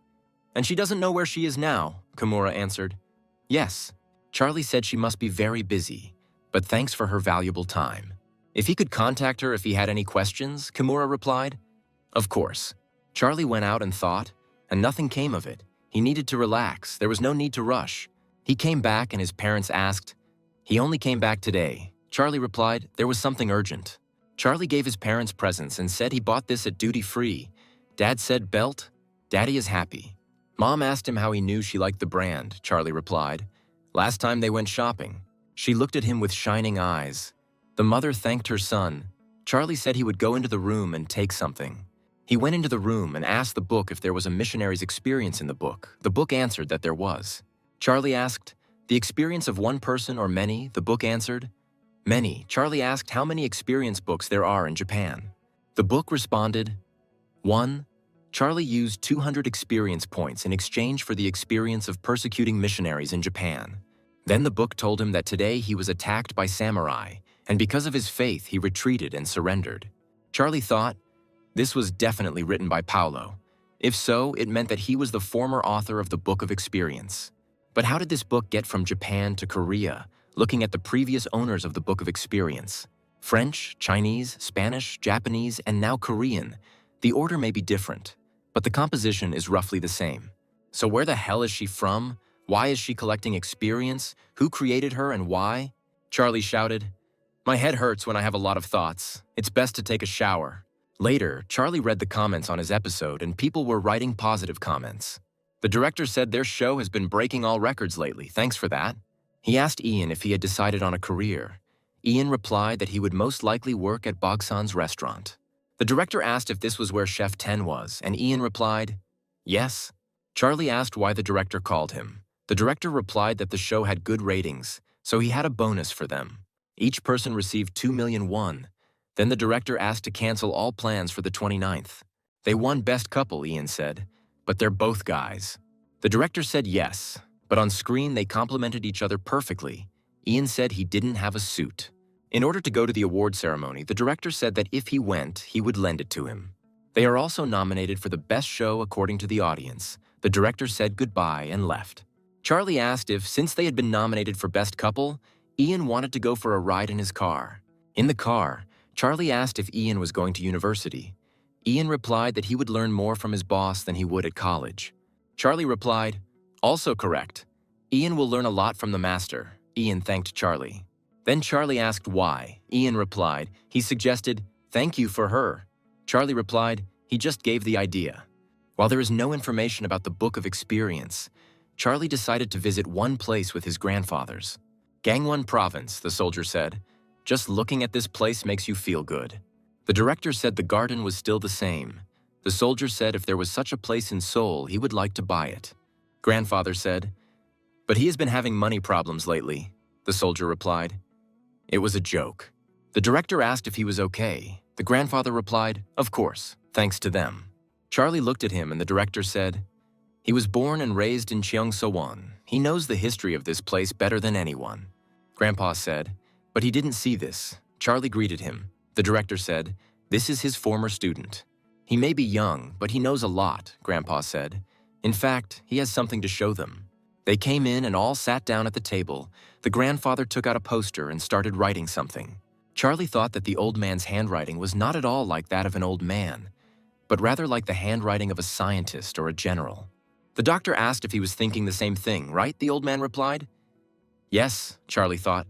[SPEAKER 1] And she doesn't know where she is now, Kimura answered. Yes. Charlie said she must be very busy, but thanks for her valuable time. If he could contact her if he had any questions, Kimura replied. Of course. Charlie went out and thought, and nothing came of it. He needed to relax. There was no need to rush. He came back and his parents asked. He only came back today. Charlie replied, there was something urgent. Charlie gave his parents presents and said he bought this at duty free. Dad said belt. Daddy is happy. Mom asked him how he knew she liked the brand. Charlie replied, last time they went shopping. She looked at him with shining eyes. The mother thanked her son. Charlie said he would go into the room and take something. He went into the room and asked the book if there was a missionary's experience in the book. The book answered that there was. Charlie asked, the experience of one person or many? The book answered, many. Charlie asked how many experience books there are in Japan. The book responded, 1. Charlie used 200 experience points in exchange for the experience of persecuting missionaries in Japan. Then the book told him that today he was attacked by samurai, and because of his faith, he retreated and surrendered. Charlie thought, this was definitely written by Paulo. If so, it meant that he was the former author of the Book of Experience. But how did this book get from Japan to Korea, looking at the previous owners of the Book of Experience? French, Chinese, Spanish, Japanese, and now Korean. The order may be different, but the composition is roughly the same. So where the hell is she from? Why is she collecting experience? Who created her and why? Charlie shouted, my head hurts when I have a lot of thoughts. It's best to take a shower. Later, Charlie read the comments on his episode and people were writing positive comments. The director said their show has been breaking all records lately. Thanks for that. He asked Ian if he had decided on a career. Ian replied that he would most likely work at Bogsan's restaurant. The director asked if this was where Chef 10 was, and Ian replied, yes. Charlie asked why the director called him. The director replied that the show had good ratings, so he had a bonus for them. Each person received 2 million won. Then the director asked to cancel all plans for the 29th. They won Best Couple, Ian said, but they're both guys. The director said yes, but on screen they complimented each other perfectly. Ian said he didn't have a suit. In order to go to the award ceremony, the director said that if he went, he would lend it to him. They are also nominated for the best show according to the audience. The director said goodbye and left. Charlie asked if, since they had been nominated for Best Couple, Ian wanted to go for a ride in his car. In the car, Charlie asked if Ian was going to university. Ian replied that he would learn more from his boss than he would at college. Charlie replied, also correct. Ian will learn a lot from the master. Ian thanked Charlie. Then Charlie asked why. Ian replied, he suggested, thank you for her. Charlie replied, he just gave the idea. While there is no information about the Book of Experience, Charlie decided to visit one place with his grandfathers. Gangwon Province, the soldier said. Just looking at this place makes you feel good. The director said the garden was still the same. The soldier said if there was such a place in Seoul, he would like to buy it. Grandfather said, but he has been having money problems lately. The soldier replied, it was a joke. The director asked if he was okay. The grandfather replied, of course, thanks to them. Charlie looked at him and the director said, he was born and raised in Cheongso-won. He knows the history of this place better than anyone. Grandpa said, but he didn't see this. Charlie greeted him. The director said, this is his former student. He may be young, but he knows a lot, Grandpa said. In fact, he has something to show them. They came in and all sat down at the table. The grandfather took out a poster and started writing something. Charlie thought that the old man's handwriting was not at all like that of an old man, but rather like the handwriting of a scientist or a general. The doctor asked if he was thinking the same thing, right? The old man replied. Yes, Charlie thought.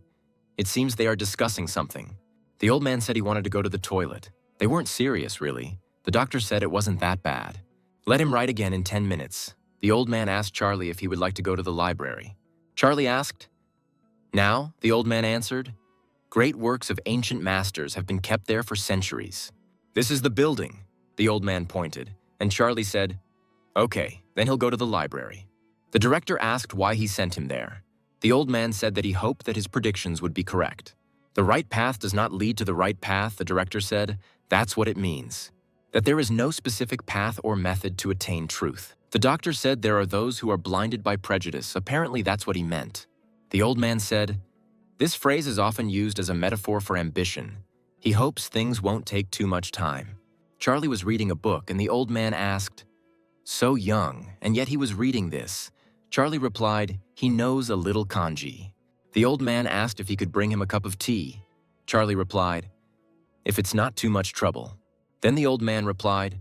[SPEAKER 1] It seems they are discussing something. The old man said he wanted to go to the toilet. They weren't serious, really. The doctor said it wasn't that bad. Let him write again in 10 minutes. The old man asked Charlie if he would like to go to the library. Charlie asked. Now, the old man answered. Great works of ancient masters have been kept there for centuries. This is the building, the old man pointed, and Charlie said, "Okay, then he'll go to the library." The director asked why he sent him there. The old man said that he hoped that his predictions would be correct. "The right path does not lead to the right path," the director said. "That's what it means. That there is no specific path or method to attain truth." The doctor said there are those who are blinded by prejudice. Apparently that's what he meant. The old man said, "This phrase is often used as a metaphor for ambition. He hopes things won't take too much time." Charlie was reading a book and the old man asked, "So young, and yet he was reading this." Charlie replied, "He knows a little kanji." The old man asked if he could bring him a cup of tea. Charlie replied, "If it's not too much trouble." Then the old man replied,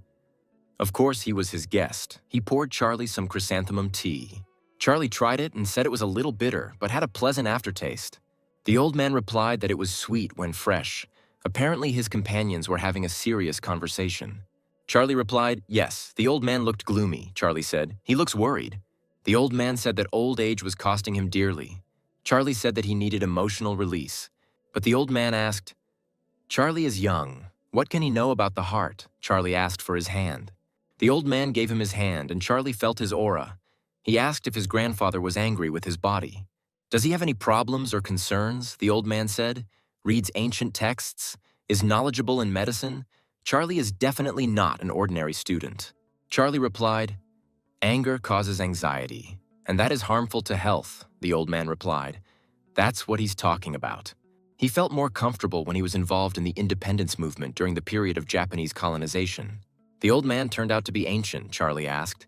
[SPEAKER 1] of course he was his guest. He poured Charlie some chrysanthemum tea. Charlie tried it and said it was a little bitter, but had a pleasant aftertaste. The old man replied that it was sweet when fresh. Apparently his companions were having a serious conversation. Charlie replied, "Yes." The old man looked gloomy, Charlie said. "He looks worried." The old man said that old age was costing him dearly. Charlie said that he needed emotional release. But the old man asked, "Charlie is young. What can he know about the heart?" Charlie asked for his hand. The old man gave him his hand, and Charlie felt his aura. He asked if his grandfather was angry with his body. "Does he have any problems or concerns?" the old man said. "Reads ancient texts? Is knowledgeable in medicine?" Charlie is definitely not an ordinary student. Charlie replied, "Anger causes anxiety, and that is harmful to health," the old man replied. "That's what he's talking about." He felt more comfortable when he was involved in the independence movement during the period of Japanese colonization. The old man turned out to be ancient, Charlie asked.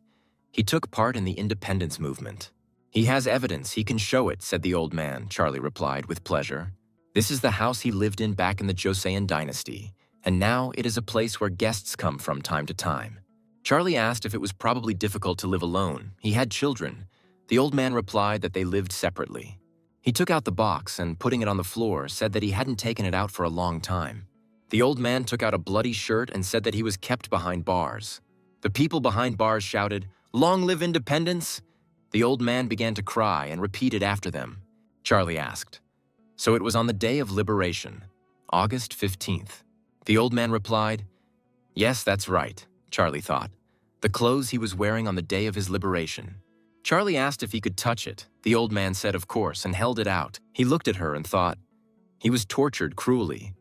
[SPEAKER 1] "He took part in the independence movement." "He has evidence, he can show it," said the old man, Charlie replied with pleasure. "This is the house he lived in back in the Joseon dynasty, and now it is a place where guests come from time to time." Charlie asked if it was probably difficult to live alone. He had children. The old man replied that they lived separately. He took out the box and, putting it on the floor, said that he hadn't taken it out for a long time. The old man took out a bloody shirt and said that he was kept behind bars. The people behind bars shouted, "Long live independence!" The old man began to cry and repeated after them. Charlie asked, "So it was on the day of liberation, August 15th. The old man replied, "Yes, that's right," Charlie thought. The clothes he was wearing on the day of his liberation. Charlie asked if he could touch it. The old man said of course and held it out. He looked at her and thought, he was tortured cruelly,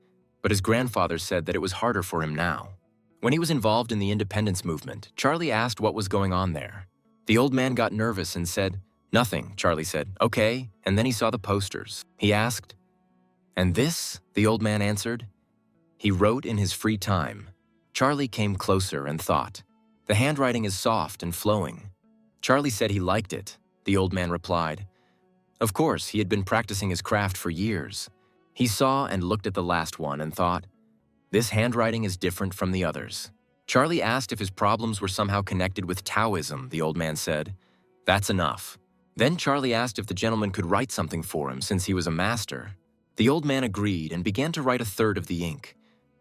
[SPEAKER 1] but his grandfather said that it was harder for him now. When he was involved in the independence movement, Charlie asked what was going on there. The old man got nervous and said, "Nothing," Charlie said. "Okay," and then he saw the posters. He asked, "And this?" the old man answered. He wrote in his free time. Charlie came closer and thought, "The handwriting is soft and flowing." Charlie said he liked it. The old man replied. Of course, he had been practicing his craft for years. He saw and looked at the last one and thought, "This handwriting is different from the others." Charlie asked if his problems were somehow connected with Taoism. The old man said, "That's enough." Then Charlie asked if the gentleman could write something for him since he was a master. The old man agreed and began to write a third of the ink.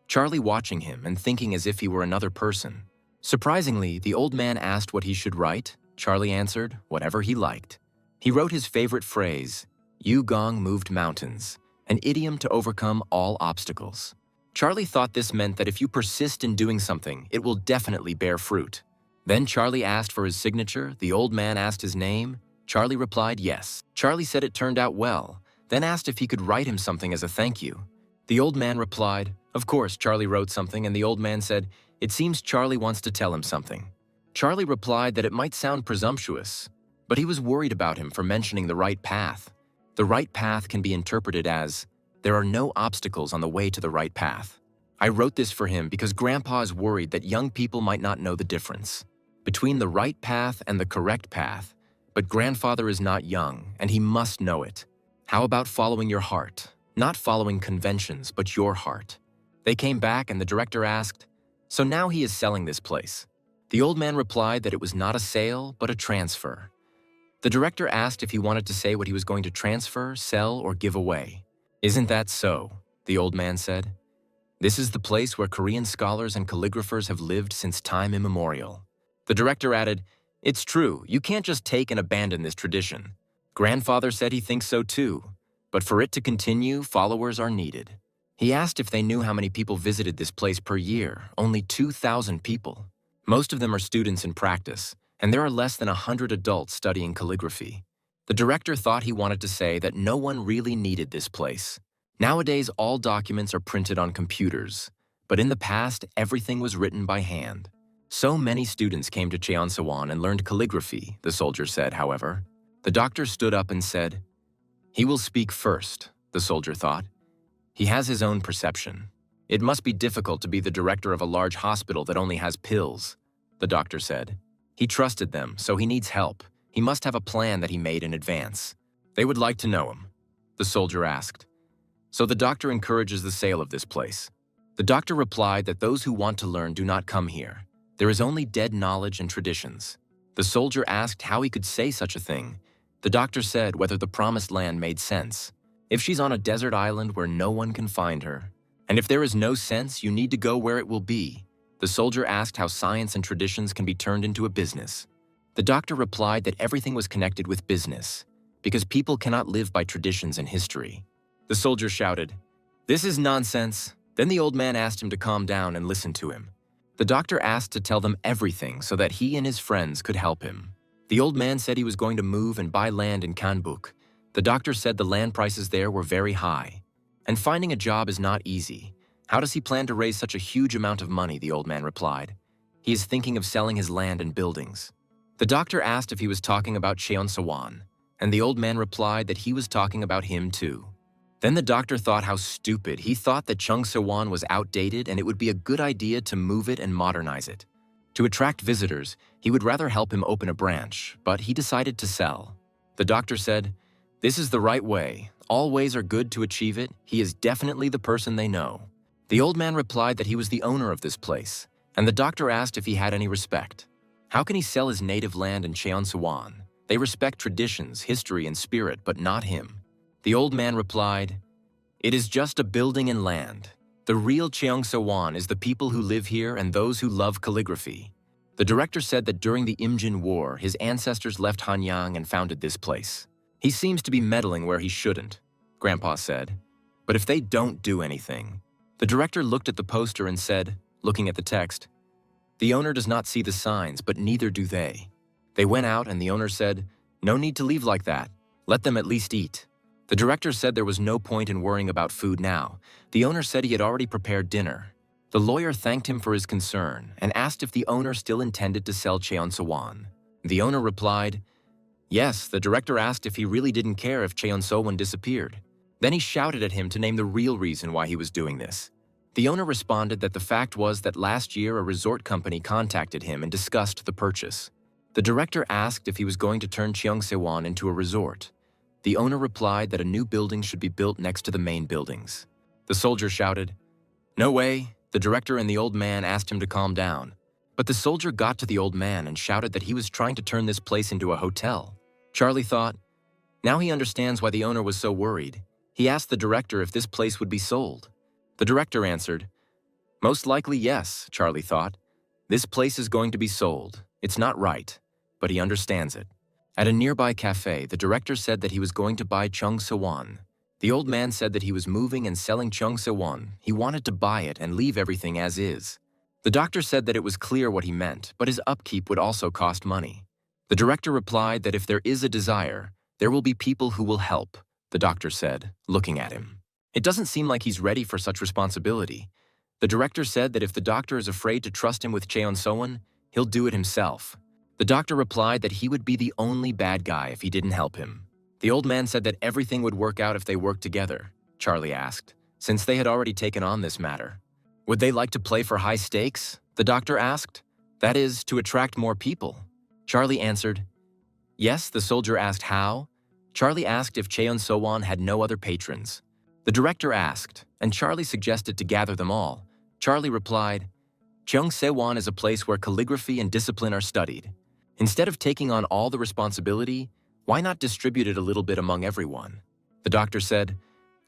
[SPEAKER 1] Charlie watching him and thinking as if he were another person. Surprisingly, the old man asked what he should write. Charlie answered, whatever he liked. He wrote his favorite phrase, "Yu Gong moved mountains," an idiom to overcome all obstacles. Charlie thought this meant that if you persist in doing something, it will definitely bear fruit. Then Charlie asked for his signature. The old man asked his name. Charlie replied yes. Charlie said it turned out well, then asked if he could write him something as a thank you. The old man replied, of course. Charlie wrote something, and the old man said, it seems Charlie wants to tell him something. Charlie replied that it might sound presumptuous, but he was worried about him for mentioning the right path. The right path can be interpreted as, there are no obstacles on the way to the right path. I wrote this for him because Grandpa is worried that young people might not know the difference between the right path and the correct path, but Grandfather is not young, and he must know it. How about following your heart? Not following conventions, but your heart. They came back, and the director asked, so now he is selling this place. The old man replied that it was not a sale, but a transfer. The director asked if he wanted to say what he was going to transfer, sell, or give away. Isn't that so? The old man said. This is the place where Korean scholars and calligraphers have lived since time immemorial. The director added, it's true, you can't just take and abandon this tradition. Grandfather said he thinks so too. But for it to continue, followers are needed. He asked if they knew how many people visited this place per year. Only 2,000 people. Most of them are students in practice, and there are less than 100 adults studying calligraphy. The director thought he wanted to say that no one really needed this place. Nowadays, all documents are printed on computers, but in the past, everything was written by hand. So many students came to Cheonsewan and learned calligraphy, the soldier said, however. The doctor stood up and said, "He will speak first," the soldier thought. He has his own perception. It must be difficult to be the director of a large hospital that only has pills, the doctor said. He trusted them, so he needs help. He must have a plan that he made in advance. They would like to know him, the soldier asked. So the doctor encourages the sale of this place. The doctor replied that those who want to learn do not come here. There is only dead knowledge and traditions. The soldier asked how he could say such a thing. The doctor said whether the promised land made sense. If she's on a desert island where no one can find her, and if there is no sense, you need to go where it will be. The soldier asked how science and traditions can be turned into a business. The doctor replied that everything was connected with business, because people cannot live by traditions and history. The soldier shouted, "This is nonsense." Then the old man asked him to calm down and listen to him. The doctor asked to tell them everything so that he and his friends could help him. The old man said he was going to move and buy land in Kanbuk. The doctor said the land prices there were very high. And finding a job is not easy. How does he plan to raise such a huge amount of money, the old man replied. He is thinking of selling his land and buildings. The doctor asked if he was talking about Cheonsewan, and the old man replied that he was talking about him too. Then the doctor thought how stupid. He thought that Cheonsewan was outdated and it would be a good idea to move it and modernize it. To attract visitors, he would rather help him open a branch, but he decided to sell. The doctor said, "This is the right way. All ways are good to achieve it. He is definitely the person they know." The old man replied that he was the owner of this place, and the doctor asked if he had any respect. How can he sell his native land in Cheonsewan? They respect traditions, history, and spirit, but not him. The old man replied, "It is just a building and land. The real Cheonsewan is the people who live here and those who love calligraphy." The director said that during the Imjin War, his ancestors left Hanyang and founded this place. "He seems to be meddling where he shouldn't," Grandpa said. "But if they don't do anything..." The director looked at the poster and said, looking at the text, "The owner does not see the signs, but neither do they." They went out and the owner said, "No need to leave like that. Let them at least eat." The director said there was no point in worrying about food now. The owner said he had already prepared dinner. The lawyer thanked him for his concern and asked if the owner still intended to sell Cheonsewan. The owner replied, "Yes." The director asked if he really didn't care if Cheonsewan disappeared. Then he shouted at him to name the real reason why he was doing this. The owner responded that the fact was that last year a resort company contacted him and discussed the purchase. The director asked if he was going to turn Cheonsewan into a resort. The owner replied that a new building should be built next to the main buildings. The soldier shouted, "No way." The director and the old man asked him to calm down. But the soldier got to the old man and shouted that he was trying to turn this place into a hotel. Charlie thought, now he understands why the owner was so worried. He asked the director if this place would be sold. The director answered, "Most likely yes," Charlie thought. "This place is going to be sold. It's not right, but he understands it." At a nearby cafe, the director said that he was going to buy Cheonsewan. The old man said that he was moving and selling Cheonsewan. He wanted to buy it and leave everything as is. The doctor said that it was clear what he meant, but his upkeep would also cost money. The director replied that if there is a desire, there will be people who will help, the doctor said, looking at him. It doesn't seem like he's ready for such responsibility. The director said that if the doctor is afraid to trust him with Cheonsewan, he'll do it himself. The doctor replied that he would be the only bad guy if he didn't help him. The old man said that everything would work out if they worked together, Charlie asked, since they had already taken on this matter. Would they like to play for high stakes? The doctor asked. That is, to attract more people. Charlie answered, yes. The soldier asked how. Charlie asked if Cheonsewan had no other patrons. The director asked, and Charlie suggested to gather them all. Charlie replied, Cheonsewan is a place where calligraphy and discipline are studied. Instead of taking on all the responsibility, why not distribute it a little bit among everyone? The doctor said,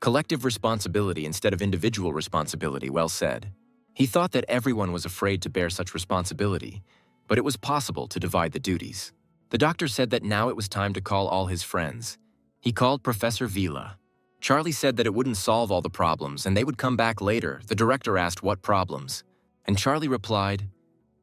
[SPEAKER 1] collective responsibility instead of individual responsibility, well said. He thought that everyone was afraid to bear such responsibility, but it was possible to divide the duties. The doctor said that now it was time to call all his friends. He called Professor Vila. Charlie said that it wouldn't solve all the problems and they would come back later. The director asked what problems, and Charlie replied,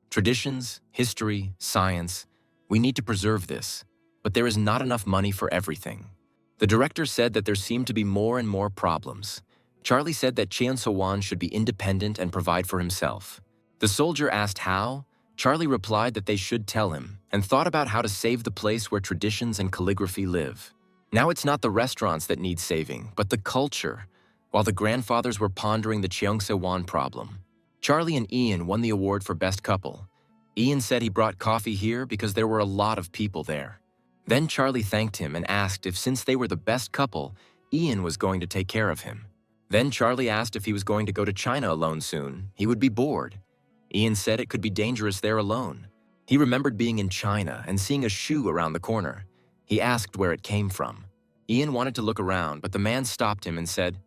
[SPEAKER 1] "Traditions, history, science, we need to preserve this, but there is not enough money for everything." The director said that there seemed to be more and more problems. Charlie said that Cheon So-won should be independent and provide for himself. The soldier asked how. Charlie replied that they should tell him, and thought about how to save the place where traditions and calligraphy live. Now it's not the restaurants that need saving, but the culture, while the grandfathers were pondering the Cheong Se-won problem. Charlie and Ian won the award for Best Couple. Ian said he brought coffee here because there were a lot of people there. Then Charlie thanked him and asked if since they were the best couple, Ian was going to take care of him. Then Charlie asked if he was going to go to China alone soon. He would be bored. Ian said it could be dangerous there alone. He remembered being in China and seeing a shoe around the corner. He asked where it came from. Ian wanted to look around, but the man stopped him and said,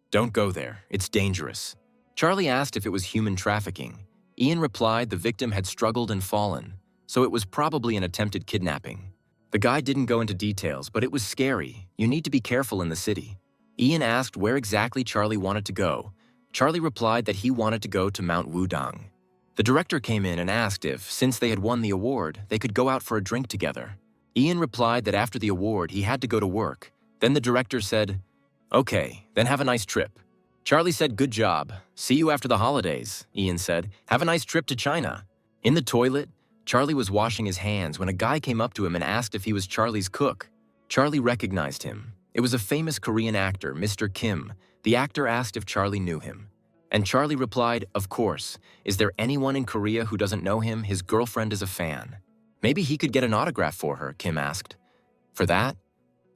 [SPEAKER 1] "Don't go there, it's dangerous." Charlie asked if it was human trafficking. Ian replied the victim had struggled and fallen, so it was probably an attempted kidnapping. The guy didn't go into details, but it was scary. You need to be careful in the city. Ian asked where exactly Charlie wanted to go. Charlie replied that he wanted to go to Mount Wudang. The director came in and asked if, since they had won the award, they could go out for a drink together. Ian replied that after the award, he had to go to work. Then the director said, "Okay, then have a nice trip." Charlie said, "Good job. See you after the holidays." Ian said, "Have a nice trip to China." In the toilet, Charlie was washing his hands when a guy came up to him and asked if he was Charlie's cook. Charlie recognized him. It was a famous Korean actor, Mr. Kim. The actor asked if Charlie knew him. And Charlie replied, "Of course. Is there anyone in Korea who doesn't know him? His girlfriend is a fan." "Maybe he could get an autograph for her," Kim asked. "For that?"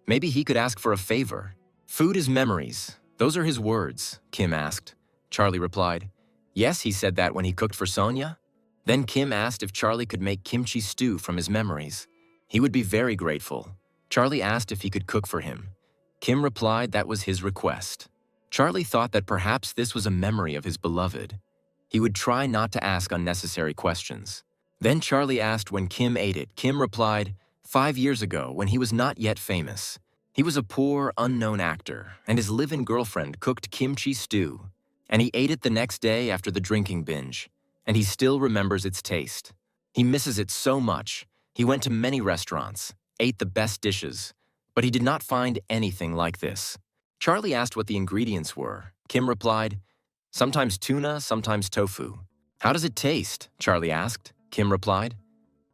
[SPEAKER 1] "Maybe he could ask for a favor." "Food is memories. Those are his words," Kim asked. Charlie replied, "Yes, he said that when he cooked for Sonia." Then Kim asked if Charlie could make kimchi stew from his memories. He would be very grateful. Charlie asked if he could cook for him. Kim replied that was his request. Charlie thought that perhaps this was a memory of his beloved. He would try not to ask unnecessary questions. Then Charlie asked when Kim ate it. Kim replied, 5 years ago, when he was not yet famous. He was a poor, unknown actor, and his live-in girlfriend cooked kimchi stew. And he ate it the next day after the drinking binge, and he still remembers its taste. He misses it so much. He went to many restaurants, ate the best dishes, but he did not find anything like this. Charlie asked what the ingredients were. Kim replied, "Sometimes tuna, sometimes tofu." "How does it taste?" Charlie asked. Kim replied,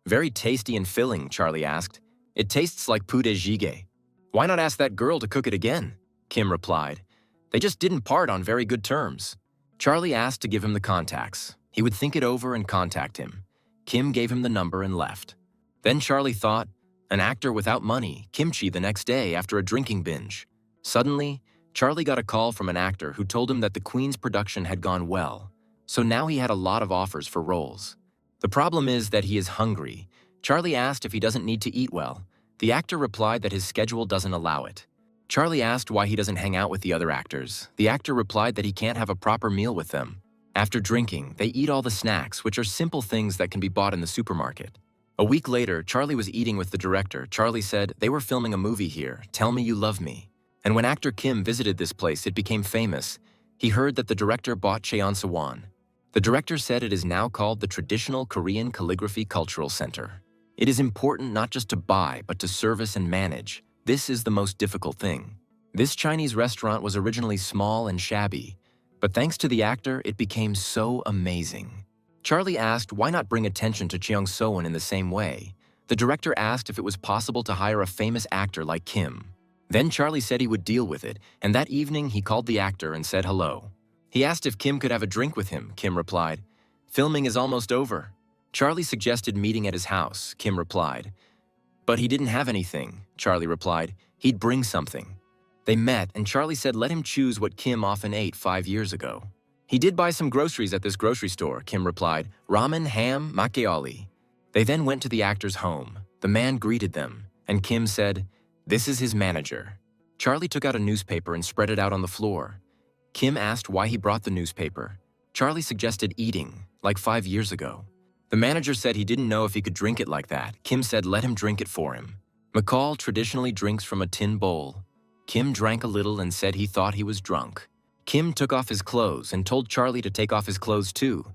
[SPEAKER 1] "Very tasty and filling," Charlie asked. "It tastes like poulet jjigae." "Why not ask that girl to cook it again?" Kim replied. "They just didn't part on very good terms." Charlie asked to give him the contacts. He would think it over and contact him. Kim gave him the number and left. Then Charlie thought, an actor without money, kimchi the next day after a drinking binge. Suddenly, Charlie got a call from an actor who told him that the Queen's production had gone well, so now he had a lot of offers for roles. The problem is that he is hungry. Charlie asked if he doesn't need to eat well. The actor replied that his schedule doesn't allow it. Charlie asked why he doesn't hang out with the other actors. The actor replied that he can't have a proper meal with them. After drinking, they eat all the snacks, which are simple things that can be bought in the supermarket. A week later, Charlie was eating with the director. Charlie said, "They were filming a movie here, Tell Me You Love Me." And when actor Kim visited this place, it became famous. He heard that the director bought Cheon So-won. The director said it is now called the Traditional Korean Calligraphy Cultural Center. It is important not just to buy, but to service and manage. This is the most difficult thing. This Chinese restaurant was originally small and shabby, but thanks to the actor, it became so amazing. Charlie asked why not bring attention to Cheong So-won in the same way. The director asked if it was possible to hire a famous actor like Kim. Then Charlie said he would deal with it, and that evening he called the actor and said hello. He asked if Kim could have a drink with him. Kim replied, "Filming is almost over." Charlie suggested meeting at his house. Kim replied, "But he didn't have anything." Charlie replied, "He'd bring something." They met, and Charlie said let him choose what Kim often ate 5 years ago. "He did buy some groceries at this grocery store," Kim replied, "ramen, ham, makgeolli." They then went to the actor's home. The man greeted them, and Kim said, "This is his manager." Charlie took out a newspaper and spread it out on the floor. Kim asked why he brought the newspaper. Charlie suggested eating, like 5 years ago. The manager said he didn't know if he could drink it like that. Kim said let him drink it for him. McCall traditionally drinks from a tin bowl. Kim drank a little and said he thought he was drunk. Kim took off his clothes and told Charlie to take off his clothes too.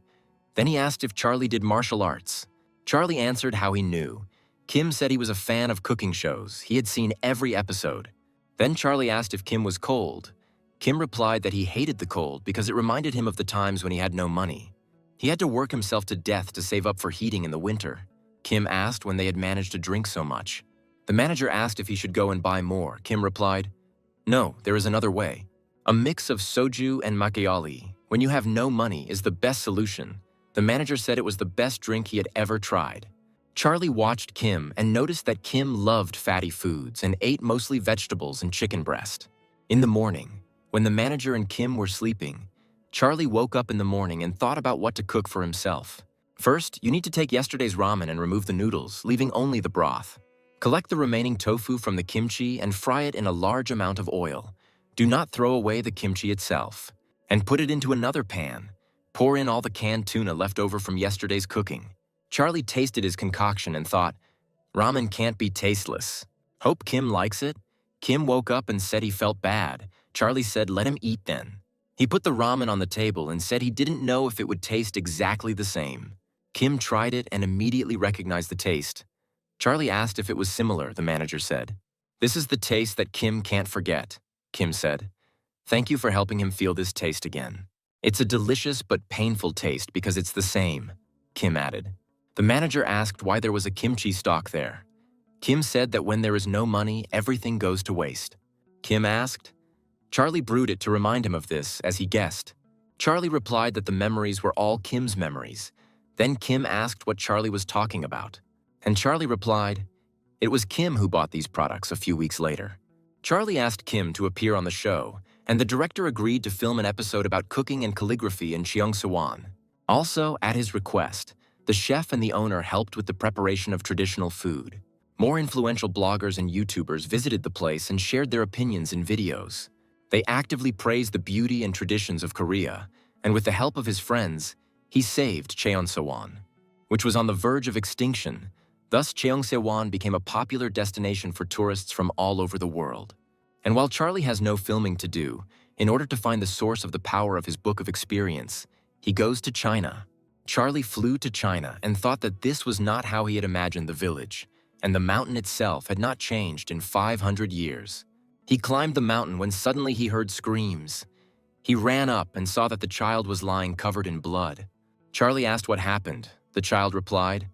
[SPEAKER 1] Then he asked if Charlie did martial arts. Charlie answered how he knew. Kim said he was a fan of cooking shows. He had seen every episode. Then Charlie asked if Kim was cold. Kim replied that he hated the cold because it reminded him of the times when he had no money. He had to work himself to death to save up for heating in the winter. Kim asked when they had managed to drink so much. The manager asked if he should go and buy more. Kim replied, "No, there is another way. A mix of soju and macchiato, when you have no money, is the best solution." The manager said it was the best drink he had ever tried. Charlie watched Kim and noticed that Kim loved fatty foods and ate mostly vegetables and chicken breast. In the morning, when the manager and Kim were sleeping, Charlie woke up in the morning and thought about what to cook for himself. First, you need to take yesterday's ramen and remove the noodles, leaving only the broth. Collect the remaining tofu from the kimchi and fry it in a large amount of oil. Do not throw away the kimchi itself. And put it into another pan. Pour in all the canned tuna left over from yesterday's cooking. Charlie tasted his concoction and thought, ramen can't be tasteless. Hope Kim likes it. Kim woke up and said he felt bad. Charlie said let him eat then. He put the ramen on the table and said he didn't know if it would taste exactly the same. Kim tried it and immediately recognized the taste. Charlie asked if it was similar, the manager said. "This is the taste that Kim can't forget," Kim said. "Thank you for helping him feel this taste again. It's a delicious but painful taste because it's the same," Kim added. The manager asked why there was a kimchi stock there. Kim said that when there is no money, everything goes to waste. Kim asked. Charlie brewed it to remind him of this, as he guessed. Charlie replied that the memories were all Kim's memories. Then Kim asked what Charlie was talking about. And Charlie replied, it was Kim who bought these products a few weeks later. Charlie asked Kim to appear on the show, and the director agreed to film an episode about cooking and calligraphy in Cheongsewan. Also, at his request, the chef and the owner helped with the preparation of traditional food. More influential bloggers and YouTubers visited the place and shared their opinions in videos. They actively praised the beauty and traditions of Korea, and with the help of his friends, he saved Cheongsewan, which was on the verge of extinction. Thus, Cheongsewan became a popular destination for tourists from all over the world. And while Charlie has no filming to do, in order to find the source of the power of his book of experience, he goes to China. Charlie flew to China and thought that this was not how he had imagined the village, and the mountain itself had not changed in 500 years. He climbed the mountain when suddenly he heard screams. He ran up and saw that the child was lying covered in blood. Charlie asked what happened. The child replied,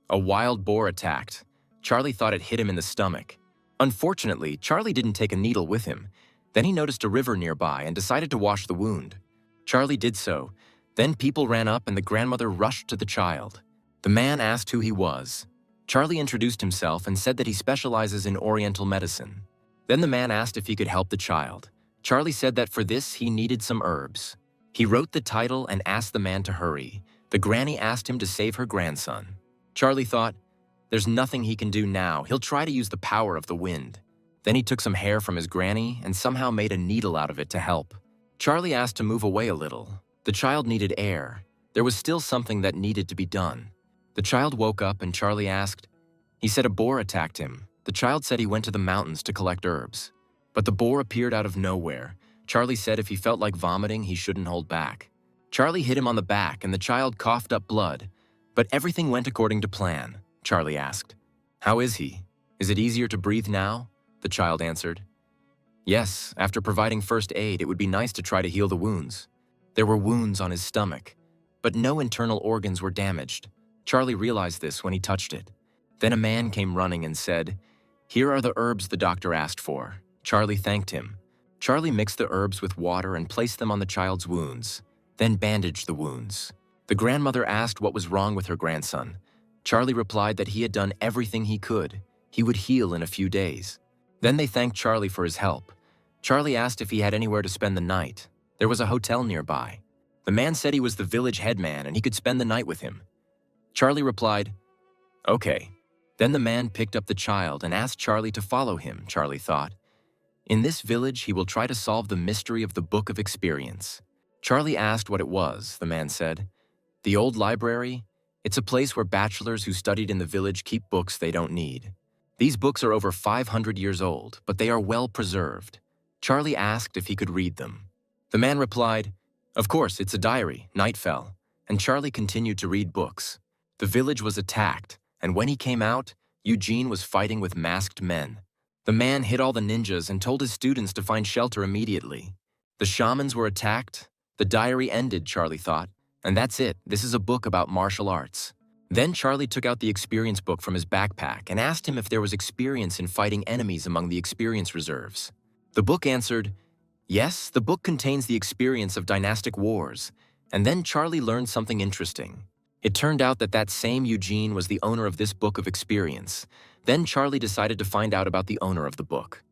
[SPEAKER 1] "A wild boar attacked. Charlie thought it hit him in the stomach." Unfortunately, Charlie didn't take a needle with him. Then he noticed a river nearby and decided to wash the wound. Charlie did so. Then people ran up and the grandmother rushed to the child. The man asked who he was. Charlie introduced himself and said that he specializes in Oriental medicine. Then the man asked if he could help the child. Charlie said that for this he needed some herbs. He wrote the title and asked the man to hurry. The granny asked him to save her grandson. Charlie thought, there's nothing he can do now. He'll try to use the power of the wind. Then he took some hair from his granny and somehow made a needle out of it to help. Charlie asked to move away a little. The child needed air. There was still something that needed to be done. The child woke up and Charlie asked. He said a boar attacked him. The child said he went to the mountains to collect herbs. But the boar appeared out of nowhere. Charlie said if he felt like vomiting, he shouldn't hold back. Charlie hit him on the back and the child coughed up blood. But everything went according to plan. Charlie asked, "How is he? Is it easier to breathe now?" The child answered, "Yes, after providing first aid, it would be nice to try to heal the wounds." There were wounds on his stomach, but no internal organs were damaged. Charlie realized this when he touched it. Then a man came running and said, "Here are the herbs the doctor asked for." Charlie thanked him. Charlie mixed the herbs with water and placed them on the child's wounds, then bandaged the wounds. The grandmother asked what was wrong with her grandson. Charlie replied that he had done everything he could. He would heal in a few days. Then they thanked Charlie for his help. Charlie asked if he had anywhere to spend the night. There was a hotel nearby. The man said he was the village headman and he could spend the night with him. Charlie replied, "Okay." Then the man picked up the child and asked Charlie to follow him, Charlie thought. In this village, he will try to solve the mystery of the Book of Experience. Charlie asked what it was. The man said, "The old library? It's a place where bachelors who studied in the village keep books they don't need." These books are over 500 years old, but they are well preserved. Charlie asked if he could read them. The man replied, "Of course, it's a diary." Night fell, and Charlie continued to read books. The village was attacked, and when he came out, Eugene was fighting with masked men. The man hit all the ninjas and told his students to find shelter immediately. The shamans were attacked. The diary ended, Charlie thought. And that's it. This is a book about martial arts. Then Charlie took out the experience book from his backpack and asked him if there was experience in fighting enemies among the experience reserves. The book answered, "Yes, the book contains the experience of dynastic wars." And then Charlie learned something interesting. It turned out that that same Eugene was the owner of this book of experience. Then Charlie decided to find out about the owner of the book.